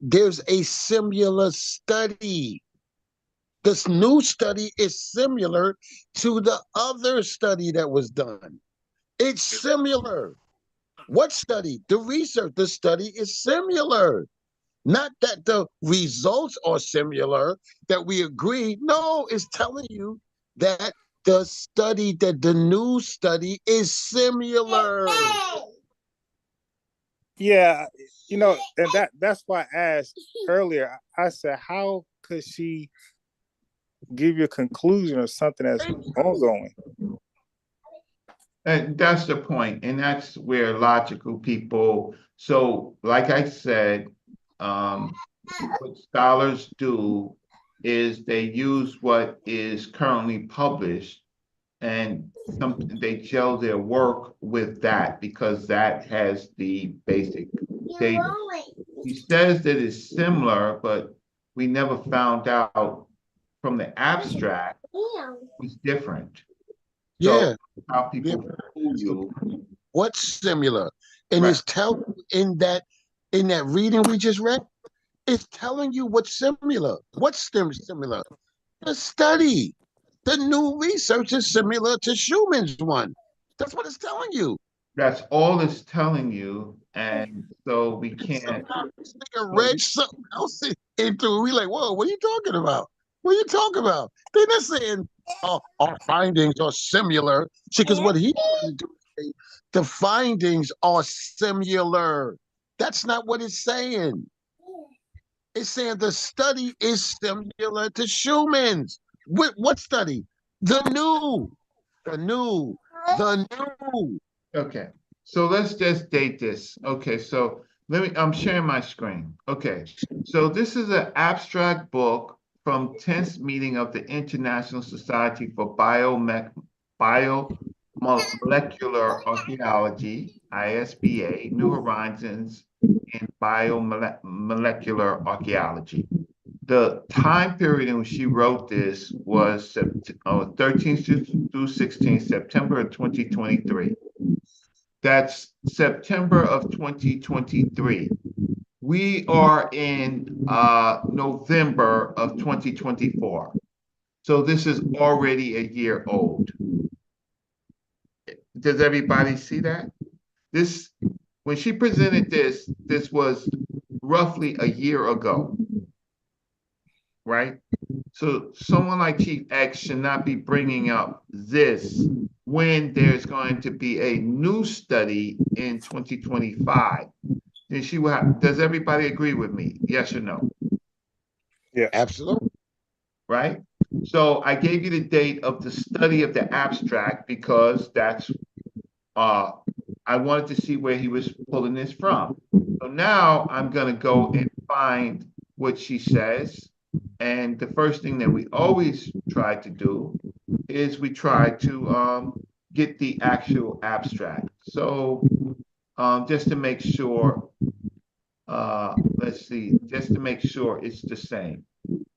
there's a similar study. This new study is similar to the other study that was done. It's similar. What study? The research. The study is similar. Not that the results are similar, that we agree. No, it's telling you that the new study is similar. Yeah, and that's why I asked earlier. I said, how could she give you a conclusion of something that's ongoing? And that's the point, and that's where logical people. So, like I said, what scholars do is they use what is currently published, and they gel their work with that because that has the basic data. He says that it's similar, but we never found out from the abstract it's different. Yeah. So how people fool you. What's similar? And it's telling in that reading we just read, it's telling you what's similar. What's similar? The study. The new research is similar to Schumann's one. That's what it's telling you. That's all it's telling you. And so we can't. This nigga read something else into. We like, whoa, what are you talking about? What are you talking about? They're not saying, oh, our findings are similar. See, because what he wanted to do is say, the findings are similar. That's not what it's saying. It's saying the study is similar to Schumann's. What study? The new. Okay, so let's just date this. Okay, so I'm sharing my screen. Okay, so this is an abstract book from 10th meeting of the International Society for Biomolecular Archaeology, ISBA, New Horizons in Biomolecular Archaeology. The time period in which she wrote this was 13th through 16th September of 2023. That's September of 2023. We are in November of 2024. So this is already a year old. Does everybody see that? When she presented this was roughly a year ago, right? So someone like Chief X should not be bringing up this when there's going to be a new study in 2025. Then she will have, does everybody agree with me? Yes or no? Yeah, absolutely. Right? So I gave you the date of the study of the abstract because that's I wanted to see where he was pulling this from. So now I'm going to go and find what she says. And the first thing that we always try to do is we try to get the actual abstract. So just to make sure, let's see, just to make sure it's the same.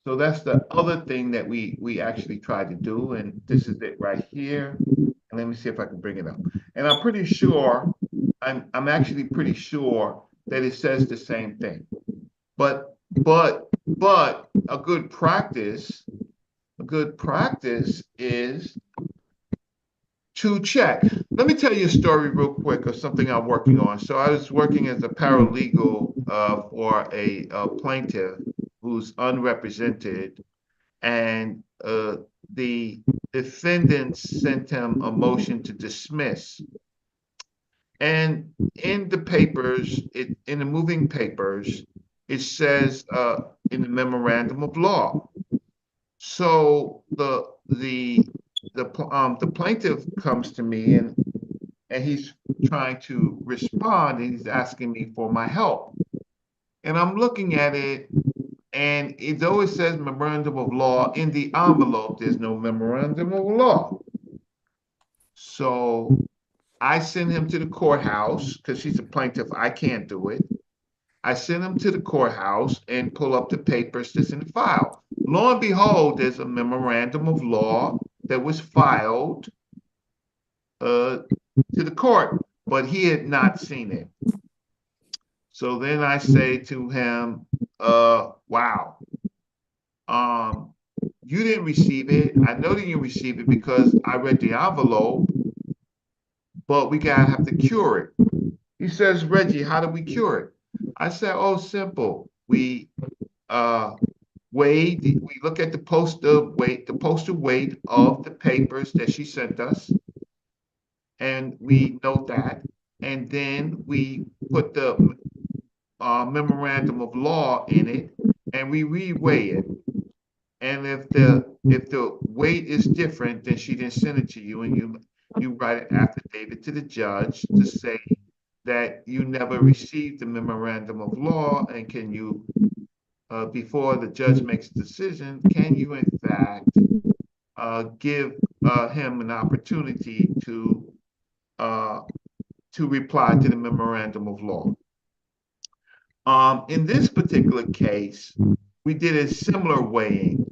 So that's the other thing that we actually try to do. And this is it right here. And let me see if I can bring it up. And I'm pretty sure, I'm actually pretty sure that it says the same thing. But a good practice is to check. Let me tell you a story real quick of something I'm working on. So I was working as a paralegal for a plaintiff who's unrepresented, and the defendant sent him a motion to dismiss. And in the papers, in the moving papers, it says in the memorandum of law. So the plaintiff comes to me and he's trying to respond, and he's asking me for my help. And I'm looking at it, and it always says memorandum of law in the envelope. There's no memorandum of law. So I send him to the courthouse because he's a plaintiff. I can't do it. I send him to the courthouse and pull up the papers that's in the file. Lo and behold, there's a memorandum of law that was filed to the court, but he had not seen it. So then I say to him, wow, you didn't receive it. I know that you received it because I read the envelope, but we gotta have to cure it. He says, Reggie, how do we cure it? I said, oh, simple. We we look at the postal weight of the papers that she sent us, and we note that, and then we put the memorandum of law in it, and we reweigh it. And if the weight is different, then she didn't send it to you, and you write an affidavit to the judge to say that you never received the memorandum of law, and can you, before the judge makes a decision, can you in fact give him an opportunity to reply to the memorandum of law? In this particular case, we did a similar weighing.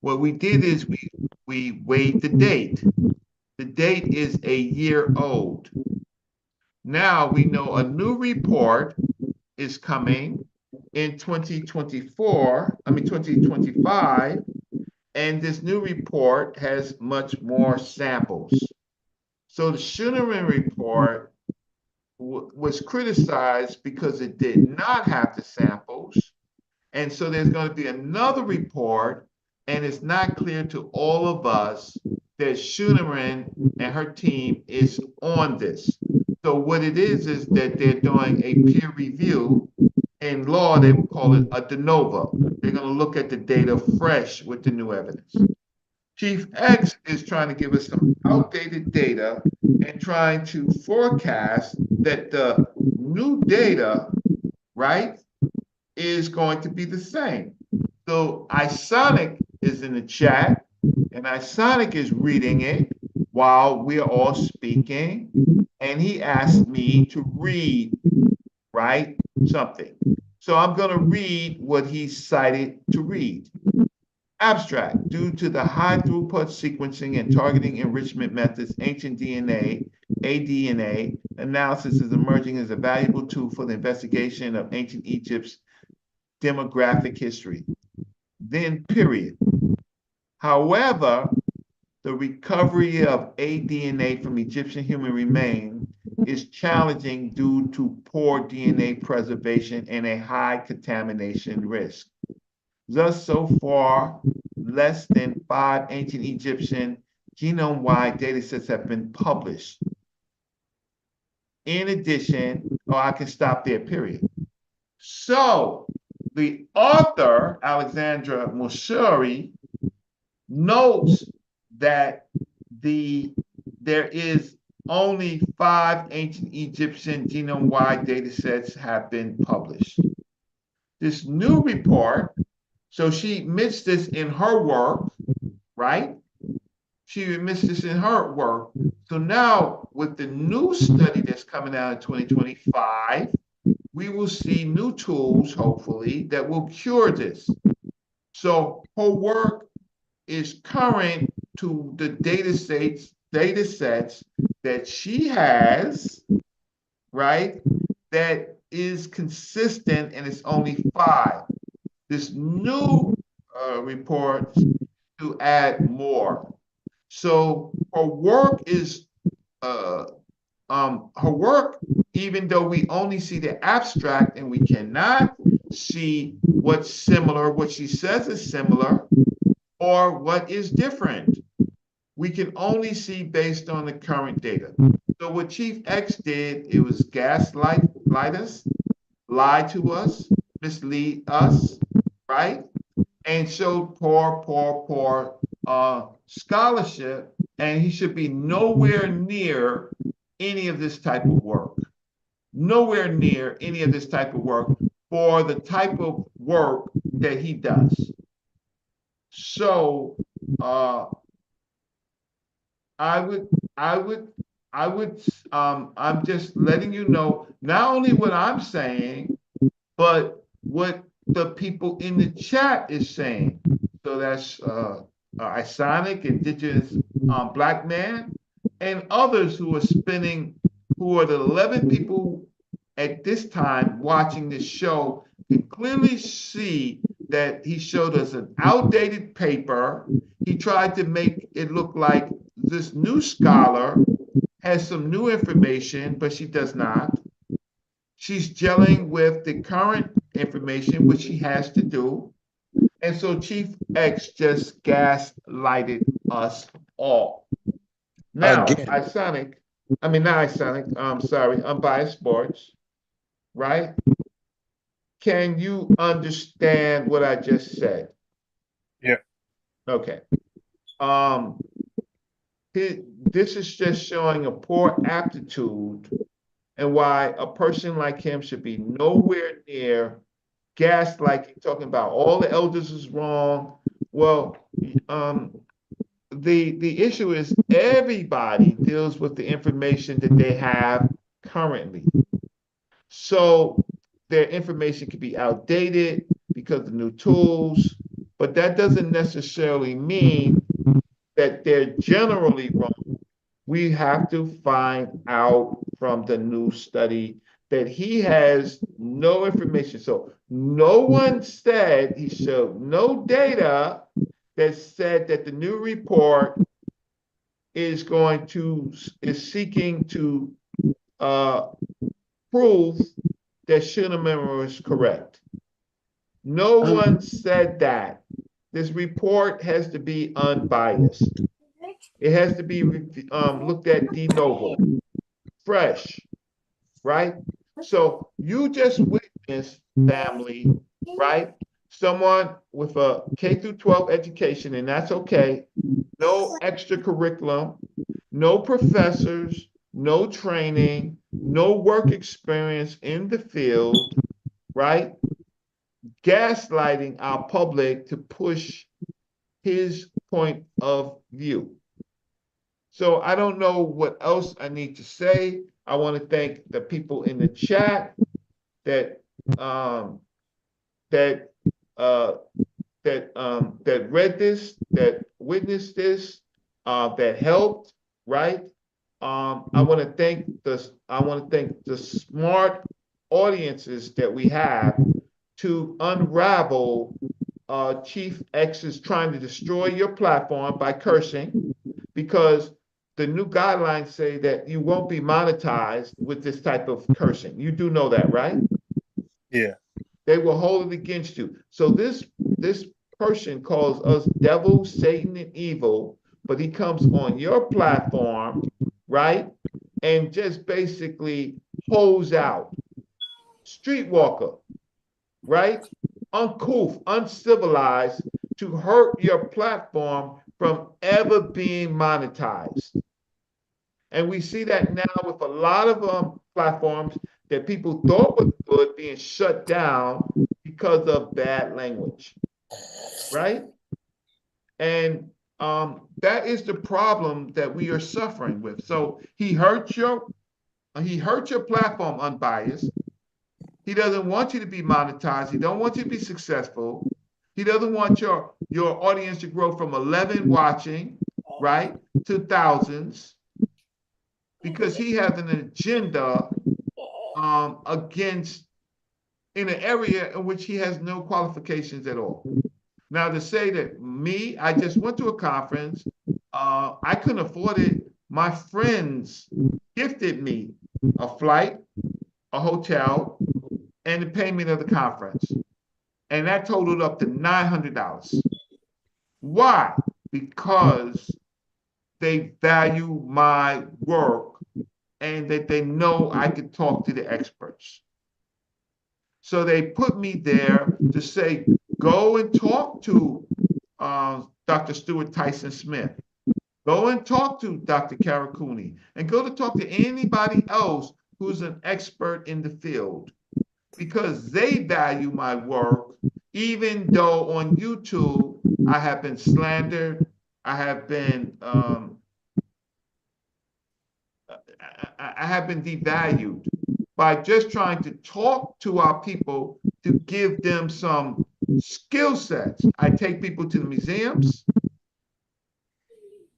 What we did is we weighed the date. The date is a year old. Now we know a new report is coming in 2025, and this new report has much more samples. So the Schooneman report was criticized because it did not have the samples, and so there's going to be another report, and it's not clear to all of us that Schooneman and her team is on this. So what it is that they're doing a peer review. In law, they would call it a de novo. They're going to look at the data fresh with the new evidence. Chief X is trying to give us some outdated data and trying to forecast that the new data, right, is going to be the same. So Isonic is in the chat, and Isonic is reading it while we're all speaking, and he asked me to read, right, something. So I'm going to read what he cited to read. Abstract: due to the high throughput sequencing and targeting enrichment methods, ancient DNA, aDNA analysis is emerging as a valuable tool for the investigation of ancient Egypt's demographic history. Then, period. However, the recovery of aDNA from Egyptian human remains is challenging due to poor DNA preservation and a high contamination risk. Thus, so far, less than 5 ancient Egyptian genome-wide datasets have been published. In addition, I can stop there, period. So, the author, Alexandra Moshiri, notes that there is only 5 ancient Egyptian genome-wide data sets have been published. This new report, so she admits this in her work, right? She admits this in her work. So now with the new study that's coming out in 2025, we will see new tools, hopefully, that will cure this. So her work is current to the data sets that she has, right? That is consistent, and it's only 5. This new report to add more. So her work is her work, even though we only see the abstract and we cannot see what's similar, what she says is similar, or what is different. We can only see based on the current data. So what Chief X did, it was gaslight us, lie to us, mislead us, right? And showed poor scholarship, and he should be nowhere near any of this type of work. Nowhere near any of this type of work for the type of work that he does. So I'm just letting you know not only what I'm saying, but what the people in the chat is saying. So that's Isonic, Indigenous Black Man, and others who are who are the 11 people at this time watching this show can clearly see that he showed us an outdated paper. He tried to make it look like this new scholar has some new information, but she does not. She's gelling with the current information, which she has to do. And so Chief X just gaslighted us all. Now, Unbiased Sports, right? Can you understand what I just said? Yeah. Okay. This is just showing a poor aptitude and why a person like him should be nowhere near gaslighting, talking about all the elders is wrong. Well, the issue is everybody deals with the information that they have currently. So their information could be outdated because of new tools, but that doesn't necessarily mean that they're generally wrong. We have to find out from the new study that he has no information. So no one said, he showed no data that said that the new report is seeking to prove that Schunemann is correct. No one said that. This report has to be unbiased. It has to be looked at de novo, fresh, right? So you just witnessed, family, right? Someone with a K through 12 education, and that's okay. No extra curriculum, no professors, no training, no work experience in the field, right? Gaslighting our public to push his point of view. So I don't know what else I need to say. I want to thank the people in the chat that read this, that witnessed this, that helped, right? I want to thank the smart audiences that we have to unravel Chief X is trying to destroy your platform by cursing, because the new guidelines say that you won't be monetized with this type of cursing. You do know that, right? Yeah. They will hold it against you. So this person calls us devil, Satan, and evil, but he comes on your platform, right? And just basically holds out. Streetwalker, right? Uncouth, uncivilized, to hurt your platform from ever being monetized. And we see that now with a lot of platforms that people thought was good being shut down because of bad language, right? And that is the problem that we are suffering with. So he hurt your platform, Unbiased. He doesn't want you to be monetized. He don't want you to be successful. He doesn't want your audience to grow from 11 watching, right, to thousands, because he has an agenda against in an area in which he has no qualifications at all. Now, to say that I just went to a conference, I couldn't afford it. My friends gifted me a flight, a hotel, and the payment of the conference. And that totaled up to $900. Why? Because they value my work and that they know I can talk to the experts. So they put me there to say, go and talk to Dr. Stuart Tyson Smith. Go and talk to Dr. Karakuni, and go to talk to anybody else who's an expert in the field, because they value my work, even though on YouTube I have been slandered, I have been devalued by just trying to talk to our people to give them some skill sets. I take people to the museums,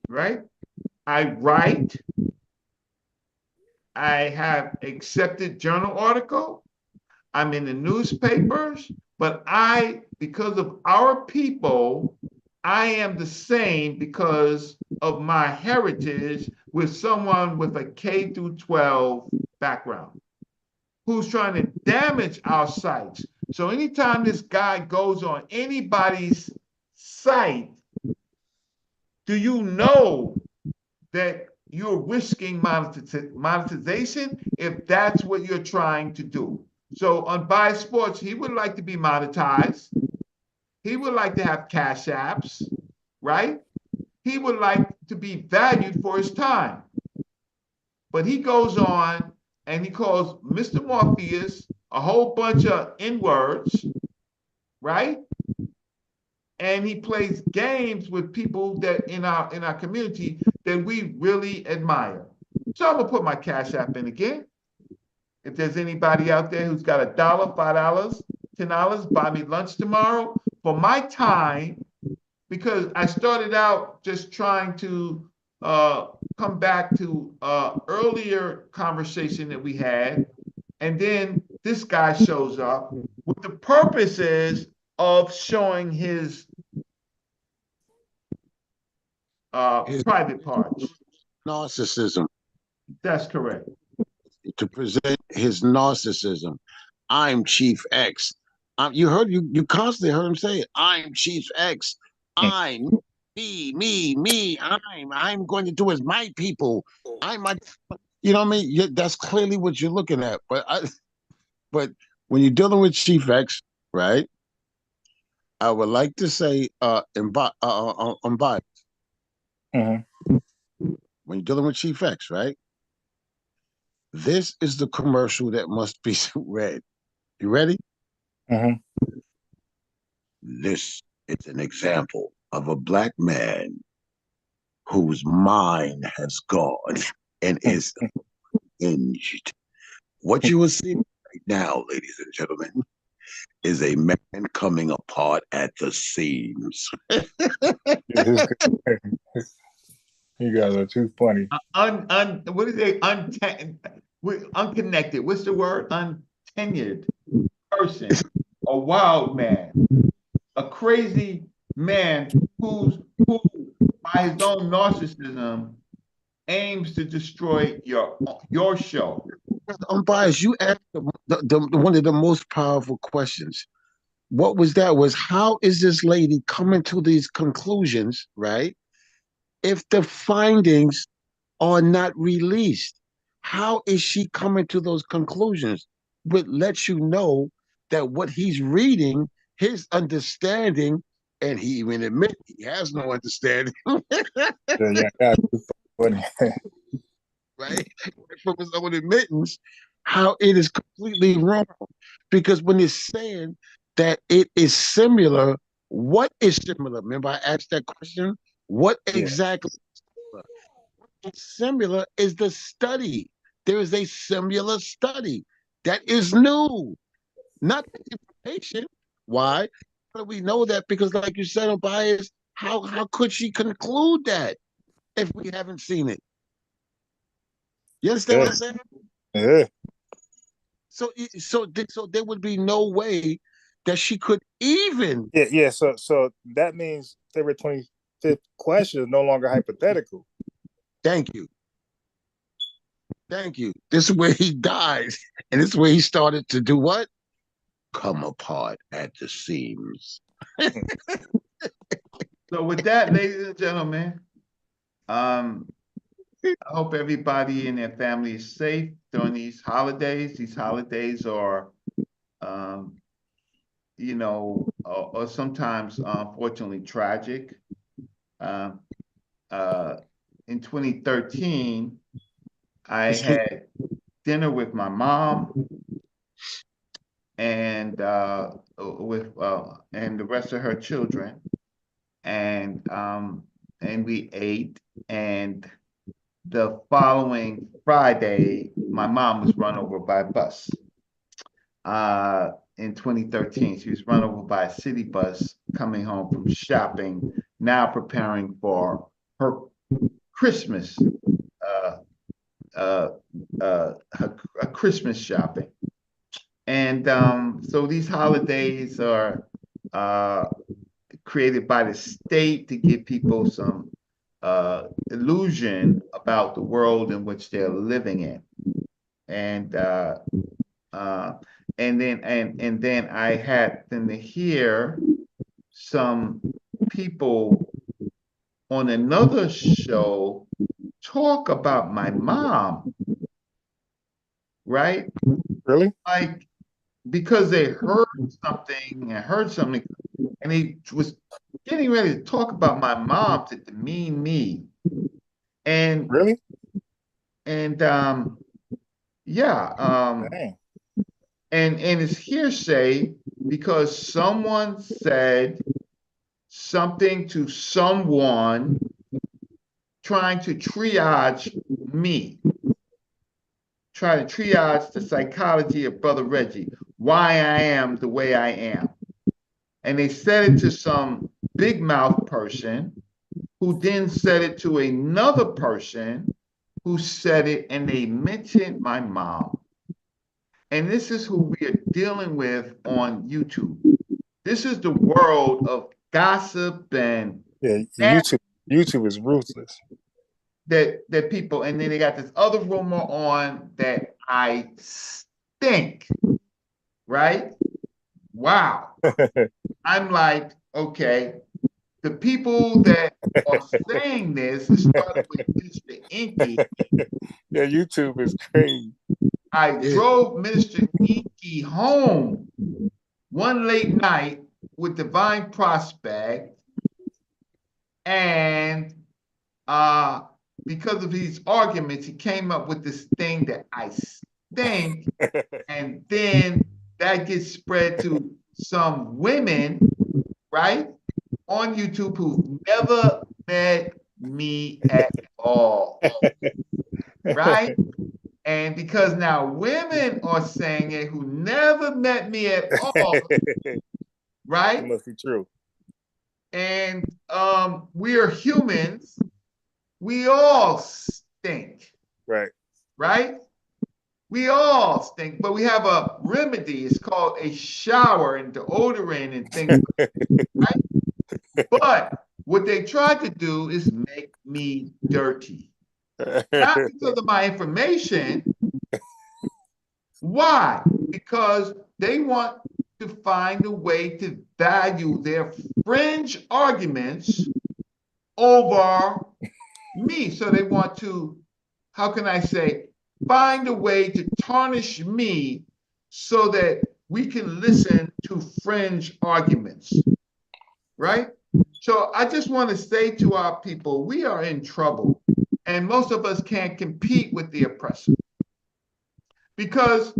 right? I write. I have accepted journal article. I'm in the newspapers, but because of our people, I am the same because of my heritage with someone with a K through 12 background who's trying to damage our sites. So anytime this guy goes on anybody's site, do you know that you're risking monetization if that's what you're trying to do? So Unbiased Sports, he would like to be monetized. He would like to have cash apps, right? He would like to be valued for his time. But he goes on and he calls Mr. Morpheus a whole bunch of N-words, right? And he plays games with people that in our community that we really admire. So I'm gonna put my cash app in again. If there's anybody out there who's got $1, $5, $10, buy me lunch tomorrow for my time, because I started out just trying to come back to earlier conversation that we had, and then this guy shows up with the purposes of showing his private parts. Narcissism. That's correct. To present his narcissism. I'm Chief X. You constantly heard him say it. I'm Chief X. I'm me. I'm going to do as my people. You know what I mean? That's clearly what you're looking at. But when you're dealing with Chief X, right? I would like to say unbiased. Mm-hmm. When you're dealing with Chief X, right? This is the commercial that must be read. You ready? Mm-hmm. This is an example of a black man whose mind has gone and is hinged. What you are seeing right now, ladies and gentlemen, is a man coming apart at the seams. You guys are too funny. What is it? Unconnected. What's the word? Untenured person. A wild man. A crazy man who by his own narcissism aims to destroy your show. Unbiased, you asked the one of the most powerful questions. What was that? Was how is this lady coming to these conclusions, right? If the findings are not released, how is she coming to those conclusions? But lets you know that what he's reading, his understanding And he even admit he has no understanding. Yeah, funny. Right? From his own admittance, how it is completely wrong. Because when it's saying that it is similar, what is similar? Remember, I asked that question. What exactly is similar? What's similar is the study. There is a similar study that is new, not the information. Why? How do we know that? Because, like you said, Unbiased, how could she conclude that if we haven't seen it? You understand what I'm saying? Yeah. So there would be no way that she could even. Yeah. So that means February 25th question is no longer hypothetical. Thank you. This is where he dies, and this is where he started to do what? Come apart at the seams. So with that, ladies and gentlemen, I hope everybody and their family is safe during these holidays. These holidays are, or sometimes, unfortunately, tragic. In 2013, I had dinner with my mom and and the rest of her children, and we ate. And the following Friday, my mom was run over by a bus. In 2013, she was run over by a city bus coming home from shopping, now preparing for her Christmas, her Christmas shopping. And so these holidays are created by the state to give people some illusion about the world in which they're living in. And then I happened to hear some people on another show talk about my mom, right? Really? Like, because they heard something, and he was getting ready to talk about my mom to demean me. And really? And yeah, and it's hearsay because someone said something to someone trying to triage me, try to triage the psychology of Brother Reggie, why I am the way I am. And they said it to some big mouth person who then said it to another person who said it, and they mentioned my mom. And this is who we are dealing with on YouTube. This is the world of gossip and YouTube is ruthless. That people, and then they got this other rumor on that I stink, right? Wow. I'm like, okay, the people that are saying this started with Mr. Inky. Yeah, YouTube is crazy. I drove Mr. Inky home one late night with Divine Prospect, and because of these arguments, he came up with this thing that I stink, and then that gets spread to some women, right, on YouTube who've never met me at all, right? And because now women are saying it who never met me at all, right? It must be true. And we are humans. We all stink. Right. Right? We all stink, but we have a remedy. It's called a shower and deodorant and things like that, right? But what they tried to do is make me dirty. Not because of my information. Why? Because they want to find a way to value their fringe arguments over me. So they want to, how can I say, find a way to tarnish me so that we can listen to fringe arguments. right? So I just want to say to our people, we are in trouble. And most of us can't compete with the oppressor because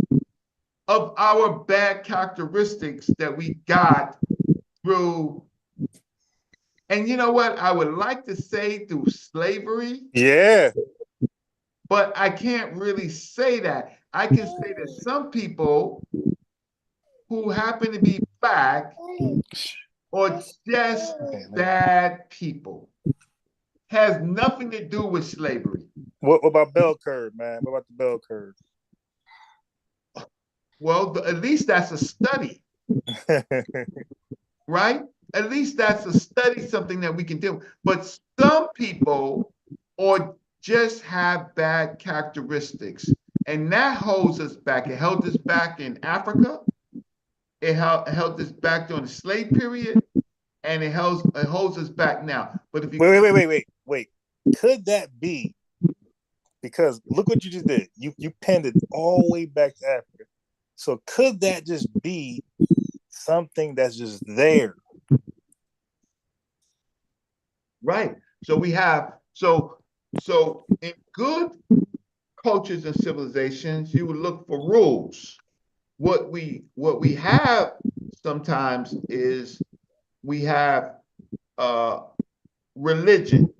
of our bad characteristics that we got through. And you know what? I would like to say through slavery. Yeah. But I can't really say that. I can say that some people who happen to be black or just bad people has nothing to do with slavery. What about bell curve, man? What about the bell curve? Well, at least that's a study, right? At least that's a study, something that we can do. But some people or just have bad characteristics, and that holds us back. It held us back in Africa. It held us back during the slave period, and it holds us back now. But if you wait. Could that be because look what you just did? You pinned it all the way back to Africa. So could that just be something that's just there? Right. So we have so in good cultures and civilizations, you would look for rules. What we have sometimes is we have religion,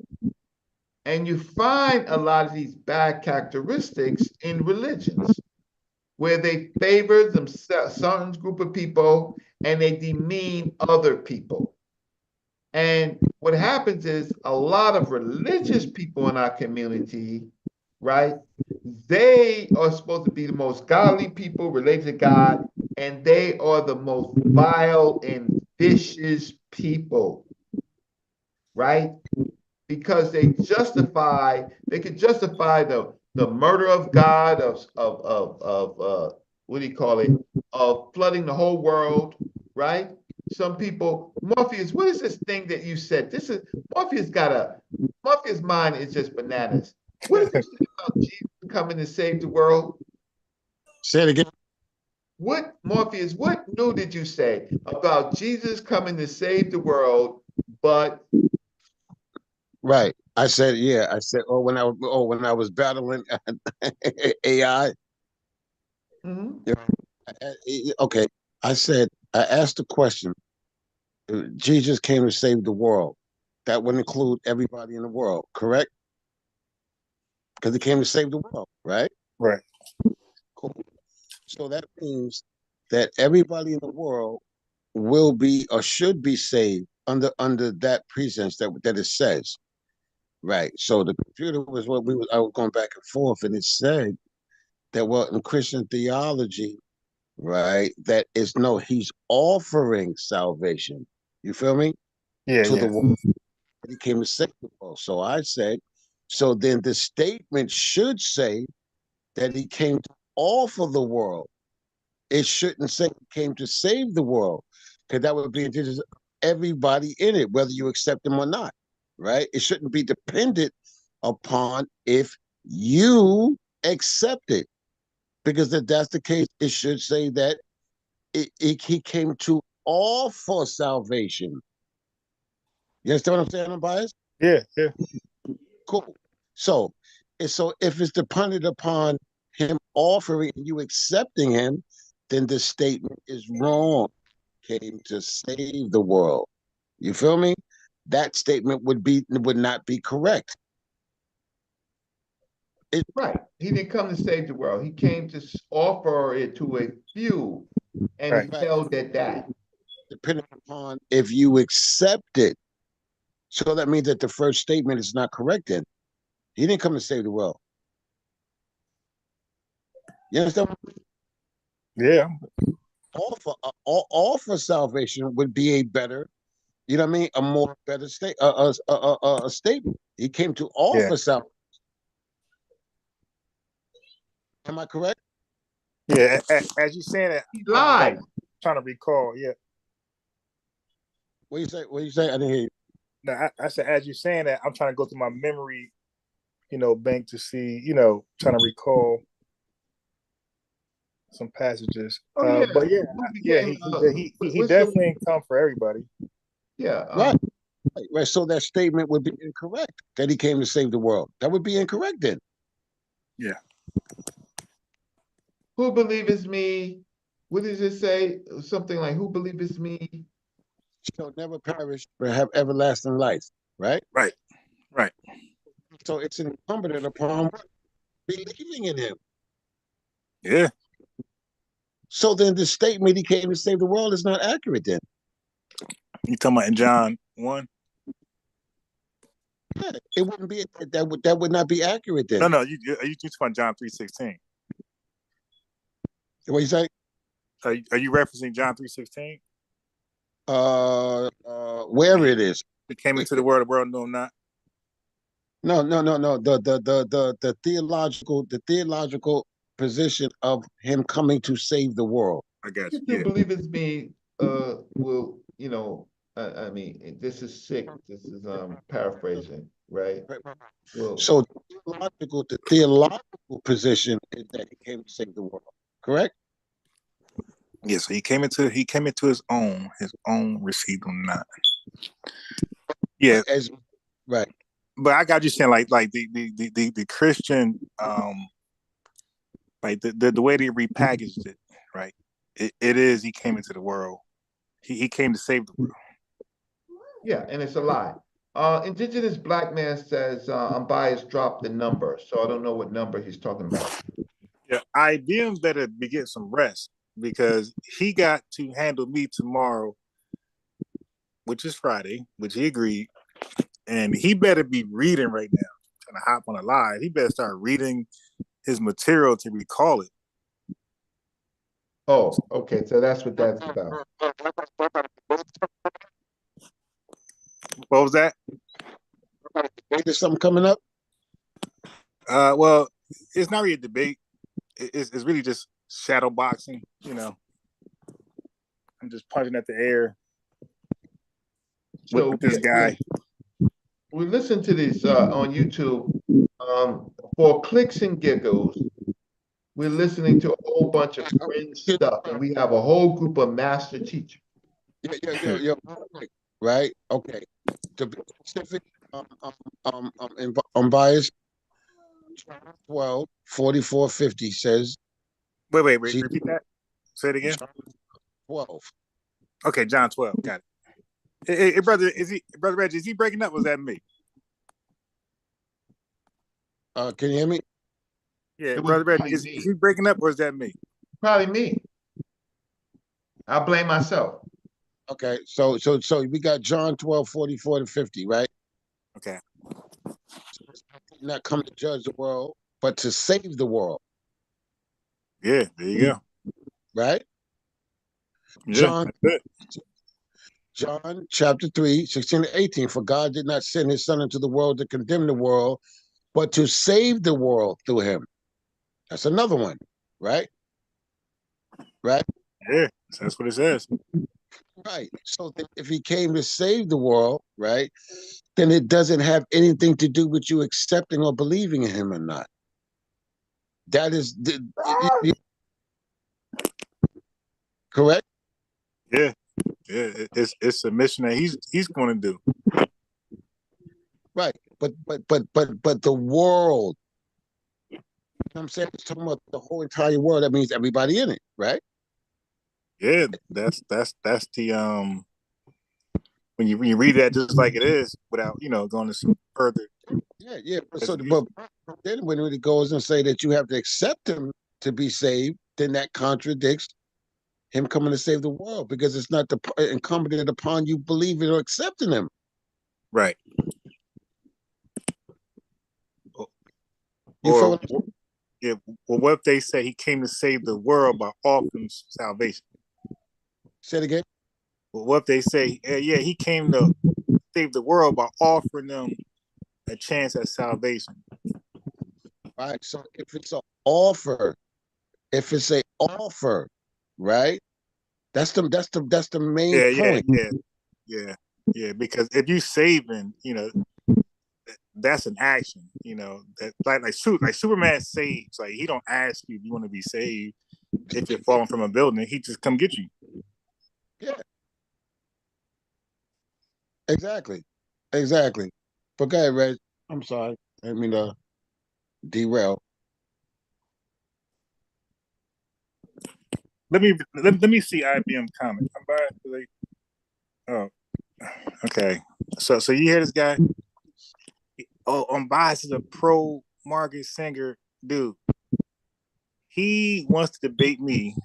and you find a lot of these bad characteristics in religions where they favor certain group of people and they demean other people. And what happens is a lot of religious people in our community, right? They are supposed to be the most godly people related to God, and they are the most vile and vicious people, right? Because they could justify the murder of God, of what do you call it, of flooding the whole world, right? Some people, Morpheus, what is this thing that you said? Morpheus' mind is just bananas. What did you say about Jesus coming to save the world? Say it again. Morpheus, what new did you say about Jesus coming to save the world, but right. I said, yeah. I said, when I was battling AI. Mm-hmm. Okay. I asked the question. Jesus came to save the world. That would include everybody in the world, correct? Because he came to save the world, right? Right. Cool. So that means that everybody in the world will be or should be saved under that presence that it says. Right. So the computer was I was going back and forth, and it said that in Christian theology, right, that is no, he's offering salvation. You feel me? To the world. He came to save the world. So I said, so then the statement should say that he came to offer the world. It shouldn't say he came to save the world, because that would be everybody in it, whether you accept him or not, right? It shouldn't be dependent upon if you accept it, because if that's the case, it should say that he came to offer salvation. You understand what I'm saying, Unbiased? Yeah. Cool. So if it's dependent upon him offering and you accepting him, then the statement is wrong. Came to save the world. You feel me? That statement would not be correct. Right. He didn't come to save the world. He came to offer it to a few, and he held at that. Depending upon if you accept it. So that means that the first statement is not correct then. He didn't come to save the world. You understand? Yeah. Offer salvation would be a better, you know what I mean? A more better statement. He came to offer salvation. Am I correct? Yeah. As you saying that, he lied. I'm trying to recall. Yeah. What do you say? I didn't hear you. No, I said, as you're saying that, I'm trying to go through my memory, bank to see, trying to recall some passages. But he definitely come for everybody. Yeah. Right. So that statement would be incorrect. That he came to save the world. That would be incorrect then. Yeah. Who believeth me? What does it say? Something like, "Who believeth me shall never perish but have everlasting life." Right. Right. So it's incumbent upon believing in him. Yeah. So then the statement he came to save the world is not accurate then. You talking about in John 1? Yeah, it wouldn't be that would not be accurate then. No. You talking about John 3:16? What you say? Are you referencing John 3:16? Wherever it is. It came into the world knew him not. No. The theological position of him coming to save the world. I got you. Who believeth me will, I mean, this is sick. This is paraphrasing, right? Well, so the theological position is that he came to save the world. Correct? Yeah, so he came into his own received him not. Yeah. Right. But I got you saying like the Christian like the way they repackaged it, right? It is he came into the world. He came to save the world. Yeah, and it's a lie. Indigenous Black man says Unbiased dropped the number, so I don't know what number he's talking about. Yeah, IBM better be getting some rest because he got to handle me tomorrow, which is Friday, which he agreed, and he better be reading right now. Trying to hop on a live, he better start reading his material to recall it. Oh, okay, so that's what that's about. What was that? There's something coming up? Well, it's not really a debate. It's really just shadow boxing, I'm just punching at the air with this guy. We listen to this on YouTube for clicks and giggles. We're listening to a whole bunch of cringe stuff, and we have a whole group of master teachers. Yeah. Right? Okay. To be specific, Unbiased 12:44:50 says. Wait, repeat that. Say it again. 12. Okay, John 12. Got it. Hey, brother Reggie, is he breaking up? Or was that me? Can you hear me? Yeah, brother Reggie, is he breaking up or is that me? Probably me. I blame myself. Okay, so we got John 12:44-50, right? Okay. Not come to judge the world, but to save the world. Yeah, there you go. Right? Yeah, John chapter 3:16-18. For God did not send his son into the world to condemn the world, but to save the world through him. That's another one, right? Right? Yeah, that's what it says. Right. So if he came to save the world, right, then it doesn't have anything to do with you accepting or believing in him or not. That is correct? Yeah. It's a mission that he's going to do. Right. But the world, you know what I'm saying? It's talking about the whole entire world. That means everybody in it, right? Yeah, that's the when you read that just like it is without going to some further. Yeah. But then when it goes and say that you have to accept him to be saved, then that contradicts him coming to save the world because it's not incumbent upon you believing or accepting him. Right. Well, what if they say he came to save the world by offering salvation? Say it again. Well, what if they say, he came to save the world by offering them a chance at salvation? Right. So if it's an offer, right? That's the main point. Yeah. Because if you saving, that's an action. That like Superman saves. Like he don't ask you if you want to be saved. If you're falling from a building, he just come get you. Yeah. Exactly. Exactly. But go ahead, Reg. I'm sorry. I didn't mean to derail. Let me see IBM comment. Oh, okay. So you hear this guy? Oh, Unbiased is a pro Margaret Sanger dude. He wants to debate me.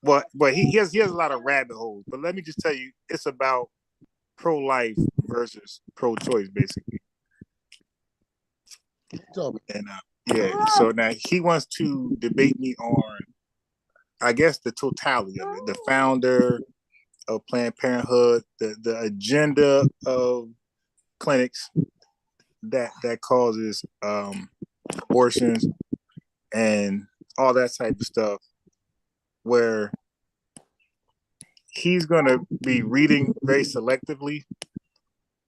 But he has a lot of rabbit holes. But let me just tell you, it's about pro-life versus pro-choice, basically. And yeah, so now he wants to debate me on, I guess, the totality of it, the founder of Planned Parenthood, the agenda of clinics that causes abortions and all that type of stuff, where he's going to be reading very selectively.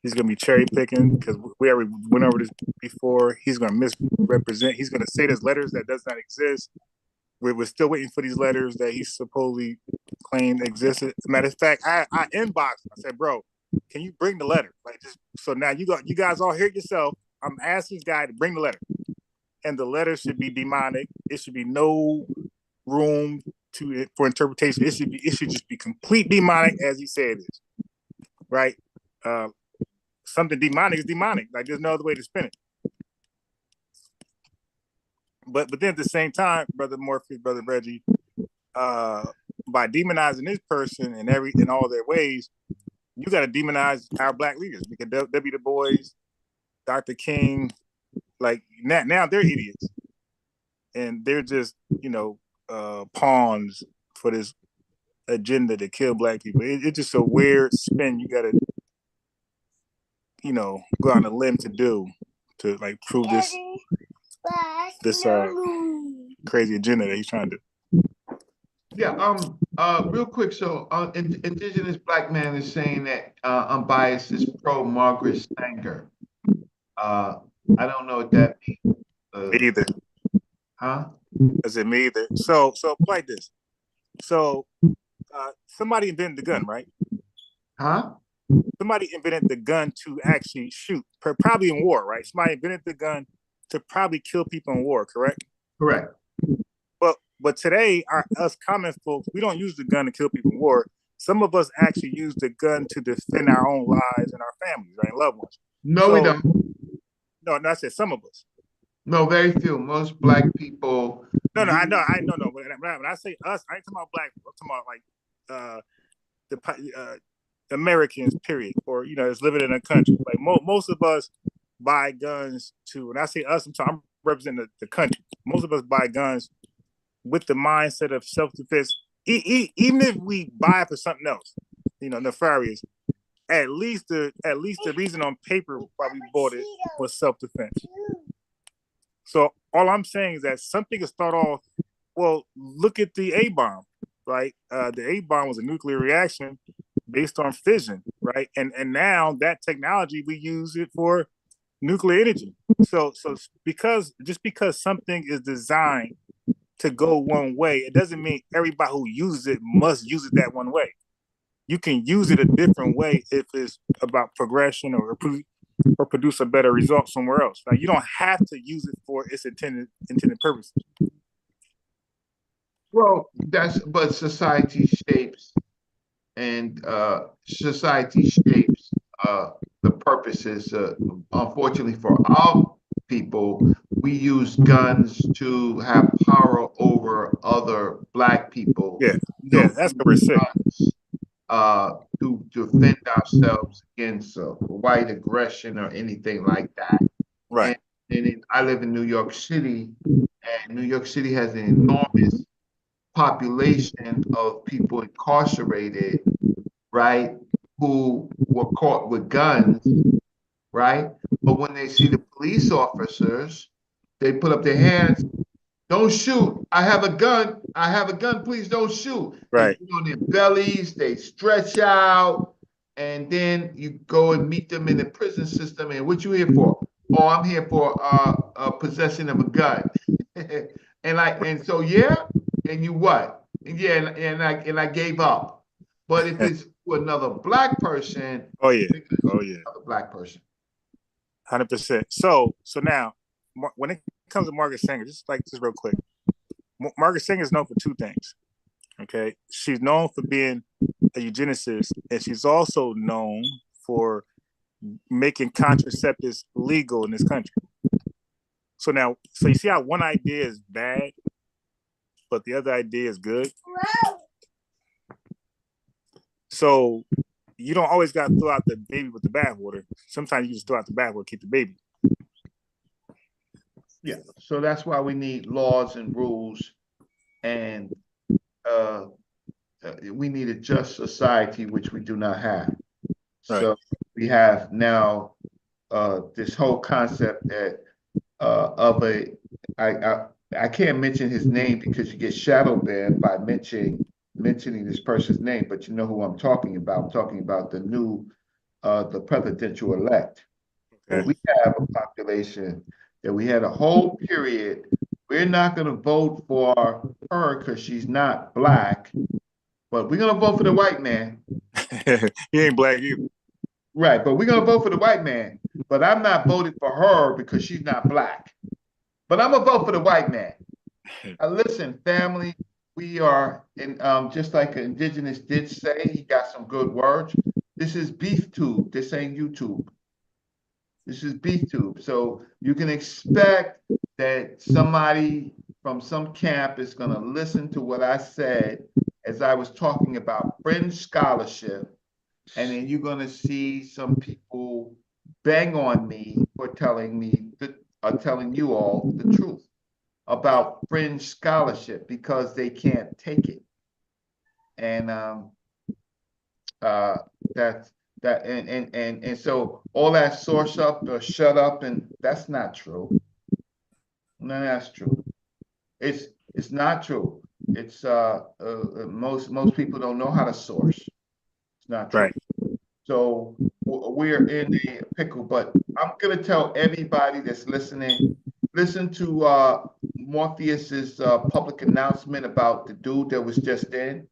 He's going to be cherry picking because we already went over this before. He's going to misrepresent. He's going to say there's letters that does not exist. We're still waiting for these letters that he supposedly claimed existed. Matter of fact, I inboxed him. I said, bro, can you bring the letter? Like, just so now you guys all hear it yourself. I'm asking this guy to bring the letter. And the letter should be demonic. It should be no room for interpretation. It should just be complete demonic as he said it is. Right? Something demonic is demonic. Like, there's no other way to spin it. But then at the same time, Brother Morpheus, Brother Reggie, by demonizing this person in all their ways, you got to demonize our black leaders, because W. Du Bois, Dr. King, like now they're idiots, and they're just pawns for this agenda to kill black people. It's just a weird spin. You got to go on a limb to like prove this crazy agenda that he's trying to do. Yeah, real quick. So, Indigenous Black Man is saying that Unbiased is pro Margaret Sanger. I don't know what that means. Me either. Huh? I said me either. So like this. So, somebody invented the gun, right? Huh? Somebody invented the gun to actually shoot, probably in war, right? Somebody invented the gun to probably kill people in war, correct? Correct. But today, us common folks, we don't use the gun to kill people in war. Some of us actually use the gun to defend our own lives and our families, right, and loved ones. No, we don't. No, I said some of us. No, very few. Most black people. No. When I say us, I ain't talking about black people. I'm talking about like the Americans, period, or is living in a country. Like most of us buy guns to. When I say us, I'm representing the country. Most of us buy guns with the mindset of self-defense, even if we buy it for something else, nefarious. At least the reason on paper why we bought it was self-defense. So all I'm saying is that something can start off. Well, look at the A-bomb, right? The A-bomb was a nuclear reaction based on fission, right? And now that technology, we use it for nuclear energy. So because something is designed to go one way, it doesn't mean everybody who uses it must use it that one way. You can use it a different way if it's about progression or produce a better result somewhere else. Like, you don't have to use it for its intended purposes. Well, but society shapes the purposes. Unfortunately for our people, we use guns to have power over other black people. Yeah, that's what we're saying. To defend ourselves against white aggression or anything like that. Right. And I live in New York City, and New York City has an enormous population of people incarcerated, right, who were caught with guns, right? But when they see the police officers, they put up their hands. Don't shoot. I have a gun. I have a gun. Please don't shoot. Right. They get on their bellies, they stretch out, and then you go and meet them in the prison system. And what you here for? Oh, I'm here for possession of a gun. and so yeah, and you what? And yeah, and I gave up. But if to another black person. Oh yeah. Oh yeah. Another black person. 100%. So now, when it comes to Margaret Sanger, just real quick, Margaret Sanger is known for two things. Okay, she's known for being a eugenicist, and she's also known for making contraceptives legal in this country. So you see how one idea is bad, but the other idea is good. So you don't always got to throw out the baby with the bathwater. Sometimes you just throw out the bathwater, keep the baby. Yeah. So that's why we need laws and rules, and we need a just society, which we do not have. Right. So we have now this whole concept that of a I can't mention his name because you get shadow banned by mentioning this person's name, but you know who I'm talking about. I'm talking about the new the presidential elect. Okay. But we have a population that we had a whole period. We're not going to vote for her because she's not black, but we're going to vote for the white man. He ain't black either. Right, but we're going to vote for the white man. But I'm not voting for her because she's not black. But I'm going to vote for the white man. Listen, family, we are, in, just like an indigenous did say, he got some good words. This is beef tube. This ain't YouTube. This is beef tube. So you can expect that somebody from some camp is going to listen to what I said as I was talking about fringe scholarship. And then you're going to see some people bang on me for telling you all the truth about fringe scholarship because they can't take it. And and so all that source up or shut up, and that's not true. No, that's true. It's not true. It's most people don't know how to source. It's not true. Right. So we're in a pickle, but I'm gonna tell everybody that's listening, listen to Morpheus's public announcement about the dude that was just in.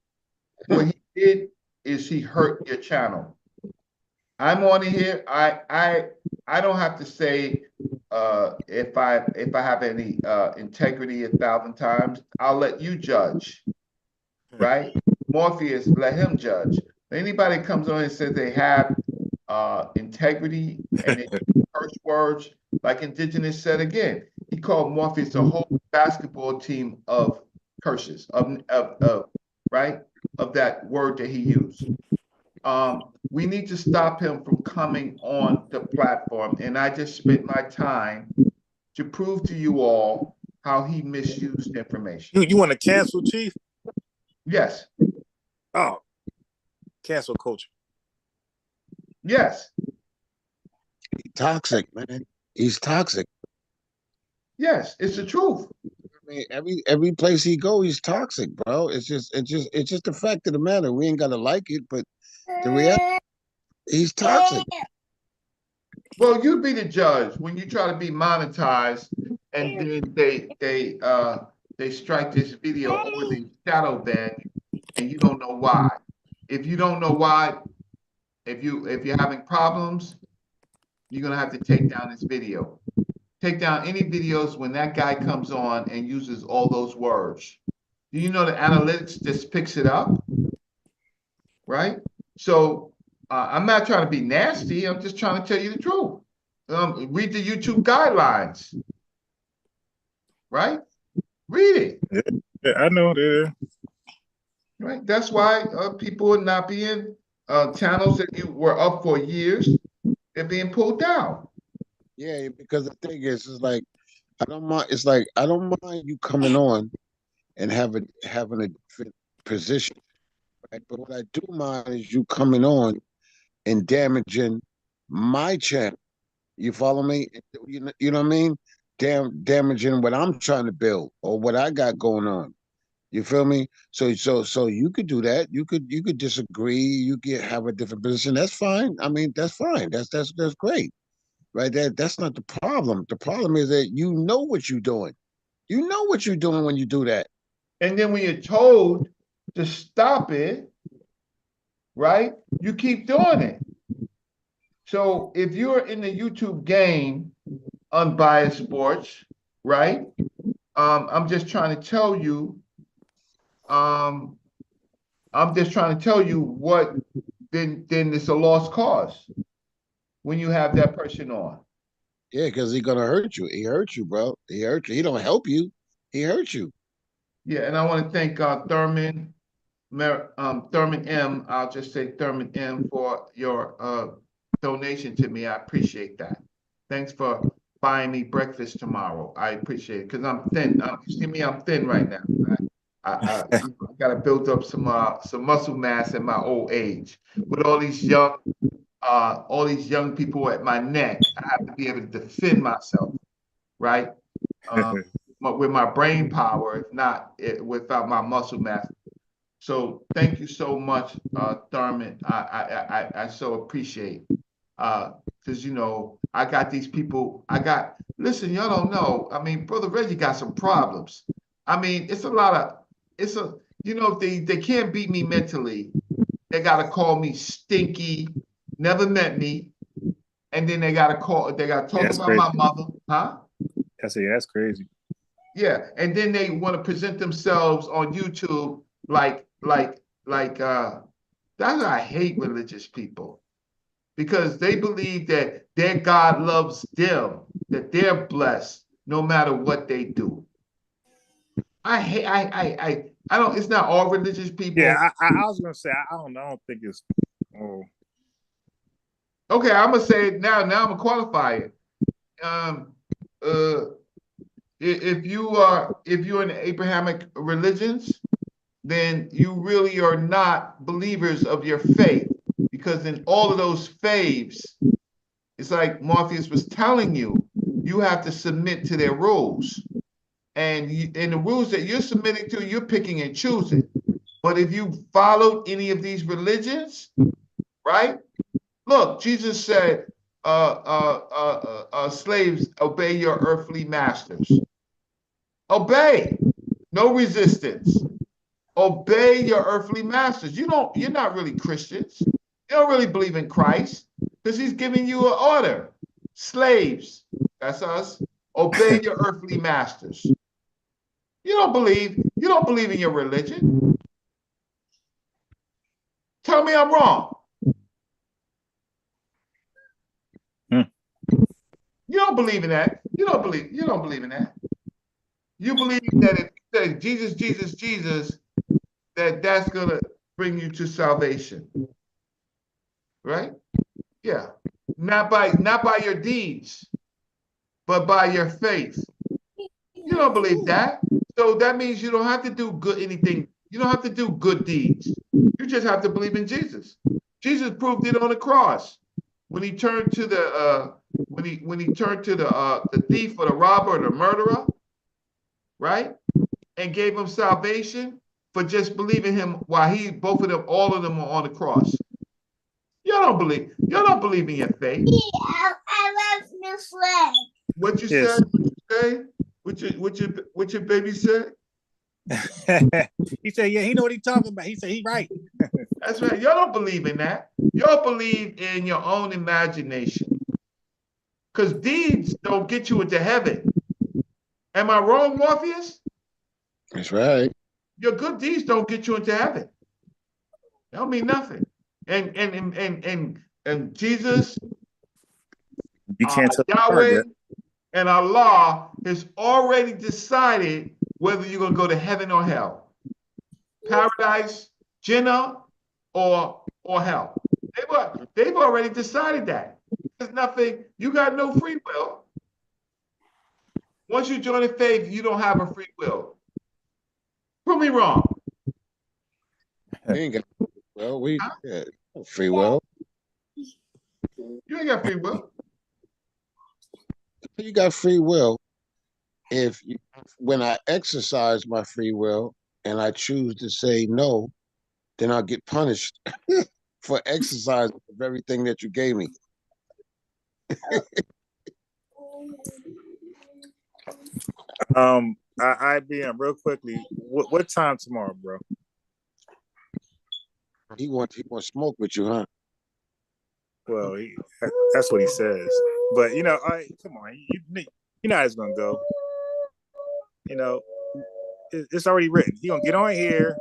What he did is he hurt your channel. I'm on here. I don't have to say if I have any integrity 1,000 times. I'll let you judge, right? Morpheus, let him judge. Anybody comes on and says they have integrity and they curse words, like Indigenous said again, he called Morpheus a whole basketball team of curses, of right, of that word that he used. We need to stop him from coming on the platform. And I just spent my time to prove to you all how he misused information. You want to cancel, Chief? Yes. Oh, cancel culture. Yes. He's toxic, man. He's toxic. Yes, it's the truth. I mean, every place he go, he's toxic, bro. It's just the fact of the matter. We ain't gotta like it, but the reality, he's toxic. Well, you be the judge when you try to be monetized, and then they strike this video or they shadow ban you, and you don't know why. If you don't know why, if you're having problems, you're gonna have to take down this video. Take down any videos when that guy comes on and uses all those words. Do you know the analytics just picks it up? Right? So I'm not trying to be nasty. I'm just trying to tell you the truth. Read the YouTube guidelines. Right? Read it. Yeah, I know that. Right? That's why people are not being channels that you were up for years, they're being pulled down. Yeah, because the thing is like I don't mind. It's like I don't mind you coming on and having a different position, right? But what I do mind is you coming on and damaging my channel. You follow me? You know what I mean? Damaging what I'm trying to build or what I got going on. You feel me? So you could do that. You could disagree. You could have a different position. That's fine. I mean, that's fine. That's great. Right? That's not the problem. The problem is that you know what you're doing. You know what you're doing when you do that. And then when you're told to stop it, right? You keep doing it. So if you're in the YouTube game, Unbiased Sports, right? I'm just trying to tell you, what then it's a lost cause when you have that person on. Yeah, because he's gonna hurt you. He hurt you, bro. He hurt you. He don't help you. He hurt you. Yeah, and I want to thank Thurman M. I'll just say Thurman M. for your donation to me. I appreciate that. Thanks for buying me breakfast tomorrow. I appreciate it because I'm thin. You see me, I'm thin right now. I got to build up some muscle mass in my old age. With all these young people at my neck, I have to be able to defend myself, right? With my brain power, if not without my muscle mass. So thank you so much, Thurman. I so appreciate, because I got these people. Listen, y'all don't know. I mean, Brother Reggie got some problems. I mean, they can't beat me mentally. They gotta call me stinky, never met me, and then they gotta talk about crazy. My mother, huh? That's crazy. Yeah, and then they want to present themselves on YouTube like that's why I hate religious people, because they believe that their God loves them, that they're blessed no matter what they do. I don't. It's not all religious people. Yeah, I was gonna say I don't think it's. Oh. Okay, I'm gonna say it now. Now I'm gonna qualify it. If you're in the Abrahamic religions, then you really are not believers of your faith, because in all of those faiths, it's like Morpheus was telling you, you have to submit to their rules. And the rules that you're submitting to, you're picking and choosing. But if you followed any of these religions, right? Look, Jesus said, slaves, obey your earthly masters. Obey, no resistance. Obey your earthly masters. You're not really Christians. You don't really believe in Christ, because he's giving you an order. Slaves, that's us. Obey your earthly masters. You don't believe in your religion. Tell me I'm wrong. You don't believe in that. You don't believe in that. You believe that if you say Jesus, Jesus, Jesus, that's gonna bring you to salvation. Right? Yeah. Not by your deeds, but by your faith. You don't believe that. So that means you don't have to do anything. You don't have to do good deeds. You just have to believe in Jesus. Jesus proved it on the cross when he turned to the thief or the robber or the murderer, right? And gave him salvation for just believing him while all of them were on the cross. Y'all don't believe in your faith. I love new flag. What you said? What your baby said? He said, yeah, he know what he's talking about. He said he right. That's right. Y'all don't believe in that. Y'all believe in your own imagination. Because deeds don't get you into heaven. Am I wrong, Morpheus? That's right. Your good deeds don't get you into heaven. They don't mean nothing. And Jesus, you can't Yahweh, and Allah has already decided whether you're going to go to heaven or hell, paradise, Jannah, or hell. They've already decided that. There's nothing. You got no free will. Once you join the faith, you don't have a free will. Prove me wrong. We ain't got we got free will. You ain't got free will. You got free will when I exercise my free will and I choose to say no, then I'll get punished for exercising the very thing that you gave me. IBM, real quickly, what time tomorrow, bro? He want smoke with you, huh? Well, that's what he says. But all right, come on, you know how it's gonna go. It's already written. He gonna get on here.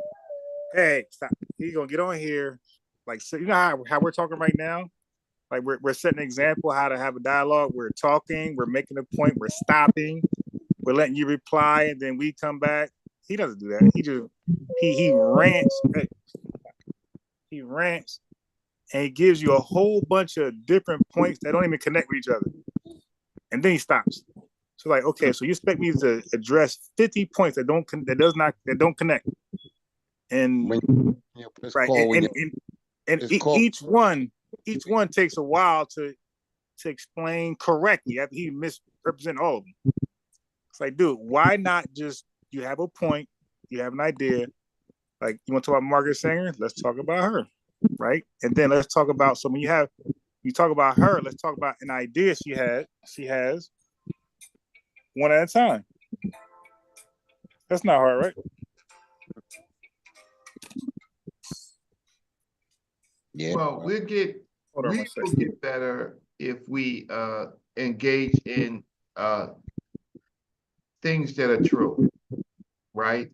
Hey, stop. He gonna get on here. Like, so you know how we're talking right now. Like we're setting an example how to have a dialogue. We're talking. We're making a point. We're stopping. We're letting you reply, and then we come back. He doesn't do that. He rants. He rants, and he gives you a whole bunch of different points that don't even connect with each other, and then he stops. So like, okay, so you expect me to address 50 points that don't connect, and right, and each one takes a while to explain correctly after he misrepresent all of them. It's like, dude, why not just, you have a point, you have an idea, like you want to talk about Margaret Sanger, let's talk about her, right? And then let's talk about, so when you talk about her, let's talk about an idea she has one at a time. That's not hard, right? Yeah. Well, we will get better if we engage in things that are true, right?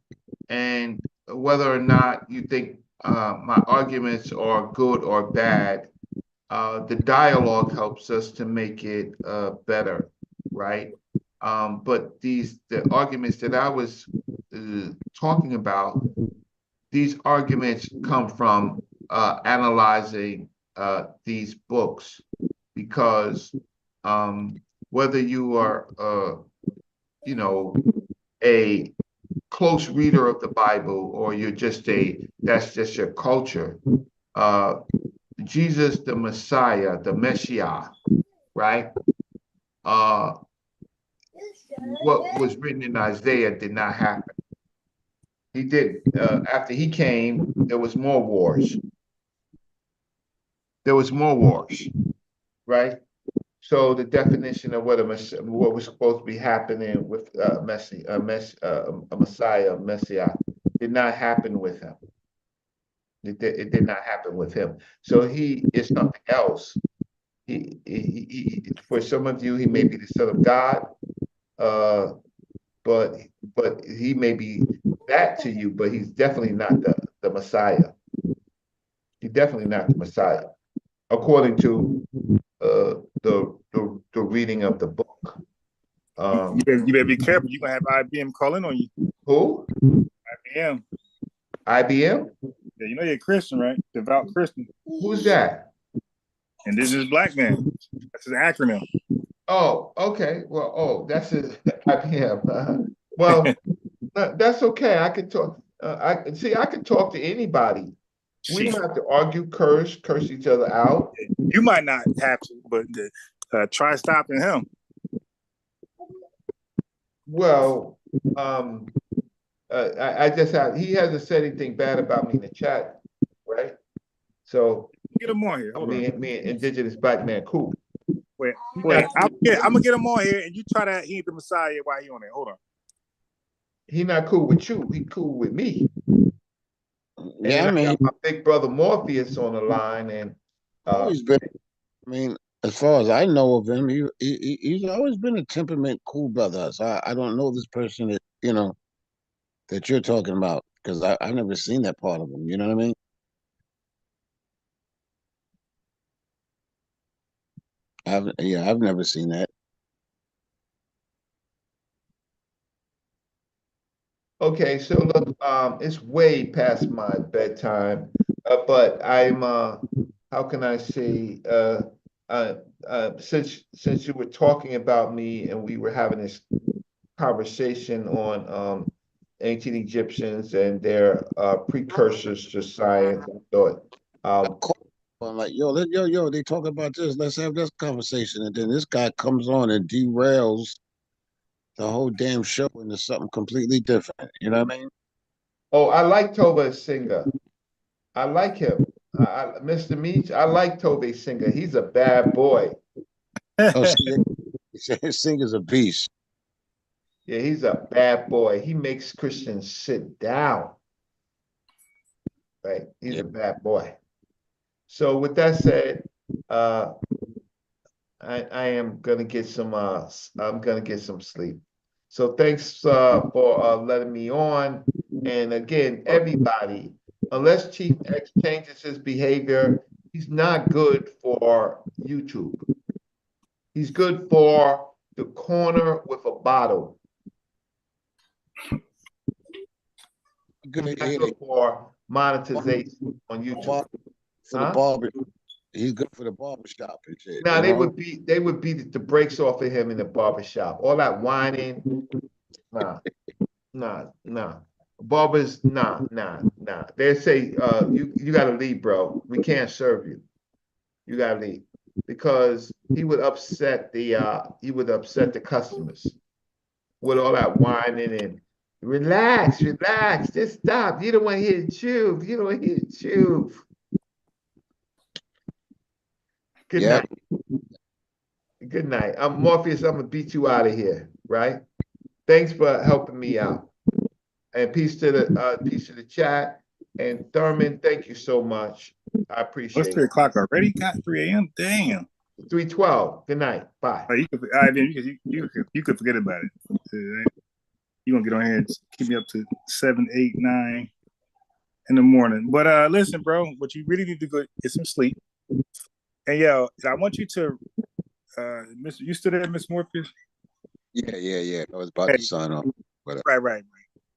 And whether or not you think my arguments are good or bad, the dialogue helps us to make it better, right? But the arguments that I was talking about, these arguments come from analyzing these books, because whether you are, a close reader of the Bible, or you're that's just your culture, Jesus, the Messiah, the Messiah, right? What was written in Isaiah did not happen. He did. After he came, there was more wars. Right? So the definition of what was supposed to be happening with a Messiah, Messiah, did not happen with him. It did not happen with him. So he is something else. He for some of you, he may be the Son of God, but he may be that to you, but he's definitely not the Messiah. He's definitely not the Messiah, according to the reading of the book. You better be careful. You're gonna have IBM calling on you. Who? IBM. IBM? Yeah, you know you're a Christian, right? Devout Christian. Who's that? Indigenous Black Man. That's his acronym. Oh, okay. Well, that's his IBM. Well, that's okay. I can talk. I can talk to anybody. We don't have to argue, curse each other out. You might not have to, but try stopping him. Well, I just he hasn't said anything bad about me in the chat, right? So get him on here. Me and Indigenous Black Man, cool. Wait. I'm gonna get him on here, and you try to eat the Messiah while he on there. Hold on. He not cool with you. He cool with me. Yeah, and I got my big brother Morpheus on the line, and always been. I mean, as far as I know of him, he's always been a temperament cool brother. So I don't know this person that that you're talking about, because I've never seen that part of him. You know what I mean? I've never seen that. Okay, so look, it's way past my bedtime, but I'm how can I say, since you were talking about me and we were having this conversation on ancient Egyptians and their precursors to science, I thought I'm like, yo, they talk about this. Let's have this conversation. And then this guy comes on and derails the whole damn show into something completely different. You know what I mean? Oh, I like Tove Singer. I like him. Mr. Meach, I like Tove Singer. He's a bad boy. Oh, Singer's a beast. Yeah, he's a bad boy. He makes Christians sit down. right? He's a bad boy. So with that said, I am gonna get some I'm gonna get some sleep. So thanks for letting me on. And again, everybody, unless Chief X changes his behavior, he's not good for YouTube. He's good for the corner with a bottle. Good, he's not good for monetization on YouTube. For the barber, he's good for the barbershop and shit. Nah, they would beat the brakes off of him in the barbershop. All that whining, nah. Barbers, nah. They say you gotta leave, bro. We can't serve you. You gotta leave. Because he would upset the customers with all that whining and relax, just stop. You don't want to hear the truth. Good night. Good night. I'm Morpheus. I'm gonna beat you out of here, right? Thanks for helping me out. And peace to the chat. And Thurman, thank you so much. I appreciate it. What's 3 o'clock already? Got 3 a.m. Damn. 3:12. Good night. Bye. You could forget about it. You're gonna get on here and keep me up to 7, 8, 9 in the morning. But listen, bro, what you really need to go get some sleep. And yo, I want you to you still there, Miss Morpheus? Yeah. I was about to sign off. Right.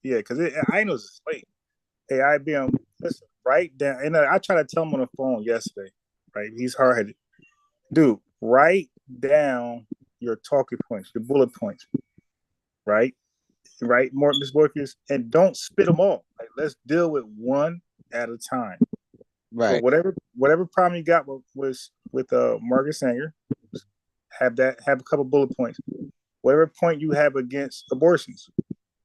Yeah, because I know it's late. Hey, IBM, listen, write down, and I tried to tell him on the phone yesterday, right? He's hard-headed. Dude, write down your talking points, your bullet points, right? Right, Miss Morpheus, and don't spit them all. Like, let's deal with one at a time. Right. So whatever problem you got with Margaret Sanger, have a couple bullet points. Whatever point you have against abortions,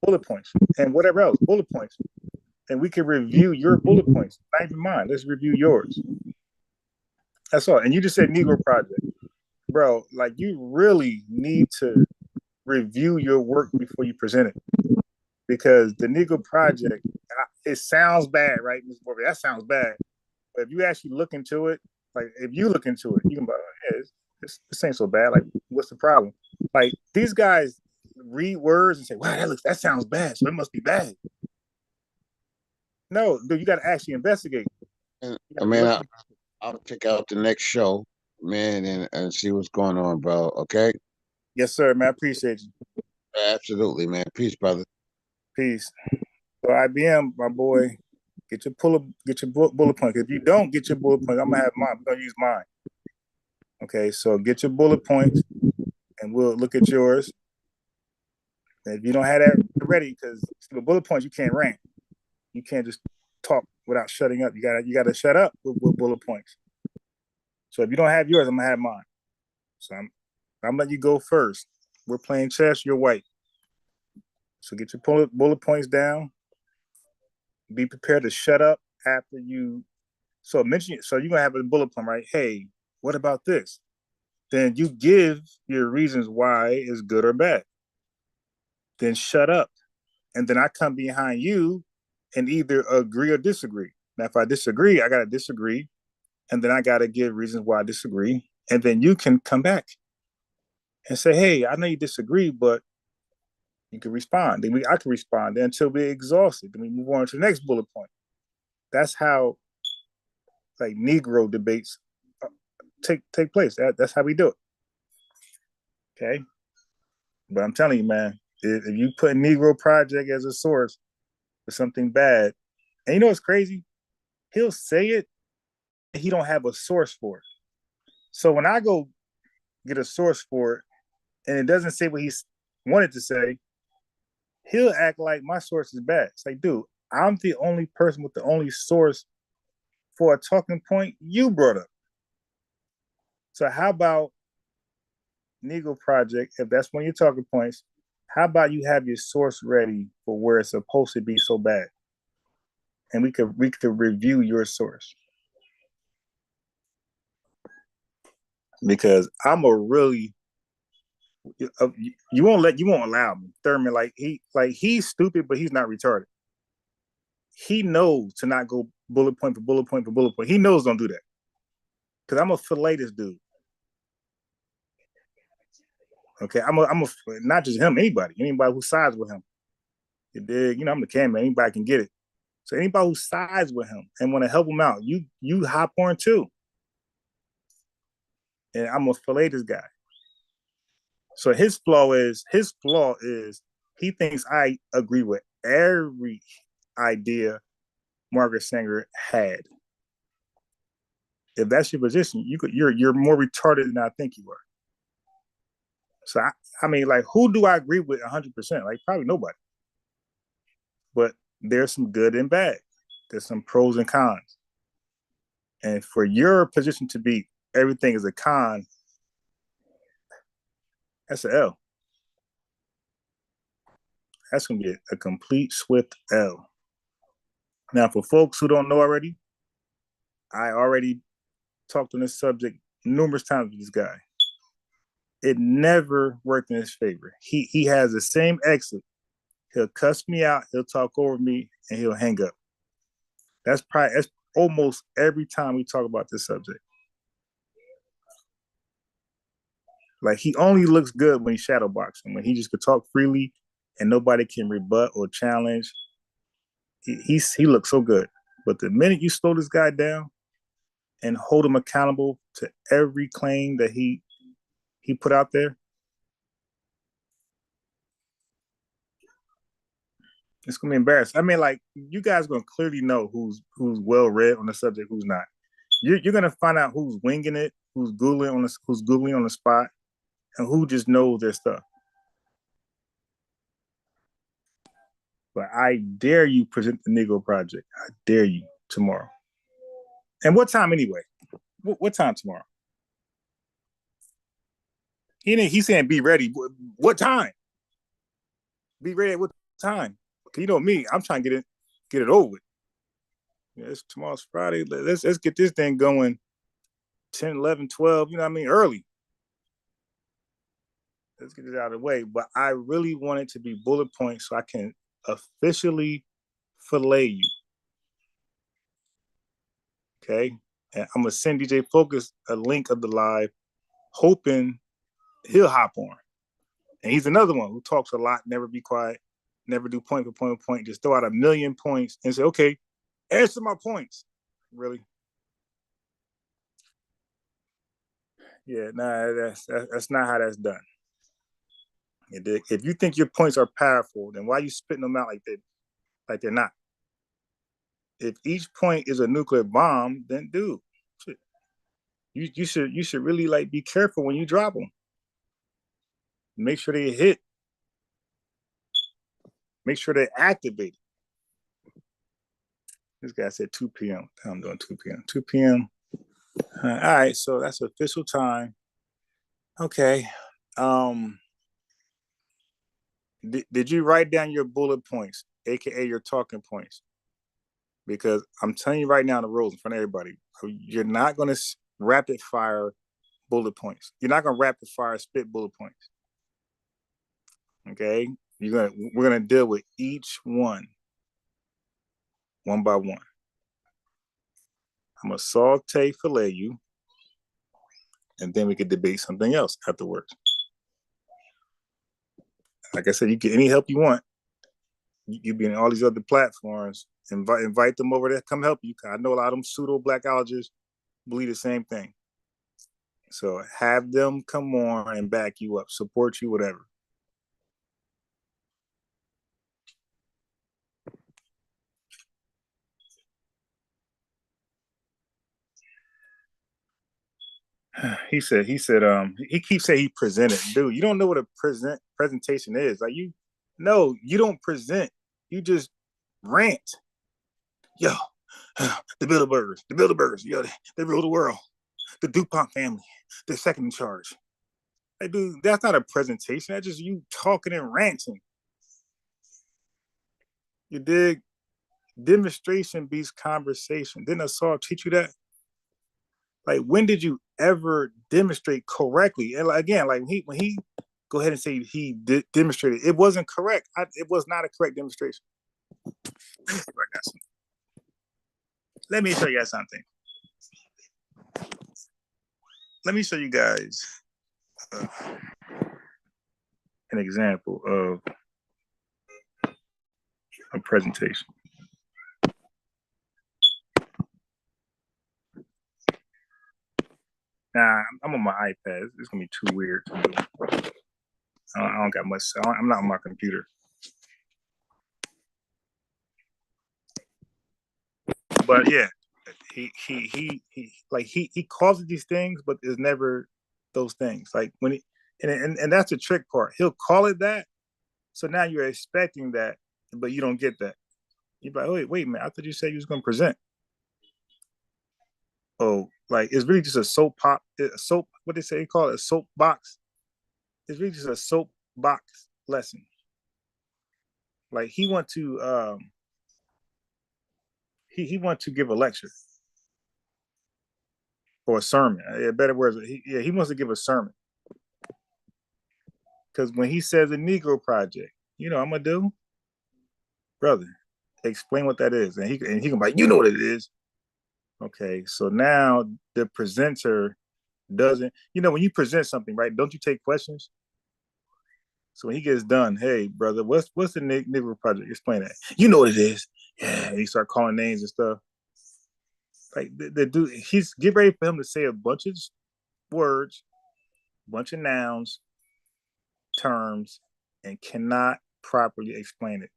bullet points, and whatever else, bullet points. And we can review your bullet points. Not even mine. Let's review yours. That's all. And you just said Negro Project. Bro, like, you really need to review your work before you present it. Because the Negro Project, it sounds bad, right, Ms. Morphy? That sounds bad. But if you actually look into it, like, if you look into it, you can be like, yeah, this ain't so bad. Like, what's the problem? Like, these guys read words and say, wow, that sounds bad, so it must be bad. No, dude, you got to actually investigate. Man, I'll check out the next show, man, and see what's going on, bro. Okay? Yes, sir, man. I appreciate you. Absolutely, man. Peace, brother. Peace. So IBM, my boy, get your bullet point. If you don't get your bullet point, I'm gonna have mine. I'm gonna use mine. Okay, so get your bullet points, and we'll look at yours. And if you don't have that ready, because the bullet points, you can't rant. You can't just talk without shutting up. You gotta shut up with bullet points. So if you don't have yours, I'm gonna have mine. So I'm letting you go first. We're playing chess. You're white. So get your bullet points down. Be prepared to shut up after you. So you're gonna have a bullet point, right? Hey, what about this? Then you give your reasons why it's good or bad. Then shut up, and then I come behind you and either agree or disagree. Now, if I disagree, I gotta disagree, and then I gotta give reasons why I disagree, and then you can come back and say, "Hey, I know you disagree, but." You can respond. Then I can respond until we're exhausted. Then we move on to the next bullet point. That's how, like, Negro debates take place. That's how we do it. Okay, but I'm telling you, man, if you put Negro Project as a source for something bad, and you know what's crazy? He'll say it, and he don't have a source for it. So when I go get a source for it, and it doesn't say what he wanted to say, he'll act like my source is bad. It's like, dude, I'm the only person with the only source for a talking point you brought up. So how about Negro Project, if that's one of your talking points, how about you have your source ready for where it's supposed to be so bad? And we could review your source. Because I'm a really you won't allow me. Thurman, he's stupid, but he's not retarded. He knows to not go bullet point for bullet point for bullet point. He knows don't do that. Because I'm a fillet this dude. Okay, I'm a not just him, anybody who sides with him. You dig? You know, I'm the cameraman. Anybody can get it. So anybody who sides with him and want to help him out, you hop on too. And I'm gonna fillet this guy. So his flaw is he thinks I agree with every idea Margaret Sanger had. If that's your position, you're more retarded than I think you are. So I mean, like, who do I agree with 100%? Like, probably nobody. But there's some good and bad. There's some pros and cons. And for your position to be everything is a con, that's an L. That's going to be a complete swift L. Now, for folks who don't know already, I already talked on this subject numerous times with this guy. It never worked in his favor. He has the same exit. He'll cuss me out, he'll talk over me, and he'll hang up. That's almost every time we talk about this subject. Like, he only looks good when he's shadowboxing, when he just could talk freely and nobody can rebut or challenge. He looks so good. But the minute you slow this guy down and hold him accountable to every claim that he put out there, it's gonna be embarrassing. I mean, like, you guys are gonna clearly know who's well read on the subject, who's not. You're gonna find out who's winging it, who's googling on the spot, and who just knows their stuff. But I dare you present the Negro Project. I dare you tomorrow. And what time anyway? What time tomorrow? He's saying be ready. What time? Be ready at what time? You know me, I'm trying to get it over with. Yeah, tomorrow's Friday. Let's get this thing going 10, 11, 12, you know what I mean, early. Let's get it out of the way. But I really want it to be bullet points so I can officially fillet you. Okay? And I'm going to send DJ Focus a link of the live, hoping he'll hop on. And he's another one who talks a lot, never be quiet, never do point for point for point, just throw out a million points and say, okay, answer my points. Really? Yeah, nah, that's not how that's done. If you think your points are powerful, then why are you spitting them out like they're not? If each point is a nuclear bomb, then dude, you should really, like, be careful when you drop them. Make sure they hit. Make sure they're activated. This guy said 2 p.m. I'm doing 2 p.m. 2 p.m. All right, so that's official time. Okay. Did you write down your bullet points, aka your talking points? Because I'm telling you right now, the rules in front of everybody, you're not going to rapid fire bullet points. You're not going to rapid fire spit bullet points. Okay? We're gonna deal with each one by one. I'm gonna saute fillet you, and then we can debate something else afterwards. Like I said, you get any help you want. You be in all these other platforms. Invite them over there, come help you. I know a lot of them pseudo blackologists believe the same thing. So have them come on and back you up, support you, whatever. He keeps saying he presented. Dude, you don't know what a presentation is. Like, you don't present. You just rant. Yo, the Bilderbergers, yo, they rule the world. The DuPont family, they're second in charge. Like, dude, that's not a presentation. That's just you talking and ranting. You dig? Demonstration beats conversation. Didn't Assault teach you that? Like, when did you ever demonstrate correctly? And again, like, when he go ahead and say he demonstrated, it wasn't correct. It was not a correct demonstration. let me show you guys something. Let me show you guys an example of a presentation. Nah, I'm on my iPad. It's gonna be too weird to do. I don't got much. I'm not on my computer. But yeah, he calls it these things, but it's never those things. Like when he and that's the trick part. He'll call it that, so now you're expecting that, but you don't get that. You're like, wait, man, I thought you said you was gonna present. Oh, like it's really just a soap pop, a soap. What they say, call it a soap box. It's really just a soap box lesson. Like he want to he want to give a lecture or a sermon. Better words, he wants to give a sermon. Because when he says a Negro Project, you know what I'm gonna do, brother, explain what that is, and he can be like, you know what it is. Okay, so now the presenter doesn't, when you present something, right? Don't you take questions? So when he gets done, hey, brother, what's the Negro Project? Explain that. You know what it is. Yeah, he start calling names and stuff. Like the dude, he's get ready for him to say a bunch of words, bunch of nouns, terms, and cannot properly explain it.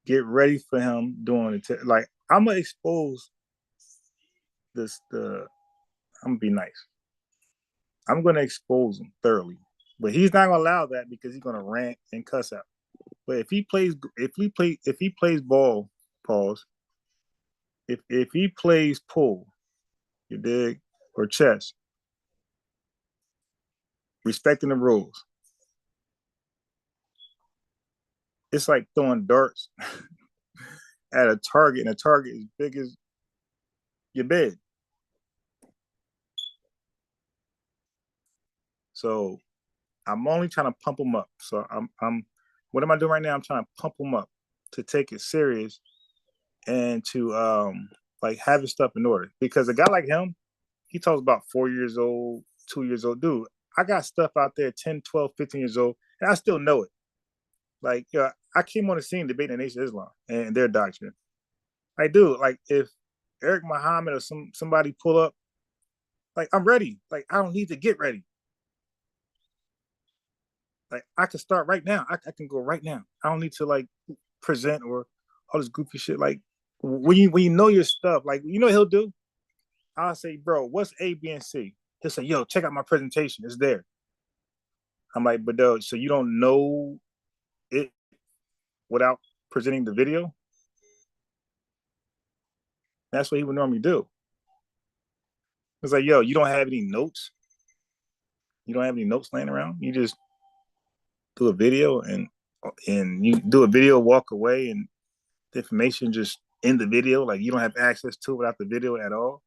Get ready for him doing it. Like I'm gonna expose this. I'm gonna be nice. I'm gonna expose him thoroughly, but he's not gonna allow that because he's gonna rant and cuss out. But if he plays ball, pause. If he plays pool, you dig, or chess, respecting the rules. It's like throwing darts at a target, and a target as big as your bed. So I'm only trying to pump them up. So I'm what am I doing right now? I'm trying to pump them up to take it serious and to like have his stuff in order. Because a guy like him, he talks about 4 years old, 2 years old. Dude, I got stuff out there 10, 12, 15 years old, and I still know it. Like, I came on the scene debating the Nation of Islam and their doctrine. Like, dude, like if Eric Muhammad or somebody pull up, like I'm ready. Like I don't need to get ready. Like I can start right now. I can go right now. I don't need to like present or all this goofy shit. Like when you know your stuff, like you know what he'll do? I'll say, bro, what's A, B, and C? He'll say, yo, check out my presentation. It's there. I'm like, but though, so you don't know it without presenting the video? That's what he would normally do. It's like, yo, you don't have any notes? You don't have any notes laying around? You just do a video and you do a video, walk away, and the information just in the video, like you don't have access to it without the video at all.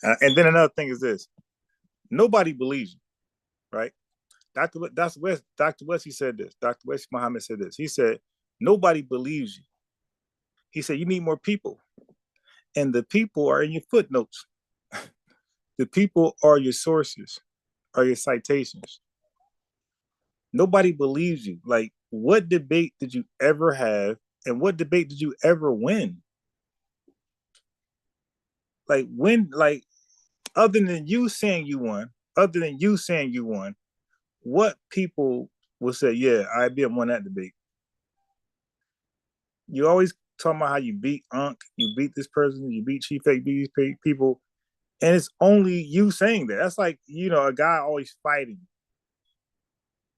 And then another thing is this: nobody believes you, right? Dr. Wesley said this. Dr. Wesley Muhammad said this. He said, nobody believes you. He said, you need more people. And the people are in your footnotes. The people are your sources, are your citations. Nobody believes you. Like, what debate did you ever have? And what debate did you ever win? Like, other than you saying you won, what people will say, yeah, I won that debate? You always talking about how you beat Ankh, you beat this person, you beat Chief Fake, beat these people, and it's only you saying that. That's like, a guy always fighting,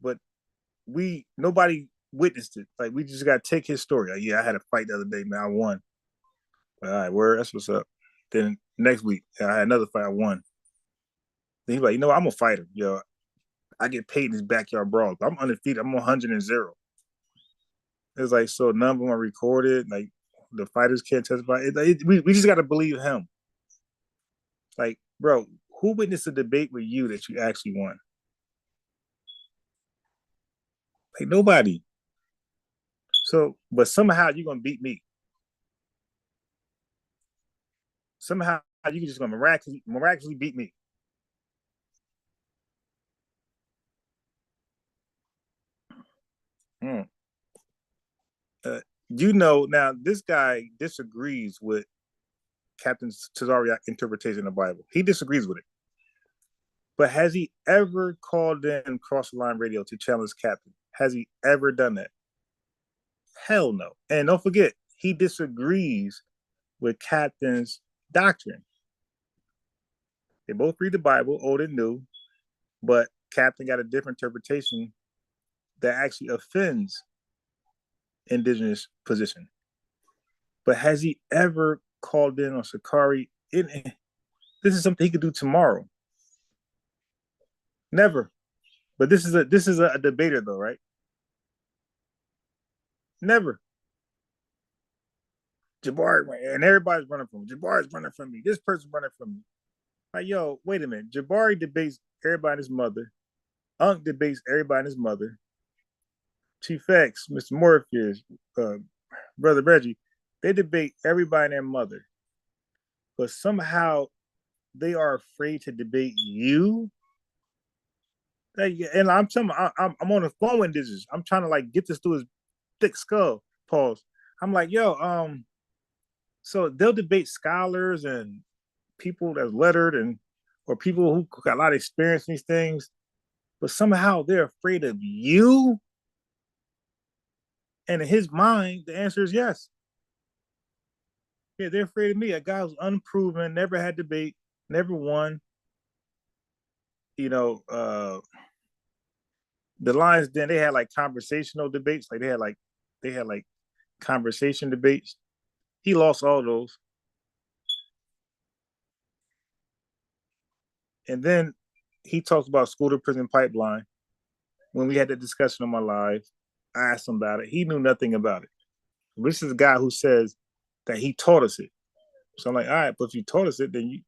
but nobody witnessed it. Like, we just got to take his story. Like, yeah, I had a fight the other day, man, I won. All right, word, that's what's up. Then next week, I had another fight, I won. Then he's like, I'm a fighter, yo. I get paid in this backyard brawl. I'm undefeated. I'm 100-0. It's like, so none of them are recorded. Like, the fighters can't testify. We just got to believe him. Like, bro, who witnessed a debate with you that you actually won? Like nobody. So, but somehow you're gonna beat me. Somehow you just gonna miraculously beat me. Now this guy disagrees with Captain Tazariak's interpretation of the Bible. He disagrees with it. But has he ever called in Cross the Line Radio to challenge Captain? Has he ever done that? Hell no. And don't forget, he disagrees with Captain's doctrine. They both read the Bible, old and new, but Captain got a different interpretation that actually offends indigenous position. But has he ever called in on Sakari? This is something he could do tomorrow. Never. But this is a debater though, right? Never. Jabari, and everybody's running from him. Jabari's running from me. This person's running from me. Like, yo, wait a minute. Jabari debates everybody and his mother. Ankh debates everybody and his mother. Chief X, Mr. Morpheus, Brother Reggie, they debate everybody and their mother. But somehow they are afraid to debate you. And I'm on the phone with this. I'm trying to like get this through his thick skull. Pause. I'm like, yo, so they'll debate scholars and people that's lettered or people who got a lot of experience in these things, but somehow they're afraid of you. And in his mind, the answer is yes. Yeah, they're afraid of me, a guy who's unproven, never had debate, never won. The Lions Den, they had like conversational debates. Like they had like conversation debates. He lost all those. And then he talks about school to prison pipeline. When we had that discussion on my live, I asked him about it. He knew nothing about it. This is a guy who says that he taught us it. So I'm like, all right, but if you taught us it, then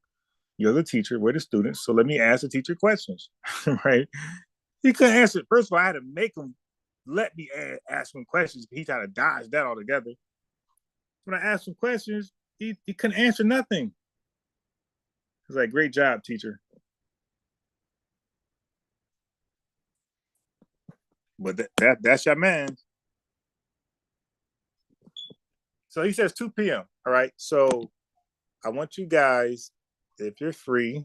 you're the teacher, we're the students. So let me ask the teacher questions, right? He couldn't answer it. First of all, I had to make him let me ask him questions. He tried to dodge that altogether. When I asked him questions, he couldn't answer nothing. He's like, great job, teacher. But that's your man. So he says 2 p.m. All right. So I want you guys, if you're free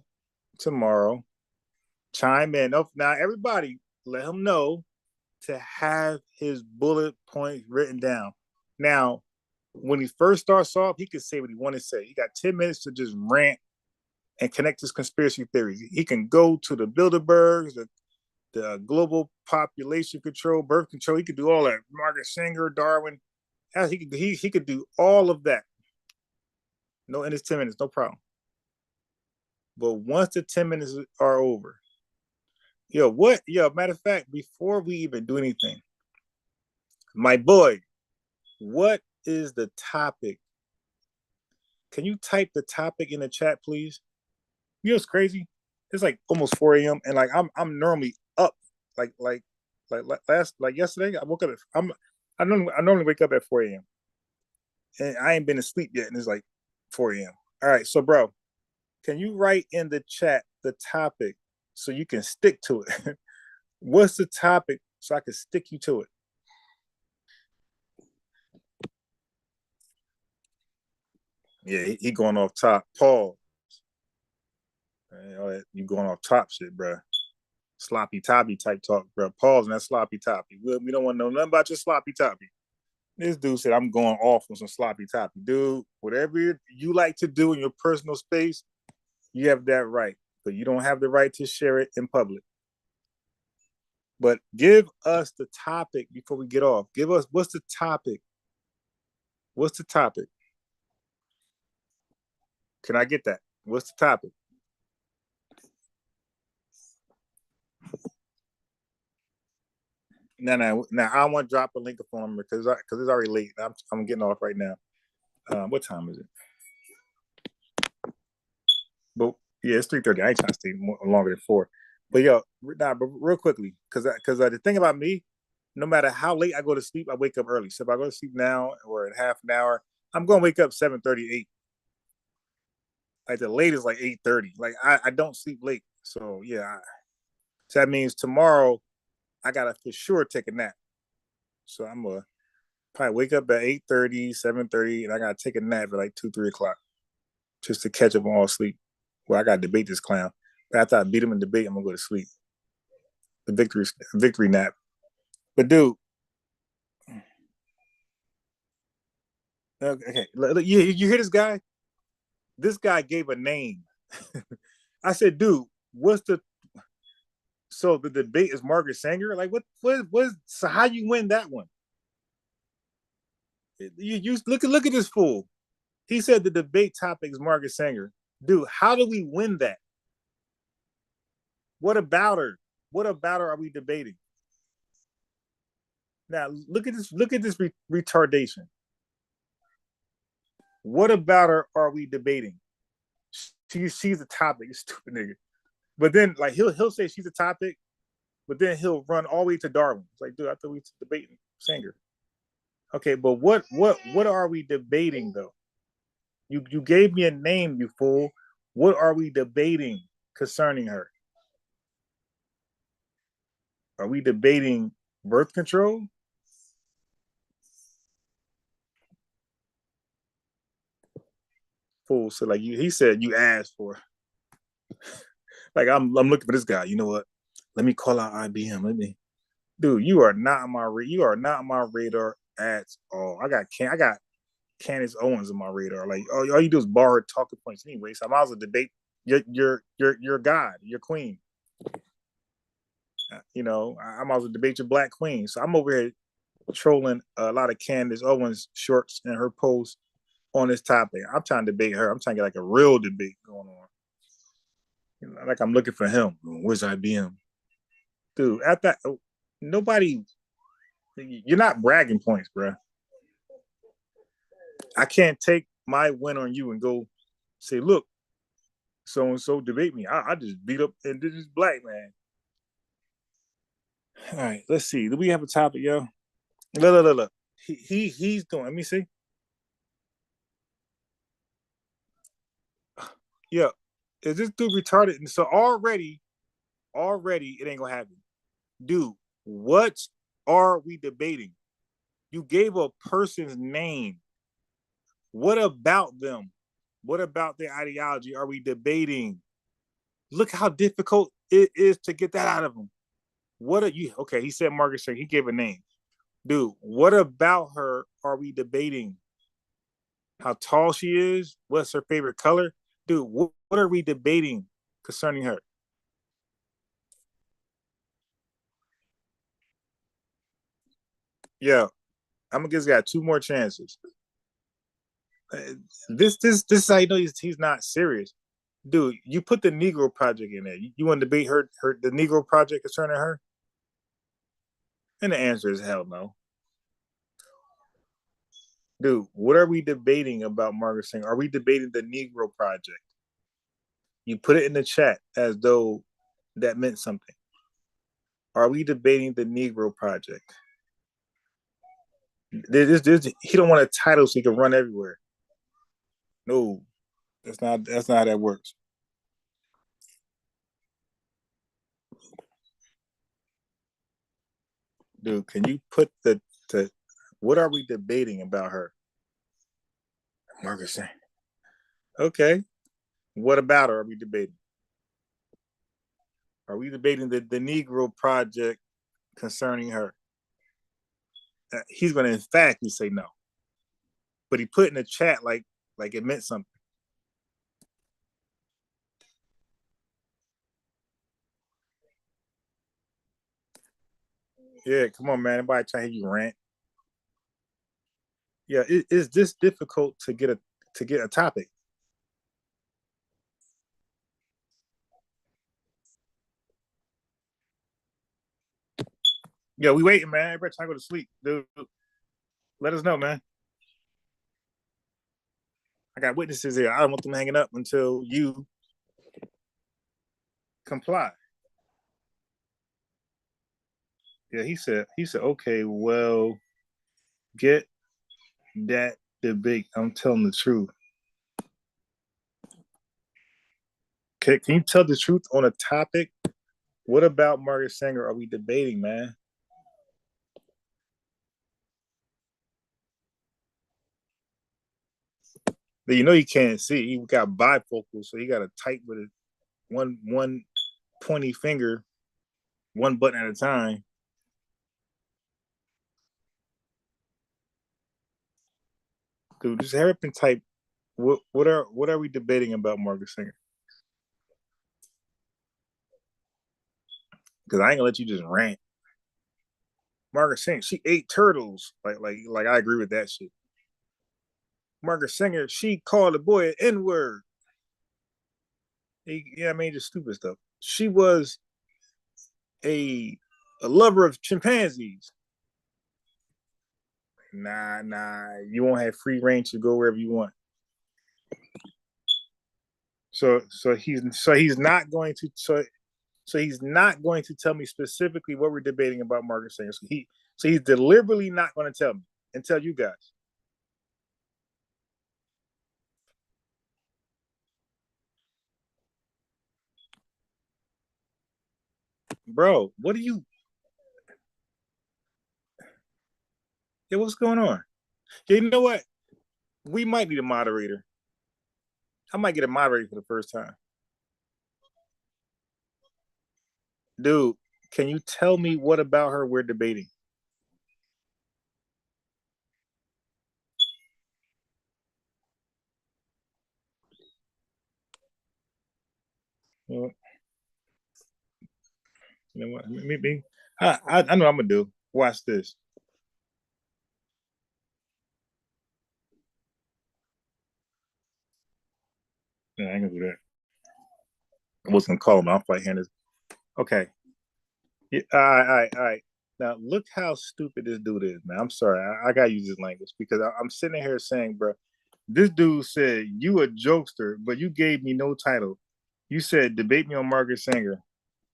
tomorrow, chime in. Now, everybody, let him know to have his bullet points written down. Now, when he first starts off, he can say what he wants to say. He got 10 minutes to just rant and connect his conspiracy theories. He can go to the Bilderbergs, the global population control, birth control. He could do all that. Margaret Sanger, Darwin. He could do all of that. No, in his 10 minutes, no problem. But once the 10 minutes are over, matter of fact, before we even do anything, my boy, what is the topic? Can you type the topic in the chat, please? You know what's crazy? It's like almost 4 a.m. and like I'm normally up like yesterday. I woke up I normally wake up at 4 a.m. and I ain't been asleep yet, and it's like 4 a.m. All right, so bro, can you write in the chat the topic so you can stick to it? What's the topic so I can stick you to it? Yeah, he going off top. Pause. You going off top shit, bro. Sloppy toppy type talk, bro. Pause on that sloppy toppy. We don't want to know nothing about your sloppy toppy. This dude said, I'm going off on some sloppy toppy. Dude, whatever you like to do in your personal space, you have that right. But you don't have the right to share it in public. But give us the topic before we get off. Give us, what's the topic? What's the topic? Can I get that? What's the topic? No. Now I don't want to drop a link of phone number because it's already late. I'm getting off right now. What time is it? But Yeah, it's 3:30. I ain't trying to stay longer than 4. But yo, but real quickly, because the thing about me, no matter how late I go to sleep, I wake up early. So if I go to sleep now or in half an hour, I'm gonna wake up 7:38. Like the latest, like 8:30. Like I don't sleep late. So yeah. So that means tomorrow I gotta for sure take a nap. So I'm gonna probably wake up at 8:30, 7:30, and I gotta take a nap at like 2, 3 o'clock just to catch up on all sleep. Well, I gotta debate this clown. But after I beat him in debate, I'm gonna go to sleep. The victory nap. But dude, okay, look, you hear this guy? This guy gave a name. I said, dude, so the debate is Margaret Sanger? Like so how you win that one? You look at this fool. He said the debate topic is Margaret Sanger. Dude, how do we win that? What about her? What about her are we debating? Now look at this retardation. What about her are we debating? She's a topic, stupid nigga. But then like he'll say she's a topic, but then he'll run all the way to Darwin. It's like, dude, I thought we were debating Sanger. Okay, but what are we debating though? You gave me a name, you fool. What are we debating concerning her? Are we debating birth control? Fool. So like he said, you asked for. Like I'm looking for this guy. You know what? Let me call out IBM. Dude, you are not on my radar at all. I got Candace Owens on my radar. Like all you do is borrow her talking points anyway. So I might as well debate your god, your queen. You know, I might as well debate your black queen. So I'm over here trolling a lot of Candace Owens shorts and her posts on this topic. I'm trying to debate her. I'm trying to get like a real debate going on. You know, like I'm looking for him. Where's IBM? Dude, at that, nobody, you're not bragging points, bro. I can't take my win on you and go say, look, so and so debate me. I just beat up and this black man. All right, let's see. Do we have a topic, yo? Look. He's doing. Let me see. Yeah, is this dude retarded? And so already, it ain't gonna happen, dude. What are we debating? You gave a person's name. What about them? What about their ideology are we debating? Look how difficult it is to get that out of them. What are you? Okay, he said Margaret Sanger. He gave a name. Dude, what about her are we debating? How tall she is? What's her favorite color? Dude, what are we debating concerning her? Yeah, I'm gonna give this guy 2 more chances. This is how you know he's not serious. Dude, you put the Negro Project in there. You want to debate the Negro Project concerning her? And the answer is hell no. Dude, what are we debating about Margaret Sanger? Are we debating the Negro Project? You put it in the chat as though that meant something. Are we debating the Negro Project? He don't want a title so he can run everywhere. No, that's not how that works. Dude, can you put what are we debating about her? Margaret Sanger. Okay. What about her are we debating? Are we debating the Negro Project concerning her? He's going to emphatically say no. But he put in the chat like it meant something. Yeah, come on, man. Everybody trying to hear you rant. Yeah, is this difficult to get a topic? Yeah, we waiting, man. Everybody trying to go to sleep, dude. Let us know, man. I got witnesses here. I don't want them hanging up until you comply. Yeah, he said, okay, well, get that debate. I'm telling the truth. Can you tell the truth on a topic? What about Margaret Sanger are we debating, man? But you know he can't see. He got bifocals, so he got to type with it one pointy finger, one button at a time. Dude, just hurry up and type. What are we debating about Margaret Sanger? Because I ain't gonna let you just rant. Margaret Sanger, she ate turtles. Like I agree with that shit. Margaret Sanger, she called a boy an N-word. Yeah, I mean, just stupid stuff. She was a lover of chimpanzees. Nah, you won't have free range to go wherever you want. So he's not going to tell me specifically what we're debating about Margaret Sanger. So he's deliberately not going to tell me and tell you guys. Bro, what are you? Yeah, what's going on? Yeah, you know what? We might need a moderator. I might get a moderator for the first time. Dude, can you tell me what about her we're debating? You know what? Maybe I know what I'm gonna do. Watch this. Yeah, I ain't gonna do that. I wasn't gonna call him. I'll fight handers. Okay. Yeah, all right. Now look how stupid this dude is, man. I'm sorry. I gotta use this language because I'm sitting here saying, bro, this dude said you a jokester, but you gave me no title. You said debate me on Margaret Sanger,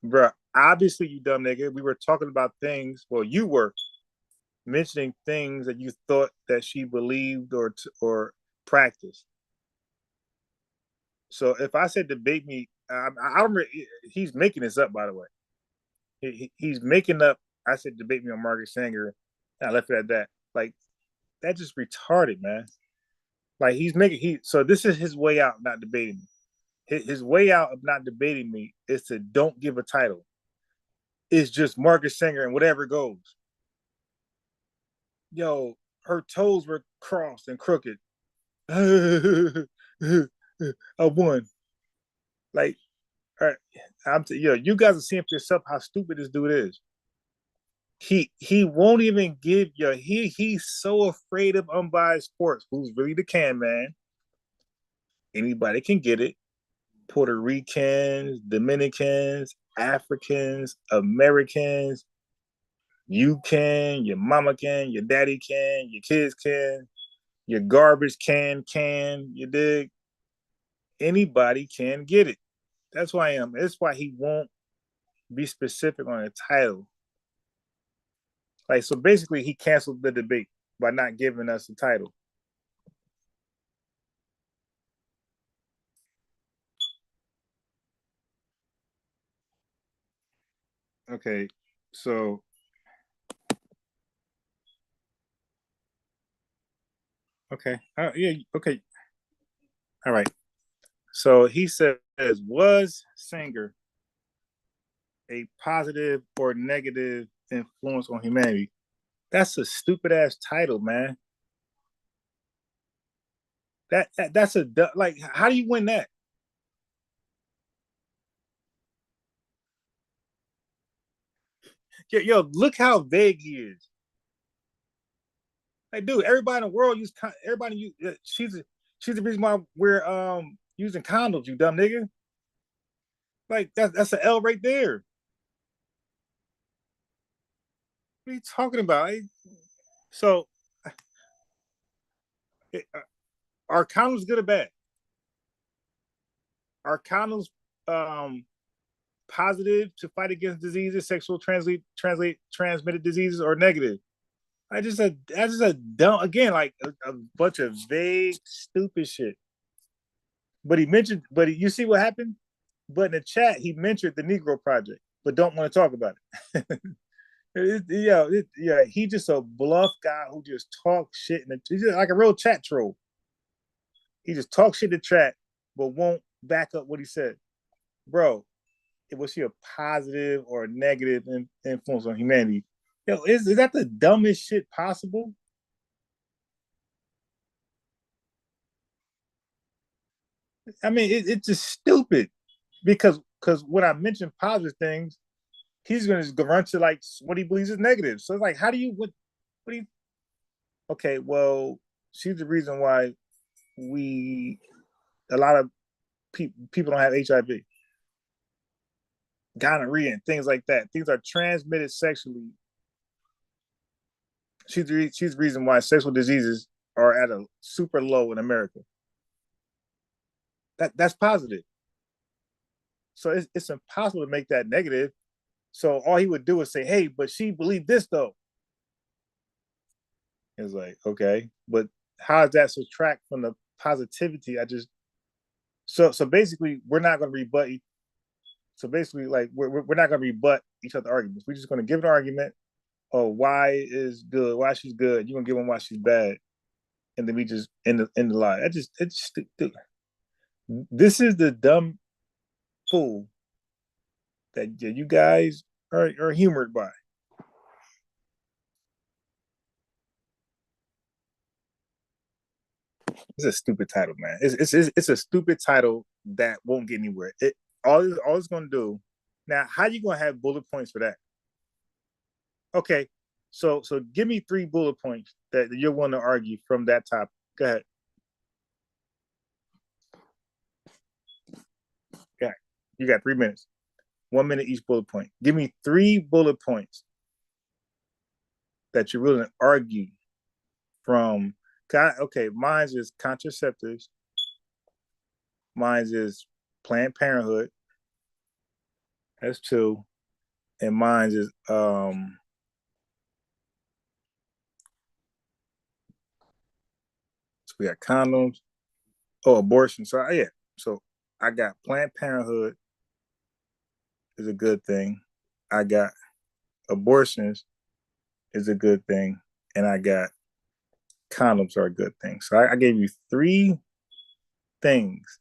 bro. Obviously, you dumb nigga. We were talking about things. Well, you were mentioning things that you thought that she believed or practiced. So if I said debate me, I don't. He's making this up, by the way. He's making up. I said debate me on Margaret Sanger. And I left it at that. Like that just retarded, man. Like so this is his way out not debating me. His way out of not debating me is to don't give a title. It's just Margaret Sanger and whatever goes. Yo, her toes were crossed and crooked. I won. Like, all right, you guys are seeing for yourself how stupid this dude is. He won't even give he's so afraid of Unbiased Sports, who's really the can man. Anybody can get it. Puerto Ricans, Dominicans, Africans, Americans. You can, your mama can, your daddy can, your kids can, your garbage can, you dig? Anybody can get it. That's why he won't be specific on a title. Like, so basically he canceled the debate by not giving us the title. Okay, so okay, yeah, okay, all right. So he says, was Sanger a positive or negative influence on humanity? That's a stupid ass title, man. That's like, how do you win that? Yo, look how vague he is. Like, dude, everybody in the world she's the reason why we're using condoms, you dumb nigga. Like that's an L right there. What are you talking about? So, are condoms good or bad? Are condoms positive to fight against diseases, sexual transmitted diseases, or negative? That's just a dumb, again, like a bunch of vague, stupid shit. But you see what happened? But in the chat, he mentioned the Negro Project, but don't want to talk about it. He just a bluff guy who just talks shit. He's just like a real chat troll. He just talks shit to chat, but won't back up what he said. Bro, was she a positive or a negative influence on humanity? Is that the dumbest shit possible? I mean, it's just stupid because when I mention positive things, he's going to run to like what he believes is negative. So it's like, how do you what do you? Okay, well, she's the reason why a lot of people don't have HIV, gonorrhea, and things like that. Things are transmitted sexually. She's the reason why sexual diseases are at a super low in America. That's positive. So it's impossible to make that negative. So all he would do is say, "Hey, but she believed this though." It's like, okay, but how does that subtract from the positivity? So basically, we're not going to rebut. So basically, like we're not going to rebut each other's arguments. We're just going to give an argument. Oh, why is good? Why she's good? You're gonna give them why she's bad, and then we just end the lie. This is the dumb fool that you guys are humored by. It's a stupid title, man. It's a stupid title that won't get anywhere. All it's gonna do. Now, how you gonna have bullet points for that? Okay, so give me 3 bullet points that you're willing to argue from that topic. Go ahead. Yeah, you got 3 minutes. 1 minute each bullet point. Give me 3 bullet points that you're willing to argue from. Okay, mine's is contraceptives. Mine's is Planned Parenthood. That's 2. And mine's is so we got condoms. Oh, abortion. So yeah. So I got Planned Parenthood is a good thing. I got abortions is a good thing. And I got condoms are a good thing. So I gave you 3 things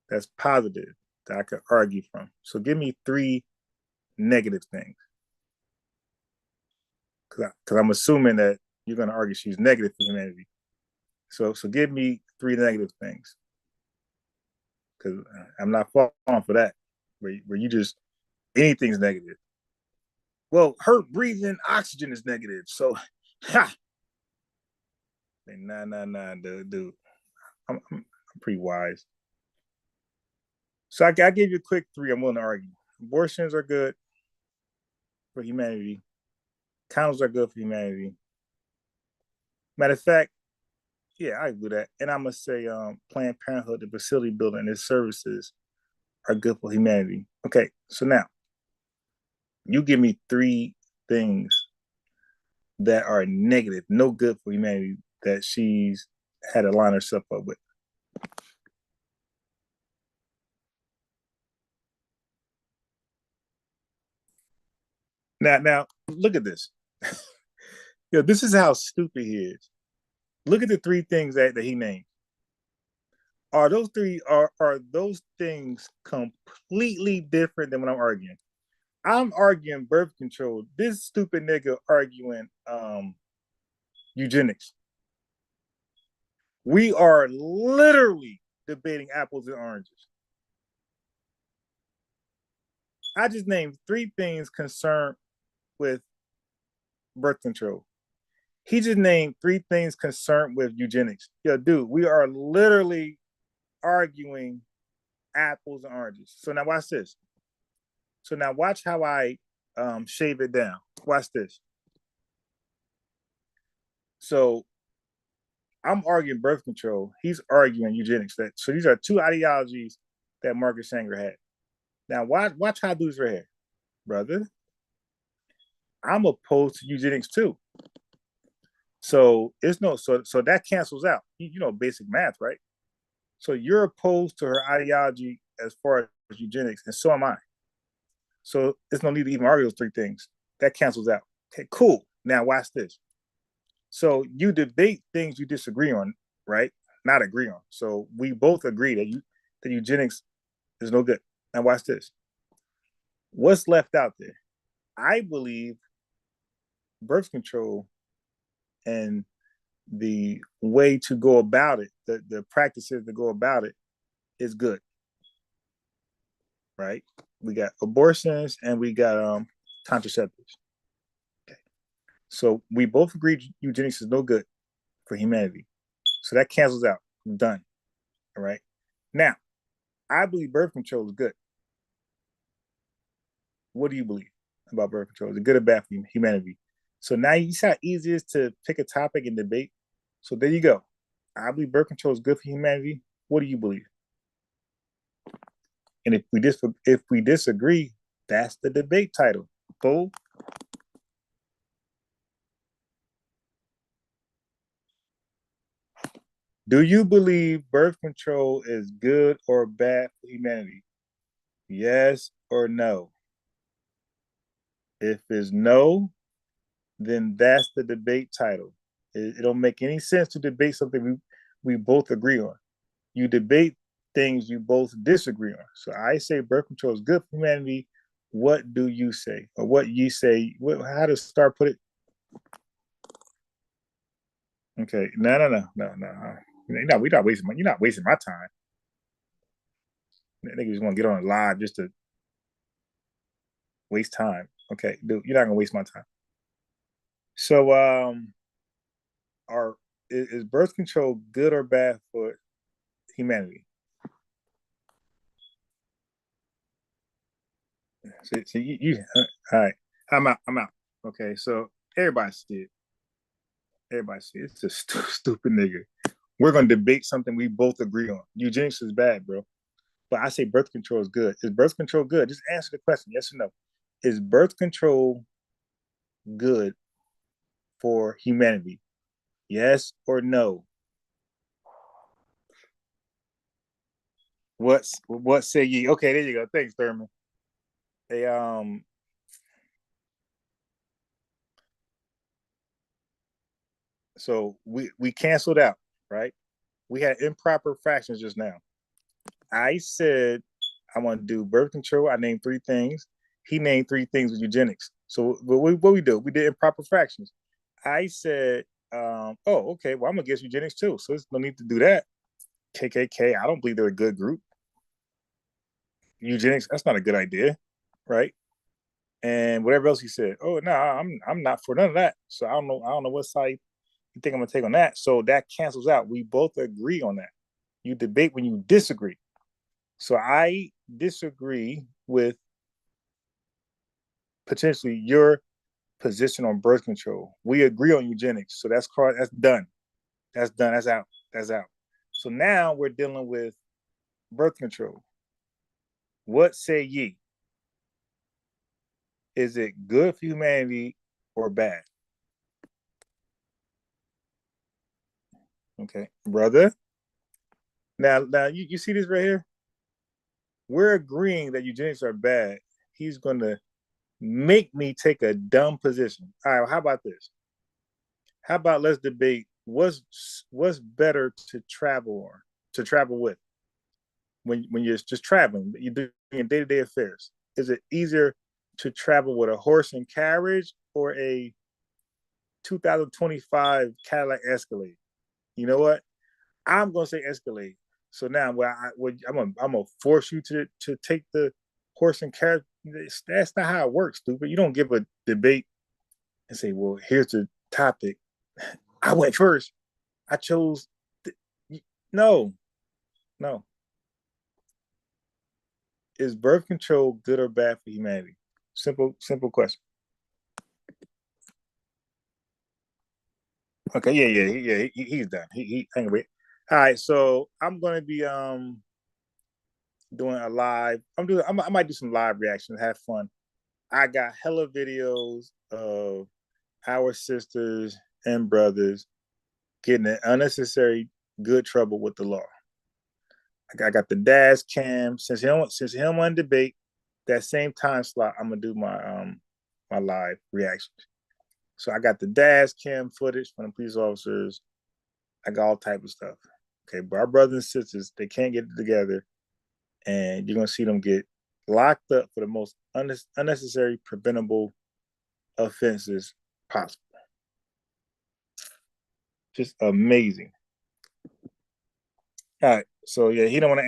that's positive that I could argue from. So give me 3 negative things. Because I'm assuming that you're going to argue she's negative for humanity. So give me 3 negative things. Because I'm not falling for that, where you just, anything's negative. Well, her breathing oxygen is negative. So, ha! Nah, dude. I'm pretty wise. So I gave you a quick 3 I'm willing to argue. Abortions are good for humanity. Condoms are good for humanity. Matter of fact, yeah, I do that. And I'm going to say Planned Parenthood, the facility building, and its services are good for humanity. Okay, so now, you give me 3 things that are negative, no good for humanity, that she's had to line herself up with. Now, look at this. This is how stupid he is. Look at the 3 things that he named. Are those things completely different than what I'm arguing? I'm arguing birth control. This stupid nigga arguing eugenics. We are literally debating apples and oranges. I just named 3 things concerned with birth control. He just named 3 things concerned with eugenics. Yo, dude, we are literally arguing apples and oranges. So now watch this. So now watch how I shave it down. Watch this. So I'm arguing birth control. He's arguing eugenics. So these are 2 ideologies that Margaret Sanger had. Now, watch how I do this right here, brother. I'm opposed to eugenics too. So it's no so that cancels out. You know basic math, right? So you're opposed to her ideology as far as eugenics, and so am I. So there's no need to even argue those three things. That cancels out. Okay, cool. Now watch this. So you debate things you disagree on, right? Not agree on. So we both agree that eugenics is no good. Now watch this. What's left out there? I believe birth control and the way to go about it, the practices to go about it is good. Right? We got abortions and we got contraceptives. Okay. So we both agree eugenics is no good for humanity. So that cancels out. Done. All right. Now, I believe birth control is good. What do you believe about birth control? Is it good or bad for humanity? So now you see how easy it is to pick a topic and debate. So there you go. I believe birth control is good for humanity. What do you believe? And if we disagree, that's the debate title. Bull. Do you believe birth control is good or bad for humanity? Yes or no? If it's no, then that's the debate title. It don't make any sense to debate something we both agree on. You debate things you both disagree on. So I say birth control is good for humanity. What do you say? Or what you say? How to start put it? Okay, no. You're not wasting my time. Niggas just want to get on live just to waste time. Okay, dude, you're not gonna waste my time. So, is birth control good or bad for humanity? So you all right. I'm out. Okay, so everybody see it. It's a stupid nigga. We're gonna debate something we both agree on. Eugenics is bad, bro. But I say birth control is good. Is birth control good? Just answer the question, yes or no. Is birth control good for humanity? Yes or no? What say ye? Okay, there you go. Thanks, Thurman. Hey, so we canceled out, right? We had improper fractions just now. I said I want to do birth control. I named three things. He named three things with eugenics. So what we do? We did improper fractions. I said, oh, okay, well, I'm against eugenics too. So there's no need to do that. KKK, I don't believe they're a good group. Eugenics, that's not a good idea, right? And whatever else he said, oh no, I'm not for none of that. So I don't know what side you think I'm gonna take on that. So that cancels out. We both agree on that. You debate when you disagree. So I disagree with potentially your position on birth control. We agree on eugenics. So that's done. That's done. That's out. That's out. So now we're dealing with birth control. What say ye? Is it good for humanity or bad? Okay, brother. Now you see this right here? We're agreeing that eugenics are bad. He's going to make me take a dumb position. All right, how about this? How about let's debate what's better to travel with when you're just traveling, you're doing day-to-day affairs. Is it easier to travel with a horse and carriage or a 2025 Cadillac Escalade? You know what? I'm gonna say Escalade. So now, I'm gonna force you to take the horse and carriage. That's not how it works, stupid. You don't give a debate and say, "Well, here's the topic." I went first. I chose. No. Is birth control good or bad for humanity? Simple question. Okay, yeah. He's done. He hang away. All right, so I'm gonna be doing a live. I might do some live reactions, have fun. I got hella videos of our sisters and brothers getting in unnecessary good trouble with the law. I got the dash cam. Since he don't want to debate, that same time slot, I'm gonna do my my live reactions. So I got the dash cam footage from the police officers. I got all type of stuff. Okay, but our brothers and sisters, they can't get it together, and you're gonna see them get locked up for the most unnecessary, preventable offenses possible. Just amazing. All right, so yeah, he don't want to